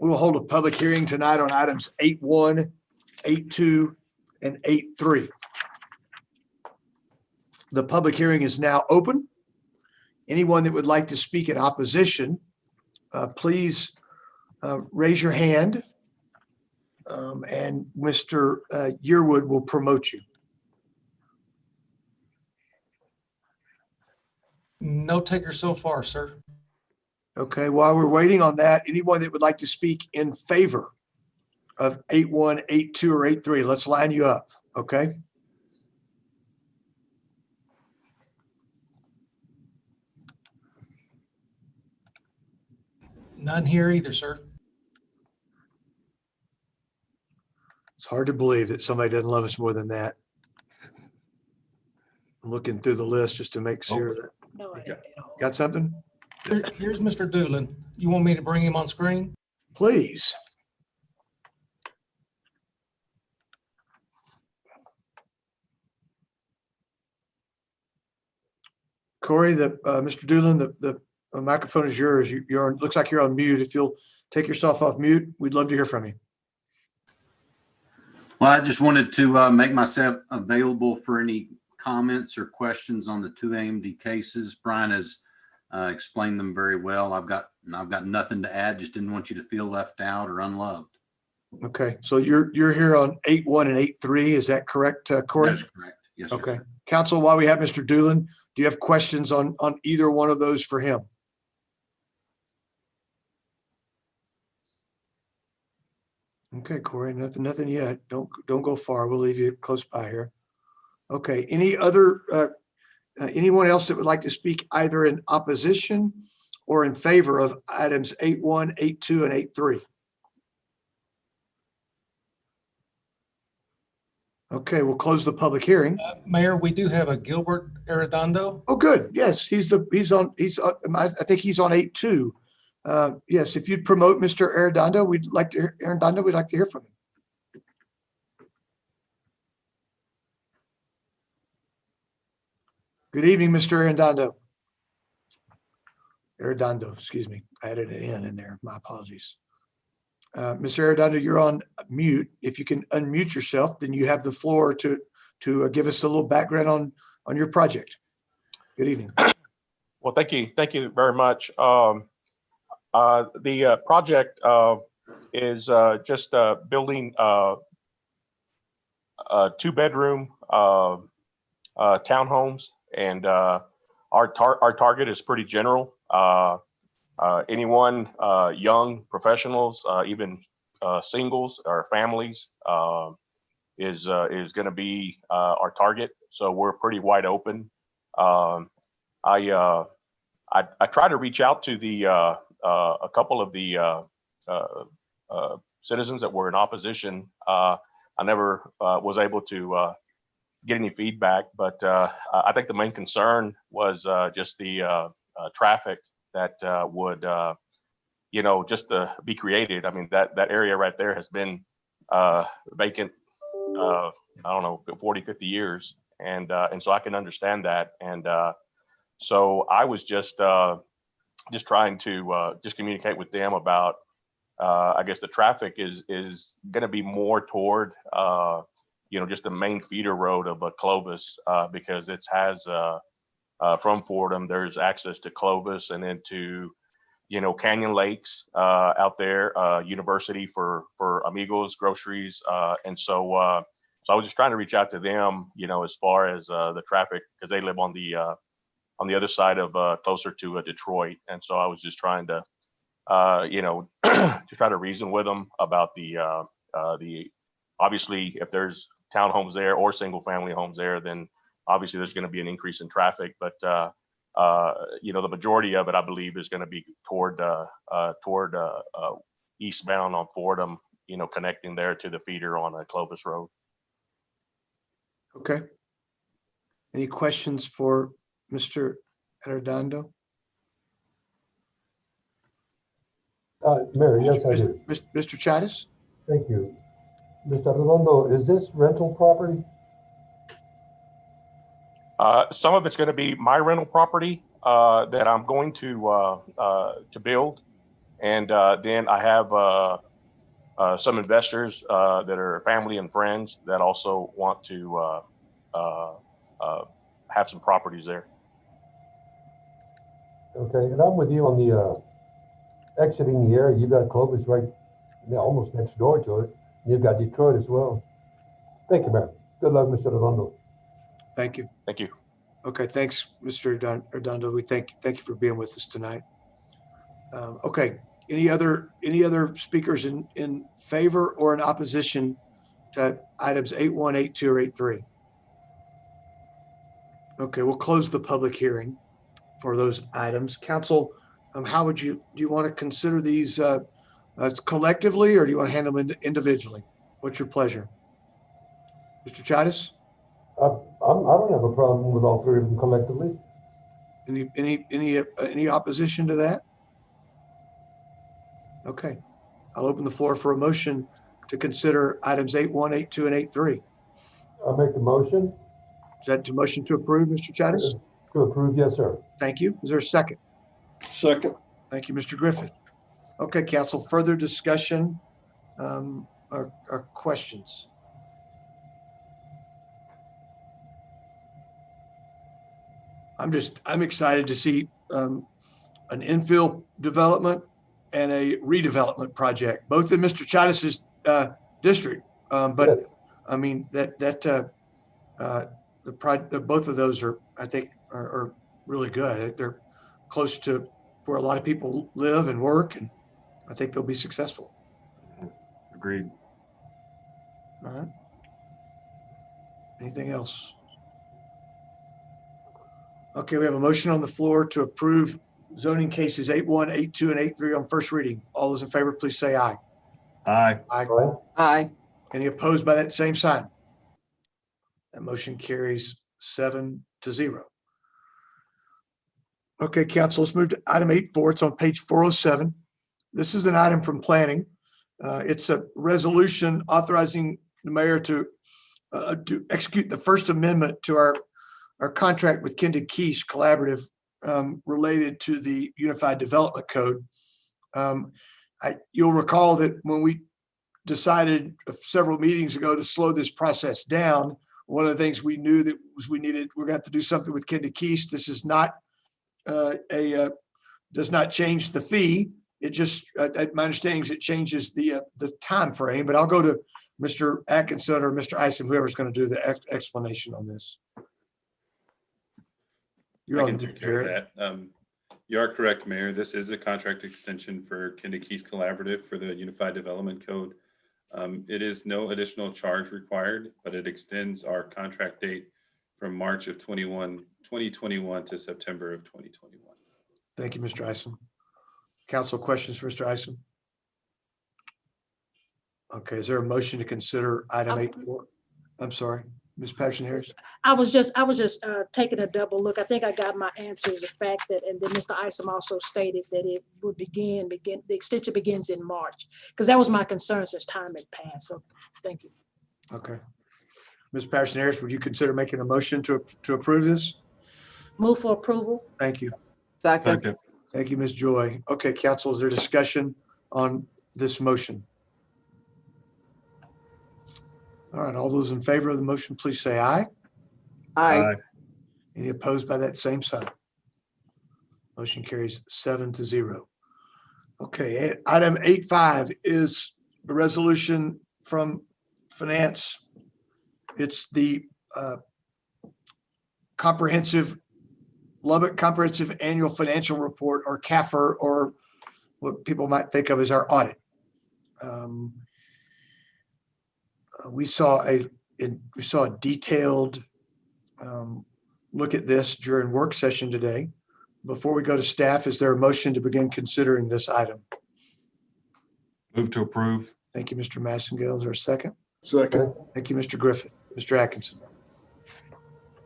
hold a public hearing tonight on items 8.1, 8.2, and 8.3. The public hearing is now open. Anyone that would like to speak in opposition, please raise your hand, and Mr. Yearwood will promote you. No taker so far, sir. Okay, while we're waiting on that, anyone that would like to speak in favor of 8.1, 8.2, or 8.3, let's line you up, okay? None here either, sir. It's hard to believe that somebody doesn't love us more than that. I'm looking through the list just to make sure that. No, Got something? Here's Mr. Doolin. You want me to bring him on screen? Please. Corey, Mr. Doolin, the microphone is yours. You're on, looks like you're on mute. If you'll take yourself off mute, we'd love to hear from you. Well, I just wanted to make myself available for any comments or questions on the 2 AMD cases. Brian has explained them very well. I've got nothing to add. Just didn't want you to feel left out or unloved. Okay, so you're here on 8.1 and 8.3. Is that correct, Corey? That's correct. Yes, sir. Okay. Council, while we have Mr. Doolin, do you have questions on either one of those for him? Okay, Corey, nothing yet. Don't go far. We'll leave you close by here. Okay, anyone else that would like to speak either in opposition or in favor of items 8.1, 8.2, and 8.3? Okay, we'll close the public hearing. Mayor, we do have a Gilbert Arredondo. Oh, good. Yes, I think he's on 8.2. Yes, if you'd promote Mr. Arredondo, we'd like to hear from him. Good evening, Mr. Arredondo, excuse me. I added an N in there. My apologies. Mr. Arredondo, you're on mute. If you can unmute yourself, then you have the floor to give us a little background on your project. Good evening. Well, thank you very much. The project is just building a 2-bedroom townhomes, and our target is pretty general. Anyone, young professionals, even singles or families, is going to be our target. So we're pretty wide open. I try to reach out to a couple of the citizens that were in opposition. I never was able to get any feedback, but I think the main concern was just the traffic that would, just be created. I mean, that area right there has been vacant, I don't know, 40, 50 years. And so I can understand that. And so I was just trying to just communicate with them about, I guess the traffic is going to be more toward, just the main feeder road of Clovis, because it has from Fordham, there's access to Clovis and into, Canyon Lakes out there, University for Amigos groceries. And so I was just trying to reach out to them, as far as the traffic, because they live on the other side of closer to Detroit. And so I was just trying to, to try to reason with them about the obviously, if there's townhomes there or single family homes there, then obviously there's going to be an increase in traffic. But, the majority of it, I believe, is going to be toward eastbound on Fordham, connecting there to the feeder on Clovis Road. Okay. Any questions for Mr. Arredondo? Mayor, yes, I do. Mr. Chattis? Thank you. Mr. Arredondo, is this rental property? Some of it's going to be my rental property that I'm going to build, and then I have some investors that are family and friends that also want to have some properties there. Okay, and I'm with you on the exiting the area. You've got Clovis right almost next door to it. You've got Detroit as well. Thank you, Mayor. Good luck, Mr. Arredondo. Thank you. Thank you. Okay, thanks, Mr. Arredondo. We thank you for being with us tonight. Okay, any other speakers in favor or in opposition to items 8.1, 8.2, or 8.3? Okay, we'll close the public hearing for those items. Council, do you want to consider these collectively, or do you want to handle them individually? What's your pleasure? Mr. Chattis? I don't have a problem with all three of them collectively. Any opposition to that? Okay, I'll open the floor for a motion to consider items 8.1, 8.2, and 8.3. I'll make the motion. Is that a motion to approve, Mr. Chattis? To approve, yes, sir. Thank you. Is there a second? Second. Thank you, Mr. Griffith. Okay, council, further discussion or questions? I'm excited to see an infill development and a redevelopment project, both in Mr. Chattis's district. But yes. I mean, both of those are, I think, are really good. They're close to where a lot of people live and work, and I think they'll be successful. Agreed. All right. Anything else? Okay, we have a motion on the floor to approve zoning cases 8.1, 8.2, and 8.3 on first reading. All those in favor, please say aye. Aye. Aye. Aye. Any opposed by that same sign? That motion carries 7-0. Okay, council, let's move to item 8.4. It's on page 407. This is an item from planning. It's a resolution authorizing the mayor to execute the First Amendment to our contract with Kendra Keesh Collaborative related to the Unified Development Code. You'll recall that when we decided several meetings ago to slow this process down, one of the things we knew that was we're going to have to do something with Kendra Keesh. This is not does not change the fee. It just, my understanding is it changes the time frame. But I'll go to Mr. Atkinson or Mr. Isom, whoever's going to do the explanation on this. I can take care of that. You are correct, Mayor. This is a contract extension for Keys Collaborative for the Unified Development Code. It is no additional charge required, but it extends our contract date from March of 2021 to September of 2021. Thank you, Mr. Isom. Council questions for Mr. Isom? Okay, is there a motion to consider item 8.4? I'm sorry, Ms. Patterson-Harris. I was just taking a double look. I think I got my answers. The fact that, and then Mr. Isom also stated that it would begin, the extension begins in March, because that was my concern since time had passed. So thank you. Okay. Ms. Patterson-Harris, would you consider making a motion to approve this? Move for approval. Thank you. Second. Thank you, Ms. Joy. Okay, council, is there discussion on this motion? All right, all those in favor of the motion, please say aye. Aye. Any opposed by that same sign? Motion carries 7-0. Okay, item 8.5 is a resolution from Finance. It's the Lubbock Comprehensive Annual Financial Report, or CAFR, or what people might think of as our audit. We saw a detailed look at this during work session today. Before we go to staff, is there a motion to begin considering this item? Move to approve. Thank you, Mr. Massengale. Is there a second? Second. Thank you, Mr. Griffith. Mr. Atkinson.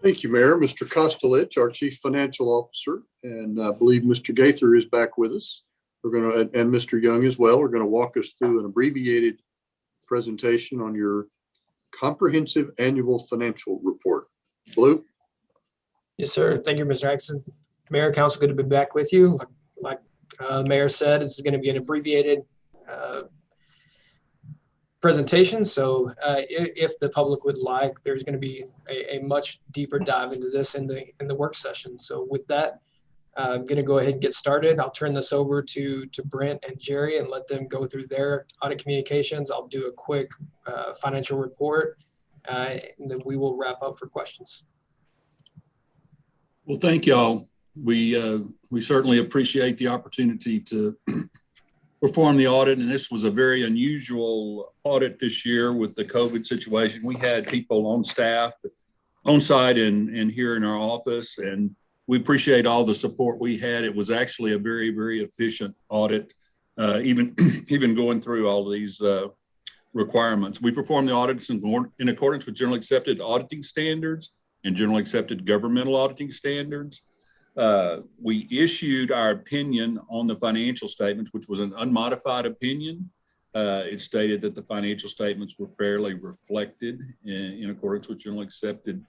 Thank you, Mayor. Mr. Kostelich, our Chief Financial Officer, and I believe Mr. Gaither is back with us. We're going to, and Mr. Young as well, we're going to walk us through an abbreviated presentation on your comprehensive annual financial report. Blue? Yes, sir. Thank you, Mr. Atkinson. Mayor, Council, good to be back with you. Like Mayor said, this is going to be an abbreviated presentation. So if the public would like, there's going to be a much deeper dive into this in the work session. So with that, I'm going to go ahead and get started. I'll turn this over to Brent and Jerry and let them go through their audit communications. I'll do a quick financial report, and then we will wrap up for questions. Well, thank y'all. We certainly appreciate the opportunity to perform the audit, and this was a very unusual audit this year with the COVID situation. We had people on staff, on site, and here in our office, and we appreciate all the support we had. It was actually a very, very efficient audit, even going through all of these requirements. We performed the audits in accordance with generally accepted auditing standards and generally accepted governmental auditing standards. We issued our opinion on the financial statements, which was an unmodified opinion. It stated that the financial statements were fairly reflected in accordance with generally accepted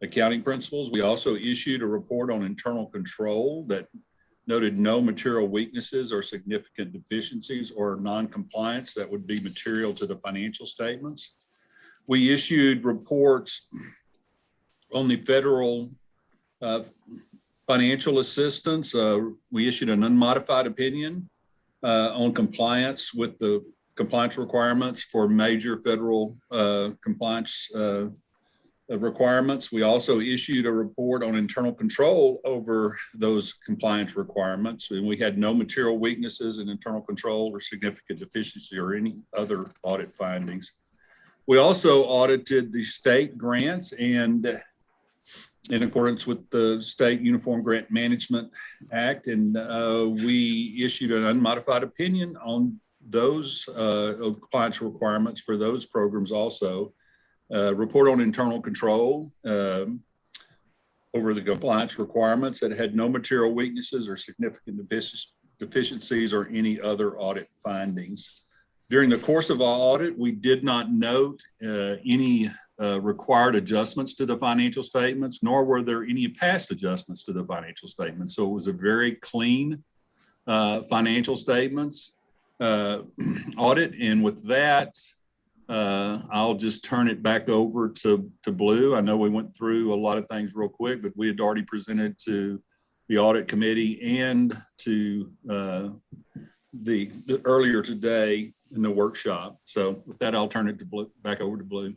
accounting principles. We also issued a report on internal control that noted no material weaknesses or significant deficiencies or non-compliance that would be material to the financial statements. We issued reports on the federal financial assistance. We issued an unmodified opinion on compliance with the compliance requirements for major federal compliance requirements. We also issued a report on internal control over those compliance requirements, and we had no material weaknesses in internal control or significant deficiency or any other audit findings. We also audited the state grants, and in accordance with the State Uniform Grant Management Act, and we issued an unmodified opinion on those compliance requirements for those programs also. Report on internal control over the compliance requirements that had no material weaknesses or significant deficiencies or any other audit findings. During the course of our audit, we did not note any required adjustments to the financial statements, nor were there any past adjustments to the financial statements. So it was a very clean financial statements audit. And with that, I'll just turn it back over to Blue. I know we went through a lot of things real quick, but we had already presented to the audit committee and to the earlier today in the workshop. So with that, I'll turn it to Blue, back over to Blue.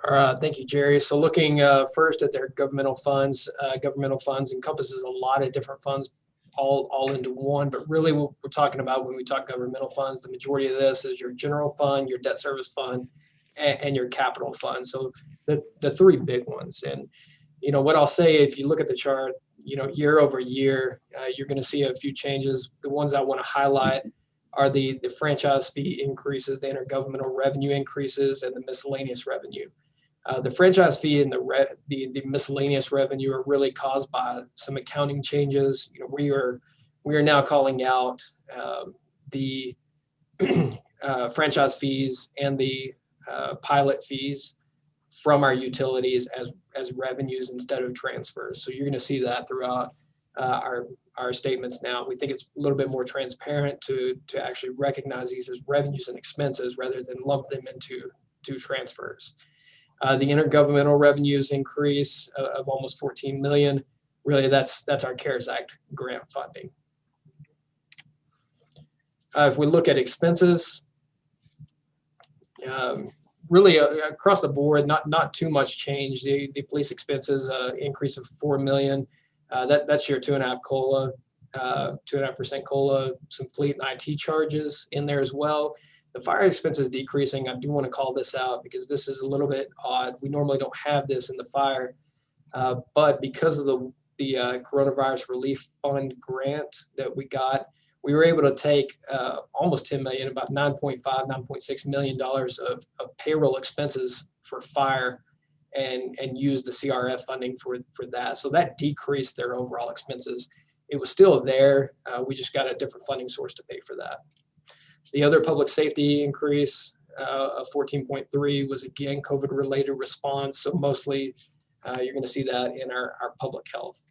All right, thank you, Jerry. So looking first at their governmental funds encompasses a lot of different funds all into one, but really what we're talking about when we talk governmental funds, the majority of this is your general fund, your debt service fund, and your capital fund. So the three big ones. And, you know, what I'll say, if you look at the chart, you know, year over year, you're going to see a few changes. The ones I want to highlight are the franchise fee increases, the intergovernmental revenue increases, and the miscellaneous revenue. The franchise fee and the miscellaneous revenue are really caused by some accounting changes. You know, we are now calling out the franchise fees and the pilot fees from our utilities as revenues instead of transfers. So you're going to see that throughout our statements now. We think it's a little bit more transparent to actually recognize these as revenues and expenses rather than lump them into transfers. The intergovernmental revenues increase of almost 14 million. Really, that's our CARES Act grant funding. If we look at expenses, really across the board, not too much change. The police expenses increase of 4 million. That's your 2.5 COLA, 2.5% COLA, some fleet and IT charges in there as well. The fire expenses decreasing. I do want to call this out because this is a little bit odd. We normally don't have this in the fire, but because of the coronavirus relief fund grant that we got, we were able to take almost 10 million, about $9.6 million of payroll expenses for fire and use the CRF funding for that. So that decreased their overall expenses. It was still there. We just got a different funding source to pay for that. The other public safety increase of 14.3 was again COVID-related response. So mostly you're going to see that in our public health.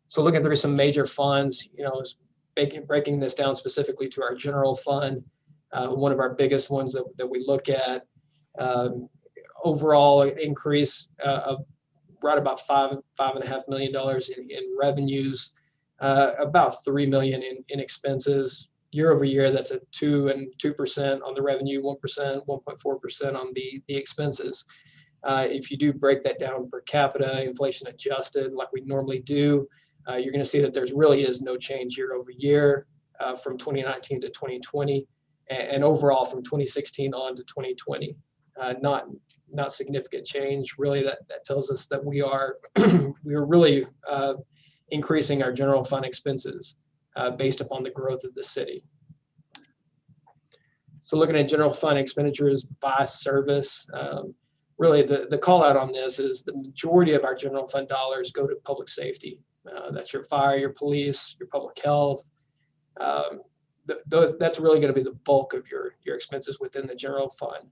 So looking through some major funds, you know, breaking this down specifically to our general fund, one of our biggest ones that we look at, overall increase of right about $5.5 million in revenues, about 3 million in expenses. Year over year, that's a 2% on the revenue, 1%, 1.4% on the expenses. If you do break that down per capita, inflation adjusted, like we normally do, you're going to see that there's really is no change year over year from 2019 to 2020, and overall from 2016 on to 2020. Not significant change. Really, that tells us that we are really increasing our general fund expenses based upon the growth of the city. So looking at general fund expenditures by service, really the call out on this is the majority of our general fund dollars go to public safety. That's your fire, your police, your public health. That's really going to be the bulk of your expenses within the general fund.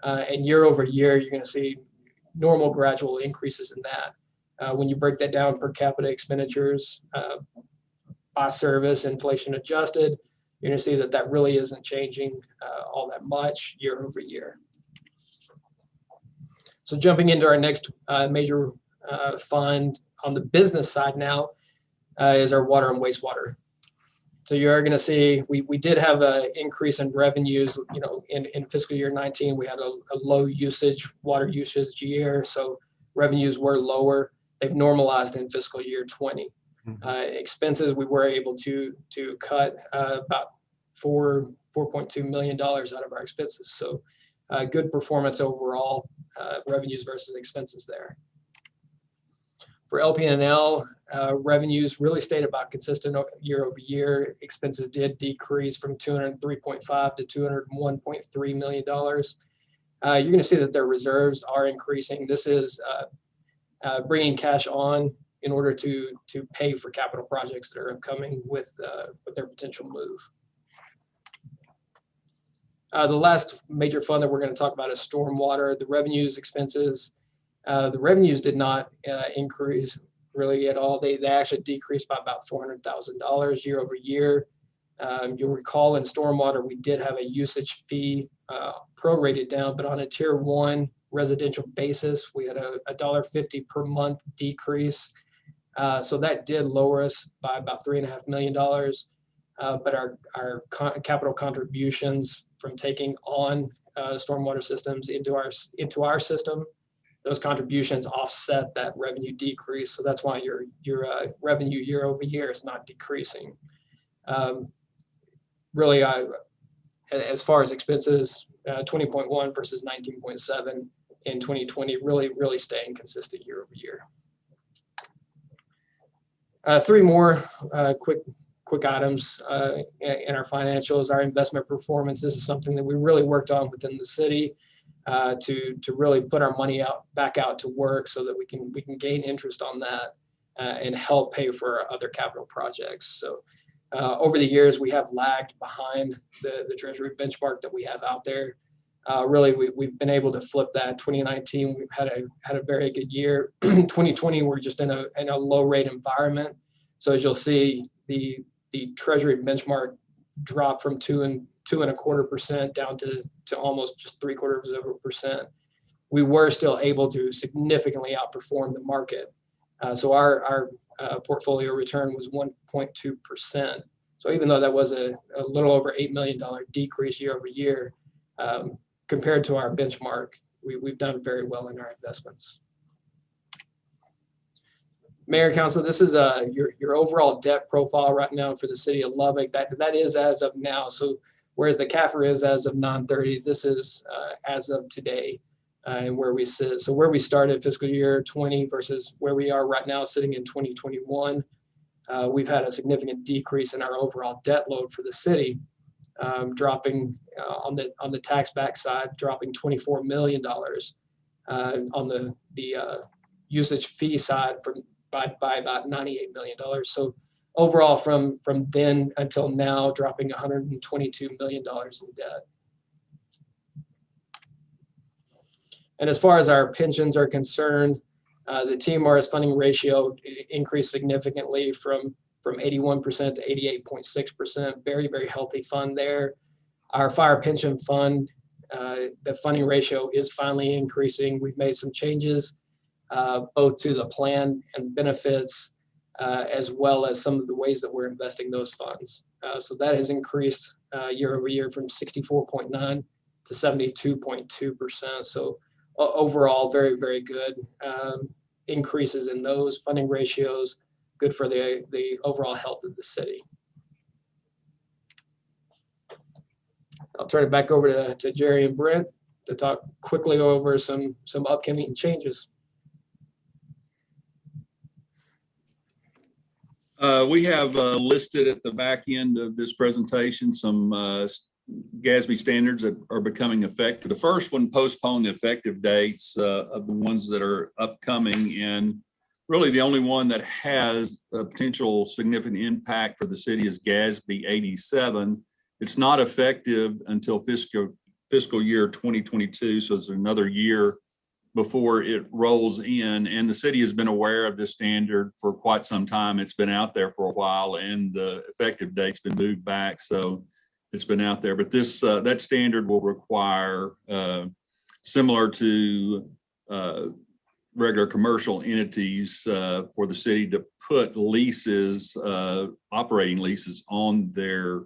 And year over year, you're going to see normal gradual increases in that. When you break that down per capita expenditures by service, inflation adjusted, you're going to see that really isn't changing all that much year over year. So jumping into our next major fund on the business side now is our water and wastewater. So you're going to see we did have an increase in revenues. You know, in fiscal year 19, we had a low usage water usage year, so revenues were lower. They've normalized in fiscal year 20. Expenses, we were able to cut about $4.2 million out of our expenses. So good performance overall, revenues versus expenses there. For LP&L, revenues really stayed about consistent year over year. Expenses did decrease from 203.5 to $201.3 million. You're going to see that their reserves are increasing. This is bringing cash on in order to pay for capital projects that are upcoming with their potential move. The last major fund that we're going to talk about is stormwater. The revenues, expenses. The revenues did not increase really at all. They actually decreased by about $400,000 year over year. You'll recall in stormwater, we did have a usage fee prorated down, but on a tier 1 residential basis, we had a $1.50 per month decrease. So that did lower us by about $3.5 million. But our capital contributions from taking on stormwater systems into our system, those contributions offset that revenue decrease. So that's why your revenue year over year is not decreasing. Really, as far as expenses, 20.1 versus 19.7 in 2020, really staying consistent year over year. Three more quick items in our financials. Our investment performance. This is something that we really worked on within the city to really put our money back out to work so that we can gain interest on that and help pay for our other capital projects. So over the years, we have lagged behind the Treasury benchmark that we have out there. Really, we've been able to flip that. 2019, we've had a very good year. 2020, we're just in a low rate environment. So as you'll see, the Treasury benchmark dropped from 2.25% down to almost just 0.75%. We were still able to significantly outperform the market. So our portfolio return was 1.2%. So even though that was a little over $8 million decrease year over year, compared to our benchmark, we've done very well in our investments. Mayor, Council, this is your overall debt profile right now for the city of Lubbock. That is as of now. So whereas the CAFR is as of 9/30, this is as of today and where we sit. So where we started fiscal year 20 versus where we are right now sitting in 2021, we've had a significant decrease in our overall debt load for the city, dropping on the tax back side, dropping $24 million on the usage fee side by about $98 million. So overall, from then until now, dropping $122 million in debt. And as far as our pensions are concerned, the TMRS funding ratio increased significantly from 81% to 88.6%. Very, very healthy fund there. Our fire pension fund, the funding ratio is finally increasing. We've made some changes both to the plan and benefits, as well as some of the ways that we're investing those funds. So that has increased year over year from 64.9 to 72.2%. So overall, very, very good increases in those funding ratios, good for the overall health of the city. I'll turn it back over to Jerry and Brent to talk quickly over some upcoming changes. We have listed at the back end of this presentation some GASB standards that are becoming effective. The first one postponed the effective dates of the ones that are upcoming, and really the only one that has a potential significant impact for the city is GASB 87. It's not effective until fiscal year 2022, so it's another year before it rolls in. And the city has been aware of this standard for quite some time. It's been out there for a while, and the effective date's been moved back, so it's been out there. But this that standard will require, similar to regular commercial entities, for the city to put leases, operating leases, on their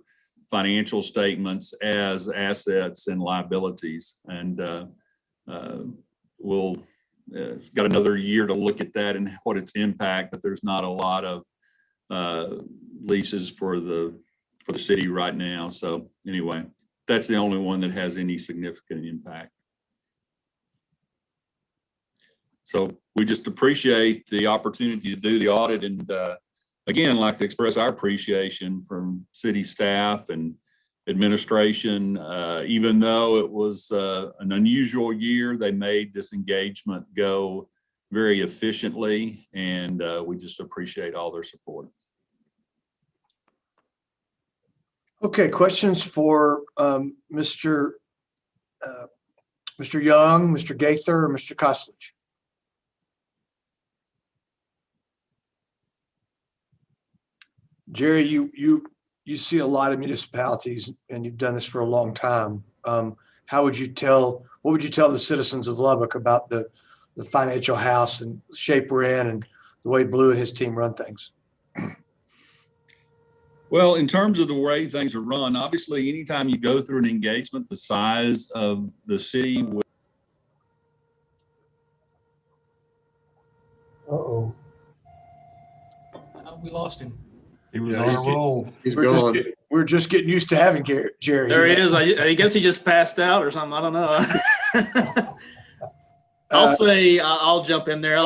financial statements as assets and liabilities. And we'll got another year to look at that and what its impact, but there's not a lot of leases for the city right now. So anyway, that's the only one that has any significant impact. So we just appreciate the opportunity to do the audit, and again, like to express our appreciation from city staff and administration. Even though it was an unusual year, they made this engagement go very efficiently, and we just appreciate all their support. Okay, questions for Mr. Young, Mr. Gaither, or Mr. Koslich? Jerry, you see a lot of municipalities, and you've done this for a long time. What would you tell the citizens of Lubbock about the financial house and shape we're in, and the way Blue and his team run things. Well, in terms of the way things are run, obviously, anytime you go through an engagement, the size of the city with Uh-oh. We lost him. He was on a roll. He's We're just, gone. we're just getting used to having Jerry. There he is. I guess he just passed out or something. I don't know. I'll jump in there.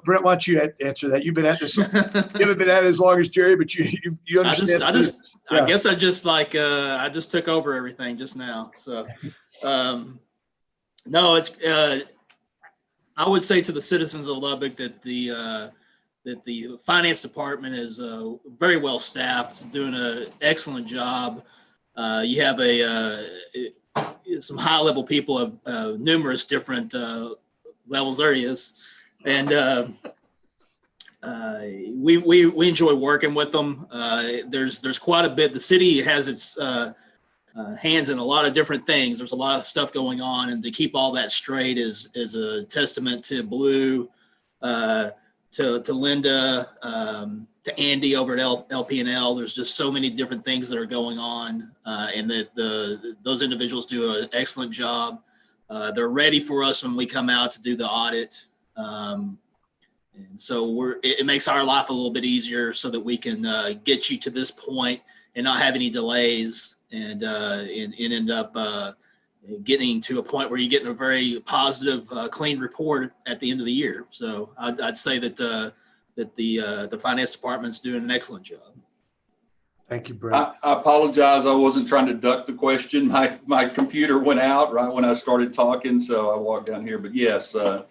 Brent, why don't you answer that? You've been at this. You haven't been at it as long as Jerry, but you understand. I guess I just took over everything just now. So, no, it's. I would say to the citizens of Lubbock that the finance department is very well staffed, it's doing an excellent job. You have some high level people of numerous different levels. There he is, and we enjoy working with them. There's quite a bit. The city has its hands in a lot of different things. There's a lot of stuff going on, and to keep all that straight is a testament to Blue, to Linda, to Andy over at LP&L. There's just so many different things that are going on, and that those individuals do an excellent job. They're ready for us when we come out to do the audit. And so it makes our life a little bit easier so that we can get you to this point and not have any delays and end up getting to a point where you're getting a very positive, clean report at the end of the year. So I'd say that the finance department's doing an excellent job. Thank you, Brent. I apologize. I wasn't trying to duck the question. My computer went out right when I started talking, so I walked down here. But yes, for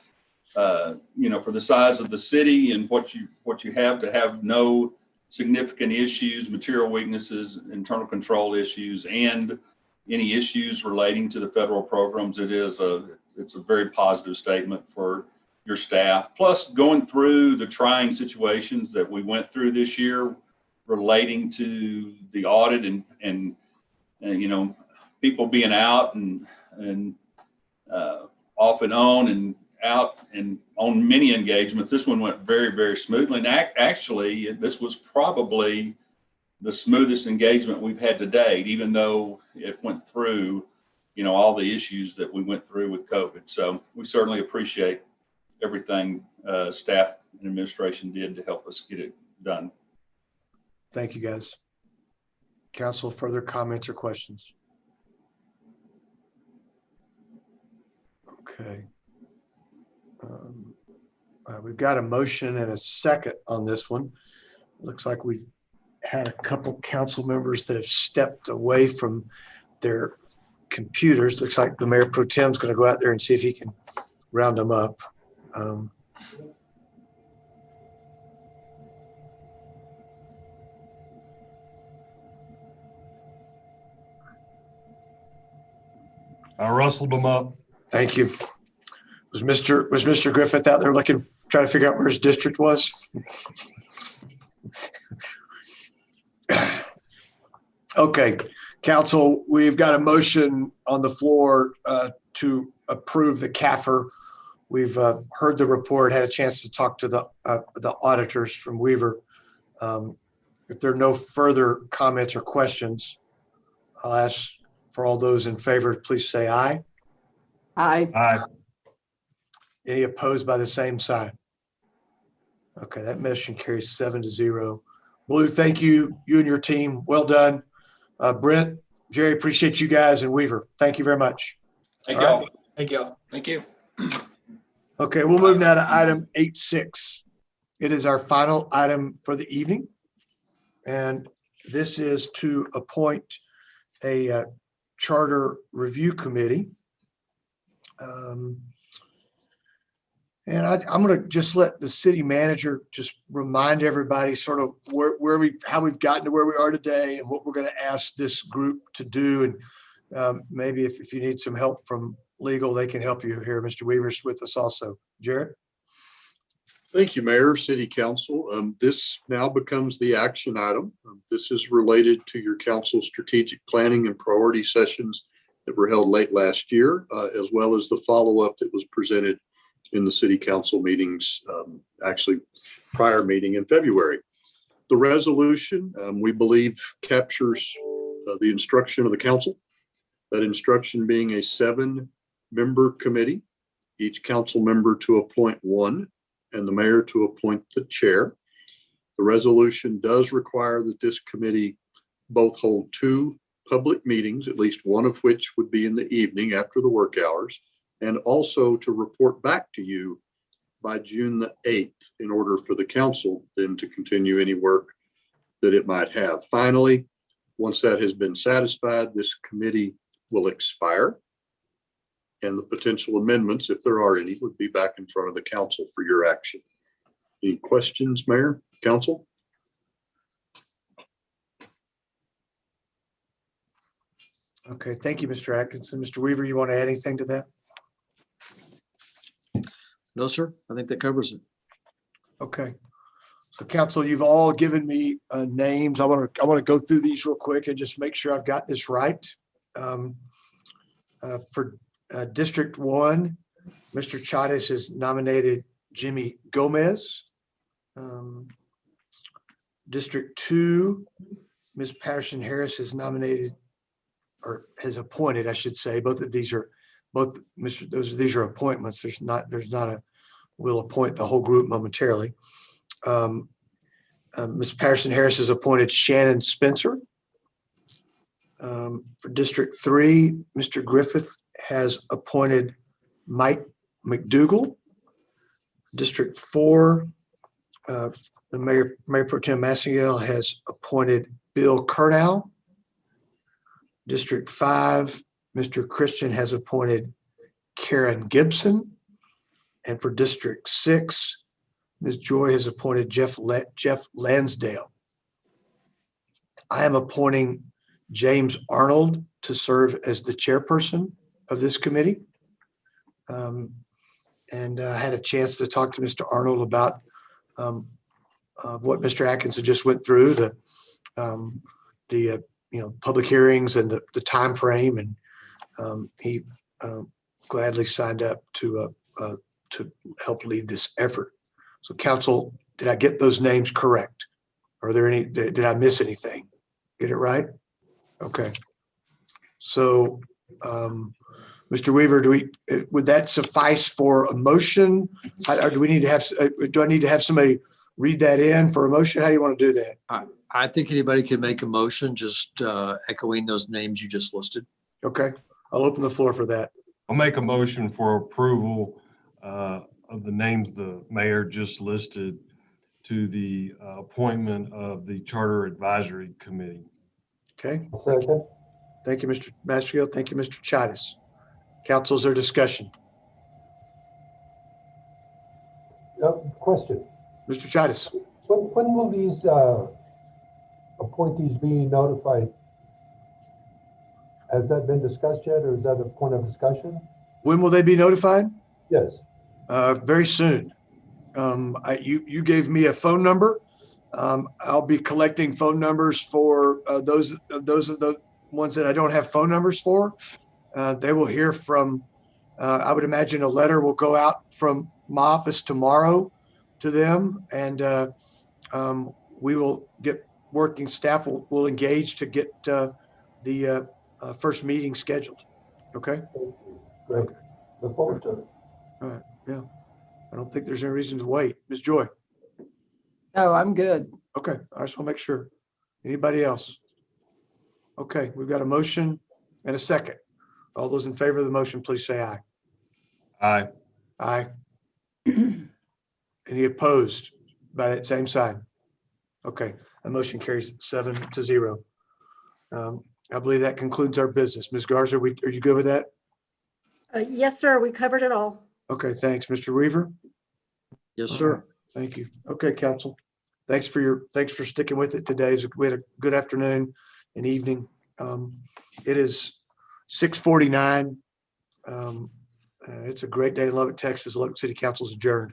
the size of the city and what you have to have no significant issues, material weaknesses, internal control issues, and any issues relating to the federal programs, it's a very positive statement for your staff. Plus, going through the trying situations that we went through this year relating to the audit and people being out and off and on and out and on many engagements. This one went very, very smoothly. And actually, this was probably the smoothest engagement we've had to date, even though it went through, all the issues that we went through with COVID. So we certainly appreciate everything staff and administration did to help us get it done. Thank you, guys. Council, further comments or questions? Okay. We've got a motion and a second on this one. Looks like we've had a couple council members that have stepped away from their computers. Looks like the Mayor Pro Tem is going to go out there and see if he can round them up. I rustled them up. Thank you. Was Mr. Griffith out there trying to figure out where his district was? Okay, council, we've got a motion on the floor to approve the CAFR. We've heard the report, had a chance to talk to the auditors from Weaver. If there are no further comments or questions, I'll ask for all those in favor, please say aye. Aye. Aye. Any opposed by the same sign? Okay, that motion carries 7-0. Blue, thank you. You and your team, well done. Brent, Jerry, appreciate you guys, and Weaver, thank you very much. Thank you. Thank you. Thank you. Okay, we'll move now to item 8.6. It is our final item for the evening. And this is to appoint a charter review committee. And I'm going to just let the city manager just remind everybody sort of how we've gotten to where we are today and what we're going to ask this group to do. And maybe if you need some help from legal, they can help you here. Mr. Weaver's with us also. Jared? Thank you, Mayor, City Council. This now becomes the action item. This is related to your council strategic planning and priority sessions that were held late last year, as well as the follow-up that was presented in the city council meetings, actually prior meeting in February. The resolution, we believe, captures the instruction of the council, that instruction being a 7-member committee, each council member to appoint one, and the mayor to appoint the chair. The resolution does require that this committee both hold 2 public meetings, at least one of which would be in the evening after the work hours, and also to report back to you by June the 8th in order for the council then to continue any work that it might have. Finally, once that has been satisfied, this committee will expire, and the potential amendments, if there are any, would be back in front of the council for your action. Any questions, Mayor, Council? Okay, thank you, Mr. Atkinson. Mr. Weaver, you want to add anything to that? No, sir. I think that covers it. Okay. So council, you've all given me names. I want to go through these real quick and just make sure I've got this right. For District 1, Mr. Chavez has nominated Jimmy Gomez. District 2, Ms. Patterson Harris has nominated, or has appointed, I should say. Both of these are these are appointments. There's not a, we'll appoint the whole group momentarily. Ms. Patterson Harris has appointed Shannon Spencer. For District 3, Mr. Griffith has appointed Mike McDougall. District 4, the Mayor Pro Tem Massiel has appointed Bill Curnow. District 5, Mr. Christian has appointed Karen Gibson. And for District 6, Ms. Joy has appointed Jeff Lansdale. I am appointing James Arnold to serve as the chairperson of this committee. And I had a chance to talk to Mr. Arnold about what Mr. Atkinson just went through, the public hearings and the time frame, and he gladly signed up to help lead this effort. So council, did I get those names correct? Are there any, did I miss anything? Get it right? Okay. So, Mr. Weaver, would that suffice for a motion? Or do we need to have, do I need to have somebody read that in for a motion? How do you want to do that? I think anybody can make a motion, just echoing those names you just listed. Okay, I'll open the floor for that. I'll make a motion for approval of the names the mayor just listed to the appointment of the Charter Advisory Committee. Okay. Second. Thank you, Mr. Mansfield. Thank you, Mr. Chavez. Council, is there discussion? Question. Mr. Chavez. When will these appointees be notified? Has that been discussed yet, or is that a point of discussion? When will they be notified? Yes. Very soon. You gave me a phone number. I'll be collecting phone numbers for those of the ones that I don't have phone numbers for. They will hear from, I would imagine a letter will go out from my office tomorrow to them, and we will get working staff will engage to get the first meeting scheduled. Okay. Great. Look forward to it. All right. Yeah. I don't think there's any reason to wait. Ms. Joy. Oh, I'm good. Okay. I just want to make sure. Anybody else? Okay. We've got a motion and a second. All those in favor of the motion, please say aye. Aye. Aye. Any opposed by that same sign? Okay. The motion carries 7-0. I believe that concludes our business. Ms. Garza, are you good with that? Yes, sir. We covered it all. Okay. Thanks. Mr. Weaver? Yes, sir. Thank you. Okay, council. Thanks for sticking with it today. We had a good afternoon and evening. It is 6:49. It's a great day in Lubbock, Texas. Lubbock City Council is adjourned.